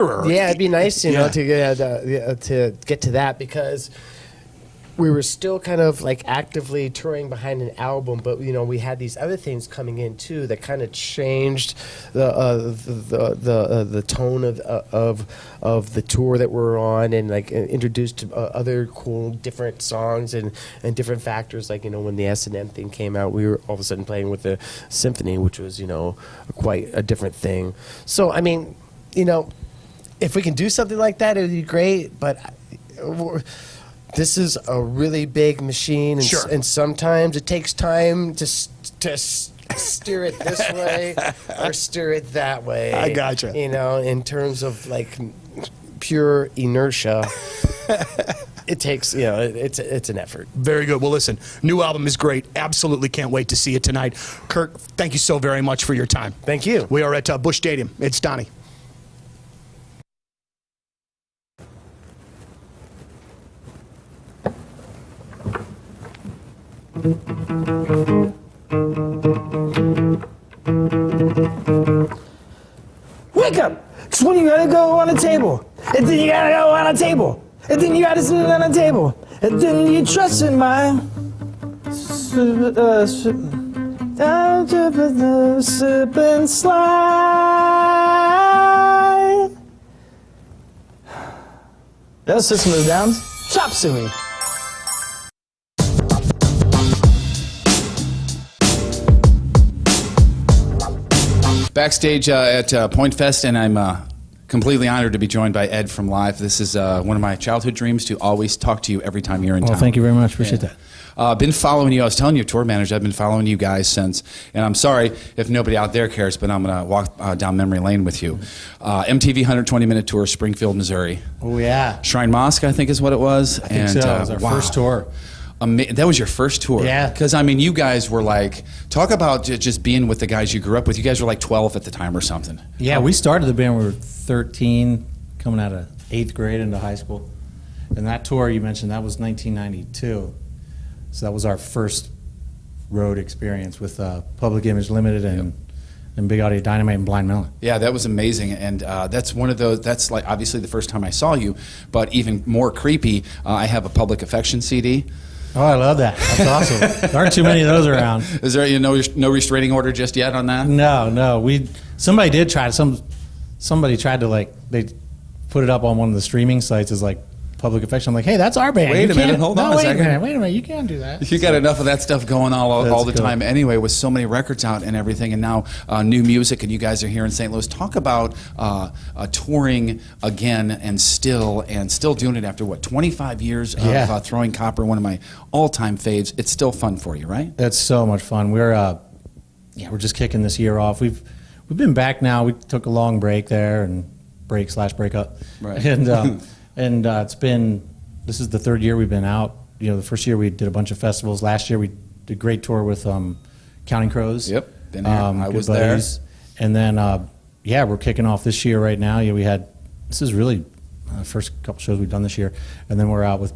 Yeah, it'd be nice, you know, to get to that, because we were still kind of like actively touring behind an album, but you know, we had these other things coming in too that kind of changed the tone of the tour that we're on, and like introduced other cool different songs and different factors. Like, you know, when the S&M thing came out, we were all of a sudden playing with the symphony, which was, you know, quite a different thing. So I mean, you know, if we can do something like that, it would be great, but this is a really big machine, and, and sometimes it takes time to steer it this way or steer it that way. I gotcha. You know, in terms of like pure inertia, it takes, you know, it's an effort. Very good. Well, listen, new album is great. Absolutely can't wait to see it tonight. Kirk, thank you so very much for your time. Thank you. We are at Busch Stadium. It's Donnie. Wake up! It's when you gotta go on a table, and then you gotta go on a table, and then you gotta sit on a table, and then you trust in my sip and slide. That's System of the Downs. Chop suey. Backstage at Point Fest, and I'm completely honored to be joined by Ed from Live. This is one of my childhood dreams, to always talk to you every time you're in town. Well, thank you very much. Appreciate that. Been following you. I was telling you, tour manager, I've been following you guys since, and I'm sorry if nobody out there cares, but I'm going to walk down memory lane with you. MTV 120-minute tour, Springfield, Missouri. Oh, yeah. Shrine Mosque, I think is what it was. I think so. It was our first tour. That was your first tour? Yeah. Because, I mean, you guys were like, talk about just being with the guys you grew up with. You guys were like 12 at the time or something. Yeah, we started the band when we were 13, coming out of 8th grade into high school. And that tour you mentioned, that was 1992. So that was our first road experience with Public Image Limited and Big Audio Dynamite and Blind Melon. Yeah, that was amazing, and that's one of those. That's like obviously the first time I saw you, but even more creepy. I have a Public Affection CD. Oh, I love that. That's awesome. There aren't too many of those around. Is there no restraining order just yet on that? No. Somebody did try. Somebody tried to, like, they put it up on one of the streaming sites as like Public Affection. I'm like, hey, that's our band. Wait a minute, hold on a second. Wait a minute, you can't do that. You got enough of that stuff going on all the time anyway, with so many records out and everything, and now new music, and you guys are here in St. Louis. Talk about touring again and still doing it after, what, 25 years of Throwing Copper, one of my all-time faves. It's still fun for you, right? It's so much fun. We're just kicking this year off. We've been back now. We took a long break there, and break/breakup. Right. And this is the third year we've been out. You know, the first year we did a bunch of festivals. Last year we did a great tour with Counting Crows. Yep, been here. I was buddies. There. And then, we're kicking off this year right now. This is really the first couple shows we've done this year. And then we're out with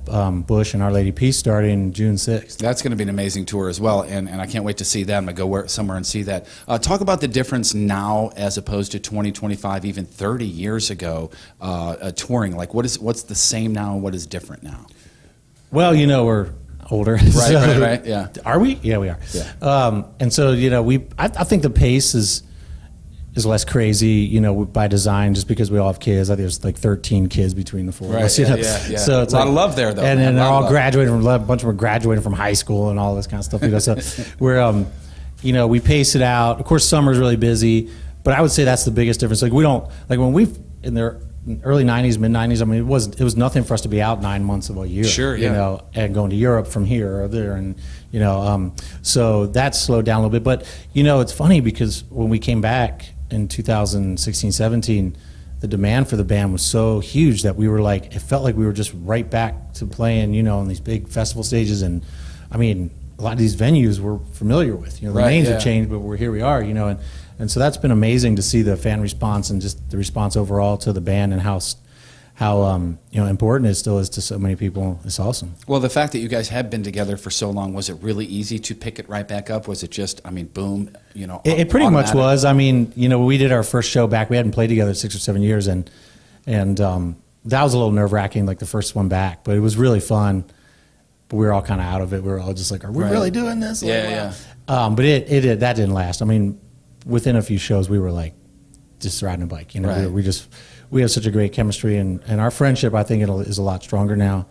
Bush and Our Lady Peace starting June 6th. That's going to be an amazing tour as well, and I can't wait to see that. I'm going to go somewhere and see that. Talk about the difference now as opposed to 20, 25, even 30 years ago touring. Like, what's the same now and what is different now? Well, you know, we're older. Right, yeah. Are we? Yeah, we are. Yeah. And so, you know, I think the pace is less crazy, you know, by design, just because we all have kids. I think there's like 13 kids between the four of us. Yeah. So it's a lot of love there, though. And then they're all graduating from, a bunch of them are graduating from high school and all this kind of stuff. You know, so we're, you know, we pace it out. Of course, summer's really busy, but I would say that's the biggest difference. Like, we don't, like, when in the early 90s, mid 90s, I mean, it was nothing for us to be out 9 months of a year. Sure, yeah. You know, and going to Europe from here or there, and, you know, so that slowed down a little bit. But, you know, it's funny because when we came back in 2016-17, the demand for the band was so huge that we were like, it felt like we were just right back to playing, you know, on these big festival stages. And I mean, a lot of these venues we're familiar with, you know, the names have changed, but here we are, you know, and so that's been amazing to see the fan response and just the response overall to the band, and how you know, important it still is to so many people. It's awesome. Well, the fact that you guys have been together for so long, was it really easy to pick it right back up? Was it just, I mean, boom, you know? It pretty much was. I mean, you know, we did our first show back. We hadn't played together 6 or 7 years, and And that was a little nerve-wracking, like the first one back, but it was really fun. But we were all kind of out of it. We were all just like, are we really doing this? Yeah, But that didn't last. I mean, within a few shows, we were like just riding a bike. You know, Right. we have such a great chemistry, and our friendship, I think, is a lot stronger now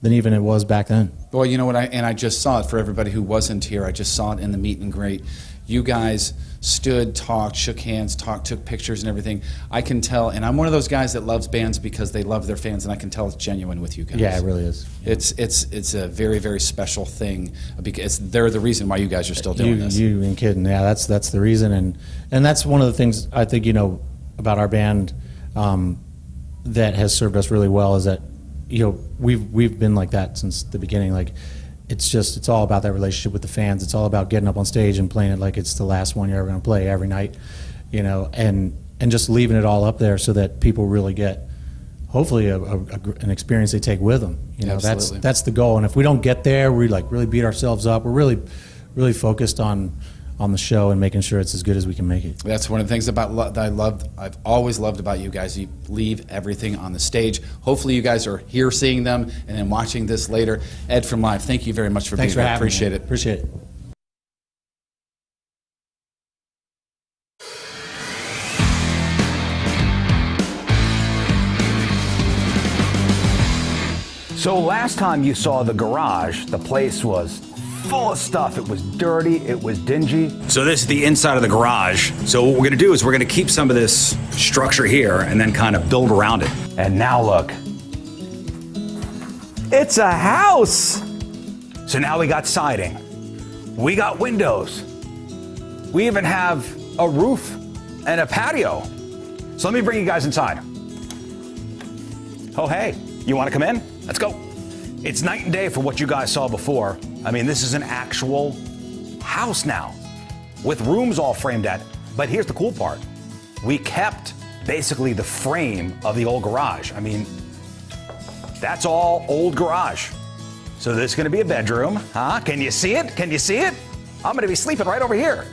than even it was back then. Well, you know what? I just saw it for everybody who wasn't here. I just saw it in the meet and greet. You guys stood, talked, shook hands, took pictures and everything. I can tell, and I'm one of those guys that loves bands because they love their fans, and I can tell it's genuine with you guys. Yeah, it really is. It's a very, very special thing because they're the reason why you guys are still doing this. You ain't kidding. Yeah, that's the reason, and that's one of the things I think about our band that has served us really well is that we've been like that since the beginning. Like it's all about that relationship with the fans. It's all about getting up on stage and playing it like it's the last one you're ever going to play every night, and just leaving it all up there so that people really get hopefully an experience they take with them. Absolutely. That's the goal. And if we don't get there, we like really beat ourselves up. We're really focused on the show and making sure it's as good as we can make it. That's one of the things that I've always loved about you guys. You leave everything on the stage. Hopefully you guys are here seeing them and then watching this later. Ed from Live, thank you very much for being here. Having Appreciate me. it. Appreciate it. So last time you saw the garage, the place was full of stuff. It was dirty, it was dingy. So this is the inside of the garage. So what we're gonna do is we're gonna keep some of this structure here and then kind of build around it. And now look. It's a house! So now we got siding. We got windows. We even have a roof and a patio. So let me bring you guys inside. Oh, hey, you wanna come in? Let's go. It's night and day for what you guys saw before. I mean, this is an actual house now with rooms all framed at. But here's the cool part. We kept basically the frame of the old garage. I mean, that's all old garage. So this is gonna be a bedroom, huh? Can you see it? Can you see it? I'm gonna be sleeping right over here.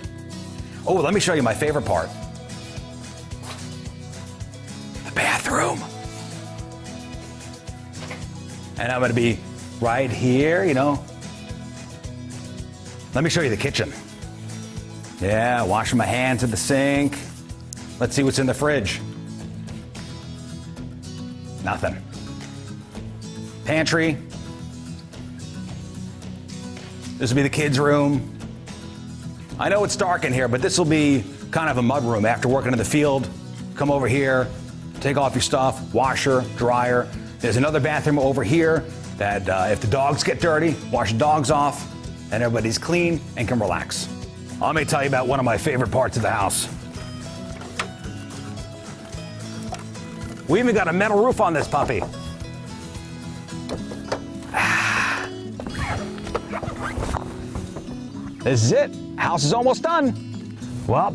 Oh, let me show you my favorite part. The bathroom. And I'm gonna be right here, Let me show you the kitchen. Yeah, washing my hands at the sink. Let's see what's in the fridge. Nothing. Pantry. This will be the kids' room. I know it's dark in here, but this will be kind of a mud room. After working in the field, come over here, take off your stuff, washer, dryer. There's another bathroom over here that if the dogs get dirty, wash the dogs off, and everybody's clean and can relax. Let me tell you about one of my favorite parts of the house. We even got a metal roof on this puppy. This is it. House is almost done. Well,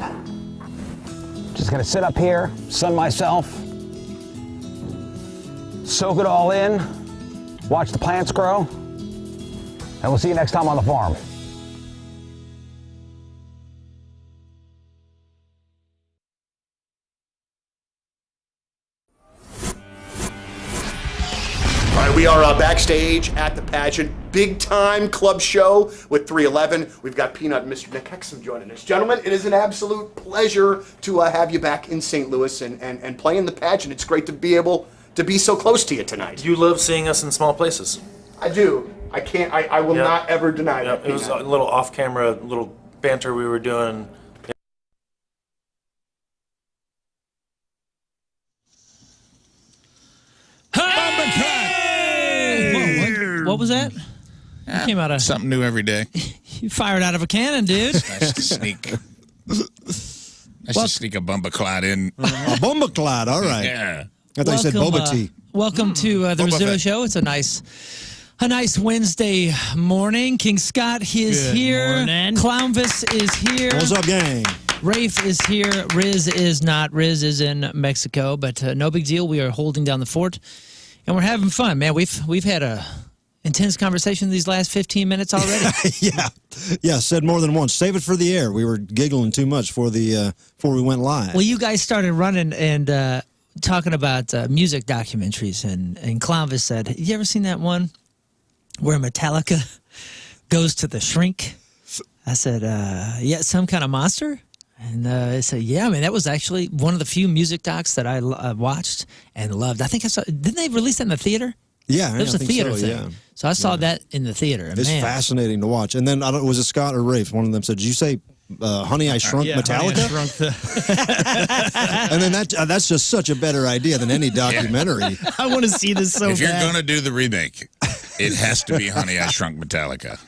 just gonna sit up here, sun myself, soak it all in, watch the plants grow, and we'll see you next time on the farm. All right, we are backstage at the pageant. Big time club show with 311. We've got Peanut and Mr. Nick Hexum joining us. Gentlemen, it is an absolute pleasure to have you back in St. Louis and playing the pageant. It's great to be able to be so close to you tonight. You love seeing us in small places. I do. I can't. I will not ever deny that. It was a little off-camera, little banter we were doing. What was that? You came out of something new every day. You fired out of a cannon, dude. Nice to sneak. Nice to sneak a bumbaclot in. A bumbaclot, all right. Yeah. I thought you said boba tea. Welcome to the Rizzuto Show. It's a nice Wednesday morning. King Scott is here. Morning. Clownvis is here. What's up, gang? Rafe is here. Rizz is not. Rizz is in Mexico, but no big deal. We are holding down the fort, and we're having fun, man. We've had a intense conversation these last 15 minutes already. Yeah, said more than once. Save it for the air. We were giggling too much before we went live. Well, you guys started running, and talking about music documentaries, and Clovis said, "Have you ever seen that one where Metallica goes to the Shrink?" I said, "Yeah, some kind of monster." And I said, "Yeah, man, that was actually one of the few music docs that I watched and loved. I think I saw. Didn't they release that in the theater? Yeah, It was I a think theater so, thing. yeah. So I saw that in the theater. And It's man, fascinating to watch. And then, I don't, was it Scott or Rafe? One of them said, did you say Honey, I Shrunk Metallica? And then that's just such a better idea than any documentary. I want to see this so If you're bad. going to do the remake, it has to be Honey, I Shrunk Metallica.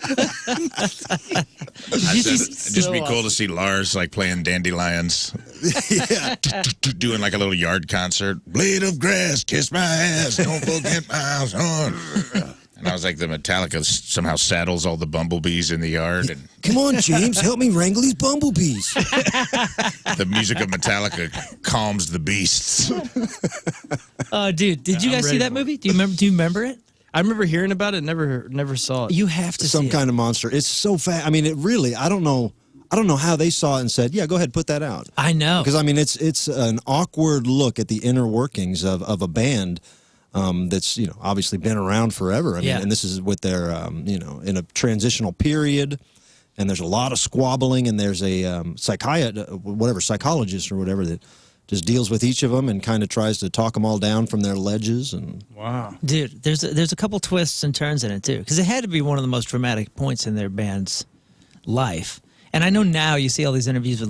It'd just be cool to see Lars like playing dandelions. Yeah. Doing like a little yard concert. Blade of grass, kiss my ass, don't forget my house on. And I was like, the Metallica somehow saddles all the bumblebees in the yard. And Come on, James, help me wrangle these bumblebees. the music of Metallica calms the beasts. oh, dude, did you guys see that movie? Do you remember it? I remember hearing about it, never saw it. You have to Some see kind of monster. It's so fast. I mean, it really, I don't know how they saw it and said, yeah, go ahead, put that out. I know. Because, I mean, it's an awkward look at the inner workings of a band that's, obviously been around forever. I mean, and this is with their, in a transitional period, and there's a lot of squabbling, and there's a psychologist or whatever that just deals with each of them and kind of tries to talk them all down from their ledges. And Wow. Dude, there's a couple twists and turns in it, too, because it had to be one of the most dramatic points in their band's life. And I know now you see all these interviews with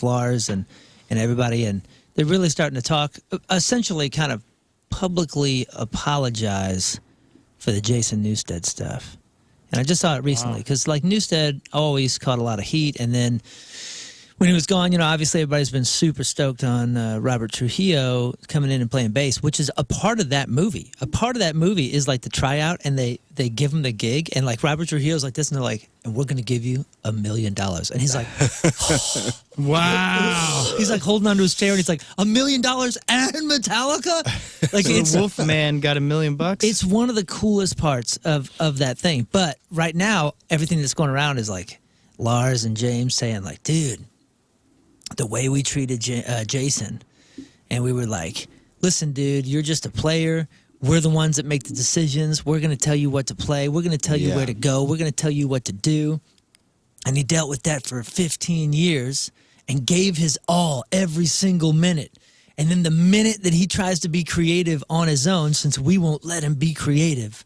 Lars and everybody, and they're really starting to talk, essentially kind of publicly apologize for the Jason Newsted stuff. And I just saw it recently because, like, Newsted always caught a lot of heat, and then when he was gone, obviously everybody's been super stoked on Robert Trujillo coming in and playing bass, which is a part of that movie. A part of that movie is like the tryout, and they give him the gig, and like Robert Trujillo's like this, and they're like, and we're going to give you $1 million. And he's like, oh, wow. He's like holding onto his chair, and he's like, $1 million and Metallica? Like, So it's the Wolfman got $1 million. It's one of the coolest parts of that thing. But right now, everything that's going around is like Lars and James saying like, dude, the way we treated Jason, and we were like, listen, dude, you're just a player. We're the ones that make the decisions. We're going to tell you what to play. We're going to tell you where to go. We're going to tell you what to do. And he dealt with that for 15 years and gave his all every single minute. And then the minute that he tries to be creative on his own, since we won't let him be creative,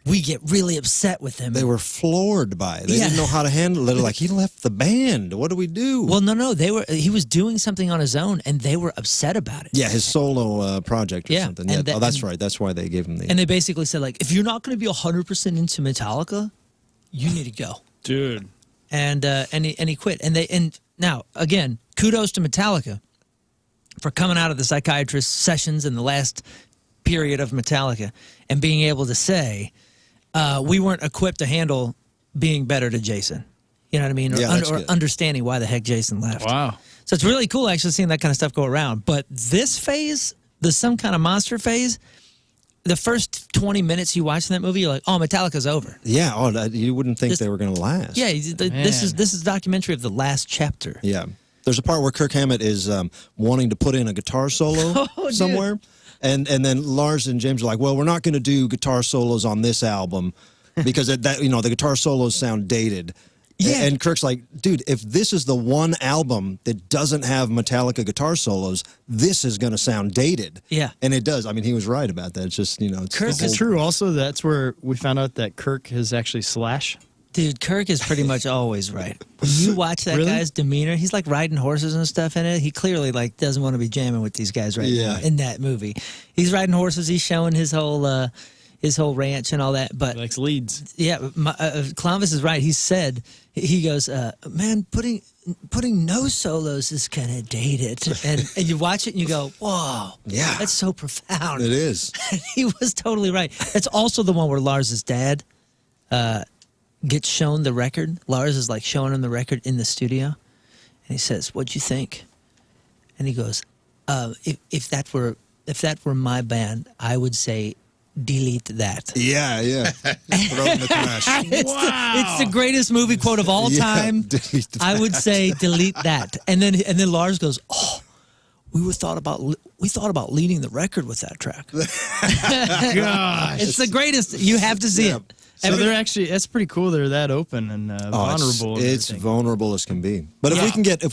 we get really upset with him. they were floored by it. They didn't know how to handle it. They're like, he left the band. What do we do? Well, no, he was doing something on his own, and they were upset about it. Yeah, his solo project or something. Yeah. That's right. That's why they gave him the... And they basically said, like, if you're not going to be 100% into Metallica, you need to go. Dude. And he quit. And now, again, kudos to Metallica for coming out of the psychiatrist sessions in the last period of Metallica and being able to say, we weren't equipped to handle being better to Jason. You know what I mean? Or understanding why the heck Jason left. Wow. So it's really cool actually seeing that kind of stuff go around. But this phase, the some kind of monster phase, the first 20 minutes you watch in that movie, you're like, oh, Metallica's over. Yeah, you wouldn't think they were going to last. Yeah, this is a documentary of the last chapter. Yeah. There's a part where Kirk Hammett is wanting to put in a guitar solo somewhere. Dude. And then Lars and James are like, well, we're not going to do guitar solos on this album because the guitar solos sound dated. Yeah. And Kirk's like, dude, if this is the one album that doesn't have Metallica guitar solos, this is going to sound dated. Yeah. And it does. I mean, he was right about that. It's just, it's Kirk, it's true. Also, that's where we found out that Kirk is actually Slash. Dude, Kirk is pretty much always right. When you watch that guy's demeanor, he's like riding horses and stuff in it. He clearly like doesn't want to be jamming with these guys right now in that movie. He's riding horses. He's showing his whole ranch and all that. But He likes leads. yeah, Clovis is right. He goes, man, putting no solos is kind of dated. And you watch it and you go, whoa, Yeah. that's so profound. It is. And he was totally right. It's also the one where Lars's dad gets shown the record. Lars is like showing him the record in the studio, and he says, "What'd you think?" And he goes, "If that were my band, I would say delete that." Yeah. Throw it in the trash. It's the greatest movie quote of all time. delete I would that. say delete that. And then Lars goes, "Oh, we thought about leading the record with that track. Gosh. It's the greatest. You have to see it. So they're actually, that's pretty cool. They're that open and vulnerable. It's vulnerable as can be. But if we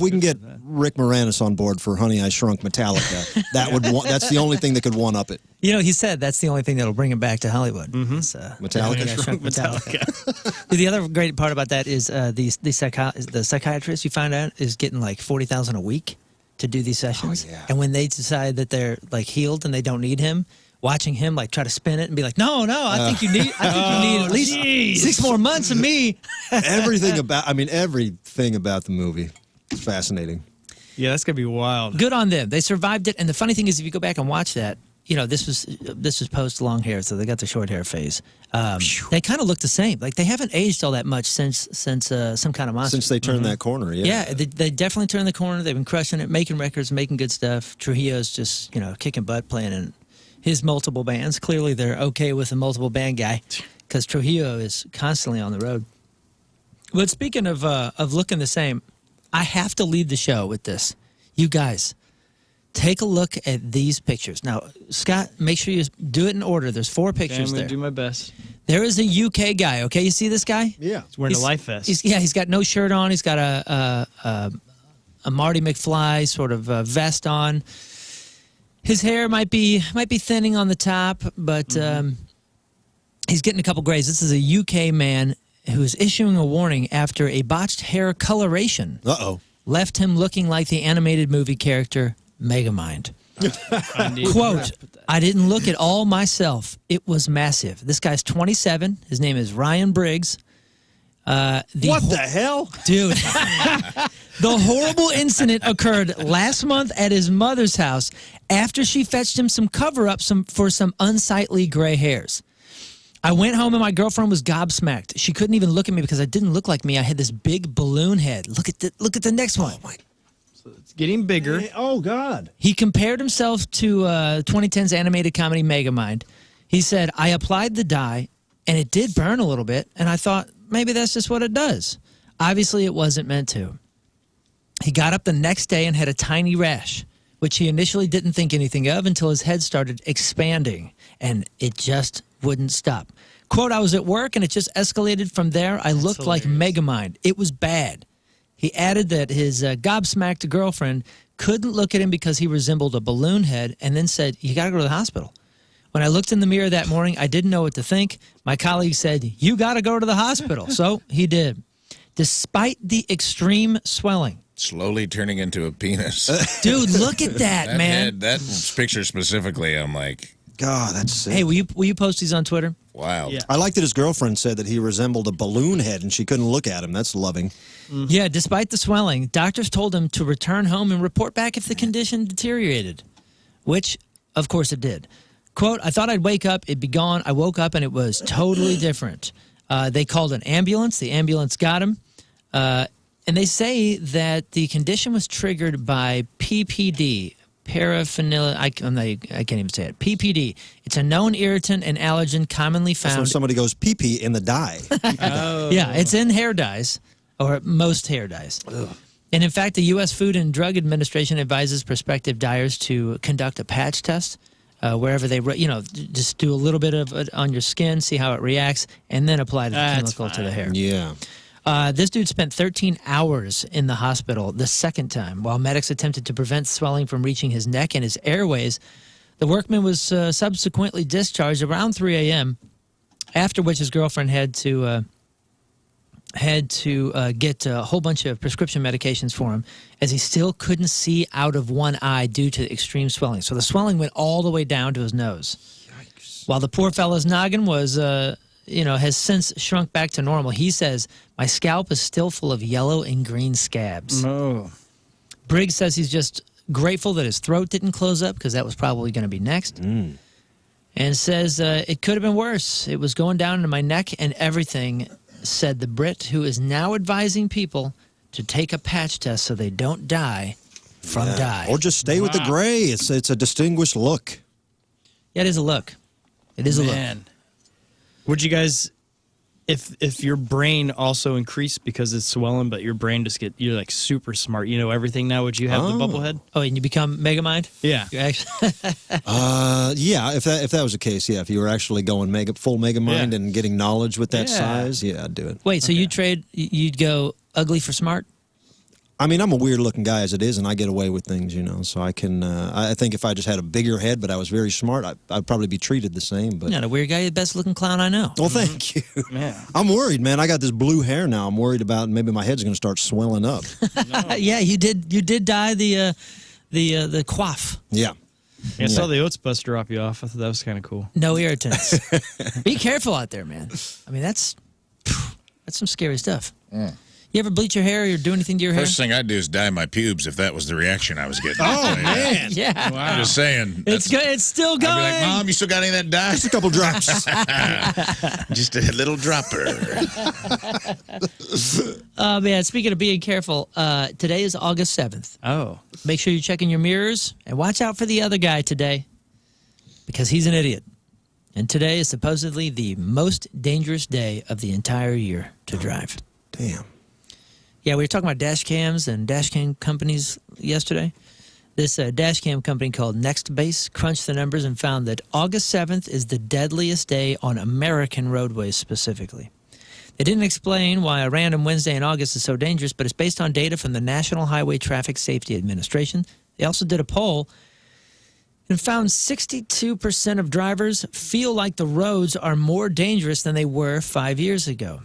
can get Rick Moranis on board for Honey, I Shrunk Metallica, that's the only thing that could one up it. You know, he said that's the only thing that'll bring him back to Hollywood. Metallica. Shrunk Metallica. The other great part about that is the psychiatrist you find out is getting like $40,000 a week to do these sessions. Oh, yeah. And when they decide that they're like healed and they don't need him, watching him like try to spin it and be like, no, I think you need at least 6 more months of me. everything about the movie is fascinating. Yeah, that's gonna be wild. Good on them. They survived it. And the funny thing is, if you go back and watch that, you know, this was post long hair, so they got the short hair phase. They kind of look the same. Like they haven't aged all that much since Some Kind of Monster. Since they turned that corner, Yeah, they definitely turned the corner. They've been crushing it, making records, making good stuff. Trujillo's just, you know, kicking butt, playing in his multiple bands. Clearly, they're okay with a multiple band guy because Trujillo is constantly on the road. But speaking of looking the same, I have to lead the show with this. You guys, take a look at these pictures. Now, Scott, make sure you do it in order. There's 4 pictures I'm gonna there. do my best. There is a UK guy, okay? You see this guy? Yeah. He's wearing a life vest. He's got no shirt on. He's got a Marty McFly sort of vest on. His hair might be thinning on the top, but he's getting a couple grays. This is a UK man who is issuing a warning after a botched hair coloration left him looking like the animated movie character Megamind. Quote, I didn't look at all myself. It was massive. This guy's 27. His name is Ryan Briggs. What the hell? Dude. The horrible incident occurred last month at his mother's house after she fetched him some cover-up for some unsightly gray hairs. I went home and my girlfriend was gobsmacked. She couldn't even look at me because I didn't look like me. I had this big balloon head. Look at the next one. Oh, my. So it's getting bigger. Oh, God. He compared himself to 2010's animated comedy Megamind. He said, I applied the dye, and it did burn a little bit, and I thought, maybe that's just what it does. Obviously, it wasn't meant to. He got up the next day and had a tiny rash, which he initially didn't think anything of until his head started expanding, and it just wouldn't stop. Quote, I was at work, and it just escalated from there. I looked like Megamind. It was bad. He added that his gobsmacked girlfriend couldn't look at him because he resembled a balloon head, and then said, you got to go to the hospital. When I looked in the mirror that morning, I didn't know what to think. My colleague said, you got to go to the hospital. So he did. Despite the extreme swelling. Slowly turning into a penis. Dude, look at that, man. That picture specifically, I'm like, God, that's sick. Hey, will you post these on Twitter? wow. Yeah. I like that his girlfriend said that he resembled a balloon head and she couldn't look at him. That's loving. Yeah, despite the swelling, doctors told him to return home and report back if the condition deteriorated, which, of course, it did. Quote, I thought I'd wake up, it'd be gone. I woke up and it was totally different. They called an ambulance. The ambulance got him. And they say that the condition was triggered by PPD, paraphernalia. I can't even say it. PPD. It's a known irritant and allergen commonly That's when found. somebody goes pee-pee in the dye. Yeah, it's in hair dyes, or most hair dyes. And in fact, the U.S. Food and Drug Administration advises prospective dyers to conduct a patch test wherever they, just do a little bit of it on your skin, see how it reacts, and then apply the chemical to the hair. Yeah. This dude spent 13 hours in the hospital the second time while medics attempted to prevent swelling from reaching his neck and his airways. The workman was subsequently discharged around 3 a.m., after which his girlfriend had to get a whole bunch of prescription medications for him, as he still couldn't see out of one eye due to extreme swelling. So the swelling went all the way down to his nose. Yikes. While the poor fellow's noggin was... has since shrunk back to normal. He says, my scalp is still full of yellow and green scabs. Oh. Briggs says he's just grateful that his throat didn't close up because that was probably going to be next. And says, it could have been worse. It was going down into my neck and everything, said the Brit, who is now advising people to take a patch test so they don't die from dye. Or just stay with the gray. It's a distinguished look. Yeah, it is a look. It is a look. Man. Would you guys if your brain also increased because it's swollen, but your brain you're like super smart. You know everything now. Would you have the bubble head? Oh, and you become Megamind? Yeah. You actually Yeah, if that was the case, yeah, if you were actually going full Mega Mind and getting knowledge with that size, yeah, I'd do it. Wait, so you'd go ugly for smart? I mean, I'm a weird looking guy as it is, and I get away with things, you know. So I can. I think if I just had a bigger head, but I was very smart, I'd probably be treated the same. But You're not a weird guy. You're the best looking clown I know. well, thank you. Yeah. I'm worried, man. I got this blue hair now. I'm worried about maybe my head's going to start swelling up. Yeah, you did dye the coif. Yeah. I saw the Oats Bus drop you off. I thought that was kind of cool. No irritants. Be careful out there, man. I mean, that's some scary stuff. You ever bleach your hair or do anything to your hair? First thing I'd do is dye my pubes if that was the reaction I was getting. Oh, man. Yeah. I'm just saying. It's good. It's still going. I'd be like, Mom, you still got any of that dye? Just a couple drops. Just a little dropper. Oh, man. Speaking of being careful, today is August 7th. Oh. Make sure you're checking your mirrors and watch out for the other guy today because he's an idiot. And today is supposedly the most dangerous day of the entire year to drive. Damn. Yeah, we were talking about dash cams and dash cam companies yesterday. This dash cam company called NextBase crunched the numbers and found that August 7th is the deadliest day on American roadways specifically. They didn't explain why a random Wednesday in August is so dangerous, but it's based on data from the National Highway Traffic Safety Administration. They also did a poll and found 62% of drivers feel like the roads are more dangerous than they were 5 years ago.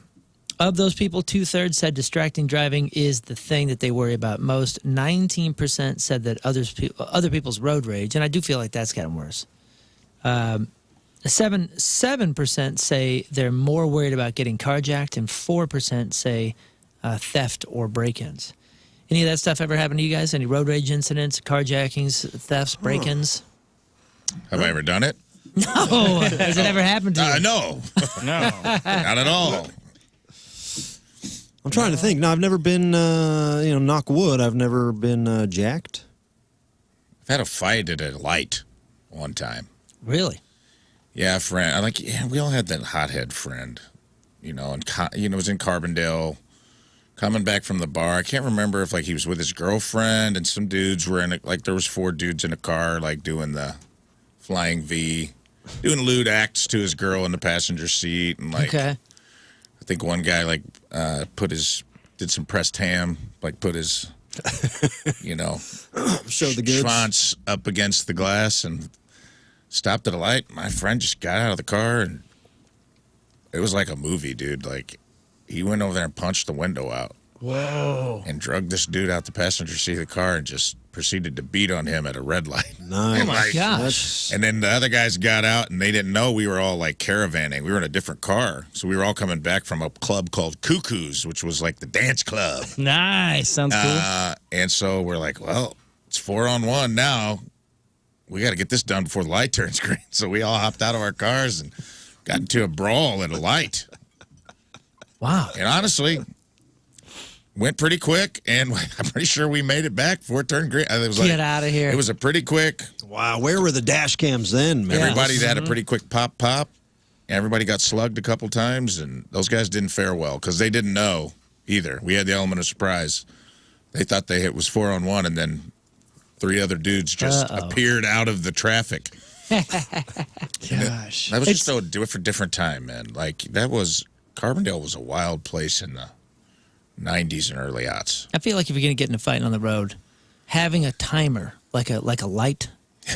Of those people, 2/3 said distracting driving is the thing that they worry about most. 19% said that other people's road rage, and I do feel like that's gotten worse. 7% say they're more worried about getting carjacked, and 4% say theft or break-ins. Any of that stuff ever happened to you guys? Any road rage incidents, carjackings, thefts, break-ins? Have I ever done it? No. Has it ever happened to you? No. No. Not at all. I'm trying to think. No, I've never been, knock wood, I've never been jacked. I've had a fight at a light one time. Really? Yeah, friend. We all had that hothead friend, and it was in Carbondale, coming back from the bar. I can't remember if he was with his girlfriend and some dudes were in it. There was 4 dudes in a car, doing the flying V, doing lewd acts to his girl in the passenger seat, and Okay. I think one guy did some pressed ham, put his, Show the goods. schwanz up against the glass and stopped at a light. My friend just got out of the car and it was like a movie, dude. He went over there and punched the window out. Whoa. And drugged this dude out the passenger seat of the car and just proceeded to beat on him at a red light. Nice. Oh, my gosh. And then the other guys got out, and they didn't know we were all caravanning. We were in a different car, so we were all coming back from a club called Cuckoos, which was the dance club. Nice. Sounds cool. And so we're like, well, it's 4-on-1 now. We got to get this done before the light turns green. So we all hopped out of our cars and got into a brawl at a light. Wow. And honestly, went pretty quick, and I'm pretty sure we made it back before it turned green. It was Get out of here. It was a pretty quick. Wow, where were the dash cams then, man? Everybody had a pretty quick pop. Everybody got slugged a couple times, and those guys didn't fare well because they didn't know either. We had the element of surprise. They thought it was 4-on-1, and then 3 other dudes just appeared out of the traffic. Gosh. That was just a different time, man. Carbondale was a wild place in the 90s and early aughts. I feel like if you're going to get in a fight on the road, having a timer, like a light,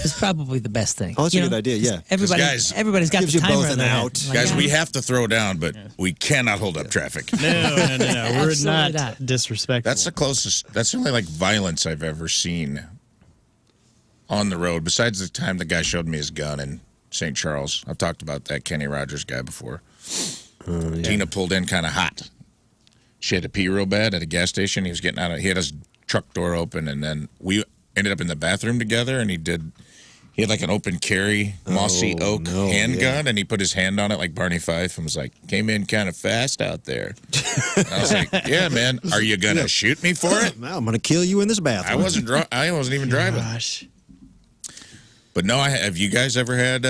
is probably the best thing. Oh, that's a good idea, yeah. Everybody's got gives the you timer both in an their out. head. Guys, we have to throw down, but we cannot hold up traffic. No. We're Absolutely not not. disrespectful. That's the closest. That's the only violence I've ever seen on the road. Besides the time the guy showed me his gun in St. Charles, I've talked about that Kenny Rogers guy before. Tina pulled in kind of hot. She had to pee real bad at a gas station. He was getting out. He had his truck door open, and then we ended up in the bathroom together. And he had an open carry mossy oak handgun, and he put his hand on it like Barney Fife and was like, "Came in kind of fast out there." And I was like, "Yeah, man, are you gonna shoot me for it?" Well, I'm gonna kill you in this bathroom. I wasn't even driving. Gosh. But no, have you guys ever had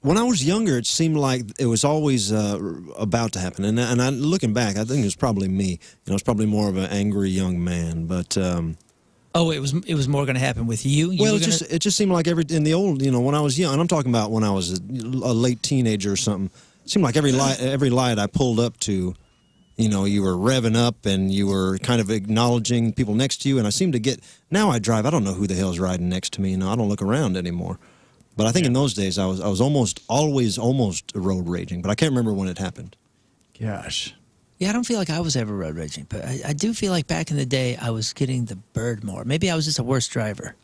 when I was younger, it seemed like it was always about to happen. And I, looking back, I think it was probably me. You know, it's probably more of an angry young man. But oh, it was more going to happen with you. Well, it just seemed like in the old, you know, when I was young, and I'm talking about when I was a late teenager or something. It seemed like every light I pulled up to, you know, you were revving up and you were kind of acknowledging people next to you. And I seem to get now I drive. I don't know who the hell's riding next to me. You know, I don't look around anymore. But I think in those days I was always almost road raging, but I can't remember when it happened. Gosh. Yeah, I don't feel like I was ever road raging, but I do feel like back in the day I was getting the bird more. Maybe I was just a worse driver.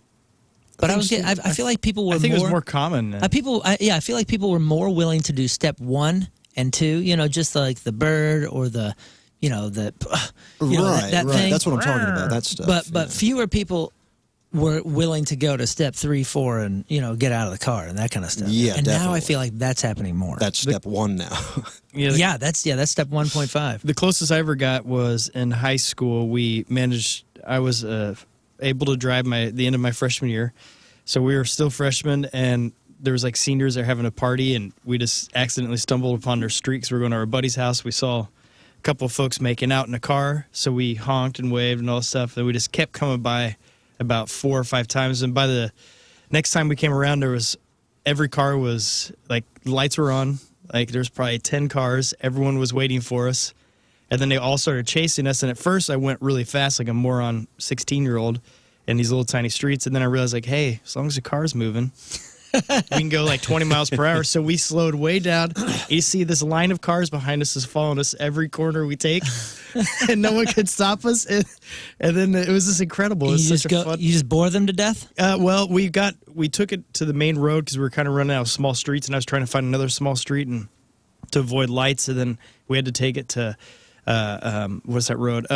But I feel like people were I think it was more common. I feel like people were more willing to do step 1 and 2, you know, just like the bird or the, you know, that thing. That's what I'm talking about, that stuff. But fewer people were willing to go to step 3, 4, and, you know, get out of the car and that kind of stuff. Yeah, and definitely. now I feel like that's happening more. That's step 1 now. That's step 1.5. The closest I ever got was in high school. I was able to drive the end of my freshman year, so we were still freshmen, and there was like seniors that were having a party, and we just accidentally stumbled upon their streaks. We were going to our buddy's house. We saw a couple of folks making out in a car, so we honked and waved and all that stuff, and we just kept coming by about 4 or 5 times, and by the next time we came around, every car was like, lights were on, like there's probably 10 cars, everyone was waiting for us, and then they all started chasing us. And at first I went really fast, like a moron 16-year-old in these little tiny streets, and then I realized, like, hey, as long as the car's moving, we can go like 20 miles per hour. So we slowed way down. You see this line of cars behind us is following us every corner we take, and no one could stop us. And then it was just incredible. It was such a fun. You just bore them to death? Well, we took it to the main road because we were kind of running out of small streets, and I was trying to find another small street and to avoid lights. And then we had to take it to what's that road?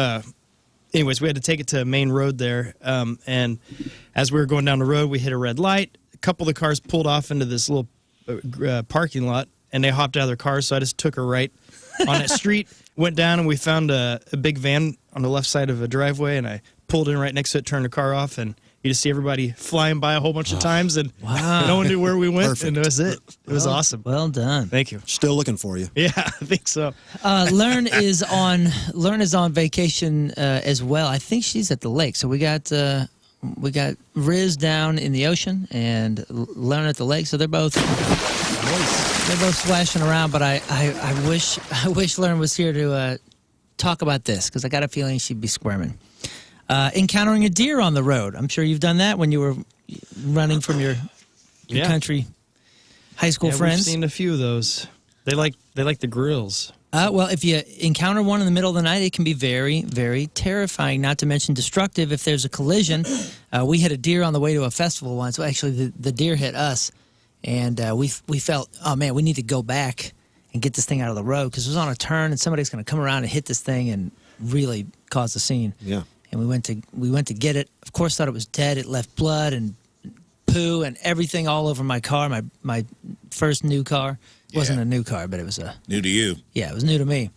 Anyways, we had to take it to a main road there. And as we were going down the road, we hit a red light. A couple of the cars pulled off into this little parking lot, and they hopped out of their cars, so I just took a right on that street, went down, and we found a big van on the left side of a driveway, and I pulled in right next to it, turned the car off, and you just see everybody flying by a whole bunch of times, and no one knew where we went. Perfect. And that was it. It was awesome. Well done. Thank you. Still looking for you. Yeah, I think so. Lern is on vacation as well. I think she's at the lake, so we got Rizz down in the ocean and Lern at the lake, so they're both splashing around. But I wish Lern was here to talk about this, because I got a feeling she'd be squirming. Encountering a deer on the road. I'm sure you've done that when you were running from your country high school friends. We've seen a few of those. They like the grills. Well, if you encounter one in the middle of the night, it can be very, very terrifying, not to mention destructive if there's a collision. We hit a deer on the way to a festival once. Well, actually, the deer hit us, and we felt, oh, man, we need to go back and get this thing out of the road, because it was on a turn, and somebody's going to come around and hit this thing and really cause a scene. Yeah. And we went to get it. Of course, thought it was dead. It left blood and poo and everything all over my car, my first new car. It wasn't a new car, but it was new to you. Yeah, it was new to me.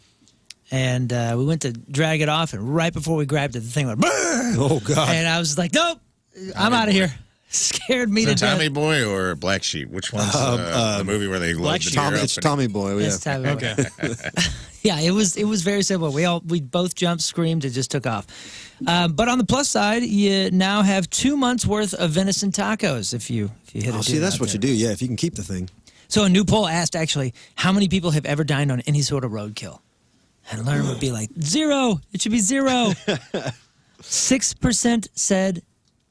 And we went to drag it off, and right before we grabbed it, the thing went, brrr! Oh, God. And I was like, nope, I'm out of here. Scared me to death. Tommy Boy or Black Sheep? Which one's the movie where they load the deer up? It's Tommy Boy. Yeah. It's Tommy Boy. Okay. Yeah, it was very simple. We both jumped, screamed, and just took off. But on the plus side, you now have 2 months worth of venison tacos if you hit it. Oh, see, that's what you do. Yeah, if you can keep the thing. So a new poll asked, actually, how many people have ever dined on any sort of roadkill? And Lern would be like, 0. It should be 0. 6% said.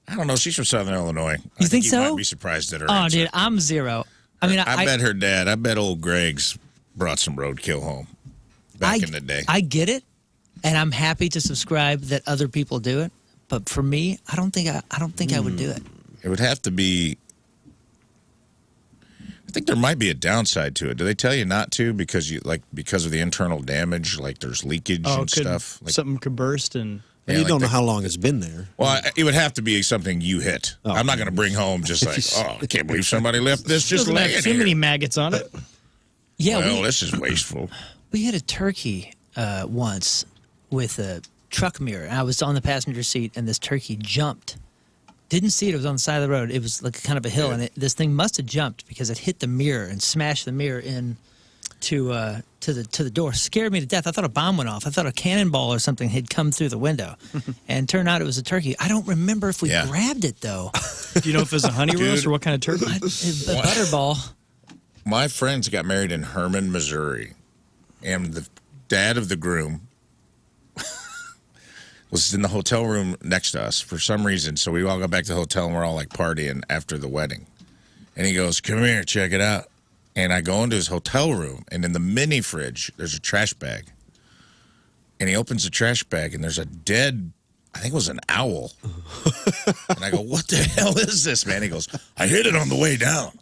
I don't know. She's from Southern Illinois. You think so? You might be surprised at her Oh, answer. dude, I'm 0. I mean, I bet her dad. I bet old Greg's brought some roadkill home back in the day. I get it, and I'm happy to subscribe that other people do it. But for me, I don't think I would do it. It would have to be. I think there might be a downside to it. Do they tell you not to because of the internal damage, like there's leakage and stuff? Like, something could burst and. Yeah, you don't know how long it's been there. Well, it would have to be something you hit. Oh, I'm not going to bring home just like, I can't believe somebody left this just laying here. Too many maggots on it. Yeah, well, this is wasteful. We hit a turkey once with a truck mirror. I was on the passenger seat, and this turkey jumped Didn't see it. It was on the side of the road. It was like kind of a hill, and this thing must have jumped because it hit the mirror and smashed the mirror in to the door. Scared me to death. I thought a bomb went off. I thought a cannonball or something had come through the window, and turned out it was a turkey. I don't remember if we grabbed it though. Do you know if it was a honey roast or what kind of turkey? A butterball. My friends got married in Herman, Missouri, and the dad of the groom was in the hotel room next to us for some reason. So we all got back to the hotel and we're all like partying after the wedding. And he goes, "Come here, check it out." And I go into his hotel room, and in the mini fridge, there's a trash bag. And he opens the trash bag, and there's a dead, I think it was an owl. And I go, "What the hell is this, man?" He goes, "I hit it on the way down."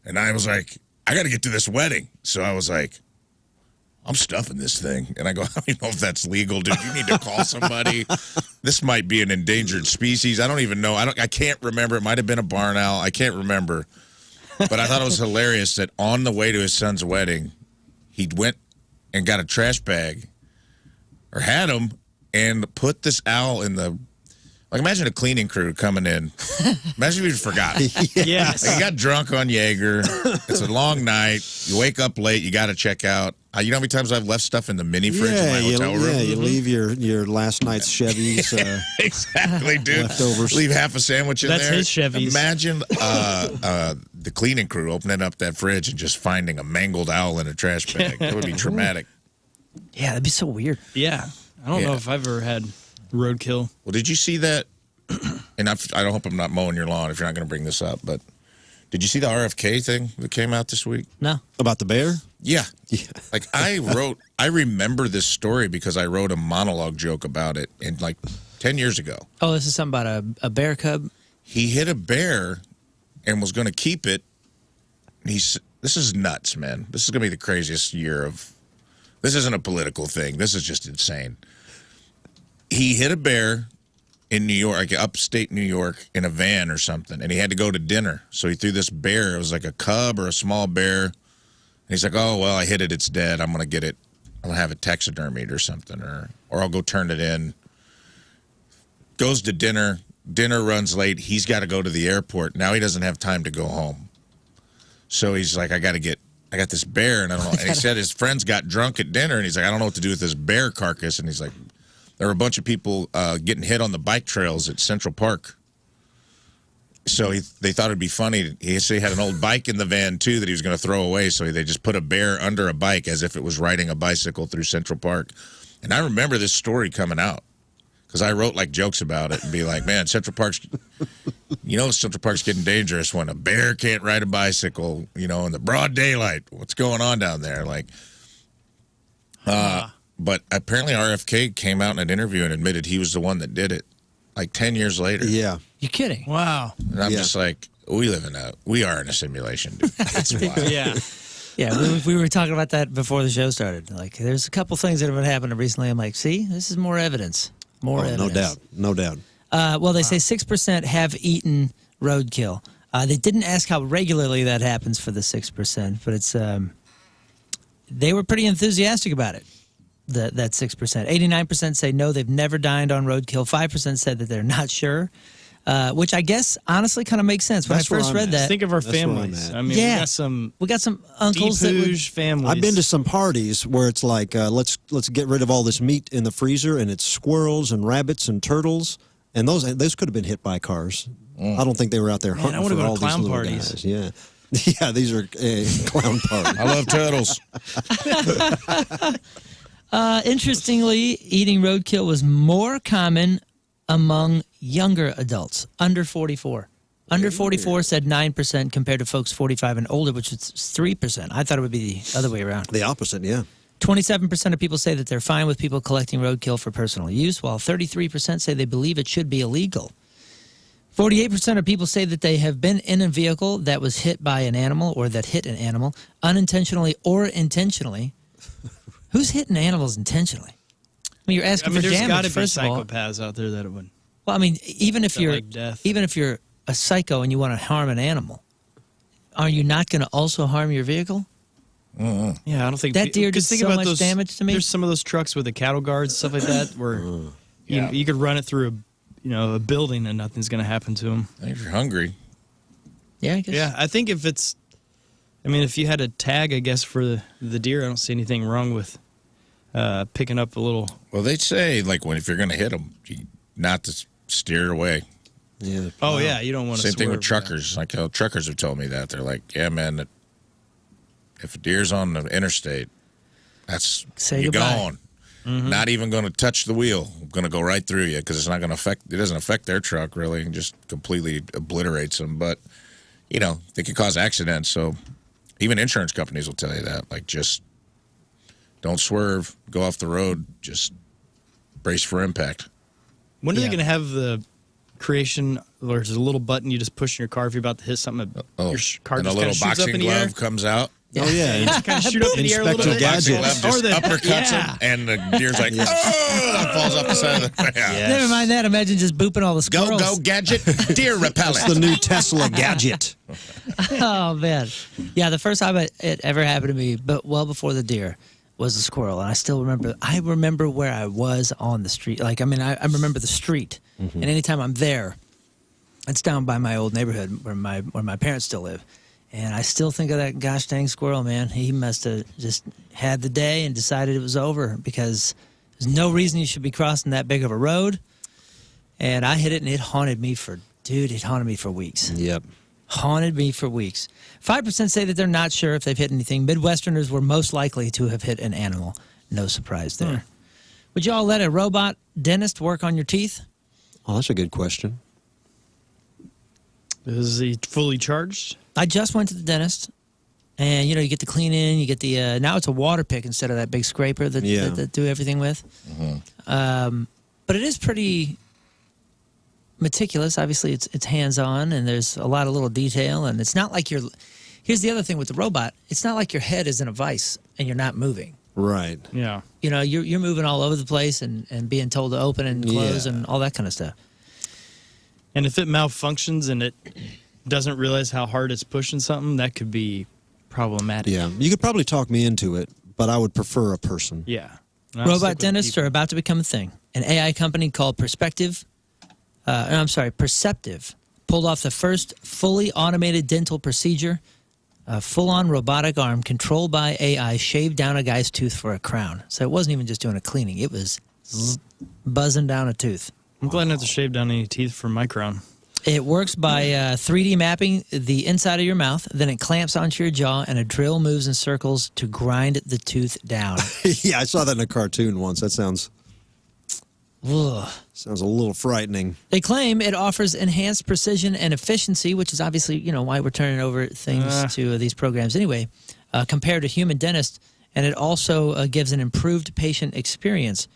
And I was like, "I got to get to this wedding." So I was like, "I'm stuffing this thing." And I go, "I don't even know if that's legal, dude. You need to call somebody. This might be an endangered species. I don't even know. I can't remember. It might have been a barn owl. I can't remember." But I thought it was hilarious that on the way to his son's wedding, he went and got a trash bag, or had him, and put this owl in the, like, imagine a cleaning crew coming in. Imagine if you forgot. Yes. Like, you got drunk on Jaeger. It's a long night. You wake up late. You got to check out. You know how many times I've left stuff in the mini fridge in my hotel room? Yeah, you leave your last night's Chevys. Exactly, dude. Leftovers. Leave half a sandwich in That's there. his Chevys. Imagine the cleaning crew opening up that fridge and just finding a mangled owl in a trash bag. That would be traumatic. Yeah, that'd be so weird. Yeah. I don't know if I've ever had roadkill. Well, did you see that? And I don't hope I'm not mowing your lawn if you're not going to bring this up, but did you see the RFK thing that came out this week? No. About the bear? Yeah. Like I remember this story because I wrote a monologue joke about it in like 10 years ago. Oh, this is something about a bear cub? He hit a bear and was going to keep it. This is nuts, man. This is going to be the craziest year of, this isn't a political thing. This is just insane. He hit a bear in New York, like upstate New York, in a van or something, and he had to go to dinner. So he threw this bear. It was like a cub or a small bear. And he's like, "Oh, well, I hit it. It's dead. I'm going to get it. I'm going to have it taxidermied or something, or I'll go turn it in." Goes to dinner. Dinner runs late. He's got to go to the airport. Now he doesn't have time to go home. So he's like, I got this bear, and I don't know. And he said his friends got drunk at dinner, and he's like, "I don't know what to do with this bear carcass." And he's like, there were a bunch of people getting hit on the bike trails at Central Park. So they thought it'd be funny. He said he had an old bike in the van, too, that he was going to throw away. So they just put a bear under a bike as if it was riding a bicycle through Central Park. And I remember this story coming out because I wrote like jokes about it and be like, "Man, Central Park's getting dangerous when a bear can't ride a bicycle, in the broad daylight. What's going on down there?" Like, but apparently RFK came out in an interview and admitted he was the one that did it, like 10 years later. Yeah. You kidding? Wow. And I'm just like, we are in a simulation, dude. It's wild. Yeah. Yeah, we were talking about that before the show started. Like, there's a couple things that have been happening recently. I'm like, see, this is more evidence. More evidence. No doubt. Well, they say 6% have eaten roadkill. They didn't ask how regularly that happens for the 6%, but it's they were pretty enthusiastic about it. That 6%. 89% say no, they've never dined on roadkill. 5% said that they're not sure, which I guess honestly kind of makes sense. When I first read that, think of our That's where I'm families. at. I mean, Yeah. we got some uncles deep that would, Hooshe families. I've been to some parties where it's like, let's get rid of all this meat in the freezer, and it's squirrels and rabbits and turtles, and those could have been hit by cars. I don't think they were out there hunting I wanna for go to all these clown little parties. guys. Yeah. Yeah, these are clown parties. I love turtles. Interestingly, eating roadkill was more common among younger adults, under 44. Under 44 said 9% compared to folks 45 and older, which is 3%. I thought it would be the other way around. The opposite, yeah. 27% of people say that they're fine with people collecting roadkill for personal use, while 33% say they believe it should be illegal. 48% of people say that they have been in a vehicle that was hit by an animal or that hit an animal, unintentionally or intentionally. Who's hitting animals intentionally? I mean, you're asking for there's damage, got to be first of all. psychopaths out there that it would. Well, I mean, even if like death. you're a psycho and you want to harm an animal, are you not going to also harm your vehicle? Yeah, I don't think That deer did 'cause think so about much those, damage to me. There's some of those trucks with the cattle guards, stuff like that, where you could run it through a building and nothing's going to happen to them. If you're hungry. Yeah, I guess. Yeah, I think if you had a tag, I guess, for the deer, I don't see anything wrong with picking up a little. Well, they say, like, if you're going to hit them, not to steer away. Yeah. Oh, yeah, you don't want to Same thing with swerve, truckers. Like, truckers have told me that. They're like, yeah, man, if a deer's on the interstate, Say you're goodbye. gone. Not even going to touch the wheel. I'm going to go right through you because it's not going to affect. It doesn't affect their truck really. It just completely obliterates them. But they can cause accidents. So even insurance companies will tell you that. Like, just don't swerve, go off the road, just brace for impact. When are they going to have the creation? There's a little button you just push in your car if you're about to hit something. Your car and just a little shoots up boxing in the air. glove comes out. Oh, yeah. Kind of shoot up in the air a little Inspector bit. Boxing Gadget. glove just uppercuts Yeah. him, and the deer's like, oh, falls off the side of the. Yeah. Never mind that. Imagine just booping all the Go, squirrels. go, gadget, deer repellent. It's the new Tesla gadget. Oh, man. Yeah, the first time it ever happened to me, but well before the deer, was the squirrel. And I still remember, where I was on the street. Like, I remember the street. And anytime I'm there, it's down by my old neighborhood where my parents still live. And I still think of that gosh dang squirrel, man. He must have just had the day and decided it was over because there's no reason you should be crossing that big of a road. And I hit it, and it haunted me for weeks. Yep. Haunted me for weeks. 5% say that they're not sure if they've hit anything. Midwesterners were most likely to have hit an animal. No surprise there. Would y'all let a robot dentist work on your teeth? Oh, that's a good question. Is he fully charged? I just went to the dentist, and you get the clean in, you get the now it's a water pick instead of that big scraper that do everything with. But it is pretty meticulous. Obviously, it's hands on, and there's a lot of little detail, and it's not like you're. Here's the other thing with the robot: it's not like your head is in a vice and you're not moving. Right. Yeah. You're moving all over the place and being told to open and close and all that kind of stuff. And if it malfunctions and it doesn't realize how hard it's pushing something, that could be problematic. Yeah. You could probably talk me into it, but I would prefer a person. Yeah. And I'll stick Robot with dentists are about to become a thing. An AI company called Perceptive pulled off the first fully automated dental procedure. A full-on robotic arm controlled by AI shaved down a guy's tooth for a crown. So it wasn't even just doing a cleaning. It was buzzing down a tooth. I'm glad not to shave down any teeth from my crown. It works by 3D mapping the inside of your mouth. Then it clamps onto your jaw, and a drill moves in circles to grind the tooth down. Yeah, I saw that in a cartoon once. That sounds a little frightening. They claim it offers enhanced precision and efficiency, which is obviously, why we're turning over things to these programs anyway, compared to human dentists. And it also gives an improved patient experience.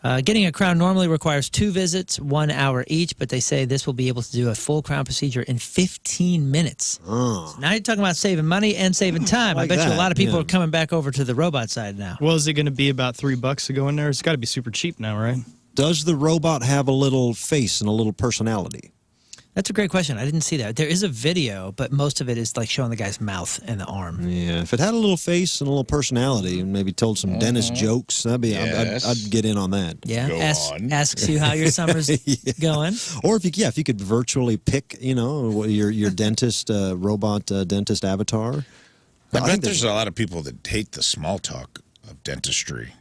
Getting a crown normally requires 2 visits, 1 hour each, but they say this will be able to do a full crown procedure in 15 minutes. Oh. So now you're talking about saving money and saving time. Like I bet you a that, lot of people yeah. are coming back over to the robot side now. Well, is it going to be about $3 to go in there? It's got to be super cheap now, right? Does the robot have a little face and a little personality? That's a great question. I didn't see that. There is a video, but most of it is like showing the guy's mouth and the arm. Yeah, if it had a little face and a little personality and maybe told some dentist jokes, that'd be I'd get in on that. Yeah, Go on. asks you how your summer's going. Or if you could virtually pick, your dentist robot dentist avatar. I bet there's a lot of people that hate the small talk of dentistry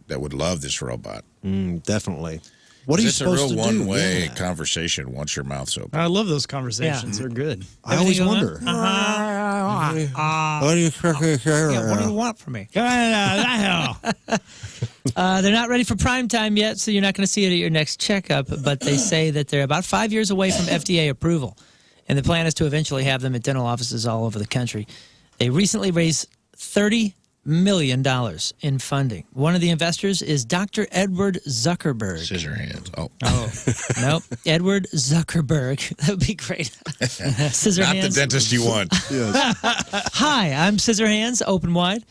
that would love this robot. Definitely. What are you supposed to do? It's a real one-way Yeah. conversation once your mouth's open. I love those conversations. They're good. I always Everything wonder. going on? What do you Yeah, what do you want from me? They're not ready for prime time yet, so you're not going to see it at your next checkup, but they say that they're about 5 years away from FDA approval, and the plan is to eventually have them at dental offices all over the country. They recently raised $30 million in funding. One of the investors is Dr. Edward Zuckerberg. Scissor hands. Oh. Nope. Edward Zuckerberg. That would be great. Scissor Not hands. the dentist you want. Hi, I'm Scissorhands, open wide.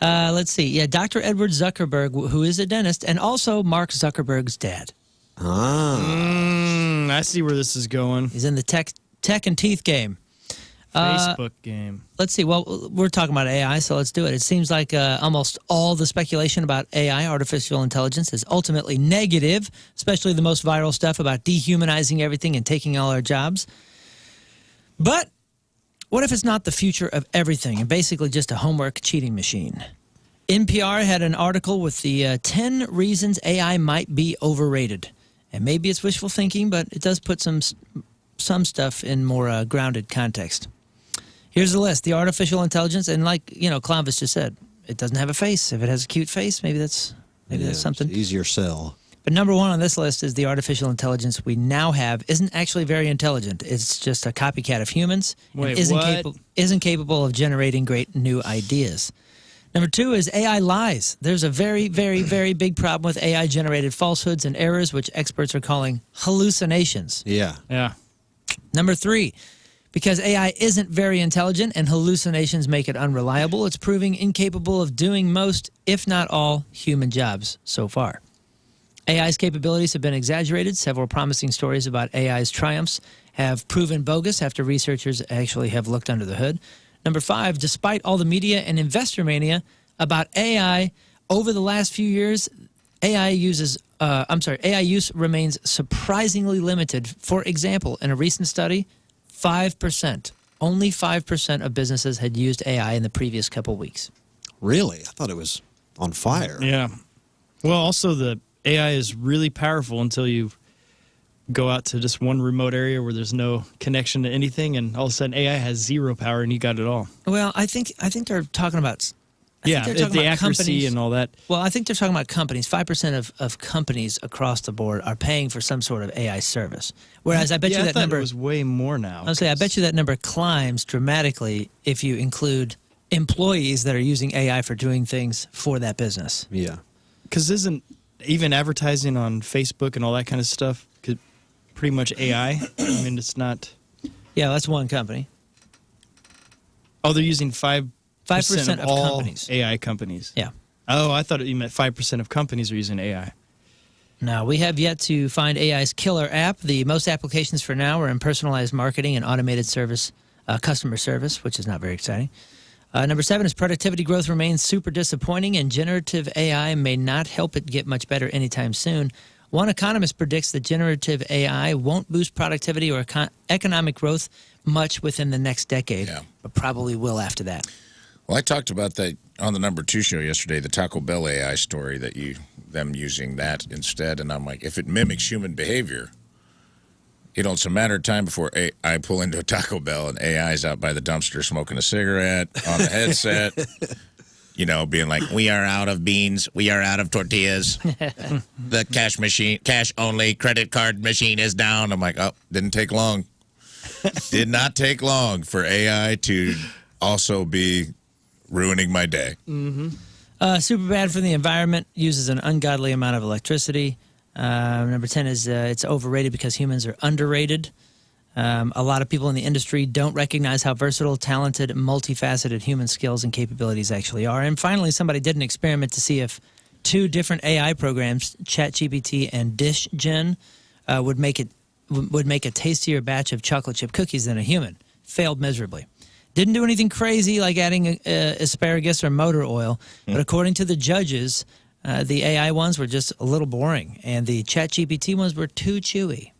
Let's see. Yeah, Dr. Edward Zuckerberg, who is a dentist, and also Mark Zuckerberg's dad. Ah. I see where this is going. He's in the tech and teeth game. Facebook game. Let's see. Well, we're talking about AI, so let's do it. It seems like almost all the speculation about AI, artificial intelligence, is ultimately negative, especially the most viral stuff about dehumanizing everything and taking all our jobs. But what if it's not the future of everything and basically just a homework cheating machine? NPR had an article with the 10 reasons AI might be overrated. And maybe it's wishful thinking, but it does put some stuff in more grounded context. Here's the list. The artificial intelligence, and like, Clovis just said, it doesn't have a face. If it has a cute face, maybe that's something. It's easier sell. But number one on this list is the artificial intelligence we now have isn't actually very intelligent. It's just a copycat of humans. Wait, and isn't capable of generating great new ideas. Number two is AI lies. There's a very, very, very big problem with AI-generated falsehoods and errors, which experts are calling hallucinations. Yeah. Yeah. Number three, because AI isn't very intelligent and hallucinations make it unreliable, it's proving incapable of doing most, if not all, human jobs so far. AI's capabilities have been exaggerated. Several promising stories about AI's triumphs have proven bogus after researchers actually have looked under the hood. Number five, despite all the media and investor mania about AI over the last few years, AI use remains surprisingly limited. For example, in a recent study, only 5% of businesses had used AI in the previous couple weeks. Really? I thought it was on fire. Yeah. Well, also the AI is really powerful until you go out to just one remote area where there's no connection to anything, and all of a sudden AI has zero power and you got it all. Well, I think they're talking about the accuracy companies, and all that. Well, I think they're talking about companies. 5% of companies across the board are paying for some sort of AI service. Whereas I bet you that number was way more now. I bet you that number climbs dramatically if you include employees that are using AI for doing things for that business. Yeah. Because isn't even advertising on Facebook and all that kind of stuff pretty much AI? I mean, it's not. Yeah, that's one company. Oh, they're using 5% of all companies. AI companies. Yeah. Oh, I thought you meant 5% of companies are using AI. Now, we have yet to find AI's killer app. The most applications for now are in personalized marketing and automated service, customer service, which is not very exciting. Number 7 is productivity growth remains super disappointing, and generative AI may not help it get much better anytime soon. One economist predicts that generative AI won't boost productivity or economic growth much within the next decade, but probably will after that. Well, I talked about that on the number 2 show yesterday, the Taco Bell AI story, them using that instead. And I'm like, if it mimics human behavior, it's a matter of time before I pull into a Taco Bell and AI's out by the dumpster smoking a cigarette on the headset, being like, we are out of beans, we are out of tortillas, the cash only credit card machine is down. I'm like, oh, didn't take long. Did not take long for AI to also be ruining my day. Mm-hmm. Super bad for the environment, uses an ungodly amount of electricity. Number 10 is it's overrated because humans are underrated. A lot of people in the industry don't recognize how versatile, talented, multifaceted human skills and capabilities actually are. And finally, somebody did an experiment to see if 2 different AI programs, ChatGPT and DishGen, would make a tastier batch of chocolate chip cookies than a human. Failed miserably. Didn't do anything crazy like adding asparagus or motor oil, but according to the judges, the AI ones were just a little boring, and the ChatGPT ones were too chewy.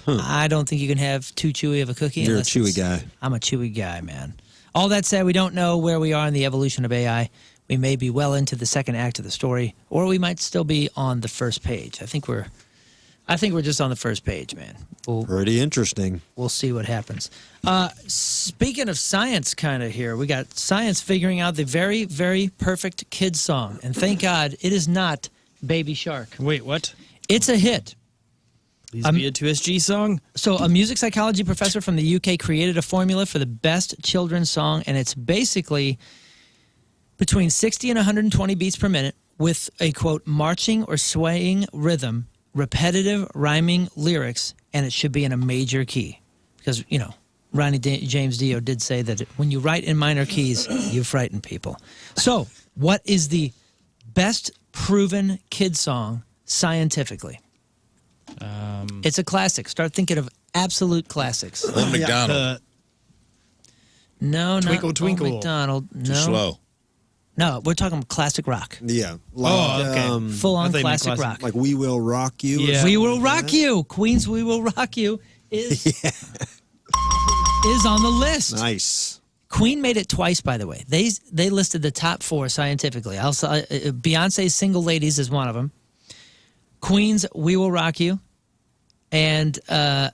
I don't think you can have too chewy of a cookie. You're a chewy guy. I'm a chewy guy, man. All that said, we don't know where we are in the evolution of AI. We may be well into the second act of the story, or we might still be on the first page. I think we're just on the first page, man. Pretty interesting. We'll see what happens. Speaking of science kind of here, we got science figuring out the very, very perfect kids song. And thank God it is not Baby Shark. Wait, what? It's a hit. Please be a 2SG song? So a music psychology professor from the UK created a formula for the best children's song, and it's basically between 60 and 120 beats per minute with a, quote, marching or swaying rhythm, repetitive rhyming lyrics, and it should be in a major key. Because, Ronnie James Dio did say that when you write in minor keys, you frighten people. So, what is the best proven kid song scientifically? It's a classic. Start thinking of absolute classics. Old MacDonald. No, Twinkle, not Twinkle. Old MacDonald. No. Too slow. No, we're talking classic rock. Yeah. okay. Full on I thought you meant classic rock. Like We Will Rock You. or Yeah. something We Will like Rock that? You. Queen's We Will Rock You is on the list. Nice. Queen made it twice, by the way. They listed the top 4 scientifically. Also, Beyonce's Single Ladies is one of them. Queen's We Will Rock You. And the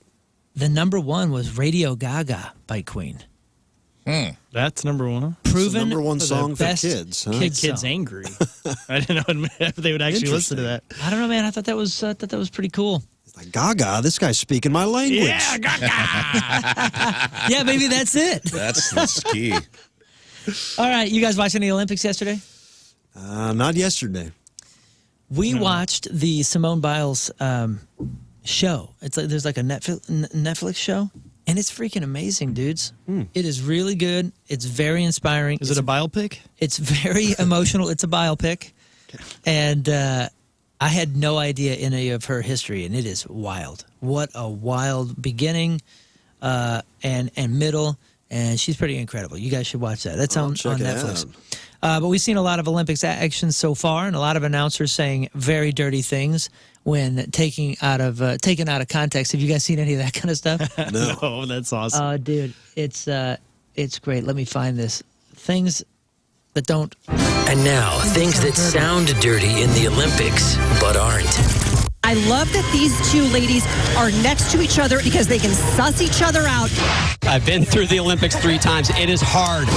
number 1 was Radio Gaga by Queen. That's number 1. Proven number 1 the song for best kids, huh? kids Kids song. angry. I didn't know if they would actually listen to that. I don't know, man. I thought that was pretty cool. It's like, Gaga, this guy's speaking my language. Yeah, Gaga. Yeah, maybe that's it. That's key. All right, you guys watching the Olympics yesterday? Not yesterday. We watched the Simone Biles show. It's like there's like a Netflix show, and it's freaking amazing, dudes. It is really good. It's very inspiring. Is it a biopic? It's very emotional. It's a biopic, and I had no idea any of her history, and it is wild. What a wild beginning and middle, and she's pretty incredible. You guys should watch that. That's on check it Netflix. out. But we've seen a lot of Olympics action so far, and a lot of announcers saying very dirty things when taken out of context. Have you guys seen any of that kind of stuff? No. Oh, that's awesome. Oh, dude, it's great. Let me find this. Things that don't. And now, things that sound dirty in the Olympics, but aren't. I love that these two ladies are next to each other because they can suss each other out. I've been through the Olympics 3 times. It is hard.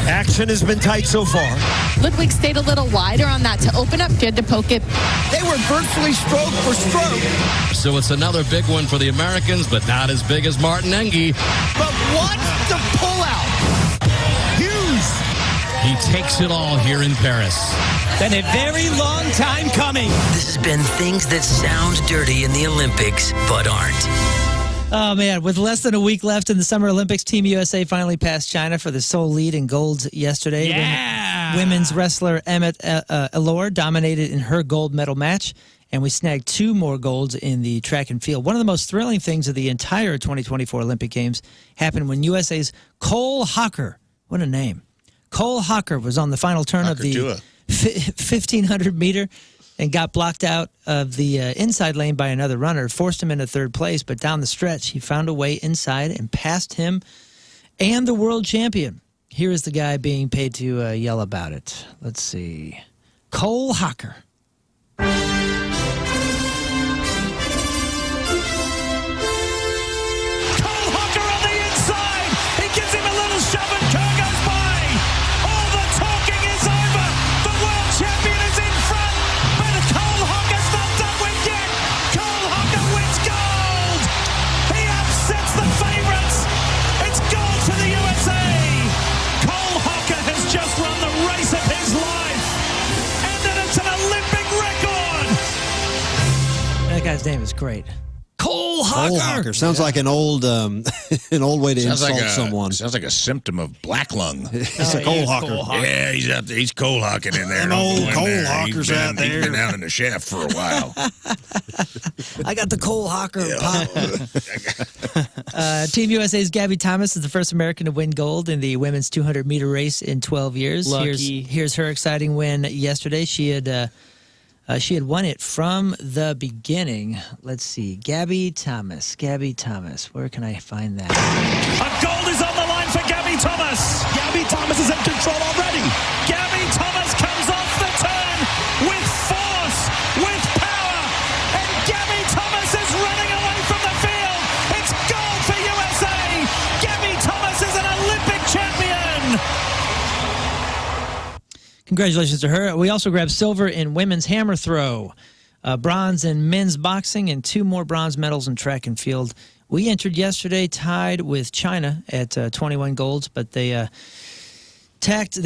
Action has been tight so far. Ludwig stayed a little wider on that to open up. Did to poke it. They were virtually stroke for stroke. So it's another big one for the Americans, but not as big as Martin Engie. But what the pullout? Hughes. He takes it all here in Paris. Been a very long time coming. This has been things that sound dirty in the Olympics, but aren't. Oh, man. With less than a week left in the Summer Olympics, Team USA finally passed China for the sole lead in golds yesterday. Yeah. Women's wrestler Emmett Elor dominated in her gold medal match, and we snagged 2 more golds in the track and field. One of the most thrilling things of the entire 2024 Olympic Games happened when USA's Cole Hocker, what a name, Cole Hocker was on the final turn of the 1,500 meter and got blocked out of the inside lane by another runner, forced him into 3rd place, but down the stretch, he found a way inside and passed him and the world champion. Here is the guy being paid to yell about it. Let's see. Cole Hocker. That guy's name is great. Cole Hocker. Cole Hocker. Sounds like an old an old way to insult someone. Sounds like a symptom of black lung. It's a Cole Hocker. Yeah, he's out there. He's coal hawking in there. Them old Don't go in coal there. hawkers out there. He's been out in the shaft for a while. I got the Cole Hocker pop. Team USA's Gabby Thomas is the first American to win gold in the women's 200-meter race in 12 years. Lucky. Here's her exciting win yesterday. She had won it from the beginning. Let's see. Gabby Thomas. Where can I find that? A gold is on the line for Gabby Thomas. Gabby Thomas is in control already. Gabby Thomas comes off the turn with force, with power, and Gabby Thomas is running away from the field. It's gold for USA. Gabby Thomas is an Olympic champion. Congratulations to her. We also grabbed silver in women's hammer throw, bronze in men's boxing, and 2 more bronze medals in track and field. We entered yesterday tied with China at 21 golds, but they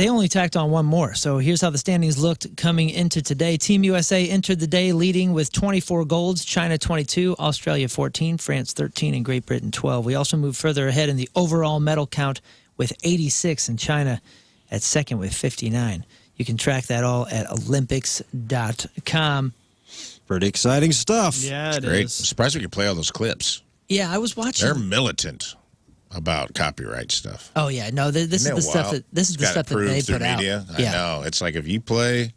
only tacked on 1 more. So here's how the standings looked coming into today. Team USA entered the day leading with 24 golds, China 22, Australia 14, France 13, and Great Britain 12. We also moved further ahead in the overall medal count with 86, and China at second with 59. You can track that all at Olympics.com. Pretty exciting stuff. Yeah, it Great. is. I'm surprised we could play all those clips. Yeah, I was watching. They're militant. about copyright stuff. Oh yeah, no, this is Isn't the it stuff wild? that this is It's the got stuff that approved they through put out. media. Yeah. I know. It's like if you play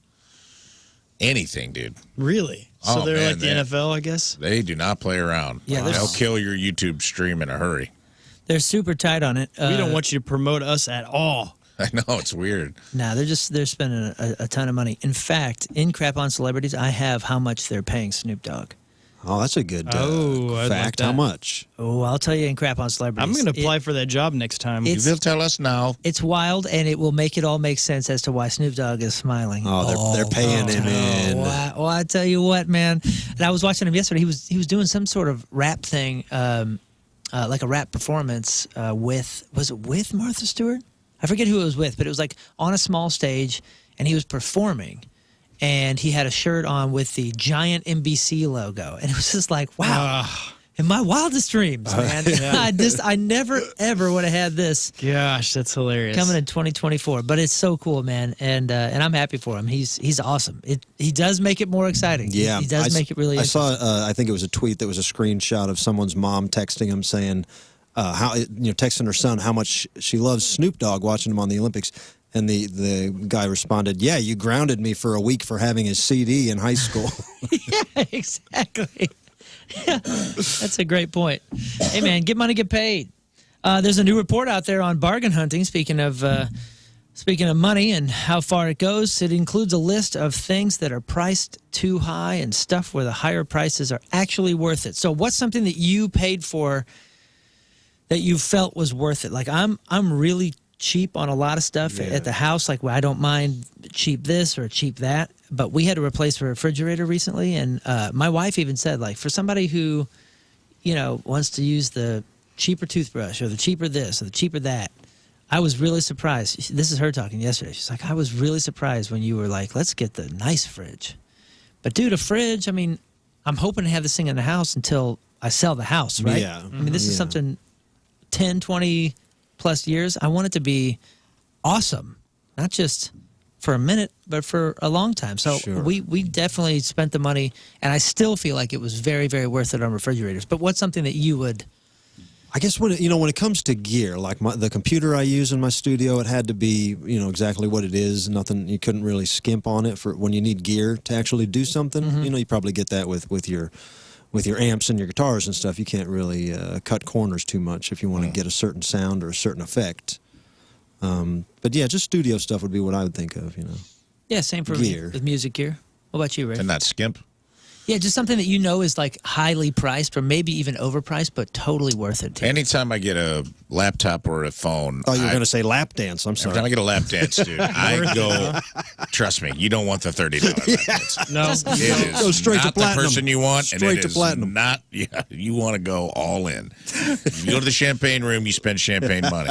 anything, dude, Really? So Oh, they're man, like the they- NFL, I guess? they do not play around. Yeah, They'll there's- kill your YouTube stream in a hurry. They're super tight on it. We don't want you to promote us at all. I know, it's weird. Nah, they're spending a ton of money. In fact, in Crap on Celebrities, I have how much they're paying Snoop Dogg. Oh, that's a good Oh, I'd like fact. that. How much? Oh, I'll tell you in Crap on Celebrities. I'm going to apply for that job next time. It's- You will tell us now. It's wild, and it will make it all make sense as to why Snoop Dogg is smiling. Oh, they're paying him in. Well, I tell you what, man. And I was watching him yesterday. He was doing some sort of rap thing, like a rap performance was it with Martha Stewart? I forget who it was with, but it was like on a small stage, and he was performing. And he had a shirt on with the giant NBC logo. And it was just like, wow, in my wildest dreams, man. I never, ever would have had this Gosh, that's hilarious. coming in 2024. But it's so cool, man. And I'm happy for him. He's awesome. He does make it more exciting. Yeah, He does make it really I interesting. saw. I think it was a tweet that was a screenshot of someone's mom texting him saying, texting her son how much she loves Snoop Dogg, watching him on the Olympics. And the guy responded, "Yeah, you grounded me for a week for having his CD in high school." Yeah, exactly. Yeah, that's a great point. Hey, man, get money, get paid. There's a new report out there on bargain hunting. Speaking of money and how far it goes, it includes a list of things that are priced too high and stuff where the higher prices are actually worth it. So, what's something that you paid for that you felt was worth it? Like I'm really cheap on a lot of stuff at the house. Like, well, I don't mind cheap this or cheap that, but we had to replace a refrigerator recently, and my wife even said, like, for somebody who, wants to use the cheaper toothbrush or the cheaper this or the cheaper that, I was really surprised. This is her talking yesterday. She's like, I was really surprised when you were like, let's get the nice fridge. But dude, a fridge, I mean, I'm hoping to have this thing in the house until I sell the house, right? Yeah. I mean, this is something 10, 20 plus years. I want it to be awesome, not just for a minute, but for a long time. So Sure. we definitely spent the money, and I still feel like it was very, very worth it on refrigerators. But what's something that you would? I guess when it comes to gear, like the computer I use in my studio, it had to be exactly what it is. Nothing, you couldn't really skimp on it for when you need gear to actually do something. Mm-hmm. You probably get that with your amps and your guitars and stuff. You can't really cut corners too much if you want to get a certain sound or a certain effect. But yeah, just studio stuff would be what I would think of. Yeah, same for Gear. me with music gear. What about you, Ray? And not skimp. Yeah, just something that is like highly priced or maybe even overpriced, but totally worth it. Anytime I get a laptop or a phone, Oh, you were going to say lap dance. I'm every time I sorry. get a lap dance, dude, I go. Trust me, you don't want the $30 lap dance. No. It is Go straight to not platinum. the person you want, Straight and it to is platinum. not. Yeah, you want to go all in. If you go to the champagne room, you spend champagne money.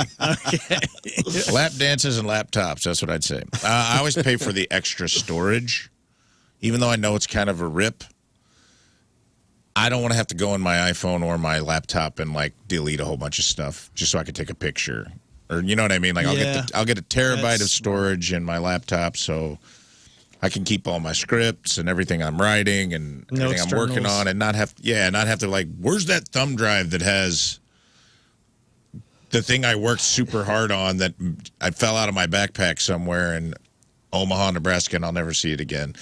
Lap dances and laptops. That's what I'd say. I always pay for the extra storage, even though I know it's kind of a rip. I don't want to have to go in my iPhone or my laptop and like delete a whole bunch of stuff just so I can take a picture, or you know what I mean. Like I'll get a terabyte of storage in my laptop so I can keep all my scripts and everything I'm writing and No everything I'm working externals. on, and not have to like, where's that thumb drive that has the thing I worked super hard on that I fell out of my backpack somewhere in Omaha, Nebraska, and I'll never see it again.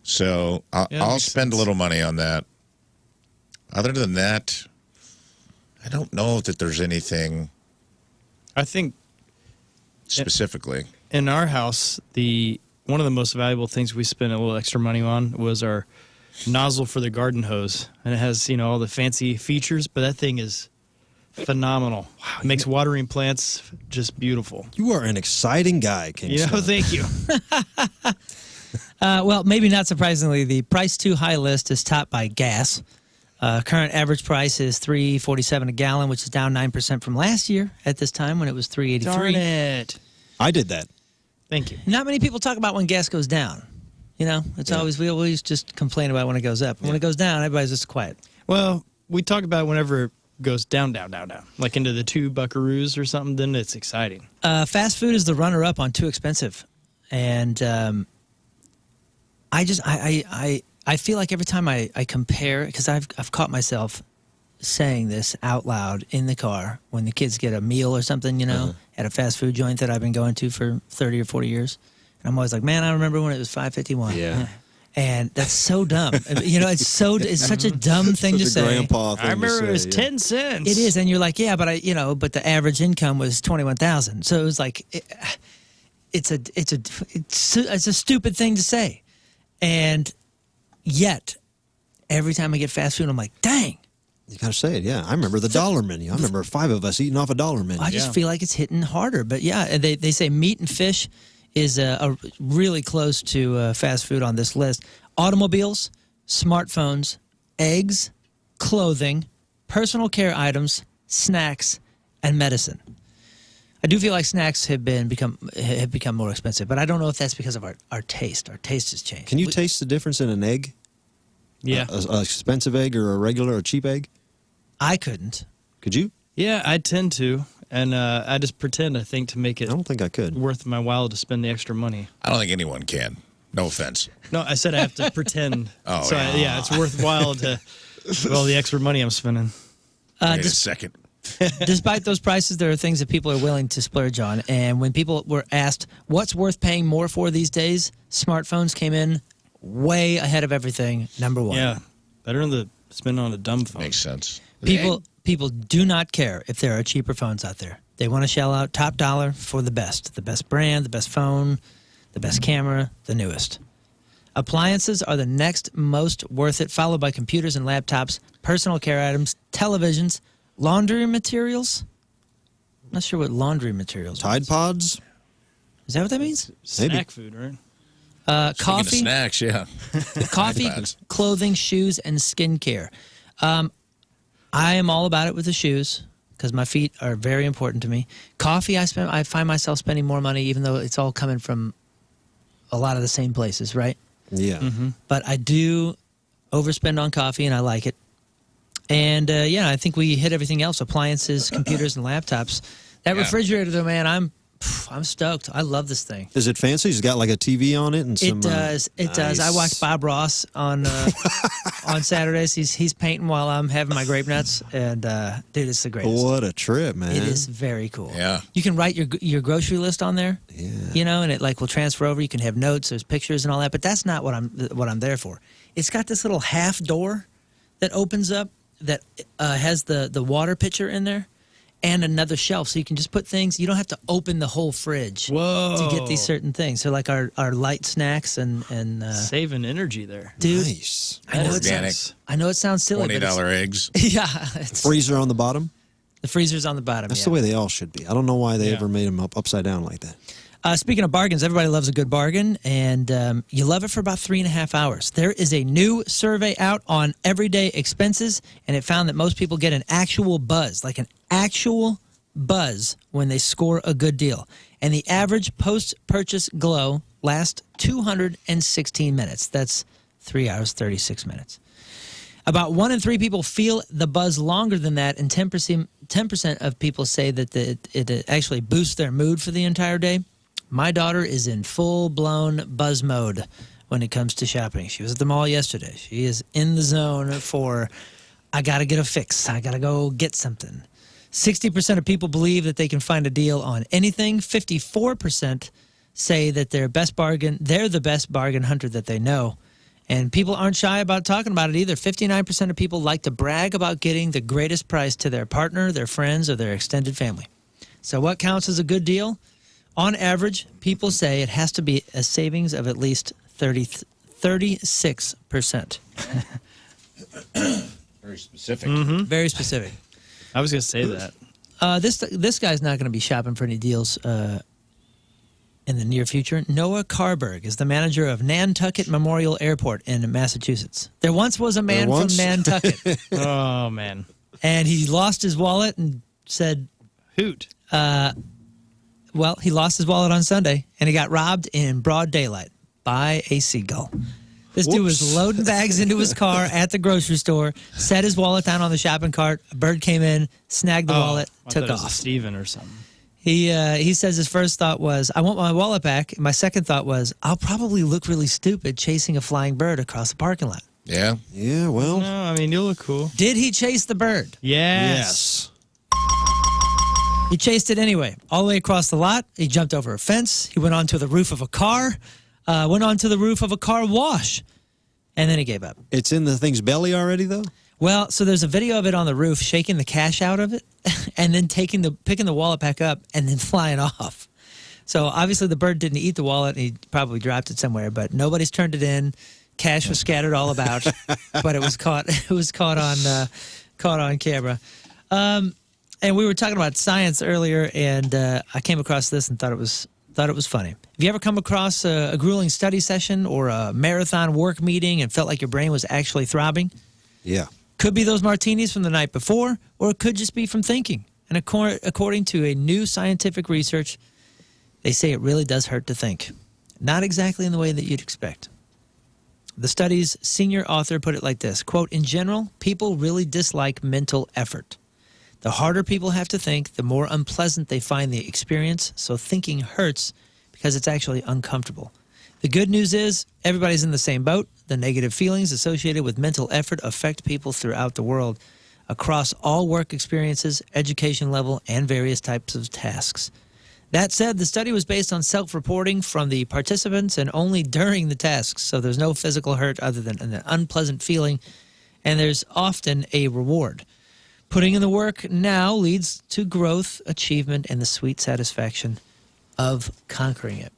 So I'll makes spend a little money on that. Other than that, I don't know that there's anything I think specifically. in our house, one of the most valuable things we spent a little extra money on was our nozzle for the garden hose. And it has, all the fancy features, but that thing is phenomenal. Wow, it makes watering plants just beautiful. You are an exciting guy, Kingston. Thank you. Well, maybe not surprisingly, the price too high list is topped by gas. Current average price is $3.47 a gallon, which is down 9% from last year at this time when it was $3.83. Darn it. I did that. Thank you. Not many people talk about when gas goes down. It's always, we always just complain about when it goes up. When it goes down, everybody's just quiet. Well, we talk about whenever it goes down, like into the 2 buckaroos or something, then it's exciting. Fast food is the runner-up on too expensive, and I feel like every time I compare, because I've caught myself saying this out loud in the car when the kids get a meal or something, you know, at a fast food joint that I've been going to for 30 or 40 years. And I'm always like, man, I remember when it was $5.51. Yeah. And that's so dumb. You know, it's such a dumb thing to Such a say. grandpa thing I remember to it was say, 10 cents. It is, and you're like, yeah, but but the average income was 21,000. So it was like, it's a stupid thing to say, and yet every time I get fast food, I'm like, dang. You gotta say it, yeah. I remember the dollar menu. I remember 5 of us eating off a dollar menu. I just feel like it's hitting harder. But yeah, they say meat and fish is really close to fast food on this list. Automobiles, smartphones, eggs, clothing, personal care items, snacks, and medicine. I do feel like snacks have become more expensive, but I don't know if that's because of our taste. Our taste has changed. Can you taste the difference in an egg? Yeah. A expensive egg or a regular or cheap egg? I couldn't. Could you? Yeah, I tend to. And I just pretend, I think, to make it I don't think I could. worth my while to spend the extra money. I don't think anyone can. No offense. No, I said I have to pretend. Oh, so yeah. it's worthwhile to, well, the extra money I'm spending. Wait a second. Despite those prices, there are things that people are willing to splurge on. And when people were asked what's worth paying more for these days, smartphones came in way ahead of everything. Number one. Yeah, better than the spend on a dumb phone. Makes sense. People do not care if there are cheaper phones out there. They want to shell out top dollar for the best brand, the best phone, the best camera, the newest. Appliances are the next most worth it, followed by computers and laptops, personal care items, televisions, laundry materials. I'm not sure what laundry materials Tide means. Pods? Is that what that means? Snack food, right? Speaking of Coffee, snacks, yeah. coffee, Pods. clothing, shoes, and skincare. I am all about it with the shoes because my feet are very important to me. Coffee, I find myself spending more money, even though it's all coming from a lot of the same places, right? Yeah. Mm-hmm. But I do overspend on coffee, and I like it. And yeah, I think we hit everything else: appliances, computers, and laptops. That Yeah. refrigerator, though, man, I'm stoked. I love this thing. Is it fancy? It's got like a TV on it and some. It does. It does. I nice. watched Bob Ross on Saturdays. He's painting while I'm having my grape nuts, and dude, it's the greatest. What a trip, man! It is very cool. Yeah. You can write your grocery list on there. Yeah. You know, and it like will transfer over. You can have notes, there's pictures and all that. But that's not what I'm there for. It's got this little half door that opens up that has the water pitcher in there. And another shelf, so you can just put things. You don't have to open the whole fridge to get these certain things. So like our light snacks and Saving energy there. dude, Nice. I know Organic. I know it sounds silly, but $20 eggs. yeah, it's, Freezer on the bottom. the freezer's on the bottom. That's yeah. the way they all should be. I don't know why they Yeah. ever made them upside down like that. Speaking of bargains, everybody loves a good bargain, and you love it for about 3.5 hours. There is a new survey out on everyday expenses, and it found that most people get an actual buzz, like an actual buzz when they score a good deal. And the average post-purchase glow lasts 216 minutes. That's 3 hours, 36 minutes. About 1 in 3 people feel the buzz longer than that, and 10% of people say that it actually boosts their mood for the entire day. My daughter is in full-blown buzz mode when it comes to shopping. She was at the mall yesterday. She is in the zone for, I got to get a fix. I got to go get something. 60% of people believe that they can find a deal on anything. 54% say that they're the best bargain hunter that they know. And people aren't shy about talking about it either. 59% of people like to brag about getting the greatest price to their partner, their friends, or their extended family. So what counts as a good deal? On average, people say it has to be a savings of at least 36%. Very specific. Very specific. I was going to say that. This guy's not going to be shopping for any deals in the near future. Noah Carberg is the manager of Nantucket Memorial Airport in Massachusetts. There once was a man from Nantucket, Oh, man. and he lost his wallet and said, Hoot. well, he lost his wallet on Sunday, and he got robbed in broad daylight by a seagull. This dude was Whoops. loading bags into his car at the grocery store, set his wallet down on the shopping cart. A bird came in, snagged the wallet, I took thought it was a off. Steven or something. He says his first thought was, I want my wallet back. My second thought was, I'll probably look really stupid chasing a flying bird across the parking lot. Yeah. Yeah, well. No, I mean, you look cool. Did he chase the bird? Yes. He chased it anyway, all the way across the lot. He jumped over a fence. He went onto the roof of a car, went onto the roof of a car wash, and then he gave up. It's in the thing's belly already, though? Well, so there's a video of it on the roof, shaking the cash out of it, and then picking the wallet back up and then flying off. So obviously the bird didn't eat the wallet, and he probably dropped it somewhere, but nobody's turned it in. Cash was scattered all about, but it was caught. It was caught on camera. And we were talking about science earlier, and I came across this and thought it was funny. Have you ever come across a grueling study session or a marathon work meeting and felt like your brain was actually throbbing? Yeah. Could be those martinis from the night before, or it could just be from thinking. And according to a new scientific research, they say it really does hurt to think. Not exactly in the way that you'd expect. The study's senior author put it like this, quote, "In general, people really dislike mental effort. The harder people have to think, the more unpleasant they find the experience, so thinking hurts because it's actually uncomfortable. The good news is everybody's in the same boat. The negative feelings associated with mental effort affect people throughout the world, across all work experiences, education level, and various types of tasks. That said, the study was based on self-reporting from the participants and only during the tasks, so there's no physical hurt other than an unpleasant feeling, and there's often a reward. Putting in the work now leads to growth, achievement, and the sweet satisfaction of conquering it."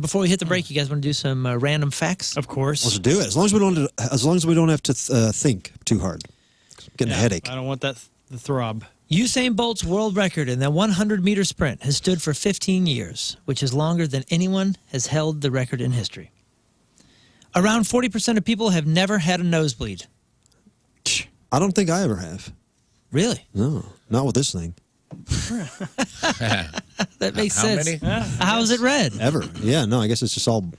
Before we hit the break, you guys want to do some random facts? Of course. Let's do it. As long as we don't have to think too hard. I'm getting a headache. I don't want the throb. Usain Bolt's world record in the 100-meter sprint has stood for 15 years, which is longer than anyone has held the record in history. Around 40% of people have never had a nosebleed. I don't think I ever have. Really? No, not with this thing. That makes How sense. many? How is it red? Ever. Yeah, no, I guess it's just all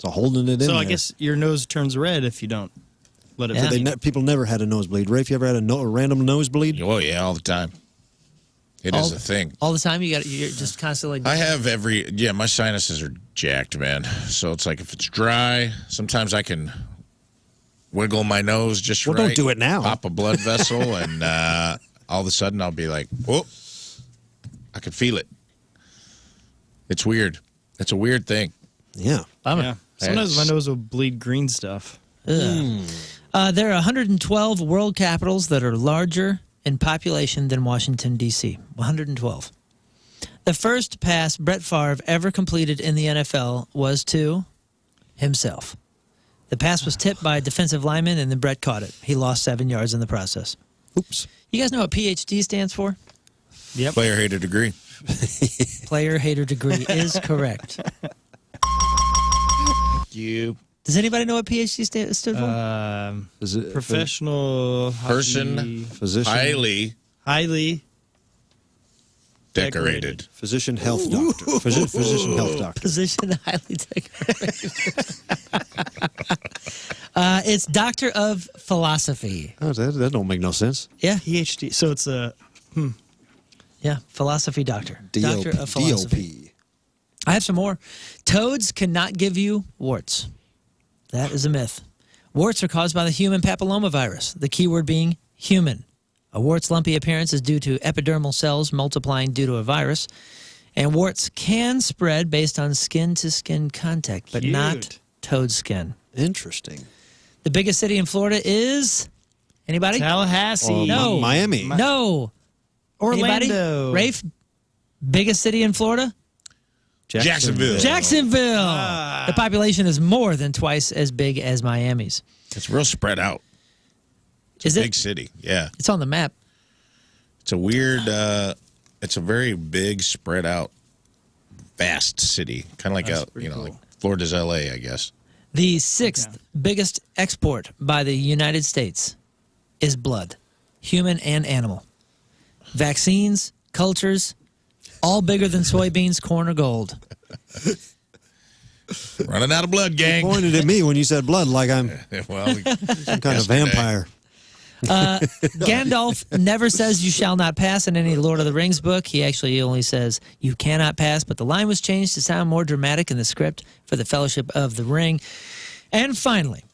holding it in So there. I guess your nose turns red if you don't let it. Yeah. People never had a nosebleed. Rafe, you ever had a random nosebleed? Oh, yeah, all the time. It is a thing. All the time? You're just constantly... I have my sinuses are jacked, man. So it's like if it's dry, sometimes I can wiggle my nose just right. Well, don't do it now. Pop a blood vessel, and all of a sudden I'll be like, whoa, I can feel it. It's weird. It's a weird thing. Yeah. Yeah. Sometimes my nose will bleed green stuff. There are 112 world capitals that are larger in population than Washington, D.C. 112. The first pass Brett Favre ever completed in the NFL was to himself. The pass was tipped by a defensive lineman, and then Brett caught it. He lost 7 yards in the process. Oops. You guys know what PhD stands for? Yep. Player hater degree. Player hater degree is correct. You Does anybody know what PhD stood for? Is it Professional person, hockey, physician? highly decorated. Physician health doctor. Physician health doctor. Position highly decorated. It's Doctor of Philosophy. Oh, that don't make no sense. Yeah, PhD. So it's a yeah, philosophy doctor. Doctor of Philosophy. DOP. I have some more. Toads cannot give you warts. That is a myth. Warts are caused by the human papillomavirus, the key word being human. A wart's lumpy appearance is due to epidermal cells multiplying due to a virus, and warts can spread based on skin-to-skin contact, but not Cute. toad skin. Interesting. The biggest city in Florida is... Anybody? Tallahassee. No. Miami. No. Anybody? Orlando. Rafe? Biggest city in Florida? Jacksonville. Jacksonville. The population is more than twice as big as Miami's. It's real spread out. Is it? Big city. Yeah. It's on the map. It's a weird, it's a very big, spread out, vast city. Kind of like, like Florida's LA, I guess. The sixth biggest export by the United States is blood, human and animal. Vaccines, cultures, all bigger than soybeans, corn, or gold. Running out of blood, gang. You pointed at me when you said blood like I'm Well, some kind of vampire. Gandalf never says you shall not pass in any Lord of the Rings book. He actually only says you cannot pass, but the line was changed to sound more dramatic in the script for the Fellowship of the Ring. And finally,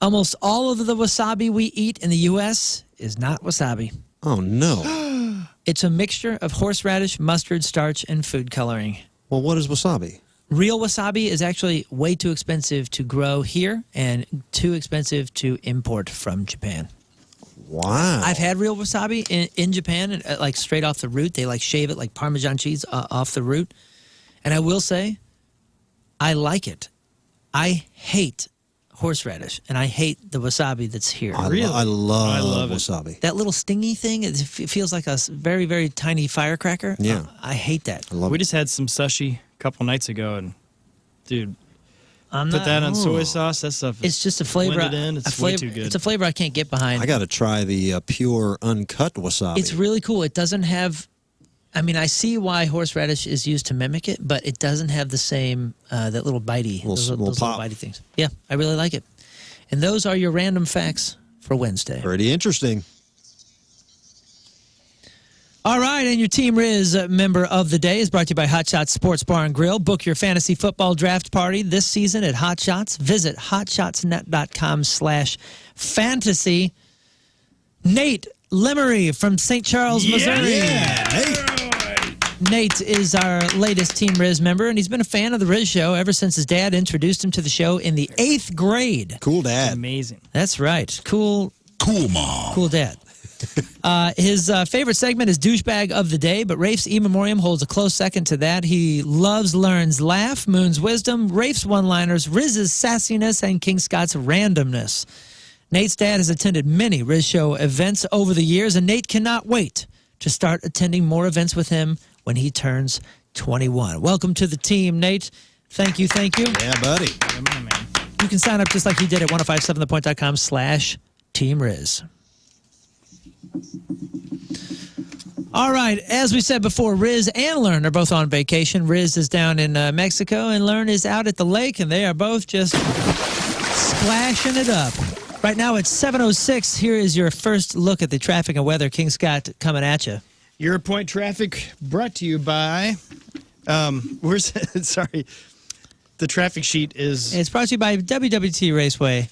Almost all of the wasabi we eat in the U.S. is not wasabi. Oh, no. It's a mixture of horseradish, mustard, starch, and food coloring. Well, what is wasabi? Real wasabi is actually way too expensive to grow here and too expensive to import from Japan. Wow. I've had real wasabi in Japan, and like straight off the root. They like shave it like Parmesan cheese off the root. And I will say, I like it. I hate horseradish, and I hate the wasabi that's here. I love wasabi. That little stingy thing, it feels like a very, very tiny firecracker. Yeah. I hate that. We just had some sushi a couple nights ago, and dude, put that on soy sauce. That stuff. It's just a flavor. Blended in, it's way too good. It's a flavor I can't get behind. I got to try the pure uncut wasabi. It's really cool. It doesn't have. I mean, I see why horseradish is used to mimic it, but it doesn't have the same that little bitey, those little bitey things. Yeah, I really like it. And those are your random facts for Wednesday. Pretty interesting. All right, and your Team Rizz member of the day is brought to you by Hot Shots Sports Bar and Grill. Book your fantasy football draft party this season at Hot Shots. Visit hotshotsnet.com/fantasy. Nate Lemery from St. Charles, Missouri. Yeah. Nate is our latest Team Rizz member, and he's been a fan of the Rizz Show ever since his dad introduced him to the show in the 8th grade. Cool dad. Amazing. That's right. Cool mom. Cool dad. His favorite segment is Douchebag of the Day, but Rafe's E Memoriam holds a close second to that. He loves Lern's laugh, Moon's wisdom, Rafe's one-liners, Rizz's sassiness, and King Scott's randomness. Nate's dad has attended many Rizz Show events over the years, and Nate cannot wait to start attending more events with him when he turns 21. Welcome to the team, Nate. Thank you. Yeah, buddy. You can sign up just like he did at 1057thepoint.com/Team Rizz. All right, as we said before, Rizz and Lern are both on vacation. Rizz is down in Mexico, and Lern is out at the lake, and they are both just splashing it up. Right now it's 7:06. Here is your first look at the traffic and weather. King Scott coming at you. Your Point traffic brought to you by, sorry, the traffic sheet is... It's brought to you by WWT Raceway.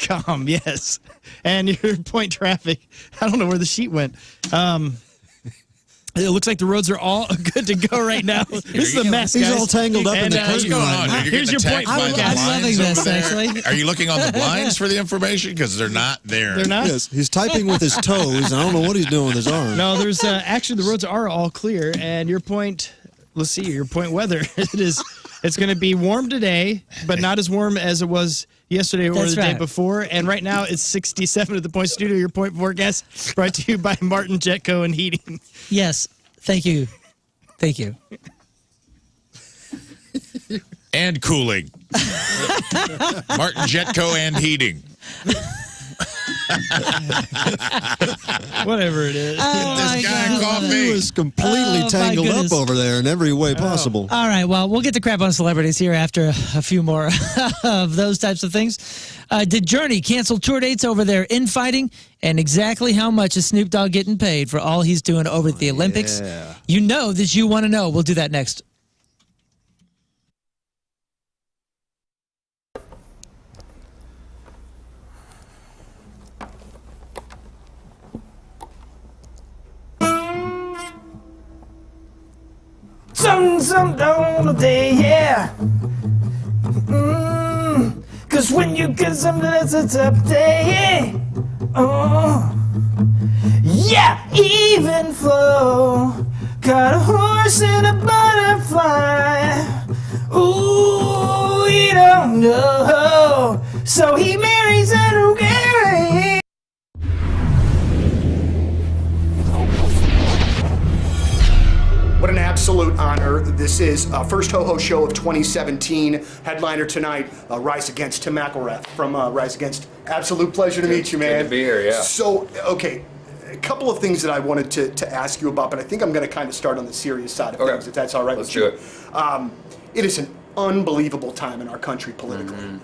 .com, yes. And your Point traffic, I don't know where the sheet went. It looks like the roads are all good to go right now. This is a mess, guys. He's all tangled up in the What's going on? Here's your Point I'm loving this, actually. Are you looking on the blinds for the information? Because they're not there. They're not? Yes, he's typing with his toes. I don't know what he's doing with his arm. No, there's actually the roads are all clear, and your Point, let's see, your Point weather, it's going to be warm today, but not as warm as it was yesterday or the day before. And right now it's 67 at the Point Studio. Your Point forecast brought to you by Martin Jetco and Heating. Yes, thank you. Thank you. And cooling. Martin Jetco and heating. Whatever it is. This guy called me. He was completely tangled up over there in every way possible. All right, well, we'll get to crap on celebrities here after a few more of those types of things. Did Journey cancel tour dates over their infighting? And exactly how much is Snoop Dogg getting paid for all he's doing over at the Olympics? Yeah. You know that you want to know. We'll do that next. Some on a day, yeah. Cause when you get something that's a tough day, yeah, even flow. Caught a horse and a butterfly. Ooh, you don't know. So he marries a Hungarian. What an absolute honor. This is first Ho-Ho show of 2017. Headliner tonight, Rise Against, Tim McElrath from Rise Against. Absolute pleasure to meet you, man. Good to be here, yeah. So, okay, a couple of things that I wanted to ask you about, but I think I'm going to kind of start on the serious side of things, if that's all right with you. Let's do it. It is an unbelievable time in our country politically.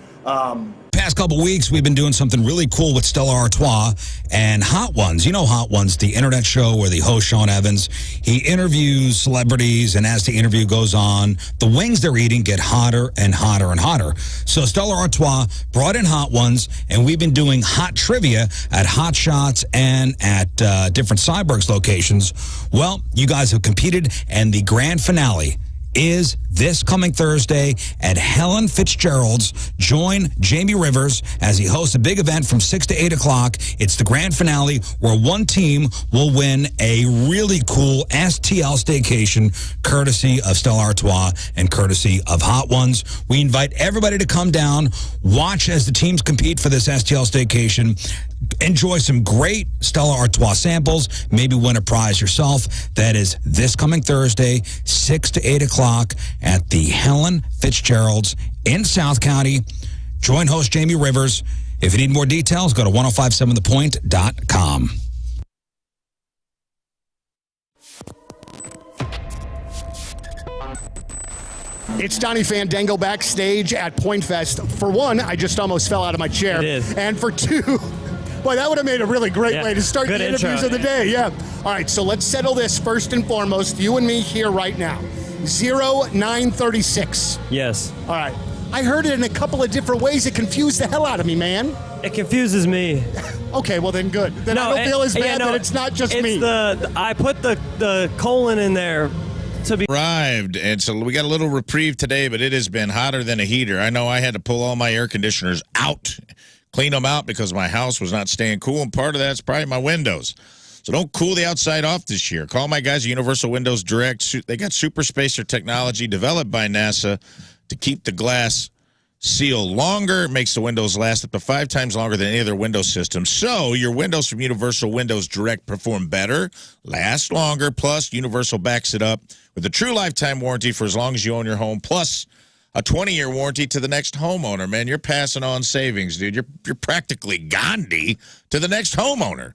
past couple weeks, we've been doing something really cool with Stella Artois and Hot Ones. You know Hot Ones, the internet show where the host, Sean Evans, he interviews celebrities, and as the interview goes on, the wings they're eating get hotter and hotter and hotter. So Stella Artois brought in Hot Ones, and we've been doing hot trivia at Hot Shots and at different Cybergs locations. Well, you guys have competed, and the grand finale is this coming Thursday at Helen Fitzgerald's. Join Jamie Rivers as he hosts a big event from 6 to 8 o'clock. It's the grand finale where one team will win a really cool STL staycation courtesy of Stella Artois and courtesy of Hot Ones. We invite everybody to come down, watch as the teams compete for this STL staycation, enjoy some great Stella Artois samples, maybe win a prize yourself. That is this coming Thursday, 6 to 8 o'clock at the Helen Fitzgerald's in South County. Join host Jamie Rivers. If you need more details, go to 1057thepoint.com. It's Donnie Fandango backstage at Point Fest. For one, I just almost fell out of my chair. It is. And for two, boy, that would have made a really great way to start Good the interviews intro. of the day. Yeah. All right, so let's settle this first and foremost. You and me here right now. 0936. Yes. All right. I heard it in a couple of different ways. It confused the hell out of me, man. It confuses me. Okay, well then good. Then I don't feel as bad that it's not just me. I put the colon in there to be Arrived, and so we got a little reprieve today, but it has been hotter than a heater. I know I had to pull all my air conditioners out, clean them out because my house was not staying cool, and part of that's probably my windows. So don't cool the outside off this year. Call my guys at Universal Windows Direct. They got super spacer technology developed by NASA to keep the glass seal longer. It makes the windows last up to 5 times longer than any other window system. So your windows from Universal Windows Direct perform better, last longer, plus Universal backs it up with a true lifetime warranty for as long as you own your home, plus a 20-year warranty to the next homeowner. Man, you're passing on savings, dude. You're practically Gandhi to the next homeowner.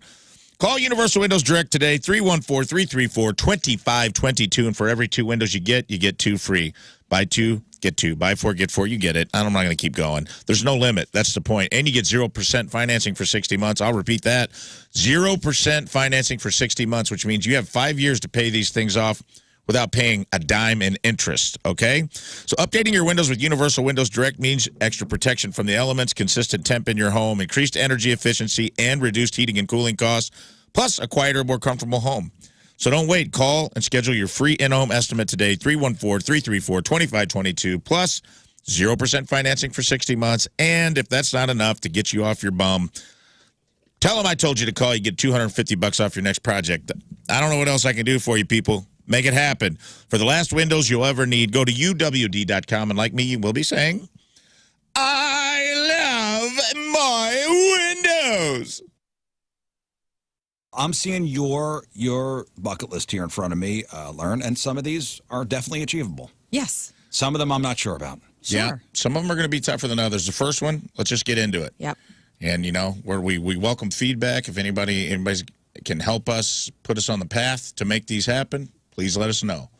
Call Universal Windows Direct today, 314-334-2522, and for every 2 windows you get 2 free. Buy 2, get 2. Buy 4, get 4. You get it. I'm not going to keep going. There's no limit. That's the point. And you get 0% financing for 60 months. I'll repeat that. 0% financing for 60 months, which means you have 5 years to pay these things off without paying a dime in interest, okay? So updating your windows with Universal Windows Direct means extra protection from the elements, consistent temp in your home, increased energy efficiency, and reduced heating and cooling costs, plus a quieter, more comfortable home. So don't wait. Call and schedule your free in-home estimate today, 314-334-2522, plus 0% financing for 60 months. And if that's not enough to get you off your bum, tell them I told you to call. You get $250 off your next project. I don't know what else I can do for you, people. Make it happen. For the last windows you'll ever need, go to uwd.com, and like me, you will be saying, I love my windows. I'm seeing your bucket list here in front of me, Lern, and some of these are definitely achievable. Yes. Some of them I'm not sure about. Sure. Yeah, some of them are going to be tougher than others. The first one, let's just get into it. Yep. And, you know, where we welcome feedback. If anybody can help us, put us on the path to make these happen, please let us know.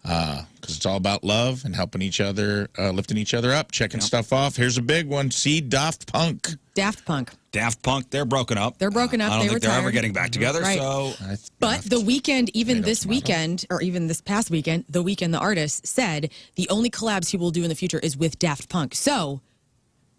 Because it's all about love and helping each other, lifting each other up, checking stuff off. Here's a big one. See Daft Punk. Daft Punk. Daft Punk, they're broken up. They're broken up. I don't They think they're ever retired. getting back together. Right. So, But The Weeknd, even this weekend, or even this past weekend, The Weeknd, the artist, said the only collabs he will do in the future is with Daft Punk. So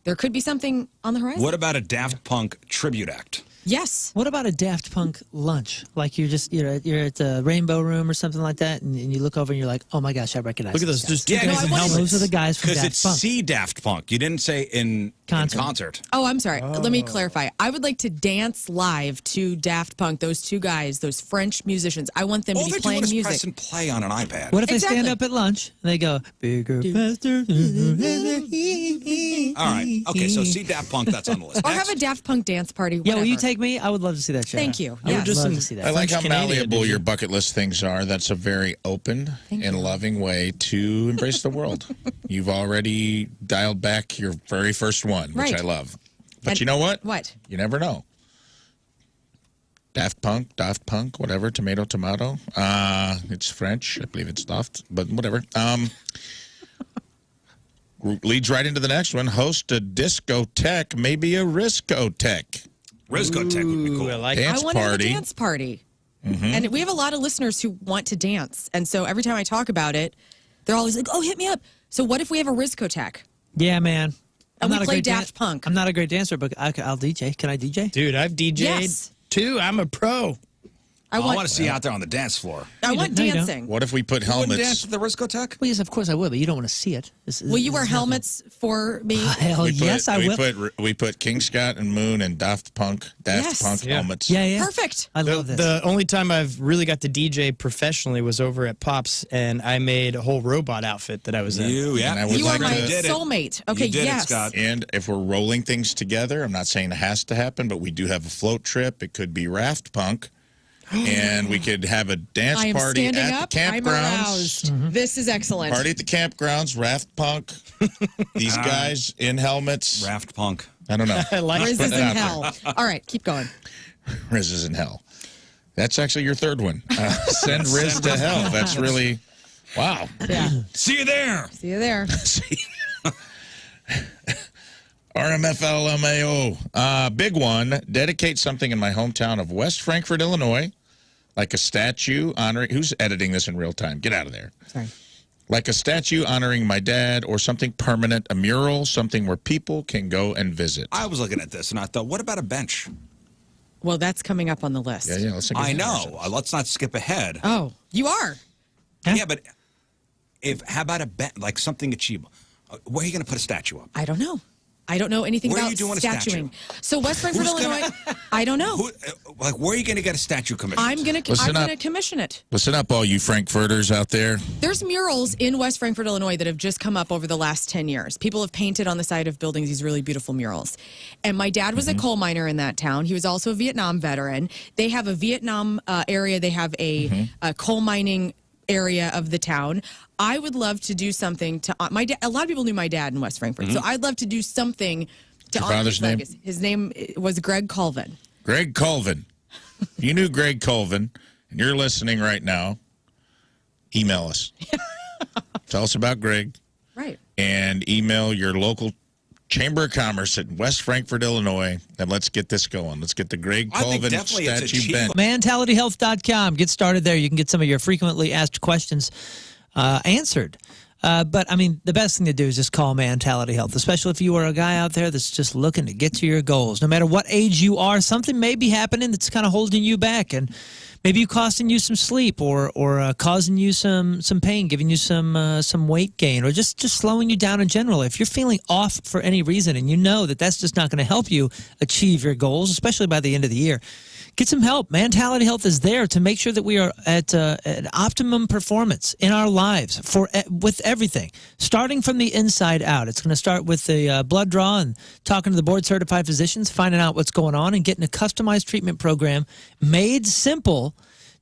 there could be something on the horizon. what about a Daft Punk tribute act? Yes. What about a Daft Punk lunch? Like you're at the Rainbow Room or something like that, and you look over and you're like, oh my gosh, I recognize. Look at those those. Just guys. two guys in helmets. Those are the guys from Because Daft it's Punk. see Daft Punk. You didn't say in concert. Oh, I'm sorry. Let me clarify. I would like to dance live to Daft Punk, those two guys, those French musicians. I want them All to they're be playing doing is music. press and play on an iPad. What if they stand Exactly. up at lunch and they go bigger, faster? All right. Okay, so see Daft Punk, that's on the list. Or have a Daft Punk dance party. Yeah, Whatever. will you take me? I would love to see that show. Thank you. I would Yes. love to see that. I like how French-Canadian malleable edition. your bucket list things are. That's a very open and loving way to embrace the world. You've already dialed back your very first one, which Right. I love. But And you know what? What? You never know. Daft Punk, whatever, tomato. It's French. I believe it's Daft, but whatever. leads right into the next one. Host a discotheque, maybe a Rizzuto. Rizzuto would be cool. I like Dance I want to have a party. dance party. And we have a lot of listeners who want to dance. And so every time I talk about it, they're always like, oh, hit me up. So what if we have a Rizzuto? Yeah, man. And we not a play great Daft Punk. I'm not a great dancer, but I'll DJ. Can I DJ? Dude, I've DJ'd Yes. too. I'm a pro. I I want want, to see you out there on the dance floor. I want No, you don't. dancing. What if we put You wouldn't helmets? dance at the Rizzuto? Well, yes, of course I will, but you don't want to see it. Will you wear helmets for me? Hell We put, yes, I we will. we put King Scott and Moon and Daft Punk Yes. Yeah. helmets. Yeah. Perfect. I love this. The only time I've really got to DJ professionally was over at Pops, and I made a whole robot outfit that I was in. And I would You are like my to- did it. soulmate. Okay, You did it, yes. Scott. And if we're rolling things together, I'm not saying it has to happen, but we do have a float trip. It could be Raft Punk. And we could have a dance I am party standing at up. the I'm campgrounds. aroused. This is excellent. Party at the campgrounds, Raft Punk. These guys in helmets. Raft Punk. I don't know. I like Riz is Put it in out there. hell. All right, keep going. Rizz is in hell. That's actually your third one. Send Rizz to hell. That's really, wow. Yeah. See you there. See you there. RMFLMAO. Big one. Dedicate something in my hometown of West Frankfort, Illinois, like a statue honoring. Who's editing this in real time? Get out of there. Sorry. Like a statue honoring my dad, or something permanent, a mural, something where people can go and visit. I was looking at this and I thought, what about a bench? Well, that's coming up on the list. Yeah, let's think of I that know. ourselves. Let's not skip ahead. Oh, you are. Yeah, but how about a bench, like something achievable? Where are you going to put a statue up? I don't know. I don't know anything Where are about you doing a statuing. statue? So West Frankfort, Who's gonna- Illinois. I don't know. Like, where are you going to get a statue commissioned? I'm gonna Listen up. commission it. Listen up, all you Frankfurters out there. There's murals in West Frankfort, Illinois that have just come up over the last 10 years. People have painted on the side of buildings these really beautiful murals. And my dad was a coal miner in that town. He was also a Vietnam veteran. They have a Vietnam area. They have a coal mining area of the town. I would love to do something to my dad. A lot of people knew my dad in West Frankfort. So I'd love to do something to Your honor father's his name? legacy. His name was Greg Colvin. Greg Colvin. You knew Greg Colvin, and you're listening right now. Email us. Tell us about Greg, Right. and email your local Chamber of Commerce at West Frankfort, Illinois, and let's get this going. Let's get the Greg I think Colvin definitely it's statue bent. achievable. MantalityHealth.com. Get started there. You can get some of your frequently asked questions answered. But, I mean, the best thing to do is just call Mentality Health, especially if you are a guy out there that's just looking to get to your goals. No matter what age you are, something may be happening that's kind of holding you back, and maybe costing you some sleep or causing you some pain, giving you some weight gain, or just slowing you down in general. If you're feeling off for any reason and you know that that's just not going to help you achieve your goals, especially by the end of the year, get some help. Mentality Health is there to make sure that we are at optimum performance in our lives with everything, starting from the inside out. It's going to start with the blood draw and talking to the board-certified physicians, finding out what's going on, and getting a customized treatment program made simple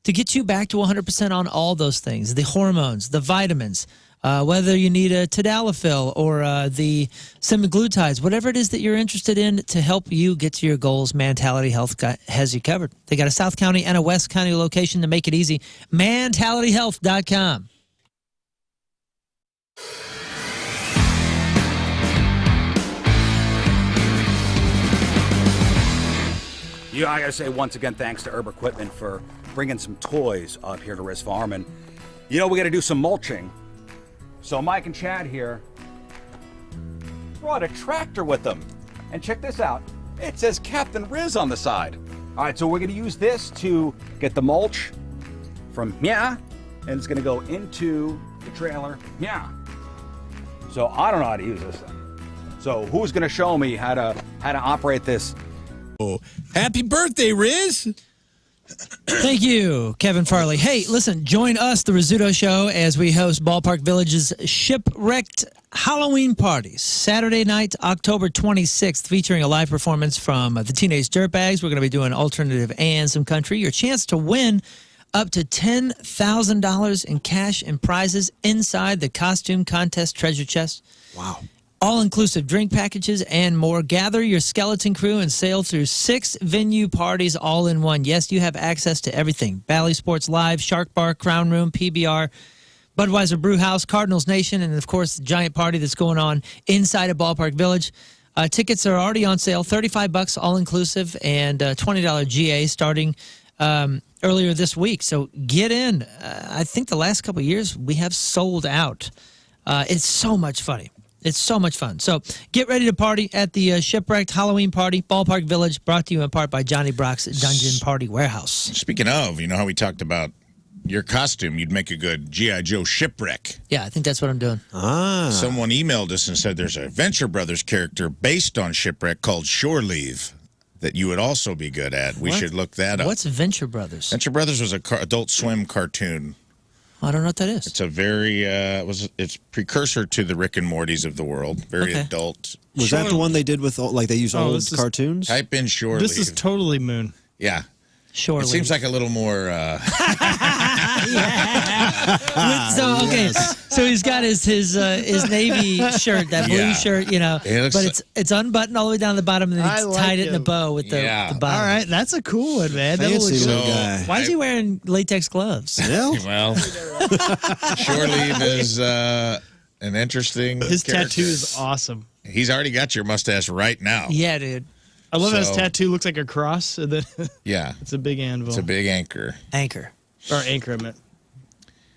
to get you back to 100% on all those things, the hormones, the vitamins, whether you need a tadalafil or the semaglutides, whatever it is that you're interested in to help you get to your goals, Mentality Health has you covered. They got a South County and a West County location to make it easy. MentalityHealth.com. Yeah, I gotta say once again, thanks to Herb Equipment for bringing some toys up here to Rizz Farm. And, we gotta do some mulching. So Mike and Chad here brought a tractor with them. And check this out. It says Captain Rizz on the side. All right, so we're gonna use this to get the mulch from here, and it's gonna go into the trailer here. So I don't know how to use this thing. So who's gonna show me how to operate this? Happy birthday, Rizz! Thank you, Kevin Farley. Hey, listen, join us, the Rizzuto Show, as we host Ballpark Village's Shipwrecked Halloween Party, Saturday night, October 26th, featuring a live performance from the Teenage Dirtbags. We're going to be doing alternative and some country. Your chance to win up to $10,000 in cash and prizes inside the costume contest treasure chest. Wow. All-inclusive drink packages and more. Gather your skeleton crew and sail through 6 venue parties all in one. Yes, you have access to everything. Bally Sports Live, Shark Bar, Crown Room, PBR, Budweiser Brew House, Cardinals Nation, and of course the giant party that's going on inside of Ballpark Village. Tickets are already on sale, $35 all inclusive, and $20 GA starting earlier this week. So get in. I think the last couple of years we have sold out. It's so much fun. It's so much fun. So get ready to party at the Shipwrecked Halloween Party, Ballpark Village, brought to you in part by Johnny Brock's Dungeon Party Warehouse. Speaking of, you know how we talked about your costume, you'd make a good G.I. Joe shipwreck. Yeah, I think that's what I'm doing. Someone emailed us and said there's a Venture Brothers character based on Shipwreck called Shore Leave that you would also be good at. We should look that up. What's Venture Brothers? Venture Brothers was a Adult Swim cartoon. I don't know what that is. It's a very it's precursor to the Rick and Mortys of the world. Very adult. Was that the one they did with they use old cartoons? Type in Shore This Leave. is totally Moon. Yeah. Shore It Leave. seems like a little more So he's got his navy shirt, that blue shirt, you know, It looks but it's unbuttoned all the way down the bottom, and then he's I like tied it in a him. bow with the bottom. All right, that's a cool one, man. That'll look Fancy good. little guy. Why is he wearing latex gloves? well. Shore Leave is an interesting. His character. tattoo is awesome. He's already got your mustache right now. Yeah, dude. I love how his So- tattoo looks like a cross, and then Yeah. it's a big anvil. It's a big anchor. Anchor. Or anchor, I meant.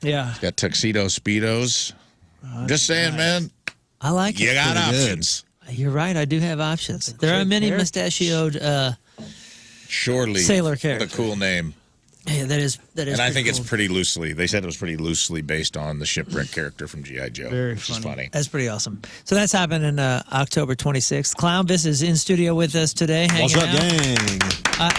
Yeah. Got tuxedo speedos. Just saying, man. I like You it. got Pretty good. options. You're right. I do have options. There are great many pair. mustachioed. Shore Leave. Sailor What character. a cool name. Yeah, that is. And I think cool. it's pretty loosely. They said it was pretty loosely based on the shipwreck character from G.I. Joe. Very which is funny. That's pretty awesome. So that's happening October 26th. Clownvis is in studio with us today, hanging What's up, out. gang?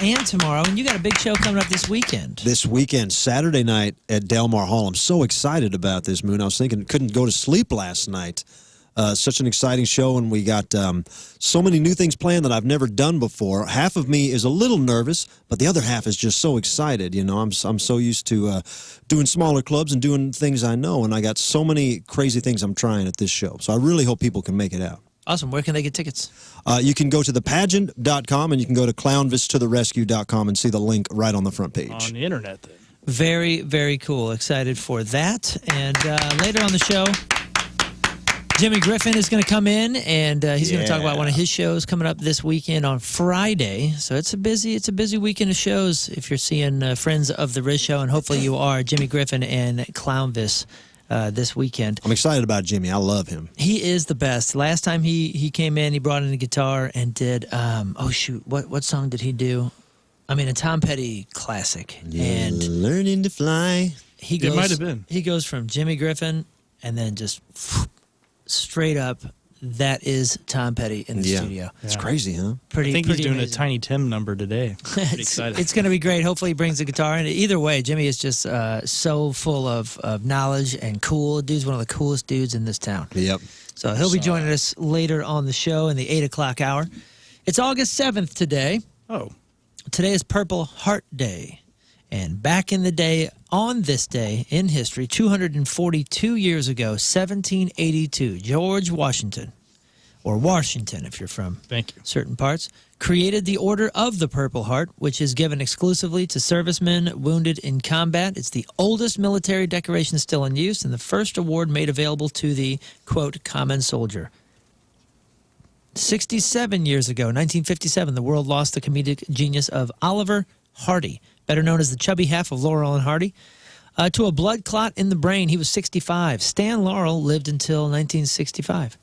And tomorrow. And you got a big show coming up this weekend. This weekend, Saturday night at Delmar Hall. I'm so excited about this, Moon. I was thinking, couldn't go to sleep last night. Such an exciting show, and we got so many new things planned that I've never done before. Half of me is a little nervous, but the other half is just so excited. You know, I'm so used to doing smaller clubs and doing things I know, and I got so many crazy things I'm trying at this show. So I really hope people can make it out. Awesome. Where can they get tickets? You can go to thepageant.com, and you can go to clownvistotherescue.com and see the link right on the front page. On the internet, then. Very, very cool. Excited for that. And later on the show, Jimmy Griffin is going to come in, and he's going to talk about one of his shows coming up this weekend on Friday. So it's a busy weekend of shows if you're seeing friends of the Rizz Show, and hopefully you are. Jimmy Griffin and Clownvis this weekend. I'm excited about Jimmy. I love him. He is the best. Last time he came in, he brought in a guitar and did what song did he do? I mean, a Tom Petty classic. And Learning to fly. he goes, It might have been. He goes from Jimmy Griffin and then just straight up. That is Tom Petty in the studio. It's crazy, huh? Pretty. I think he's pretty doing amazing. a Tiny Tim number today. Pretty excited. It's going to be great. Hopefully, he brings the guitar. And either way, Jimmy is just so full of knowledge and cool. Dude's one of the coolest dudes in this town. Yep. So he'll be joining us later on the show in the 8 o'clock hour. It's August 7th today. Oh. Today is Purple Heart Day. And back in the day, on this day in history, 242 years ago, 1782, George Washington, or Washington if you're from certain parts, created the Order of the Purple Heart, which is given exclusively to servicemen wounded in combat. It's the oldest military decoration still in use and the first award made available to the, quote, common soldier. 67 years ago, 1957, the world lost the comedic genius of Oliver Hardy, better known as the chubby half of Laurel and Hardy, to a blood clot in the brain. He was 65. Stan Laurel lived until 1965.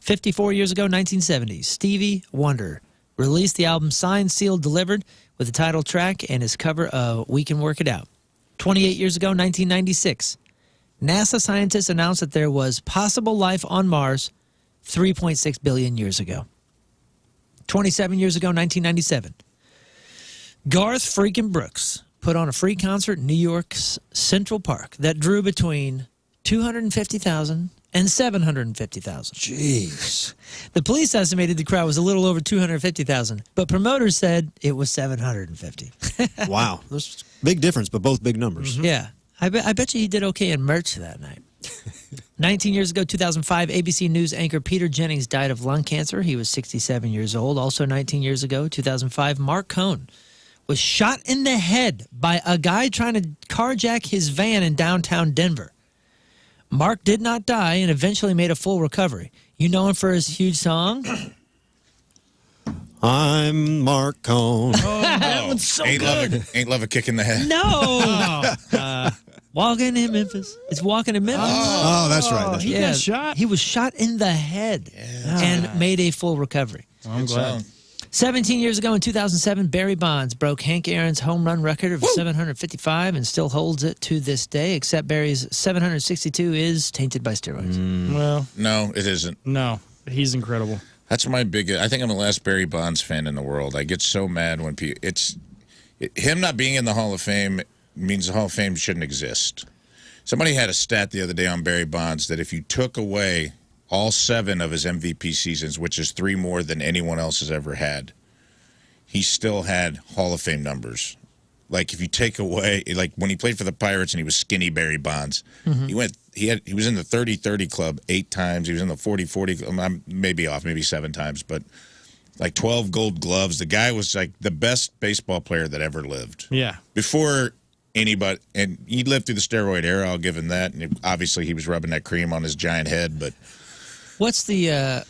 54 years ago, 1970, Stevie Wonder released the album Signed, Sealed, Delivered with the title track and his cover of We Can Work It Out. 28 years ago, 1996, NASA scientists announced that there was possible life on Mars 3.6 billion years ago. 27 years ago, 1997, Garth freaking Brooks put on a free concert in New York's Central Park that drew between 250,000 and 750,000. Jeez. The police estimated the crowd was a little over 250,000, but promoters said it was 750. Wow. There's big difference, but both big numbers. Yeah. I bet you he did okay in merch that night. 19 years ago, 2005, ABC News anchor Peter Jennings died of lung cancer. He was 67 years old. Also 19 years ago, 2005, Mark Cohn was shot in the head by a guy trying to carjack his van in downtown Denver. Mark did not die and eventually made a full recovery. You know him for his huge song? I'm Mark Cohn. That one's so good. Ain't love a kick in the head. No. Walking in Memphis. It's Walking in Memphis. Oh, that's right. That's He right. got shot. He was shot in the head and made a full recovery. I'm glad. 17 years ago in 2007, Barry Bonds broke Hank Aaron's home run record of 755 and still holds it to this day, except Barry's 762 is tainted by steroids. Well, No, it isn't. no, he's incredible. That's my biggest. I think I'm the last Barry Bonds fan in the world. I get so mad when him not being in the Hall of Fame means the Hall of Fame shouldn't exist. Somebody had a stat the other day on Barry Bonds that if you took away all 7 of his MVP seasons, which is 3 more than anyone else has ever had, he still had Hall of Fame numbers. Like if you take away, like when he played for the Pirates and he was skinny Barry Bonds, he was in the 30-30 club 8 times. He was in the 40-40. I'm maybe off, maybe 7 times, but like 12 Gold Gloves. The guy was like the best baseball player that ever lived. Yeah. Before anybody, and he lived through the steroid era. I'll give him that. And obviously he was rubbing that cream on his giant head, but. What's the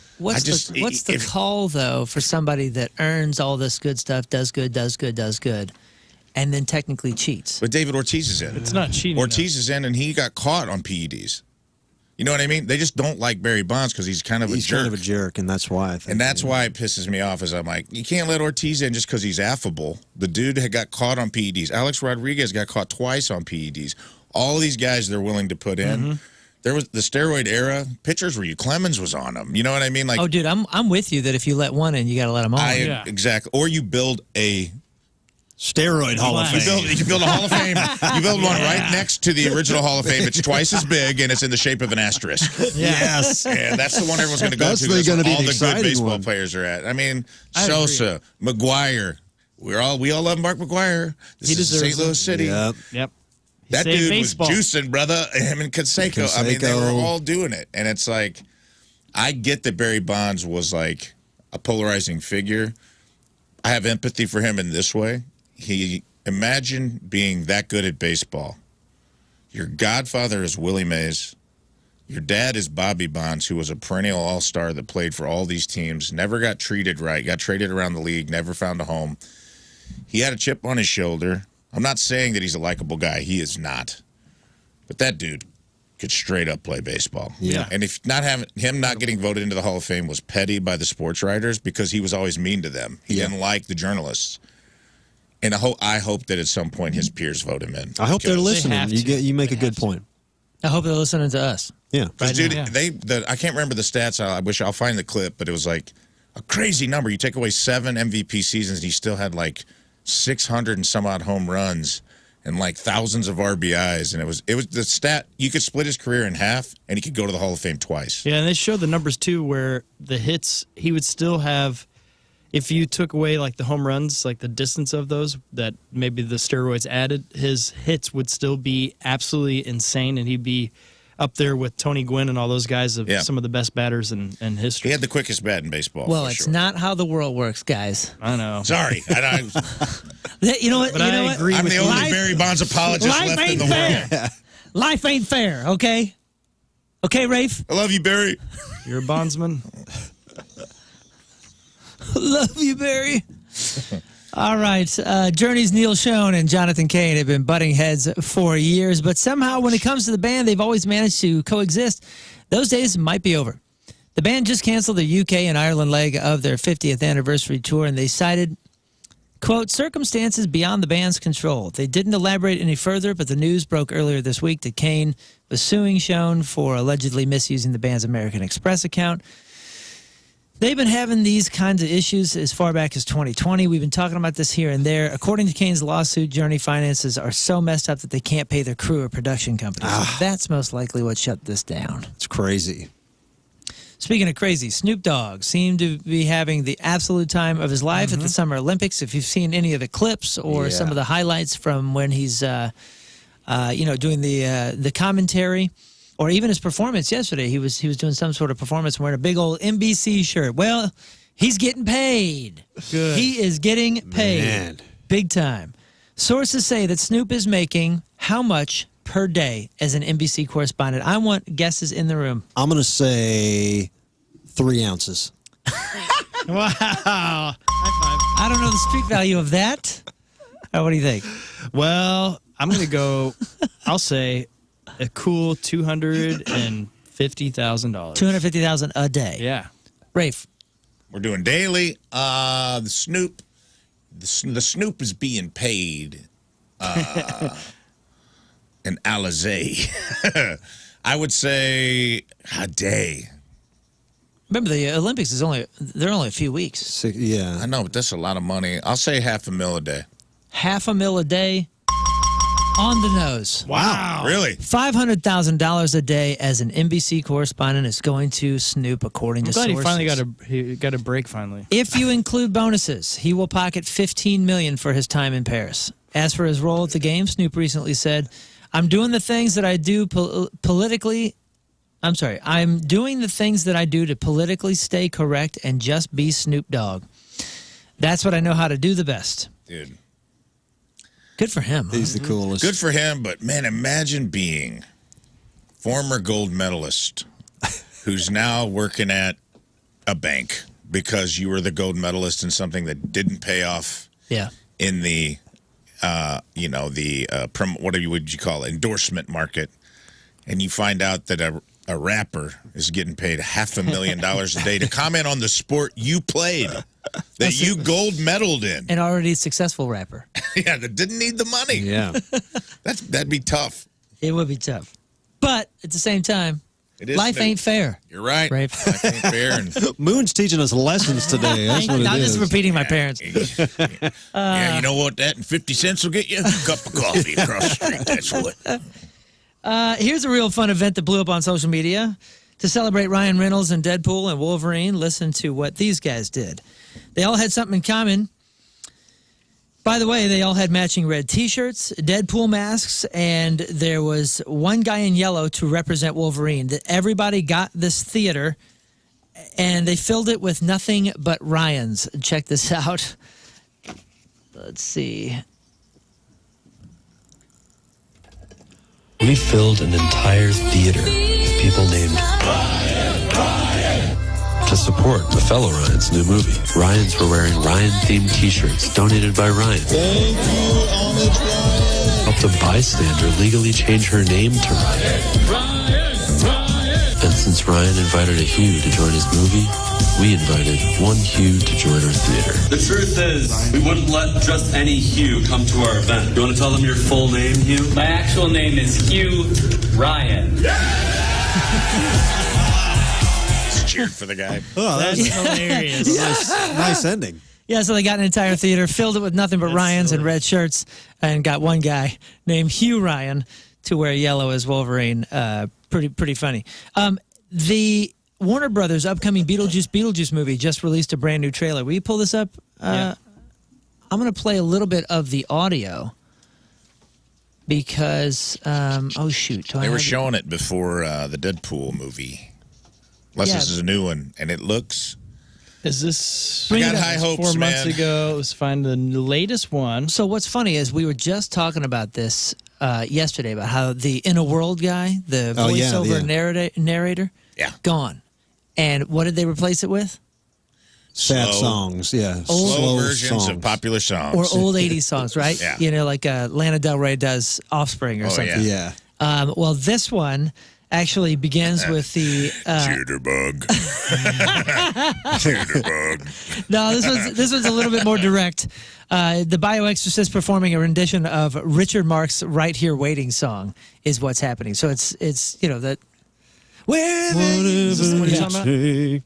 call though for somebody that earns all this good stuff, does good, and then technically cheats? But David Ortiz is in. It's not cheating. Ortiz is in, and he got caught on PEDs. You know what I mean? They just don't like Barry Bonds because he's kind of a jerk. He's kind of a jerk, and that's why I think. And that's why it pisses me off. Is I'm like, you can't let Ortiz in just because he's affable. The dude had got caught on PEDs. Alex Rodriguez got caught twice on PEDs. All these guys they're willing to put in. There was the steroid era. Pitchers were Clemens was on them. You know what I mean? Like, oh, dude, I'm with you that if you let one in, you got to let them all. Exactly. Or you build a steroid Hall of Fame. You build a Hall of Fame. You build one right next to the original Hall of Fame. It's twice as big, and it's in the shape of an asterisk. Yes. And that's the one everyone's going to go to. That's where all the good baseball players are at. I mean, Sosa, McGuire. We all love Mark McGuire. This is St. Louis City. Yep. That dude was juicing, brother. Him and Canseco. I mean, they were all doing it. And it's like, I get that Barry Bonds was like a polarizing figure. I have empathy for him in this way. Imagine being that good at baseball. Your godfather is Willie Mays. Your dad is Bobby Bonds, who was a perennial all-star that played for all these teams, never got treated right, got traded around the league, never found a home. He had a chip on his shoulder. I'm not saying that he's a likable guy. He is not. But that dude could straight up play baseball. Yeah. And if him not getting voted into the Hall of Fame was petty by the sports writers because he was always mean to them. He didn't like the journalists. And I hope that at some point his peers vote him in. I hope they're listening. You make a good point. I hope they're listening to us. Yeah. Dude, I can't remember the stats. I wish I'll find the clip, but it was like a crazy number. You take away 7 MVP seasons, and he still had like 600 and some odd home runs and like thousands of RBIs. And it was the stat. You could split his career in half, and he could go to the Hall of Fame twice. Yeah, and they showed the numbers too, where the hits he would still have. If you took away like the home runs, like the distance of those that maybe the steroids added, his hits would still be absolutely insane, and he'd be up there with Tony Gwynn and all those guys of some of the best batters in history. He had the quickest bat in baseball. Well, it's not how the world works, guys. I know. Sorry. You know what? But I agree I'm with the you. only Barry Bonds apologist left in the world. Life ain't fair, okay? Okay, Rafe? I love you, Barry. You're a bondsman. Love you, Barry. All right. Journey's Neil Schon and Jonathan Cain have been butting heads for years, but somehow when it comes to the band, they've always managed to coexist. Those days might be over. The band just canceled their UK and Ireland leg of their 50th anniversary tour, and they cited, quote, circumstances beyond the band's control. They didn't elaborate any further, but the news broke earlier this week that Cain was suing Schon for allegedly misusing the band's American Express account. They've been having these kinds of issues as far back as 2020. We've been talking about this here and there. According to Cain's lawsuit, Journey finances are so messed up that they can't pay their crew or production companies. That's most likely what shut this down. It's crazy. Speaking of crazy, Snoop Dogg seemed to be having the absolute time of his life at the Summer Olympics. If you've seen any of the clips or some of the highlights from when he's, doing the commentary, or even his performance yesterday, he was doing some sort of performance wearing a big old NBC shirt. Well, he's getting paid. Good. He is getting paid. Man. Big time. Sources say that Snoop is making how much per day as an NBC correspondent? I want guesses in the room. I'm going to say 3 ounces. Wow. High five. I don't know the street value of that. What do you think? Well, I'm going to go, I'll say a cool $250,000. $250,000 a day. Yeah. Rafe. We're doing daily. The Snoop is being paid in Alizé. I would say a day. Remember, the Olympics they're only a few weeks. Yeah. I know, but that's a lot of money. I'll say $500,000 a day. $500,000 a day on the nose. Wow. Really? $500,000 a day as an NBC correspondent is going to Snoop, according I'm to glad sources. he got a break finally. If you include bonuses, he will pocket $15 million for his time in Paris. As for his role at the game, Snoop recently said, I'm doing the things that I do I'm doing the things that I do to politically stay correct and just be Snoop Dogg. That's what I know how to do the best. Dude. Good for him. He's the coolest. Good for him, but man, imagine being former gold medalist who's now working at a bank because you were the gold medalist in something that didn't pay off Yeah. in the, what would you call it, endorsement market, and you find out that a rapper is getting paid $500,000 a day to comment on the sport you played, that you gold medaled in. An already successful rapper. Yeah, that didn't need the money. Yeah. That'd be tough. It would be tough. But at the same time, It is life Snoop. ain't fair. You're right. Rafe. Life ain't fair. And Moon's teaching us lessons today. That's what it Not is. just repeating my parents. yeah, you know what? That and 50 cents will get you? A cup of coffee across the street. That's what. Here's a real fun event that blew up on social media. To celebrate Ryan Reynolds and Deadpool and Wolverine, listen to what these guys did. They all had something in common. By the way, they all had matching red T-shirts, Deadpool masks, and there was one guy in yellow to represent Wolverine. Everybody got this theater, and they filled it with nothing but Ryans. Check this out. Let's see. We filled an entire theater with people named Ryan to support the fellow Ryan's new movie. Ryans were wearing Ryan-themed T-shirts donated by Ryan. Thank you, Homage Ryan. Helped a bystander legally change her name to Ryan. And since Ryan invited a Hugh to join his movie, we invited one Hugh to join our theater. The truth is, we wouldn't let just any Hugh come to our event. You want to tell them your full name, Hugh? My actual name is Hugh Ryan. Just cheered for the guy. Oh, That's hilarious. nice ending. Yeah, so they got an entire theater, filled it with nothing but Ryans and red shirts, and got one guy named Hugh Ryan to wear yellow as Wolverine. Pretty funny. The Warner Brothers' upcoming Beetlejuice movie just released a brand new trailer. Will you pull this up? Yeah. I'm going to play a little bit of the audio because, oh shoot. They were showing it before the Deadpool movie. Unless this is a new one, and it looks... Is this I got high hopes, 4 months man. ago? It was fine. The latest one. So what's funny is we were just talking about this yesterday, about how the In a World guy, the voiceover narrator, gone. And what did they replace it with? Sad songs, yeah. Slow versions of popular songs. Or old 80s songs, right? Yeah. You know, like Lana Del Rey does Offspring or something. Yeah. Well, this one actually begins with the... Jitterbug. Jitterbug. No, this one's a little bit more direct. The Bioexorcist performing a rendition of Richard Marx's "Right Here Waiting" song is what's happening. So it's you know that. Is this what you're talking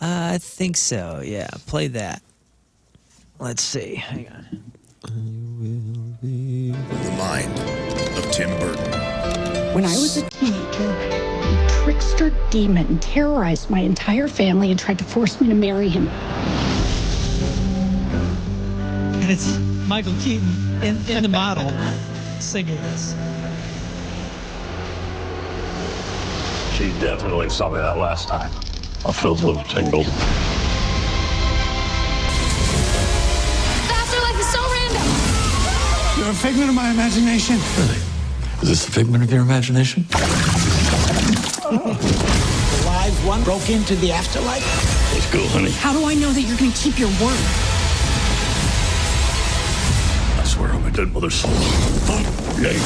about? I think so. Yeah, play that. Let's see. Hang on. The mind of Tim Burton. When I was a teenager, a trickster demon terrorized my entire family and tried to force me to marry him. And it's Michael Keaton in the model singing this. She definitely saw me that last time. I felt a little tingled. Faster Life is so random. You're a figment of my imagination. Is this a figment of your imagination? The live one broke into the afterlife. Let's go, honey. How do I know that you're going to keep your word? I swear on my dead mother's soul. Yay.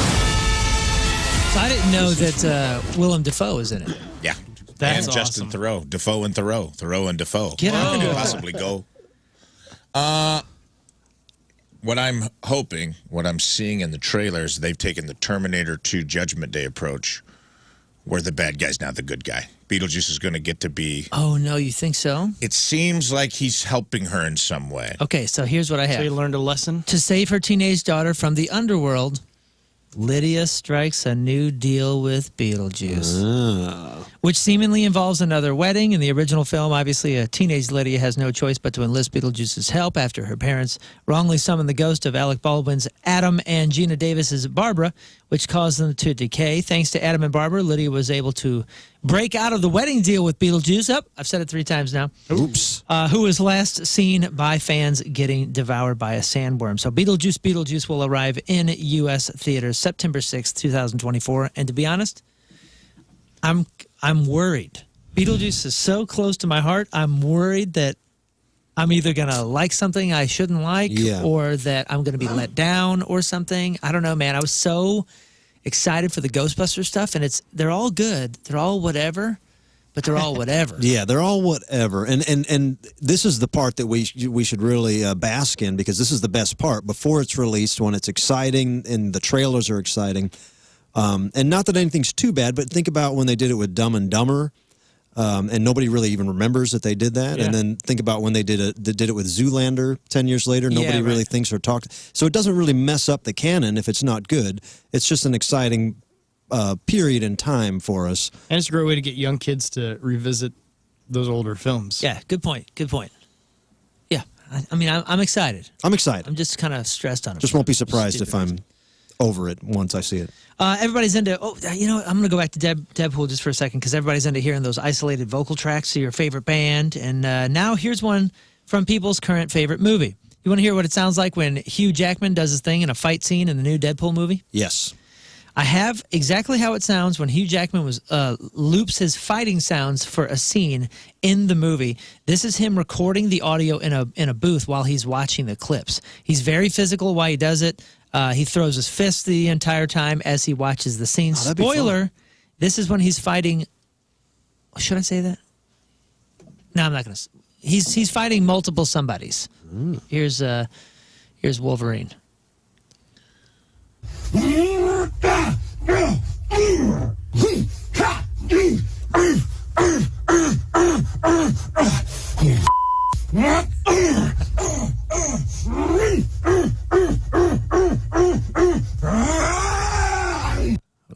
So I didn't know that Willem Dafoe is in it. Yeah. That's and Justin awesome. Theroux. Defoe and Theroux. Theroux and Defoe. Get How out. could it possibly go? What I'm hoping, what I'm seeing in the trailers, they've taken the Terminator 2 Judgment Day approach, where the bad guy's now the good guy. Beetlejuice is going to get to be... Oh, no, you think so? It seems like he's helping her in some way. Okay, so here's what I have. So you learned a lesson? To save her teenage daughter from the underworld, Lydia strikes a new deal with Beetlejuice, which seemingly involves another wedding. In the original film, obviously, a teenage Lydia has no choice but to enlist Beetlejuice's help after her parents wrongly summoned the ghost of Alec Baldwin's Adam and Gina Davis's Barbara, which caused them to decay. Thanks to Adam and Barbara, Lydia was able to break out of the wedding deal with Beetlejuice. I've said it 3 times now. Oops. Who was last seen by fans getting devoured by a sandworm. So Beetlejuice will arrive in U.S. theaters September 6th, 2024. And to be honest, I'm worried. Beetlejuice is so close to my heart. I'm worried that I'm either going to like something I shouldn't like or that I'm going to be let down or something. I don't know, man. I was so excited for the Ghostbusters stuff, and they're all good. They're all whatever, but they're all whatever. Yeah, they're all whatever. And this is the part that we should really bask in, because this is the best part. Before it's released, when it's exciting and the trailers are exciting, and not that anything's too bad, but think about when they did it with Dumb and Dumber. And nobody really even remembers that they did that. Yeah. And then think about when they did it with Zoolander 10 years later. Nobody really thinks or talks. So it doesn't really mess up the canon if it's not good. It's just an exciting period in time for us. And it's a great way to get young kids to revisit those older films. Yeah, good point. Good point. Yeah, I mean, I'm excited. I'm excited. I'm just kind of stressed on it. Just won't be surprised if I'm over it once I see it. Everybody's into, I'm going to go back to Deadpool just for a second, because everybody's into hearing those isolated vocal tracks of your favorite band. And now here's one from people's current favorite movie. You want to hear what it sounds like when Hugh Jackman does his thing in a fight scene in the new Deadpool movie? Yes. I have exactly how it sounds when Hugh Jackman loops his fighting sounds for a scene in the movie. This is him recording the audio in a booth while he's watching the clips. He's very physical while he does it. He throws his fists the entire time as he watches the scene. Spoiler, this is when he's fighting... Should I say that? No, I'm not going to... He's fighting multiple somebodies. Here's Wolverine.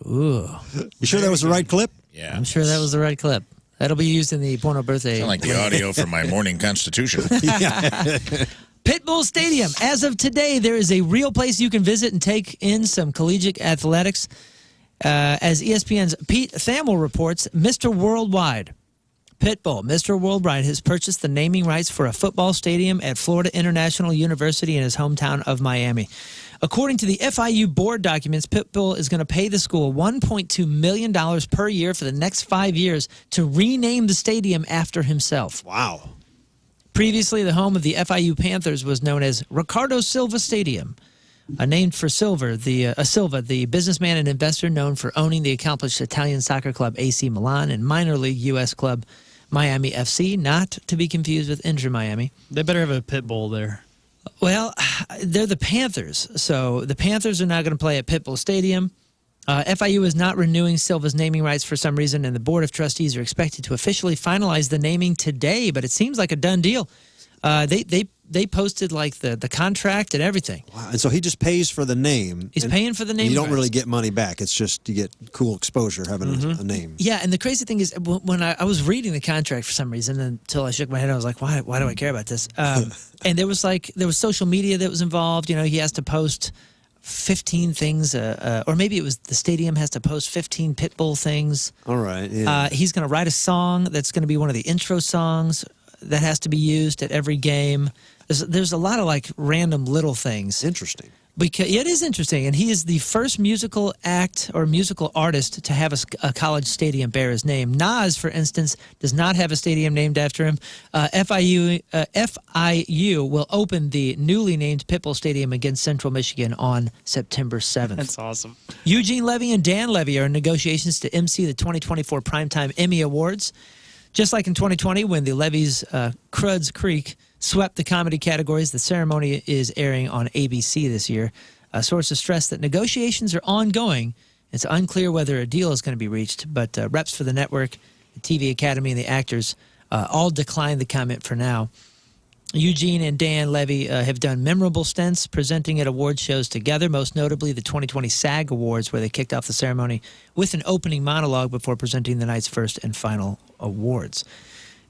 Ooh. You sure that was the right clip? Yeah. I'm sure that was the right clip. That'll be used in the porno birthday. Sound like the audio from my morning constitution. Pitbull Stadium. As of today, there is a real place you can visit and take in some collegiate athletics. As ESPN's Pete Thamel reports, Mr. Worldwide, Pitbull, Mr. Worldwide, has purchased the naming rights for a football stadium at Florida International University in his hometown of Miami. According to the FIU board documents, Pitbull is going to pay the school $1.2 million per year for the next 5 years to rename the stadium after himself. Wow. Previously, the home of the FIU Panthers was known as Ricardo Silva Stadium, named for Silva, the businessman and investor known for owning the accomplished Italian soccer club AC Milan and minor league U.S. club Miami FC, not to be confused with Inter Miami. They better have a Pitbull there. Well, they're the Panthers, so the Panthers are not going to play at Pitbull Stadium. FIU is not renewing Silva's naming rights for some reason, and the Board of Trustees are expected to officially finalize the naming today, but it seems like a done deal. They posted like the contract and everything. Wow. And so he just pays for the name. He's paying for the name. You don't really get money back. It's just you get cool exposure having a name. Yeah, and the crazy thing is when I was reading the contract for some reason until I shook my head, I was like, why do I care about this? And there was social media that was involved. You know, he has to post 15 things, or maybe it was the stadium has to post 15 Pitbull things. All right. Yeah. He's going to write a song that's going to be one of the intro songs that has to be used at every game. There's a lot of like random little things. Interesting. Because it is interesting, and he is the first musical act or musical artist to have a college stadium bear his name. Nas, for instance, does not have a stadium named after him. FIU will open the newly named Pitbull Stadium against Central Michigan on September 7th. That's awesome. Eugene Levy and Dan Levy are in negotiations to MC the 2024 Primetime Emmy Awards. Just like in 2020, when the Levy's Crudds Creek swept the comedy categories, the ceremony is airing on ABC this year. Sources stress that negotiations are ongoing. It's unclear whether a deal is going to be reached, but reps for the network, the TV Academy, and the actors all declined the comment for now. Eugene and Dan Levy have done memorable stints presenting at award shows together, most notably the 2020 SAG Awards, where they kicked off the ceremony with an opening monologue before presenting the night's first and final awards.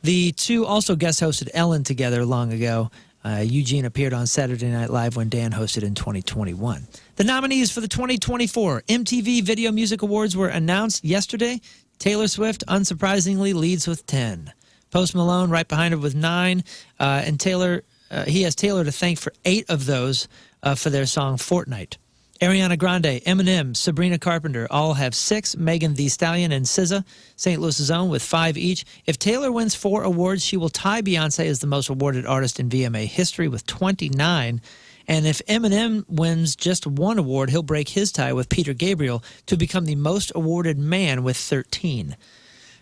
The two also guest hosted Ellen together long ago. Eugene appeared on Saturday Night Live when Dan hosted in 2021. The nominees for the 2024 MTV Video Music Awards were announced yesterday. Taylor Swift, unsurprisingly, leads with 10. Post Malone right behind her with 9. And Taylor, he has Taylor to thank for 8 of those for their song Fortnite. Ariana Grande, Eminem, Sabrina Carpenter all have 6. Megan Thee Stallion and SZA, St. Louis's own, with 5 each. If Taylor wins 4 awards, she will tie Beyonce as the most awarded artist in VMA history with 29. And if Eminem wins just 1 award, he'll break his tie with Peter Gabriel to become the most awarded man with 13.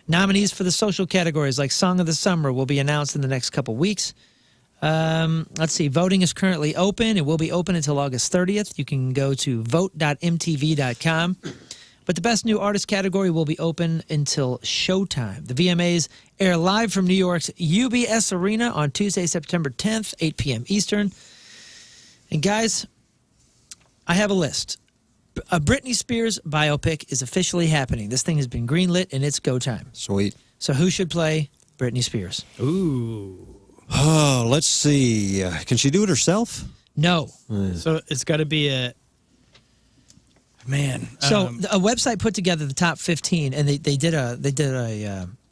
Nominees for the social categories like Song of the Summer will be announced in the next couple weeks. Let's see. Voting is currently open. It will be open until August 30th. You can go to vote.mtv.com. But the Best New Artist category will be open until showtime. The VMAs air live from New York's UBS Arena on Tuesday, September 10th, 8 p.m. Eastern. And guys, I have a list. A Britney Spears biopic is officially happening. This thing has been greenlit, and it's go time. Sweet. So who should play Britney Spears? Ooh. Oh, let's see. Can she do it herself? No. So it's got to be a man. So a website put together the top 15, and they did a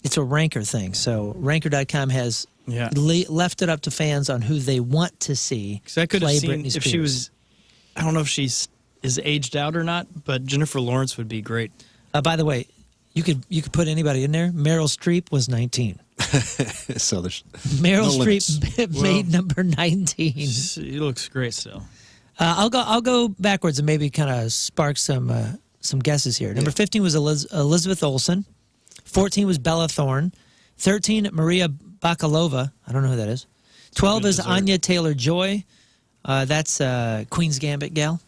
it's a ranker thing. So ranker.com has left it up to fans on who they want to see. Because I could have play seen Britney Spears. if she was. I don't know if she's is aged out or not, but Jennifer Lawrence would be great. By the way, you could put anybody in there. Meryl Streep was 19. So there's Meryl no Streep made number 19. She looks great still. I'll go backwards and maybe kind of spark some guesses here. Number 15 was Elizabeth Olsen. 14 was Bella Thorne. 13, Maria Bakalova. I don't know who that is. 12 is Anya Taylor-Joy. That's Queen's Gambit gal.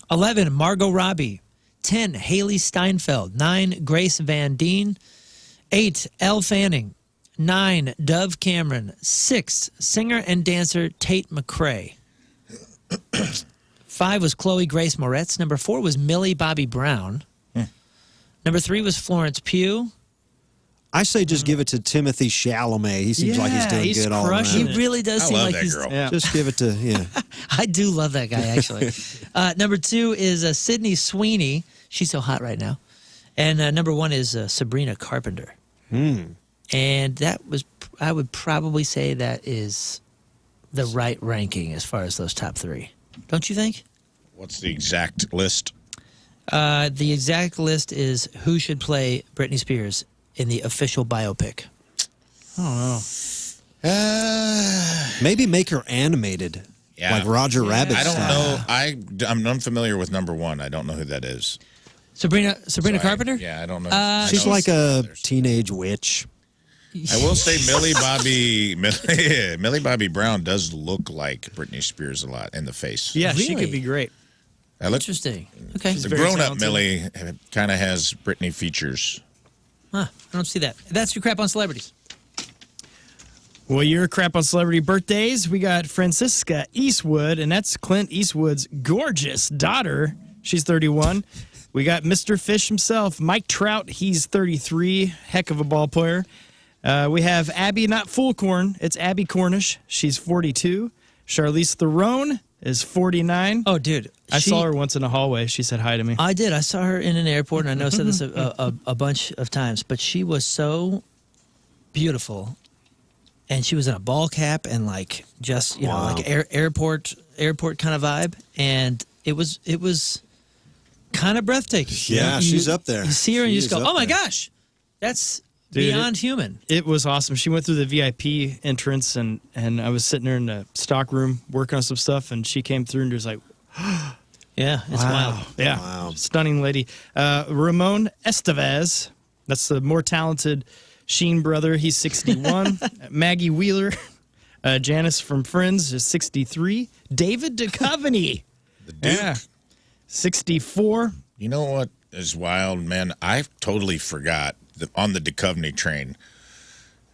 11, Margot Robbie. 10, Haley Steinfeld. 9, Grace Van Dien. 8, Elle Fanning. 9, Dove Cameron. 6, singer and dancer Tate McRae. 5 was Chloe Grace Moretz. Number 4 was Millie Bobby Brown. Number 3 was Florence Pugh. I say just give it to Timothy Chalamet. He seems like he's doing good all around. He really does seem like he's. girl. Yeah. Just give it to I do love that guy actually. Number 2 is Sydney Sweeney. She's so hot right now. And number 1 is Sabrina Carpenter. And that was, I would probably say that is the right ranking as far as those top 3. Don't you think? What's the exact list? The exact list is who should play Britney Spears in the official biopic. I don't know. Maybe make her animated, like Roger Rabbit I don't style. know. I'm unfamiliar with number 1. I don't know who that is. Sabrina Carpenter? Yeah, I don't know. She's like a teenage witch. I will say Millie Bobby Brown does look like Britney Spears a lot in the face. Yeah, she Really? could be great. Interesting. Okay. The very grown-up talented. Millie kind of has Britney features. Huh, I don't see that. That's your crap on celebrities. Well, your crap on celebrity birthdays. We got Francisca Eastwood, and that's Clint Eastwood's gorgeous daughter. She's 31. We got Mr. Fish himself, Mike Trout. He's 33. Heck of a ball player. We have Abby, not Fullcorn. It's Abby Cornish. She's 42. Charlize Theron is 49. Oh, dude. I saw her once in a hallway. She said hi to me. I did. I saw her in an airport, and I know I said this a bunch of times, but she was so beautiful and she was in a ball cap and like just you know like airport kind of vibe, and it was kind of breathtaking. Yeah, she's up there. You see her and you She just go, is "Oh up my there. gosh, that's Dude, beyond human." It was awesome. She went through the VIP entrance, and I was sitting there in the stock room working on some stuff, and she came through and just like, Yeah, it's wild. yeah, Wow. stunning lady. Ramon Estevez, that's the more talented Sheen brother. He's 61. Maggie Wheeler, Janice from Friends is 63. David Duchovny, The Duke. yeah, 64. You know what is wild, man? I totally forgot that on the Duchovny train.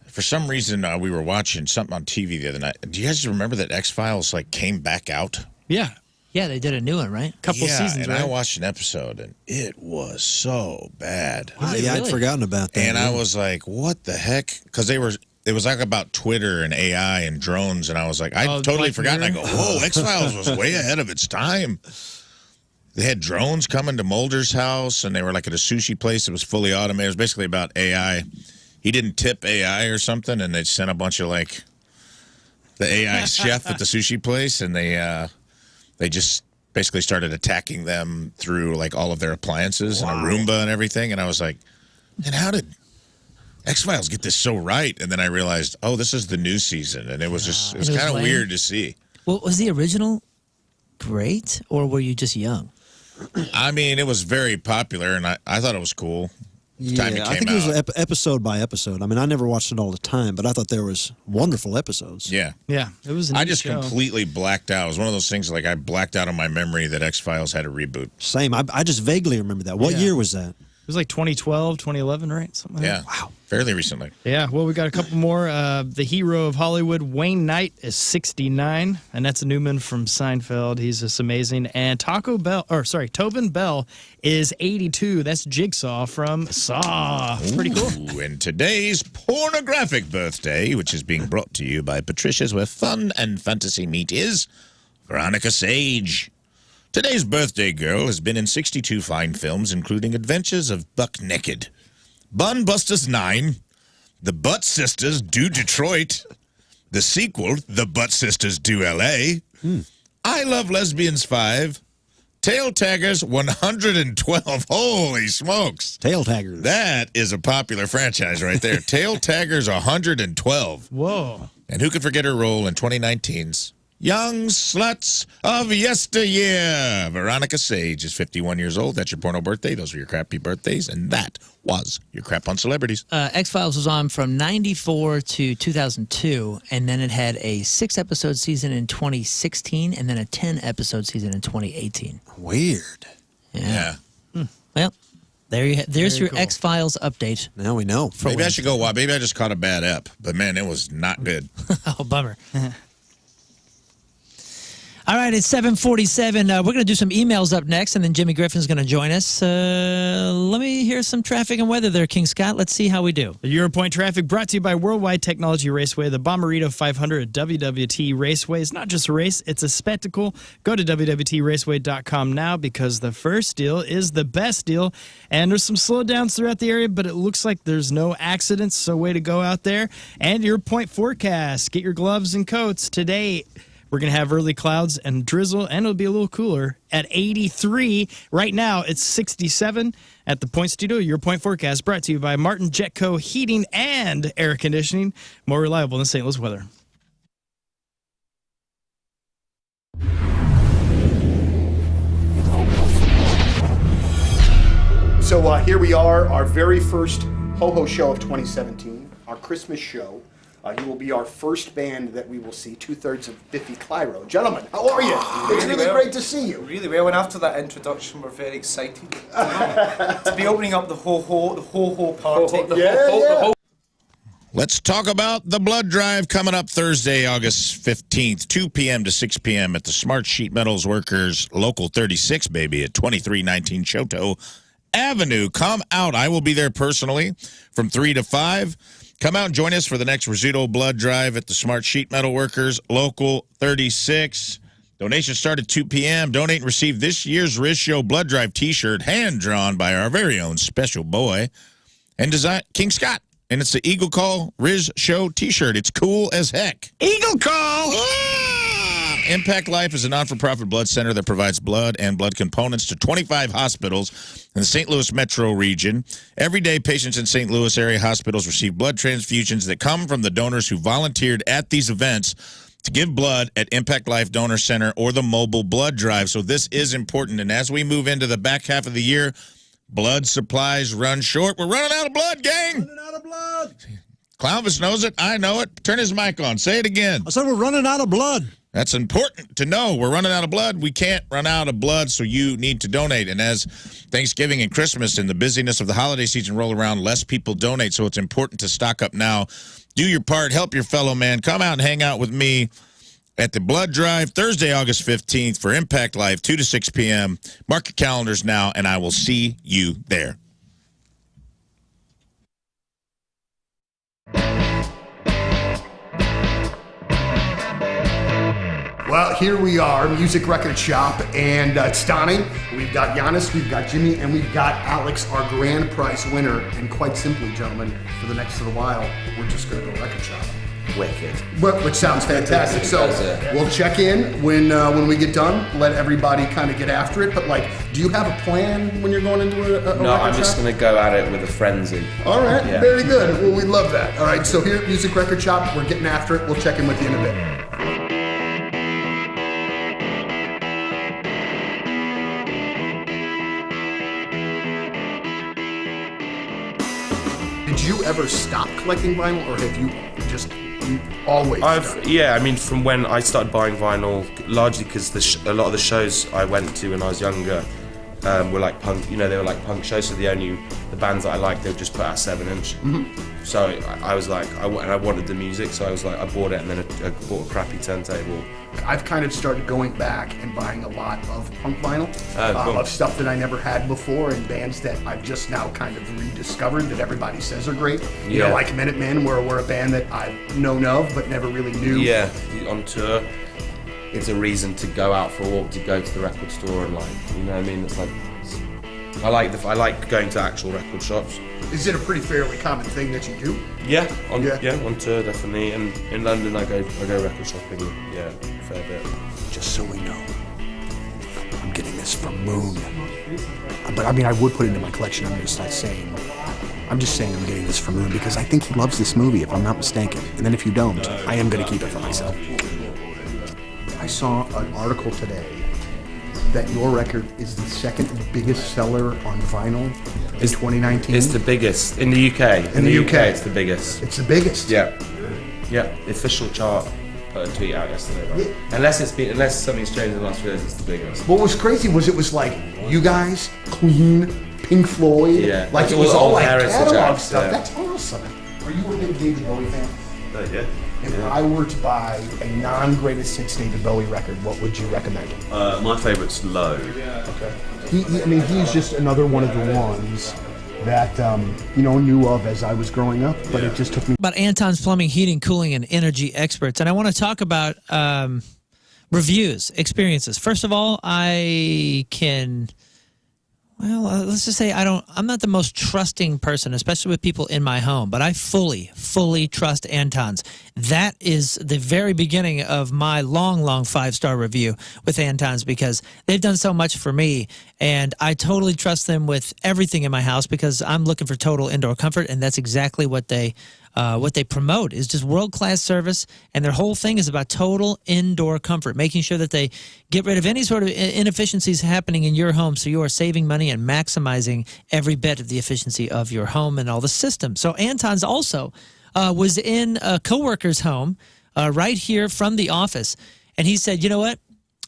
For some reason, we were watching something on TV the other night. Do you guys remember that X-Files like came back out? Yeah, Yeah, they did a new one, right? couple yeah, seasons, and right? I watched an episode, and it was so bad. Wow, it yeah, I'd really? forgotten about that. And I was like, what the heck? Because it was like about Twitter and AI and drones, and I was like, I totally Black forgot. And I Mirror? go, whoa, X-Files was way ahead of its time. They had drones coming to Mulder's house, and they were like at a sushi place that was fully automated. It was basically about AI. He didn't tip AI or something, and they sent a bunch of like the AI chef at the sushi place, and they just basically started attacking them through like all of their appliances and a Roomba and everything. And I was like, man, how did X-Files get this so right? And then I realized, oh, this is the new season, and it was just it was It was kind of lame. weird to see. Well, was the original great, or were you just young? I mean, it was very popular, and I thought it was cool. The time it Yeah, came I think out. it was episode by episode. I mean, I never watched it all the time, but I thought there was wonderful episodes. Yeah. Yeah, it was. A I neat just show. completely blacked out. It was one of those things like I blacked out of my memory that X-Files had a reboot. Same. I just vaguely remember that. What Yeah. year was that? It was like 2012, 2011, right? Something like Yeah. that. Wow. Fairly recently. Yeah, well, we got a couple more. The hero of Hollywood, Wayne Knight, is 69, and that's Newman from Seinfeld. He's just amazing. And Tobin Bell is 82. That's Jigsaw from Saw. Pretty cool. Ooh, and today's pornographic birthday, which is being brought to you by Patricia's, where fun and fantasy meet, is Veronica Sage. Today's birthday girl has been in 62 fine films, including Adventures of Buck Naked, Bun Busters 9, The Butt Sisters Do Detroit, the sequel, The Butt Sisters Do L.A., I Love Lesbians 5, Tail Taggers 112. Holy smokes. Tail Taggers. That is a popular franchise right there. Tail Taggers 112. Whoa. And who could forget her role in 2019's Young Sluts of Yesteryear? Veronica Sage is 51 years old. That's your porno birthday. Those are your crappy birthdays. And that was your crap on celebrities. X-Files was on from 94 to 2002, and then it had a 6-episode season in 2016, and then a 10-episode season in 2018. Weird. Yeah. Well, there's Very your cool. X-Files update. Now we know. Maybe I should go watch. Maybe I just caught a bad ep. But, man, it was not good. Oh, bummer. All right, it's 7:47. We're going to do some emails up next, and then Jimmy Griffin's going to join us. Let me hear some traffic and weather there, King Scott. Let's see how we do. The Europoint traffic brought to you by Worldwide Technology Raceway. The Bommarito 500 at WWT Raceway is not just a race, it's a spectacle. Go to WWTRaceway.com now because the first deal is the best deal. And there's some slowdowns throughout the area, but it looks like there's no accidents, so way to go out there. And your point forecast. Get your gloves and coats today. We're going to have early clouds and drizzle, and it'll be a little cooler at 83. Right now, it's 67 at the Point Studio. Your Point Forecast brought to you by Martin Jetco Heating and Air Conditioning. More reliable than St. Louis weather. So here we are, our very first Ho-Ho show of 2017, our Christmas show. You will be our first band that we will see, 2/3 of Biffy Clyro. Gentlemen, how are you? It's really great to see you. Really well, and after that introduction, we're very excited to be opening up the ho-ho party. Let's talk about the blood drive coming up Thursday, August 15th, 2 p.m. to 6 p.m. at the Smart Sheet Metals Workers Local 36, baby, at 2319 Choteau Avenue. Come out. I will be there personally from 3 to 5. Come out and join us for the next Rizzuto blood drive at the Smart Sheet Metal Workers Local 36. Donations start at 2 p.m. Donate and receive this year's RizzShow blood drive T-shirt, hand-drawn by our very own special boy and design King Scott. and it's the Eagle Call RizzShow t-shirt. It's cool as heck. Eagle Call! Impact Life is a not-for-profit blood center that provides blood and blood components to 25 hospitals in the St. Louis metro region. Every day, patients in St. Louis area hospitals receive blood transfusions that come from the donors who volunteered at these events to give blood at Impact Life Donor Center or the mobile blood drive. So this is important. And as we move into the back half of the year, blood supplies run short. We're running out of blood, gang. Running out of blood. Clownvis knows it. I know it. Turn his mic on. Say it again. I said we're running out of blood. That's important to know. We're running out of blood. We can't run out of blood, so you need to donate. And as Thanksgiving and Christmas and the busyness of the holiday season roll around, less people donate, so it's important to stock up now. Do your part. Help your fellow man. Come out and hang out with me at the blood drive Thursday, August 15th for Impact Life, 2 to 6 p.m. Mark your calendars now, and I will see you there. Well, here we are, Music Record Shop, and it's stunning. We've got Giannis, we've got Jimmy, and we've got Alex, our grand prize winner. And quite simply, gentlemen, for the next little while, we're just going to go record shop. Wicked. Which sounds fantastic. So we'll check in when we get done. Let everybody kind of get after it. But like, do you have a plan when you're going into a record No, I'm just shop? going to go at it with a frenzy. All right, Yeah. very good. Well, we love that. All right, so here at Music Record Shop, we're getting after it. We'll check in with you in a bit. Did you ever stop collecting vinyl, or have you just always done? Yeah, I mean, from when I started buying vinyl, largely because a lot of the shows I went to when I was younger were like punk. You know, they were like punk shows. So the bands that I liked, they would just put out 7-inch. Mm-hmm. So I was like, I wanted the music, so I was like, I bought it, and then I bought a crappy turntable. I've kind of started going back and buying a lot of punk vinyl, Cool. of stuff that I never had before, and bands that I've just now kind of rediscovered that everybody says are great. You know, like Minutemen, we're a band that I've known of but never really knew. Yeah, on tour, it's a reason to go out for a walk, to go to the record store, and like, you know what I mean? It's like, I like going to actual record shops. Is it a pretty fairly common thing that you do? Yeah, on tour definitely, and in London I go record shopping. Yeah, a fair bit. Just so we know, I'm getting this from Moon. But I mean, I would put it in my collection. I'm just saying I'm getting this from Moon because I think he loves this movie, if I'm not mistaken. And then if you don't, I am going to keep it for myself. I saw an article today that your record is the second biggest seller on vinyl in 2019. It's the biggest in the UK. In the UK, it's the biggest. It's the biggest. Yeah. The official chart put a tweet out yesterday. Right? Unless something's changed in the last few years, it's the biggest. What was crazy was it was like you guys, Queen, Pink Floyd. Yeah. Like It's it was all all like heritage catalog acts, stuff. yeah. That's awesome. Are you a big David Bowie fan? Yeah. If I were to buy a non-greatest hits David Bowie record, what would you recommend? My favourite's Low. Okay. He's just another one of the ones that knew of as I was growing up, but it just took me. About Anton's Plumbing, Heating, Cooling, and Energy Experts, and I want to talk about reviews, experiences. First of all, let's just say I'm not the most trusting person, especially with people in my home, but I fully trust Anton's. That is the very beginning of my long 5-star review with Anton's because they've done so much for me, and I totally trust them with everything in my house because I'm looking for total indoor comfort, and that's exactly what they promote is just world-class service, and their whole thing is about total indoor comfort, making sure that they get rid of any sort of inefficiencies happening in your home so you are saving money and maximizing every bit of the efficiency of your home and all the systems. So Anton's also was in a coworker's home right here from the office, and he said, you know what,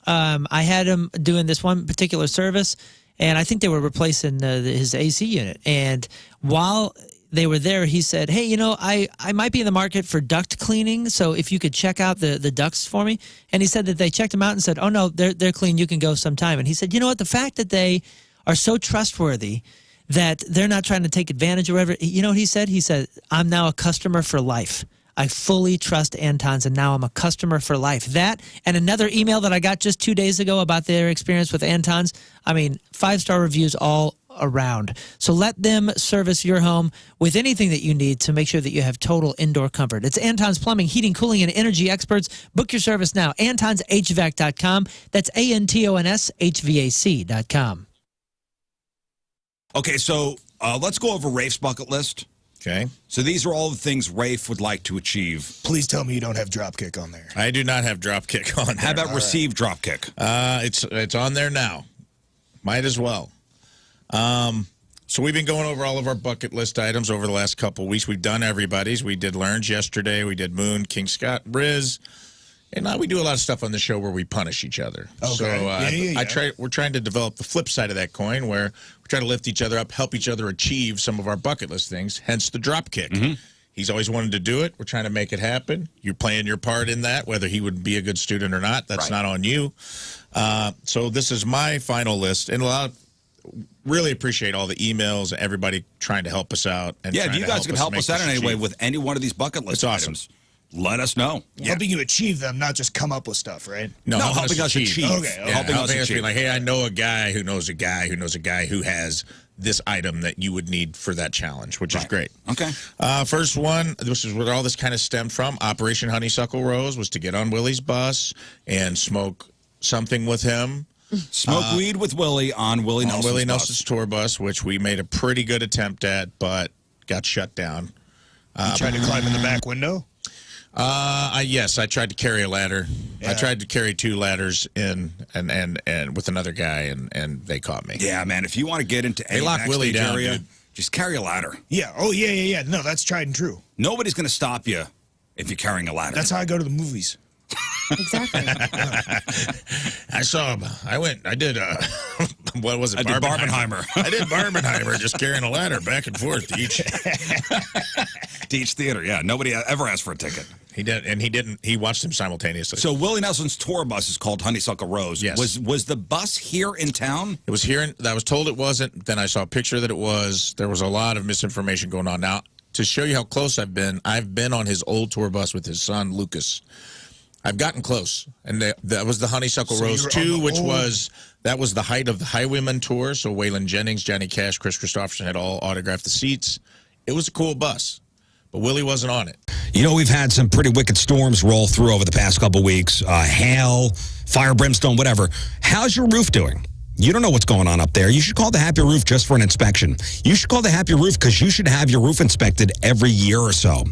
I had him doing this one particular service, and I think they were replacing his AC unit, and while they were there, he said, hey, I might be in the market for duct cleaning, so if you could check out the ducts for me. And he said that they checked them out and said, oh, no, they're clean, you can go sometime. And he said, you know what, the fact that they are so trustworthy that they're not trying to take advantage or whatever, you know what he said? He said, I'm now a customer for life. I fully trust Anton's, and now I'm a customer for life. That and another email that I got just 2 days ago about their experience with Anton's. I mean, 5-star reviews all around. So let them service your home with anything that you need to make sure that you have total indoor comfort. It's Anton's Plumbing, Heating, Cooling, and Energy Experts. Book your service now. AntonsHVAC.com. That's ANTONSHVAC.com. Okay, so let's go over Rafe's bucket list. Okay. So these are all the things Rafe would like to achieve. Please tell me you don't have dropkick on there. I do not have dropkick on there. How about receive dropkick? It's on there now. Might as well. So we've been going over all of our bucket list items over the last couple of weeks. We've done everybody's. We did Lern's yesterday. We did Moon, King Scott, Rizz. And now we do a lot of stuff on the show where we punish each other. Okay. So we're trying to develop the flip side of that coin where we try to lift each other up, help each other achieve some of our bucket list things, hence the drop kick. He's always wanted to do it. We're trying to make it happen. You're playing your part in that, whether he would be a good student or not. That's not on you. So this is my final list. And really appreciate all the emails, everybody trying to help us out. And if you guys can help us out in any way with any one of these bucket list items, let us know. Helping you achieve them, not just come up with stuff, right? No, helping us achieve. Okay. Yeah, helping us achieve. Being like, hey, I know a guy who knows a guy who knows a guy who has this item that you would need for that challenge, which is great. Okay. First one, this is where all this kind of stemmed from. Operation Honeysuckle Rose was to get on Willie's bus and smoke something with him. Smoke weed with Willie on Willie Nelson's tour bus, which we made a pretty good attempt at, but got shut down. You tried to climb in the back window? Yes, I tried to carry a ladder. Yeah. I tried to carry 2 ladders in and with another guy, and they caught me. Yeah, man. If you want to get into any lock Willie backstage down, area, dude. just carry a ladder. Yeah. Oh, yeah. No, that's tried and true. Nobody's going to stop you if you're carrying a ladder. That's how I go to the movies. Exactly. I did, what was it? I did Barbenheimer. I did Barbenheimer, just carrying a ladder back and forth to each theater. Yeah, nobody ever asked for a ticket. He did, and he didn't. He watched them simultaneously. So Willie Nelson's tour bus is called Honeysuckle Rose. Yes. Was the bus here in town? It was here. I was told it wasn't. Then I saw a picture that it was. There was a lot of misinformation going on. Now, to show you how close I've been on his old tour bus with his son, Lucas. I've gotten close, and that was the Honeysuckle Rose 2, which was the height of the Highwayman tour. So Waylon Jennings, Johnny Cash, Chris Christopherson had all autographed the seats. It was a cool bus, but Willie wasn't on it. You know, we've had some pretty wicked storms roll through over the past couple weeks. Hail, fire, brimstone, whatever. How's your roof doing? You don't know what's going on up there. You should call the Happy Roof just for an inspection. You should call the Happy Roof because you should have your roof inspected every year or so.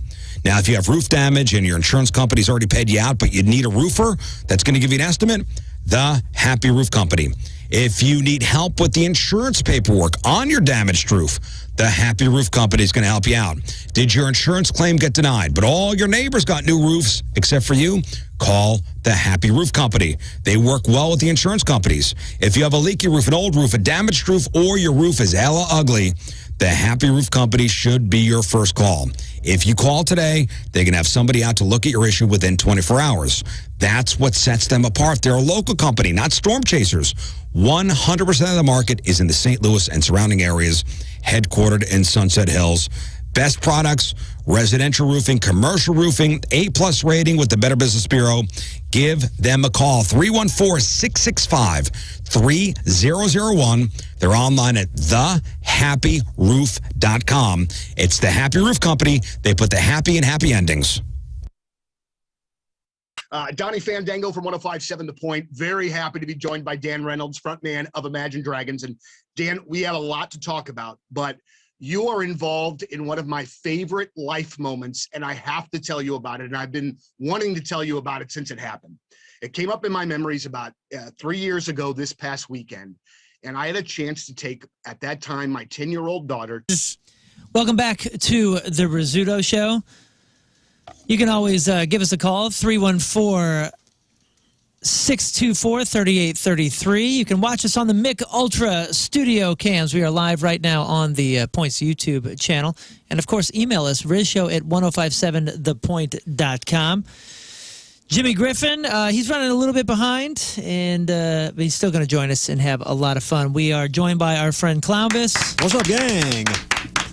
Now, if you have roof damage and your insurance company's already paid you out, but you need a roofer that's going to give you an estimate, the Happy Roof Company. If you need help with the insurance paperwork on your damaged roof, the Happy Roof Company is going to help you out. Did your insurance claim get denied, but all your neighbors got new roofs except for you? Call the Happy Roof Company. They work well with the insurance companies. If you have a leaky roof, an old roof, a damaged roof, or your roof is hella ugly, the Happy Roof Company should be your first call. If you call today, they can have somebody out to look at your issue within 24 hours. That's what sets them apart. They're a local company, not storm chasers. 100% of the market is in the St. Louis and surrounding areas, headquartered in Sunset Hills. Best products, residential roofing, commercial roofing, A+ rating with the Better Business Bureau. Give them a call, 314-665-3001. They're online at thehappyroof.com. It's the Happy Roof Company. They put the happy in happy endings. Donnie Fandango from 105.7 The Point. Very happy to be joined by Dan Reynolds, frontman of Imagine Dragons. And Dan, we have a lot to talk about, but you are involved in one of my favorite life moments, and I have to tell you about it. And I've been wanting to tell you about it since it happened. It came up in my memories about 3 years ago this past weekend, and I had a chance to take, at that time, my 10-year-old daughter. Welcome back to the Rizzuto Show. You can always give us a call, 314-624-3833. You can watch us on the Mick Ultra Studio Cams. We are live right now on the Points YouTube channel. And, of course, email us, RizzShow@1057thepoint.com. Jimmy Griffin, he's running a little bit behind, and but he's still going to join us and have a lot of fun. We are joined by our friend Clownvis. What's up, gang?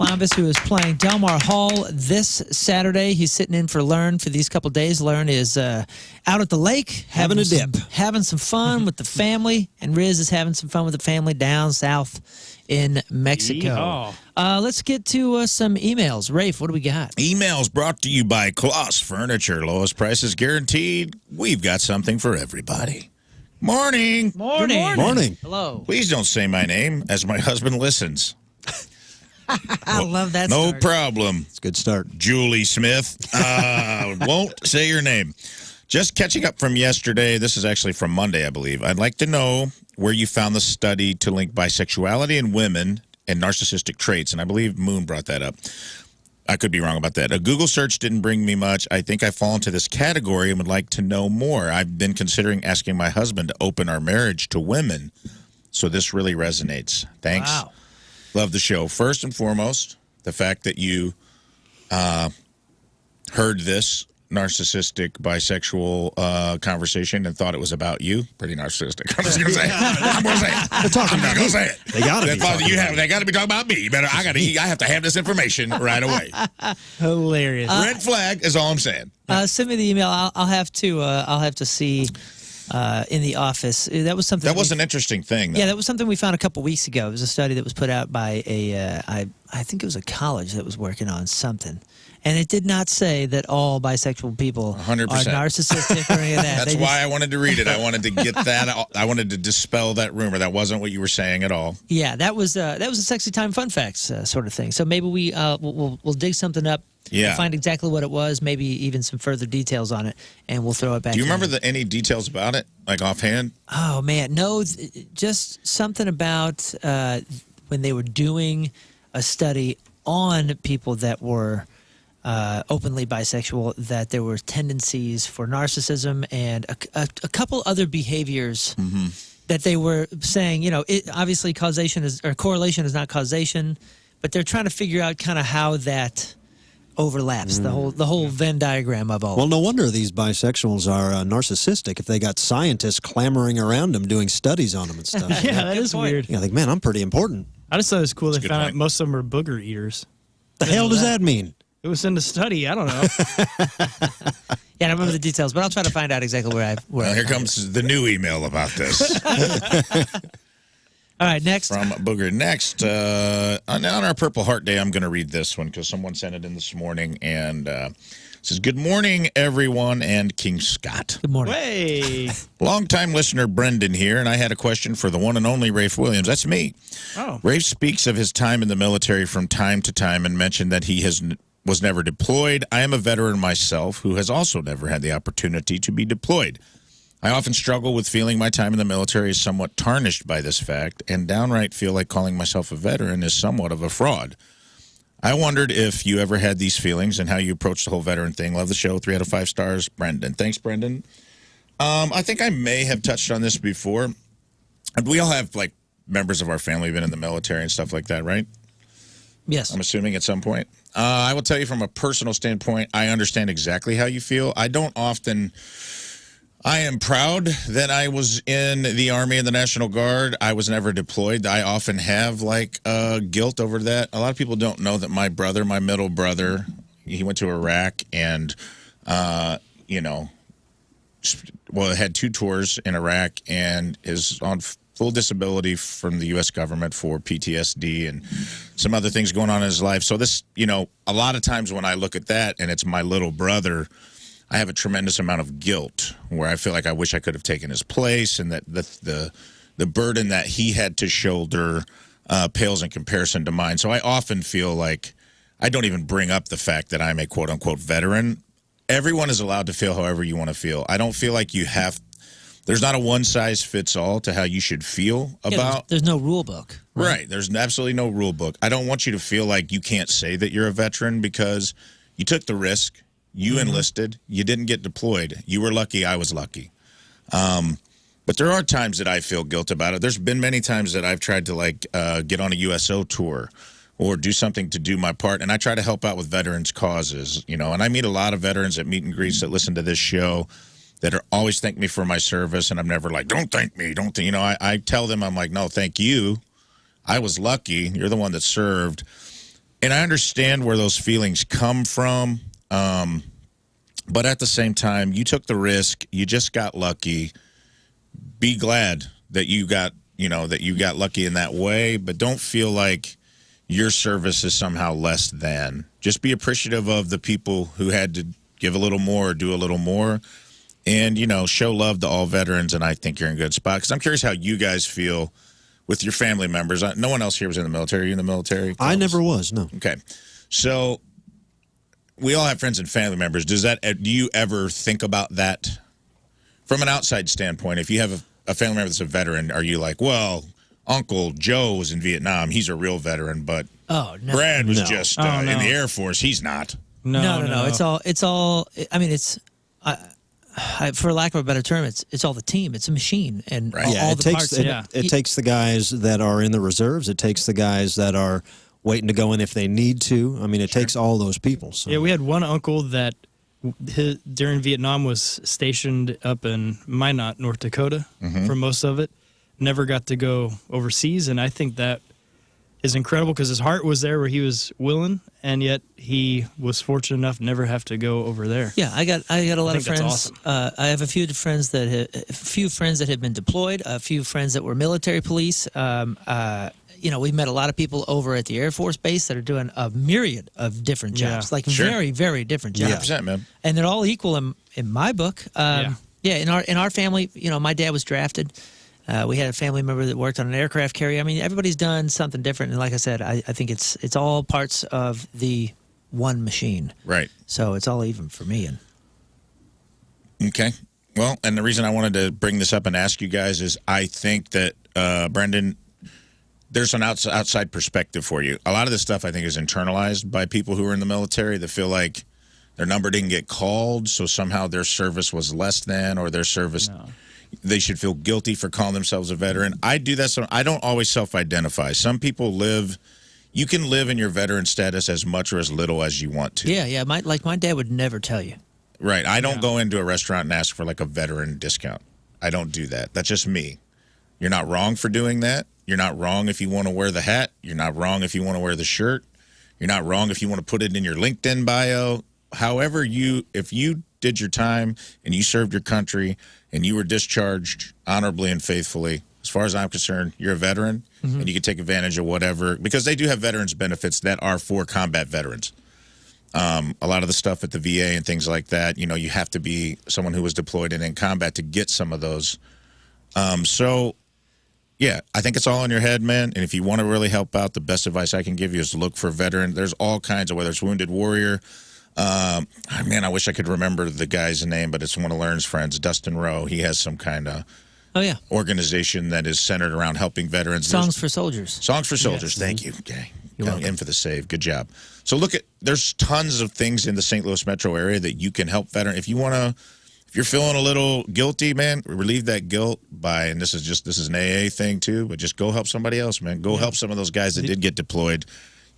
Columbus, who is playing Delmar Hall this Saturday. He's sitting in for Lern for these couple days. Lern is out at the lake Having a dip. having some fun with the family, and Rizz is having some fun with the family down south in Mexico. Let's get to some emails. Rafe, what do we got? Emails brought to you by Kloss Furniture. Lowest prices guaranteed. We've got something for everybody. Morning. Morning. Morning. Hello. Please don't say my name as my husband listens. I love that. No start. problem. It's a good start. Julie Smith. Won't say your name. Just catching up from yesterday. This is actually from Monday, I believe. I'd like to know where you found the study to link bisexuality in women and narcissistic traits. And I believe Moon brought that up. I could be wrong about that. A Google search didn't bring me much. I think I fall into this category and would like to know more. I've been considering asking my husband to open our marriage to women. So this really resonates. Thanks. Wow. Love the show. First and foremost, the fact that you heard this narcissistic bisexual conversation and thought it was about you. Pretty narcissistic. I'm just gonna say it. I'm gonna say it. They're talking I'm about gonna me. say it. They gotta be talking about They gotta be talking about me. You better. I have to have this information right away. Hilarious. Red flag is all I'm saying. Send me the email. I'll have to see in the office. That was something. That was an interesting thing, though. Yeah, that was something we found a couple weeks ago. It was a study that was put out by I think it was a college that was working on something. And it did not say that all bisexual people 100%. are narcissistic or any of that. That's why I wanted to read it. I wanted to get that. I wanted to dispel that rumor. That wasn't what you were saying at all. Yeah, that was a sexy time fun facts sort of thing. So maybe we'll dig something up. Yeah. Find exactly what it was, maybe even some further details on it, and we'll throw it back. Do you in. remember any details about it, like offhand? Oh man, no, just something about when they were doing a study on people that were openly bisexual, that there were tendencies for narcissism and a couple other behaviors that they were saying. You know, obviously correlation is not causation, but they're trying to figure out kind of how that overlaps the whole Venn diagram of all. Well, no wonder these bisexuals are narcissistic if they got scientists clamoring around them doing studies on them and stuff. Yeah, that is weird. You think, man, I'm pretty important. I just thought it was cool. That's They a good found out point. most of them are booger eaters. The hell does that mean? It was in the study. I don't know. Yeah, I don't remember the details, but I'll try to find out exactly where Well, I here found comes the new email about this. it. All right, next. From Booger. Next, on our Purple Heart Day, I'm going to read this one because someone sent it in this morning. And it says, good morning, everyone, and King Scott. Good morning. Hey. Longtime listener Brendan here, and I had a question for the one and only Rafe Williams. That's me. Oh. Rafe speaks of his time in the military from time to time and mentioned that he was never deployed. I am a veteran myself who has also never had the opportunity to be deployed. I often struggle with feeling my time in the military is somewhat tarnished by this fact and downright feel like calling myself a veteran is somewhat of a fraud. I wondered if you ever had these feelings and how you approach the whole veteran thing. Love the show. 3 out of 5 stars. Brendan. Thanks, Brendan. I think I may have touched on this before. We all have, like, members of our family been in the military and stuff like that, right? Yes. I'm assuming at some point. I will tell you from a personal standpoint, I understand exactly how you feel. I am proud that I was in the Army and the National Guard. I was never deployed. I often have, like, guilt over that. A lot of people don't know that my brother, my middle brother, he went to Iraq and, had 2 tours in Iraq and is on full disability from the U.S. government for PTSD and some other things going on in his life. So this, a lot of times when I look at that and it's my little brother, I have a tremendous amount of guilt where I feel like I wish I could have taken his place and that the burden that he had to shoulder pales in comparison to mine. So I often feel like I don't even bring up the fact that I'm a quote-unquote veteran. Everyone is allowed to feel however you want to feel. I don't feel like there's not a one-size-fits-all to how you should feel about. There's no rule book. Right. There's absolutely no rule book. I don't want you to feel like you can't say that you're a veteran because you took the risk. You enlisted. You didn't get deployed. You were lucky. I was lucky. But there are times that I feel guilt about it. There's been many times that I've tried to, get on a USO tour or do something to do my part, and I try to help out with veterans' causes, and I meet a lot of veterans at meet and greets that listen to this show that are always thank me for my service, and I'm never like, don't thank me, don't thank, I tell them, I'm like, no, thank you. I was lucky. You're the one that served. And I understand where those feelings come from. But at the same time, you took the risk. You just got lucky. Be glad that you got lucky in that way. But don't feel like your service is somehow less than. Just be appreciative of the people who had to give a little more, do a little more, and, show love to all veterans, and I think you're in a good spot. Because I'm curious how you guys feel with your family members. No one else here was in the military. Are you in the military? I never was, no. Okay. So we all have friends and family members. Do you ever think about that from an outside standpoint? If you have a family member that's a veteran, are you like, well, Uncle Joe was in Vietnam. He's a real veteran, but Brad was just in the Air Force. He's not. No. It's all. I mean, it's. For lack of a better term, it's all the team. It's a machine, and all the parts. It takes the guys that are in the reserves. It takes the guys that are waiting to go in if they need to. I mean, it takes all those people. So. Yeah, we had one uncle that during Vietnam was stationed up in Minot, North Dakota, for most of it. Never got to go overseas, and I think that is incredible because his heart was there where he was willing, and yet he was fortunate enough to never have to go over there. Yeah, I got a lot of friends. Awesome. I have a few friends that have been deployed, a few friends that were military police. We've met a lot of people over at the Air Force Base that are doing a myriad of different jobs, very, very different jobs. 100%, man. And they're all equal in my book. In our family, my dad was drafted. We had a family member that worked on an aircraft carrier. I mean, everybody's done something different, and like I said, I think it's all parts of the one machine. Right. So it's all even for me. Okay. Well, and the reason I wanted to bring this up and ask you guys is I think that, Brendan, there's an outside perspective for you. A lot of this stuff I think is internalized by people who are in the military that feel like their number didn't get called, so somehow their service was less than, or their service... No. They should feel guilty for calling themselves a veteran. I do that. So I don't always self-identify. Some people you can live in your veteran status as much or as little as you want to. Yeah. My dad would never tell you. Right. I don't go into a restaurant and ask for like a veteran discount. I don't do that. That's just me. You're not wrong for doing that. You're not wrong if you want to wear the hat. You're not wrong if you want to wear the shirt. You're not wrong if you want to put it in your LinkedIn bio. However, if you did your time and you served your country and you were discharged honorably and faithfully, as far as I'm concerned, you're a veteran, and you can take advantage of whatever, because they do have veterans benefits that are for combat veterans. A lot of the stuff at the VA and things like that, you have to be someone who was deployed and in combat to get some of those. Yeah, I think it's all in your head, man. And if you want to really help out, the best advice I can give you is to look for a veteran. There's all kinds of, whether it's Wounded Warrior. I wish I could remember the guy's name, but it's one of Lern's friends, Dustin Rowe. He has some kind of organization that is centered around helping veterans. Songs for Soldiers. Songs for Soldiers. Thank you. Okay. In for the save. Good job. So there's tons of things in the St. Louis metro area that you can help veterans. If you're feeling a little guilty, man, relieve that guilt by, and this is an AA thing too, but just go help somebody else, man. Go help some of those guys that did get deployed.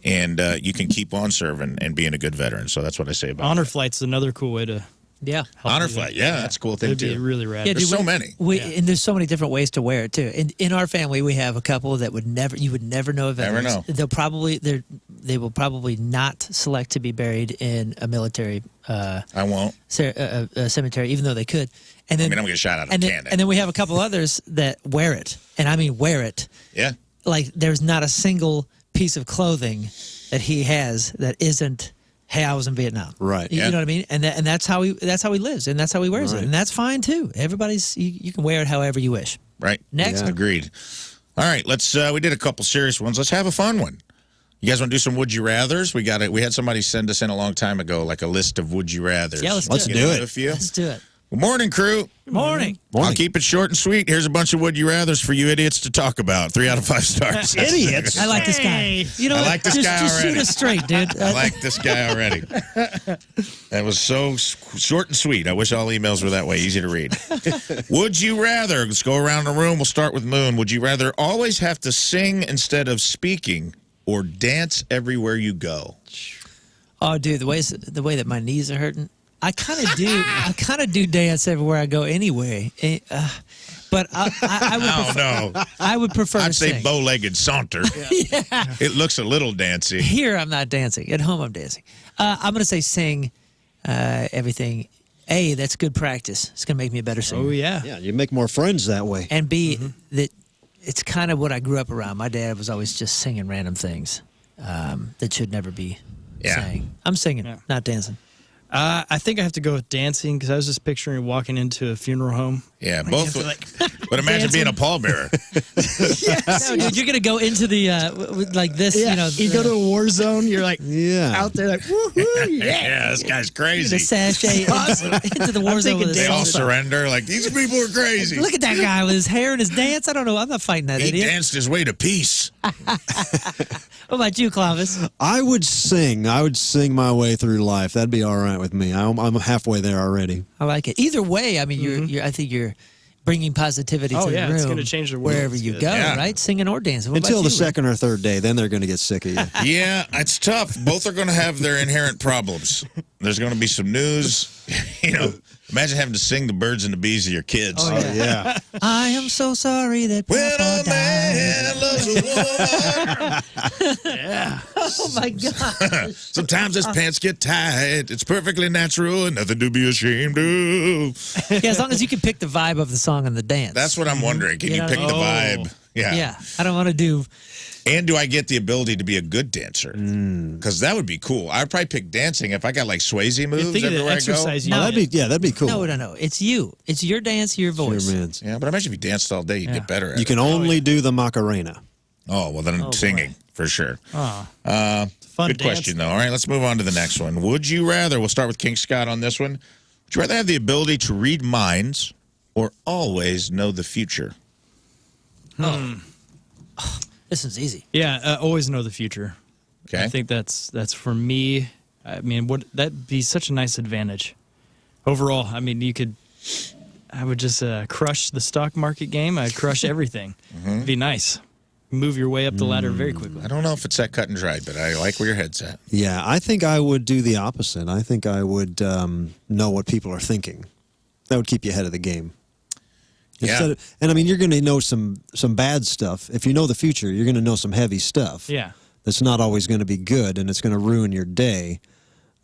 And you can keep on serving and being a good veteran. So that's what I say about Honor Flight's another cool way to Honor Flight. Yeah, that's a cool thing, too. It'd be really rad. Yeah, there's so many. And there's so many different ways to wear it, too. In our family, we have a couple that you would never know of veterans. Never know. They will probably not select to be buried in a military I won't. Cemetery, even though they could. And then, I'm going to get shot out of a cannon. And then we have a couple others that wear it. And I mean wear it. Yeah. Like there's not a single piece of clothing that he has that isn't, hey, I was in Vietnam. Right. You know what I mean? And that's how he lives, and that's how he wears it. And that's fine too. You can wear it however you wish. Right. Next. Yeah. Agreed. All right, we did a couple serious ones. Let's have a fun one. You guys want to do some would you rathers? We had somebody send us in a long time ago, like a list of would you rathers. Yeah, let's do it. Let's do it. Good morning, crew. Good morning. I'll keep it short and sweet. Here's a bunch of would you rathers for you idiots to talk about. 3 out of 5 stars. Idiots? I like this guy. I like this guy just already. Shoot us straight, dude. I like this guy already. That was so short and sweet. I wish all emails were that way, easy to read. Would you rather, let's go around the room. We'll start with Moon. Would you rather always have to sing instead of speaking or dance everywhere you go? Oh, dude, the way that my knees are hurting. I kind of do dance everywhere I go anyway. But I would prefer, I would prefer I'd to say sing. bow-legged saunter. Yeah. It looks a little dancy. Here I'm not dancing. At home I'm dancing. I'm going to say sing everything. A, that's good practice. It's going to make me a better singer. Oh, yeah. Yeah, you make more friends that way. And B, that it's kind of what I grew up around. My dad was always just singing random things that should never be sang. I'm singing, not dancing. I think I have to go with dancing because I was just picturing walking into a funeral home. Yeah, both. But imagine being a pallbearer. Yes. No, dude, you're gonna go into the like this. Yeah, You know, you go to a war zone. You're like out there, like woohoo, Yeah, this guy's crazy. the sashay into the war zone with his They all salsa. surrender. Like, these people are crazy. Look at that guy with his hair and his dance. I don't know. I'm not fighting that He idiot. danced his way to peace. What about you, Clovis? I would sing. I would sing my way through life. That'd be all right with me. I'm halfway there already. I like it. Either way, I mean, I think you're bringing positivity to the room. It's going to change the world. Wherever you go, right? Singing or dancing. What Until about the you, second or third day, then they're going to get sick of you. Yeah, it's tough. Both are going to have their inherent problems. There's going to be some news. You know, imagine having to sing the birds and the bees of your kids. Oh, yeah. I am so sorry that When Papa a man loves a woman. Yeah. Oh, my God. Sometimes his pants get tight. It's perfectly natural and nothing to be ashamed of. Yeah, as long as you can pick the vibe of the song and the dance. That's what I'm wondering. Can you know pick what I the mean? vibe? Yeah. Yeah. I don't want to do... And do I get the ability to be a good dancer? Because that would be cool. I'd probably pick dancing if I got like Swayze moves everywhere I go. That'd be cool. No. It's you. It's your dance, your voice. Your man's. Yeah, but imagine if you danced all day, you'd get better at You it. can only do the Macarena. Oh, well, then singing, for sure. Oh, Fun good question, though. All right, let's move on to the next one. Would you rather, we'll start with King Scott on this one. Would you rather have the ability to read minds or always know the future? This is easy. Yeah, always know the future. Okay. I think that's for me. I mean, that'd be such a nice advantage. Overall, I mean, I would just crush the stock market game. I'd crush everything. It'd be nice. Move your way up the ladder very quickly. I don't know if it's that cut and dried, but I like where your head's at. Yeah, I think I would do the opposite. I think I would know what people are thinking. That would keep you ahead of the game. Yeah. And I mean, you're going to know some bad stuff. If you know the future, you're going to know some heavy stuff. Yeah. That's not always going to be good, and it's going to ruin your day.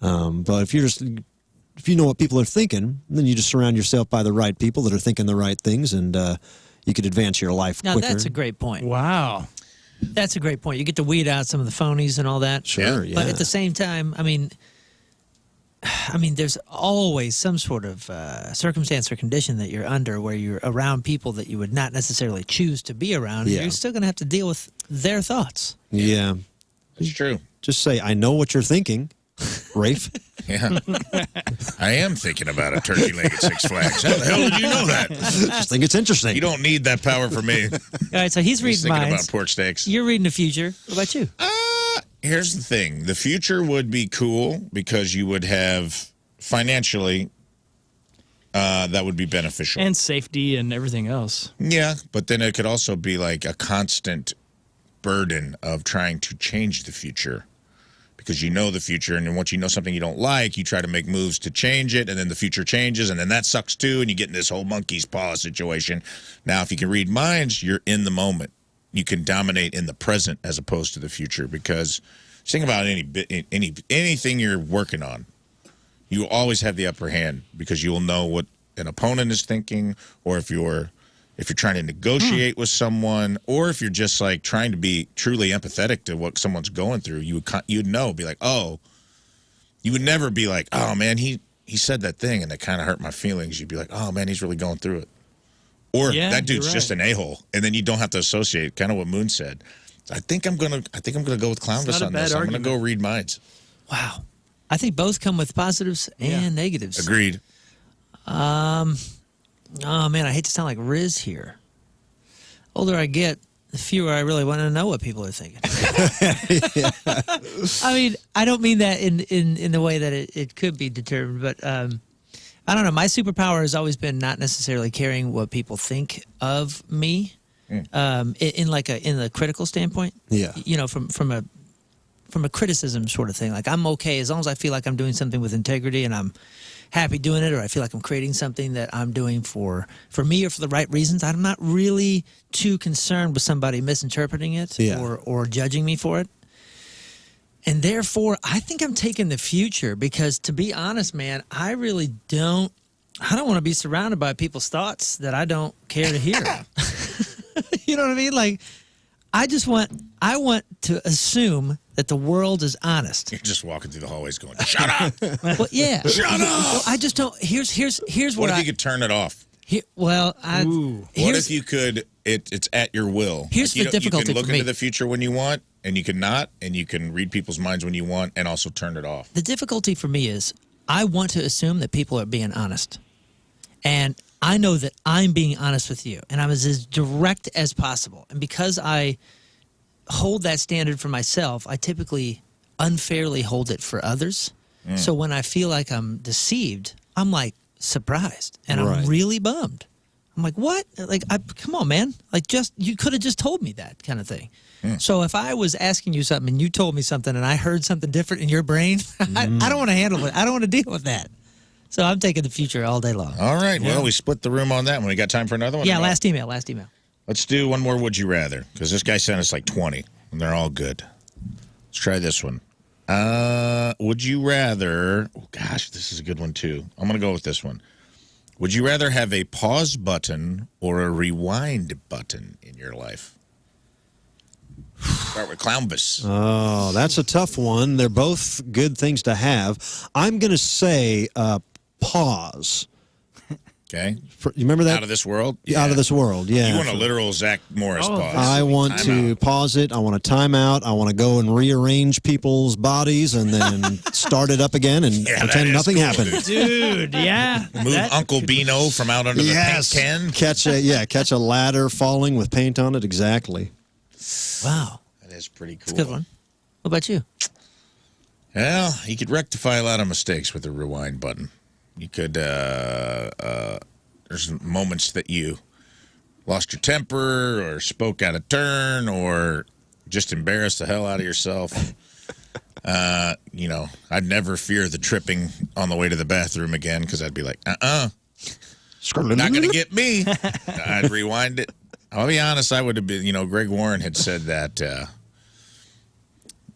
But if you know what people are thinking, then you just surround yourself by the right people that are thinking the right things, and you could advance your life Now, quicker. that's a great point. Wow. That's a great point. You get to weed out some of the phonies and all that. Sure, yeah. But at the same time, I mean, there's always some sort of circumstance or condition that you're under where you're around people that you would not necessarily choose to be around. And Yeah. you're still going to have to deal with their thoughts. Yeah. It's true. Just say, I know what you're thinking, Rafe. Yeah. I am thinking about a turkey leg at Six Flags. How the hell did you know that? Just think it's interesting. You don't need that power from me. All right, so he's reading thinking minds. about pork steaks. You're reading the future. What about you? Here's the thing. The future would be cool because you would have financially that would be beneficial. And safety and everything else. Yeah, but then it could also be like a constant burden of trying to change the future because you know the future, and then once you know something you don't like, you try to make moves to change it, and then the future changes, and then that sucks too, and you get in this whole monkey's paw situation. Now, if you can read minds, you're in the moment. You can dominate in the present as opposed to the future because think about anything you're working on. You always have the upper hand because you will know what an opponent is thinking, or if you're trying to negotiate with someone, or if you're just like trying to be truly empathetic to what someone's going through, you'd know, be like, oh, you would never be like, oh man, he said that thing and it kind of hurt my feelings. You'd be like, oh man, he's really going through it. Or that dude's just an a-hole, and then you don't have to associate. Kind of what Moon said. I think I'm gonna go with Clownvis on this. I'm gonna go read minds. Wow. I think both come with positives and negatives. Agreed. Oh man, I hate to sound like Rizz here. Older I get, the fewer I really want to know what people are thinking. I mean, I don't mean that in the way that it could be determined, but I don't know. My superpower has always been not necessarily caring what people think of me, in the critical standpoint. Yeah. You know, from a criticism sort of thing. Like I'm okay as long as I feel like I'm doing something with integrity and I'm happy doing it, or I feel like I'm creating something that I'm doing for me or for the right reasons. I'm not really too concerned with somebody misinterpreting it or judging me for it. And therefore, I think I'm taking the future because, to be honest, man, I really don't. I don't want to be surrounded by people's thoughts that I don't care to hear. You know what I mean? Like, I want to assume that the world is honest. You're just walking through the hallways going, "Shut up!" Well, yeah. Shut up! Well, I just don't. Here's what if you could turn it off? What if you could? It's at your will. Here's the difficulty You can look for me. into the future when you want, and you can not, and you can read people's minds when you want, and also turn it off. The difficulty for me is I want to assume that people are being honest. And I know that I'm being honest with you, and I'm as direct as possible. And because I hold that standard for myself, I typically unfairly hold it for others. So when I feel like I'm deceived, I'm like surprised, and I'm really bummed. I'm like, what? Like, come on, man. Like, you could have just told me that kind of thing. So if I was asking you something and you told me something and I heard something different in your brain, I don't want to handle it. I don't want to deal with that. So I'm taking the future all day long. All right. Well, we split the room on that one. We got time for another one? Yeah, last email. Let's do one more Would You Rather, because this guy sent us like 20, and they're all good. Let's try this one. Would you rather... Oh, gosh, this is a good one, too. I'm going to go with this one. Would you rather have a pause button or a rewind button in your life? Start with Clownbus. Oh, that's a tough one. They're both good things to have. I'm going to say pause. Okay. You remember that? Out of this world? Yeah. Out of this world, yeah. You want a literal Zach Morris pause. I want to pause it. I want a timeout. I want to go and rearrange people's bodies and then start it up again and pretend nothing happened. Dude, yeah. Move Uncle Bino from out under the paint can. Catch a ladder falling with paint on it. Exactly. Wow. That is pretty cool. That's a good one. What about you? Well, you could rectify a lot of mistakes with the rewind button. You could, there's moments that you lost your temper or spoke out of turn or just embarrassed the hell out of yourself. I'd never fear the tripping on the way to the bathroom again because I'd be like, not going to get me. I'd rewind it. I'll be honest, I would have been, Greg Warren had said that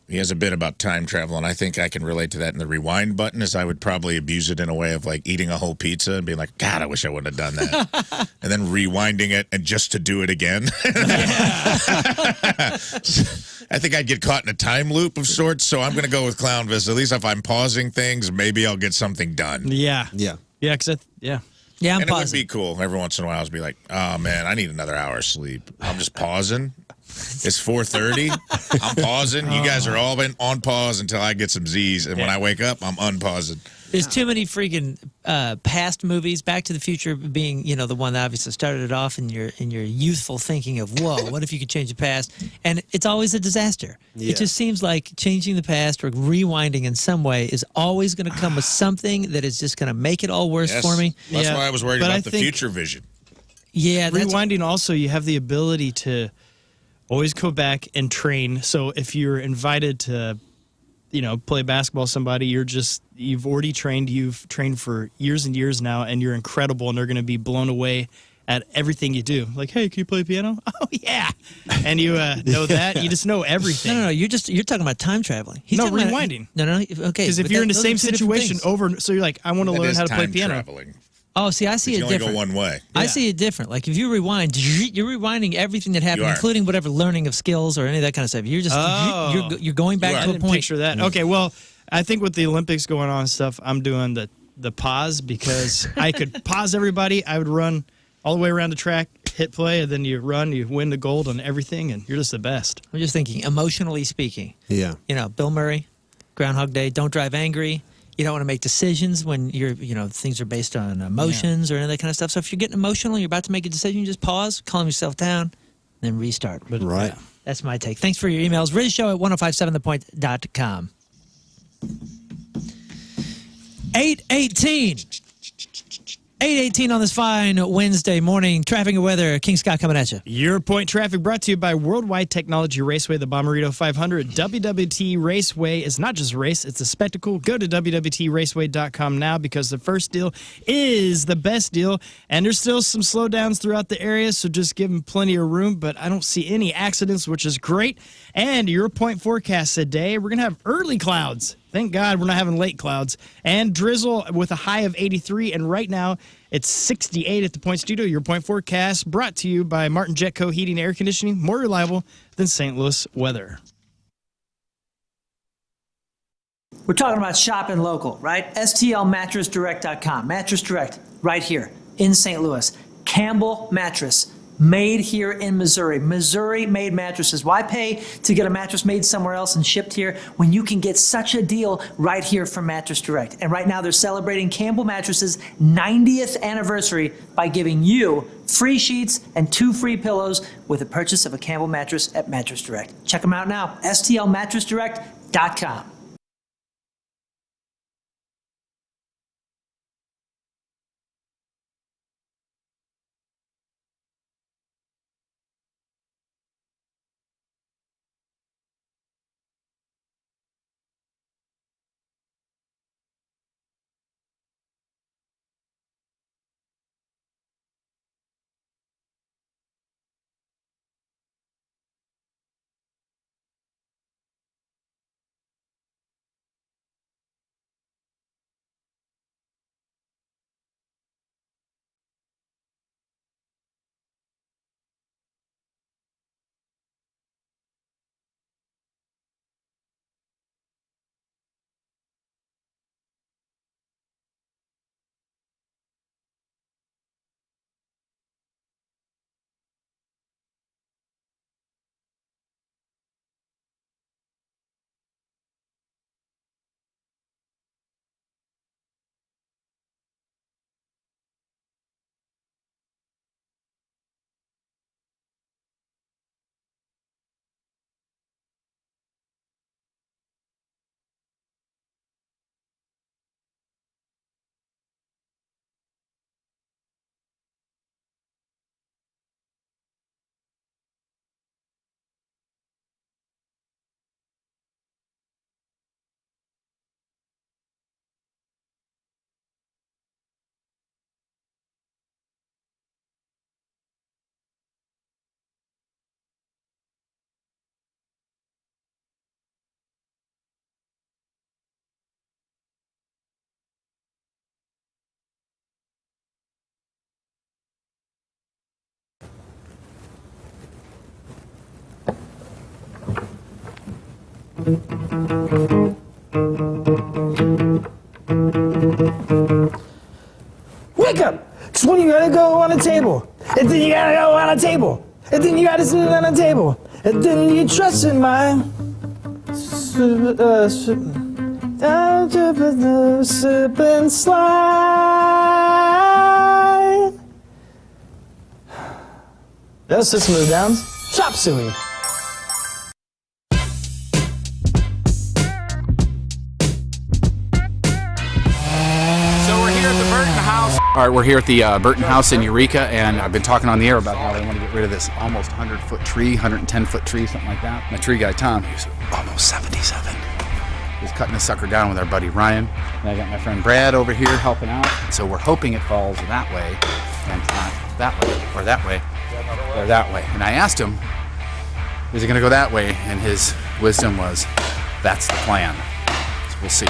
he has a bit about time travel, and I think I can relate to that in the rewind button, as I would probably abuse it in a way of like eating a whole pizza and being like, God, I wish I wouldn't have done that. And then rewinding it and just to do it again. I think I'd get caught in a time loop of sorts, so I'm going to go with Clownvis. At least if I'm pausing things, maybe I'll get something done. Yeah. Yeah. Yeah, because I'm and pausing. It would be cool every once in a while to be like, oh, man, I need another hour of sleep. I'm just pausing. It's 4:30. I'm pausing. You guys are all been on pause until I get some Z's. And when I wake up, I'm unpausing. There's too many freaking past movies. Back to the Future being, the one that obviously started it off in your youthful thinking of, whoa, what if you could change the past? And it's always a disaster. Yeah. It just seems like changing the past or rewinding in some way is always going to come with something that is just going to make it all worse for me. That's why I was worried about the future vision. Yeah, rewinding also, you have the ability to always go back and train. So if you're invited to, play basketball with somebody, you've already trained. You've trained for years and years now, and you're incredible, and they're going to be blown away at everything you do. Like, hey, can you play piano? Oh, yeah. And you know that. You just know everything. No. You're talking about time traveling. He's no, talking rewinding. No. Okay. Because if you're in the same situation so you're like, I want to learn how to play piano. Traveling. Oh, see, I see it different. You only go one way. I see it different. Like if you rewind, you're rewinding everything that happened, including whatever learning of skills or any of that kind of stuff. You're just you're going back to a point. Picture that. Okay, well, I think with the Olympics going on and stuff, I'm doing the pause because I could pause everybody. I would run all the way around the track, hit play, and then you run, you win the gold on everything, and you're just the best. I'm just thinking, emotionally speaking. Yeah. Bill Murray, Groundhog Day, don't drive angry. You don't want to make decisions when things are based on emotions or any of that kind of stuff. So if you're getting emotional, you're about to make a decision, you just pause, calm yourself down, then restart. But right. That's my take. Thanks for your emails. RizzShow at 1057thepoint.com. 8:18. 8:18 on this fine Wednesday morning. Traffic and weather. King Scott coming at you. Your Point Traffic brought to you by Worldwide Technology Raceway, the Bommarito 500. WWT Raceway is not just a race, it's a spectacle. Go to WWTRaceway.com now because the first deal is the best deal. And there's still some slowdowns throughout the area, so just give them plenty of room. But I don't see any accidents, which is great. And Your Point forecast today, we're going to have early clouds. Thank God we're not having late clouds. And drizzle with a high of 83. And right now, it's 68 at the Point Studio. Your Point forecast brought to you by Martin Jetco Heating and Air Conditioning. More reliable than St. Louis weather. We're talking about shopping local, right? STLmattressdirect.com. Mattress Direct, right here in St. Louis. Campbell Mattress. Made here in Missouri. Missouri-made mattresses. Why pay to get a mattress made somewhere else and shipped here when you can get such a deal right here from Mattress Direct? And right now they're celebrating Campbell Mattresses' 90th anniversary by giving you free sheets and 2 free pillows with the purchase of a Campbell mattress at Mattress Direct. Check them out now. STLmattressdirect.com. Wake up! It's when you gotta go on a table, and then you gotta go on a table, and then you gotta sit on a table, and then you trust in my sip and slide. That's System of the Downs. Chop suey. All right, we're here at the Burton House in Eureka, and I've been talking on the air about how they want to get rid of this almost 100-foot tree, 110-foot tree, something like that. My tree guy, Tom, he's almost 77. He's cutting this sucker down with our buddy Ryan. And I got my friend Brad over here helping out. So we're hoping it falls that way, and not that way, or that way, or that way. And I asked him, is it going to go that way? And his wisdom was, that's the plan. So we'll see.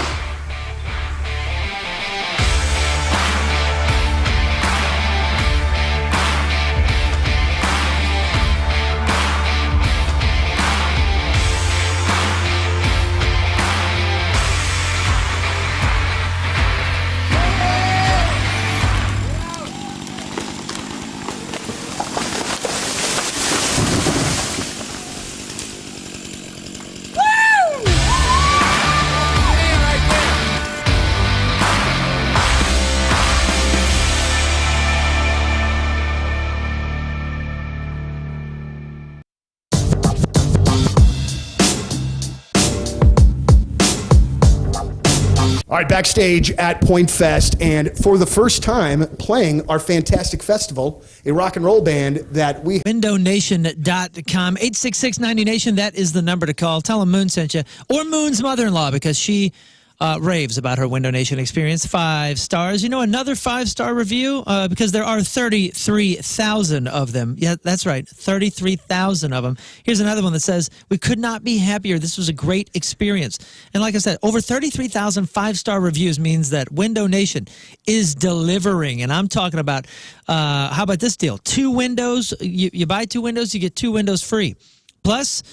All right, backstage at Point Fest, and for the first time playing our fantastic festival, a rock and roll band that we... WindowNation.com, 866-90Nation, that is the number to call. Tell them Moon sent you, or Moon's mother-in-law, because she raves about her Window Nation experience. 5 stars. You know, another 5-star review, because there are 33,000 of them. Yeah, that's right, 33,000 of them. Here's another one that says, we could not be happier. This was a great experience. And like I said, over 33,000 5-star reviews means that Window Nation is delivering. And I'm talking about, how about this deal? 2 windows, you buy 2 windows, you get 2 windows free. Plus,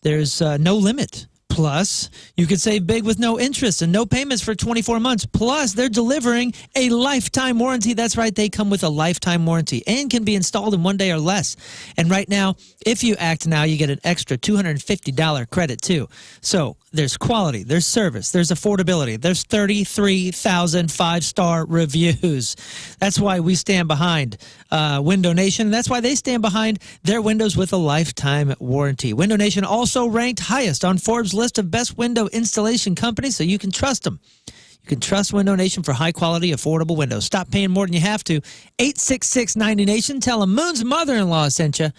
there's no limit. Plus, you could save big with no interest and no payments for 24 months. Plus, they're delivering a lifetime warranty. That's right, they come with a lifetime warranty and can be installed in 1 day or less. And right now, if you act now, you get an extra $250 credit too. So there's quality, there's service, there's affordability, there's 33,000 5-star reviews. That's why we stand behind Window Nation. That's why they stand behind their windows with a lifetime warranty. Window Nation also ranked highest on Forbes' list of best window installation companies, so you can trust them. You can trust Window Nation for high-quality, affordable windows. Stop paying more than you have to. 866-90Nation. Tell them Moon's mother-in-law sent you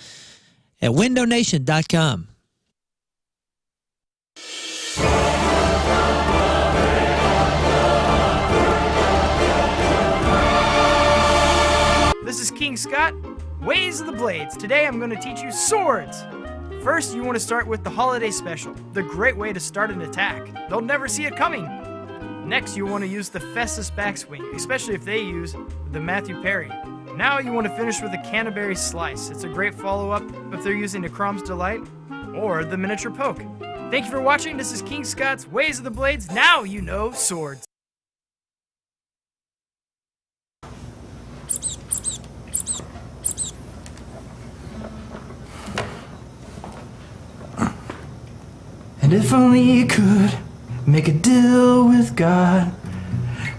at WindowNation.com. This is King Scott, Ways of the Blades. Today I'm going to teach you swords. First, you want to start with the Holiday Special, the great way to start an attack. They'll never see it coming. Next, you want to use the Festus Backswing, especially if they use the Matthew Perry. Now you want to finish with the Canterbury Slice. It's a great follow-up if they're using the Crom's Delight or the Miniature Poke. Thank you for watching. This is King Scott's Ways of the Blades. Now you know swords. And if only you could make a deal with God,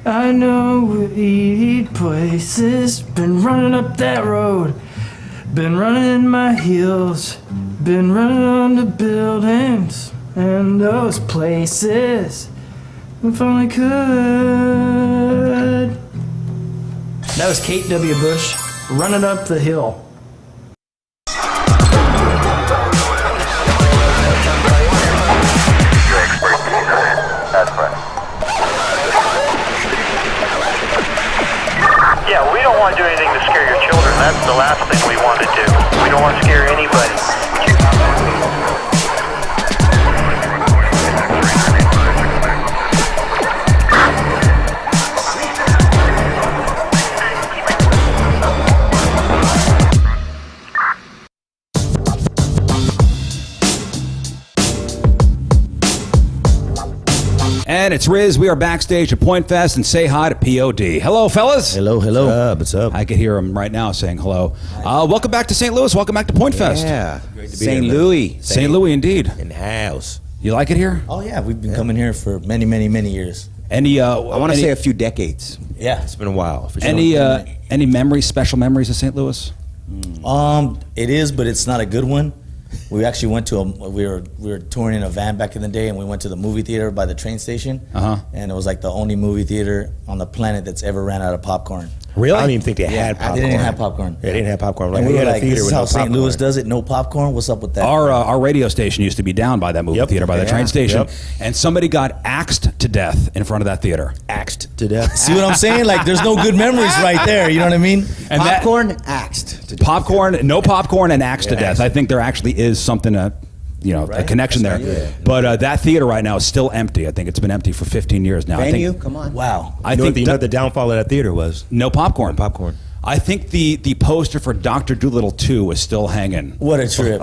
I know we'll eat places. Been running up that road, been running in my heels, been running on the buildings and those places. If only could. That was Kate W. Bush, Running Up the Hill. That's correct. Yeah, we don't want to do anything to scare your children. That's the last thing we want to do. We don't want to scare anybody. And it's Rizz. We are backstage at Point Fest, and say hi to POD. Hello, fellas. Hello, hello. What's up? I could hear him right now saying hello. Welcome back to St. Louis. Welcome back to Point Fest. Yeah. St. Louis. St. Louis, indeed. In house. You like it here? Oh, yeah. We've been coming here for many, many, many years. Any? I want to say a few decades. Yeah. It's been a while. For sure. Any memories, special memories of St. Louis? It is, but it's not a good one. We actually went to we were touring in a van back in the day, and we went to the movie theater by the train station. And it was like the only movie theater on the planet that's ever ran out of popcorn. Really? I don't even think they had popcorn. They didn't have popcorn. They didn't have popcorn. Right? And we were had like, a theater this is with how no St. popcorn. Louis does it, no popcorn? What's up with that? Our radio station used to be down by that movie theater, by the train station, and somebody got axed to death in front of that theater. Axed to death. See what I'm saying? Like, there's no good memories right there. You know what I mean? And popcorn, axed to death. Popcorn, no popcorn, and axed to death. I think there actually is something a connection there. But that theater right now is still empty. I think it's been empty for 15 years now. Venue? Come on. Wow. I think you know what the downfall of that theater was? No popcorn. No popcorn. I think the poster for Dr. Dolittle 2 is still hanging. What a trip.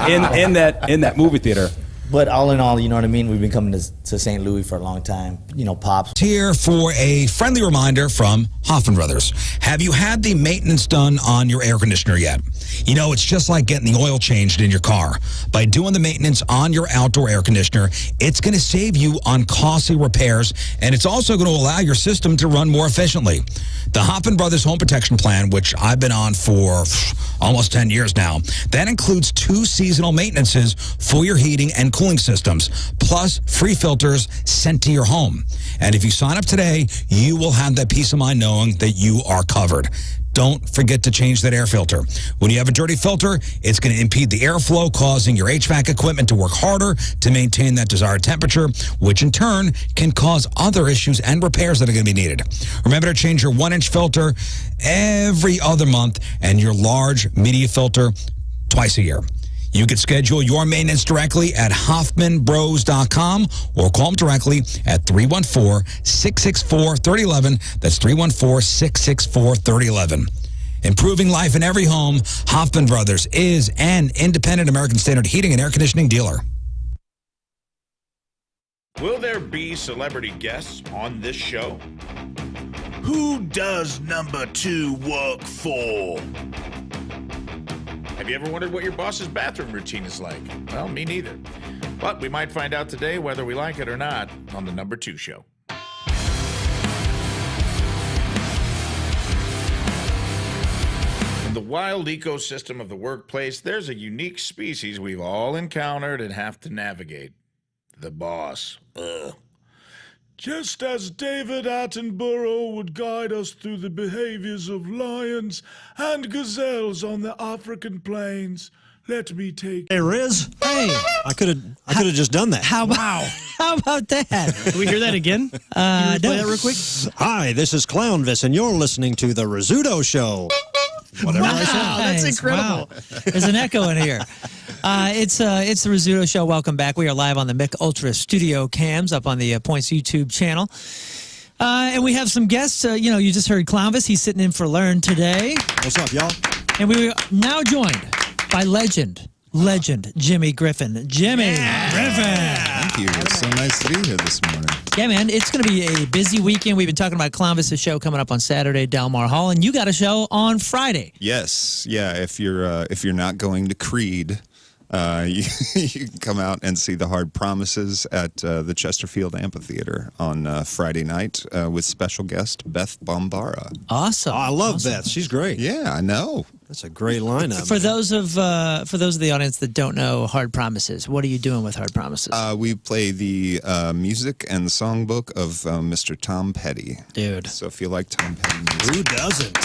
in that movie theater. But all in all, you know what I mean? We've been coming to St. Louis for a long time. You know, Pops. Here for a friendly reminder from Hoffman Brothers. Have you had the maintenance done on your air conditioner yet? You know, it's just like getting the oil changed in your car. By doing the maintenance on your outdoor air conditioner, it's going to save you on costly repairs, and it's also going to allow your system to run more efficiently. The Hoffman Brothers Home Protection Plan, which I've been on for almost 10 years now, that includes 2 seasonal maintenances for your heating and cooling systems, plus free filters sent to your home. And if you sign up today, you will have that peace of mind knowing that you are covered. Don't forget to change that air filter. When you have a dirty filter, it's going to impede the airflow, causing your HVAC equipment to work harder to maintain that desired temperature, which in turn can cause other issues and repairs that are going to be needed. Remember to change your 1-inch filter every other month and your large media filter twice a year. You can schedule your maintenance directly at HoffmanBros.com or call them directly at 314-664-3011. That's 314-664-3011. Improving life in every home, Hoffman Brothers is an independent American Standard heating and air conditioning dealer. Will there be celebrity guests on this show? Who does number 2 work for? Have you ever wondered what your boss's bathroom routine is like? Well, me neither. But we might find out today whether we like it or not on the number 2 show. In the wild ecosystem of the workplace, there's a unique species we've all encountered and have to navigate. The boss. Ugh. Just as David Attenborough would guide us through the behaviors of lions and gazelles on the African plains, let me take... Hey, Rizz. Hey, I could have just done that. how about that? Can we hear that again? No. Play that real quick. Hi, this is Clownvis, and you're listening to the Rizzuto Show. Whatever I said. That's incredible. Wow. There's an echo in here. It's the Rizzuto Show. Welcome back. We are live on the Mick Ultra Studio cams up on the Points YouTube channel. And we have some guests. You just heard Clownvis. He's sitting in for Lern today. What's up, y'all? And we are now joined by legend Jimmy Griffin. Jimmy Griffin. Thank you. It's so nice to be here this morning. Yeah, man, it's going to be a busy weekend. We've been talking about Clownvis' show coming up on Saturday, Delmar Hall, and you got a show on Friday. Yes, yeah. If you're not going to Creed, you can come out and see the Hard Promises at the Chesterfield Amphitheater on Friday night with special guest Beth Bombara. Awesome. Oh, I love Beth. She's great. Yeah, I know. That's a great lineup. For those of the audience that don't know Hard Promises, what are you doing with Hard Promises? We play the music and the songbook of Mr. Tom Petty. Dude. So if you like Tom Petty music. Who doesn't?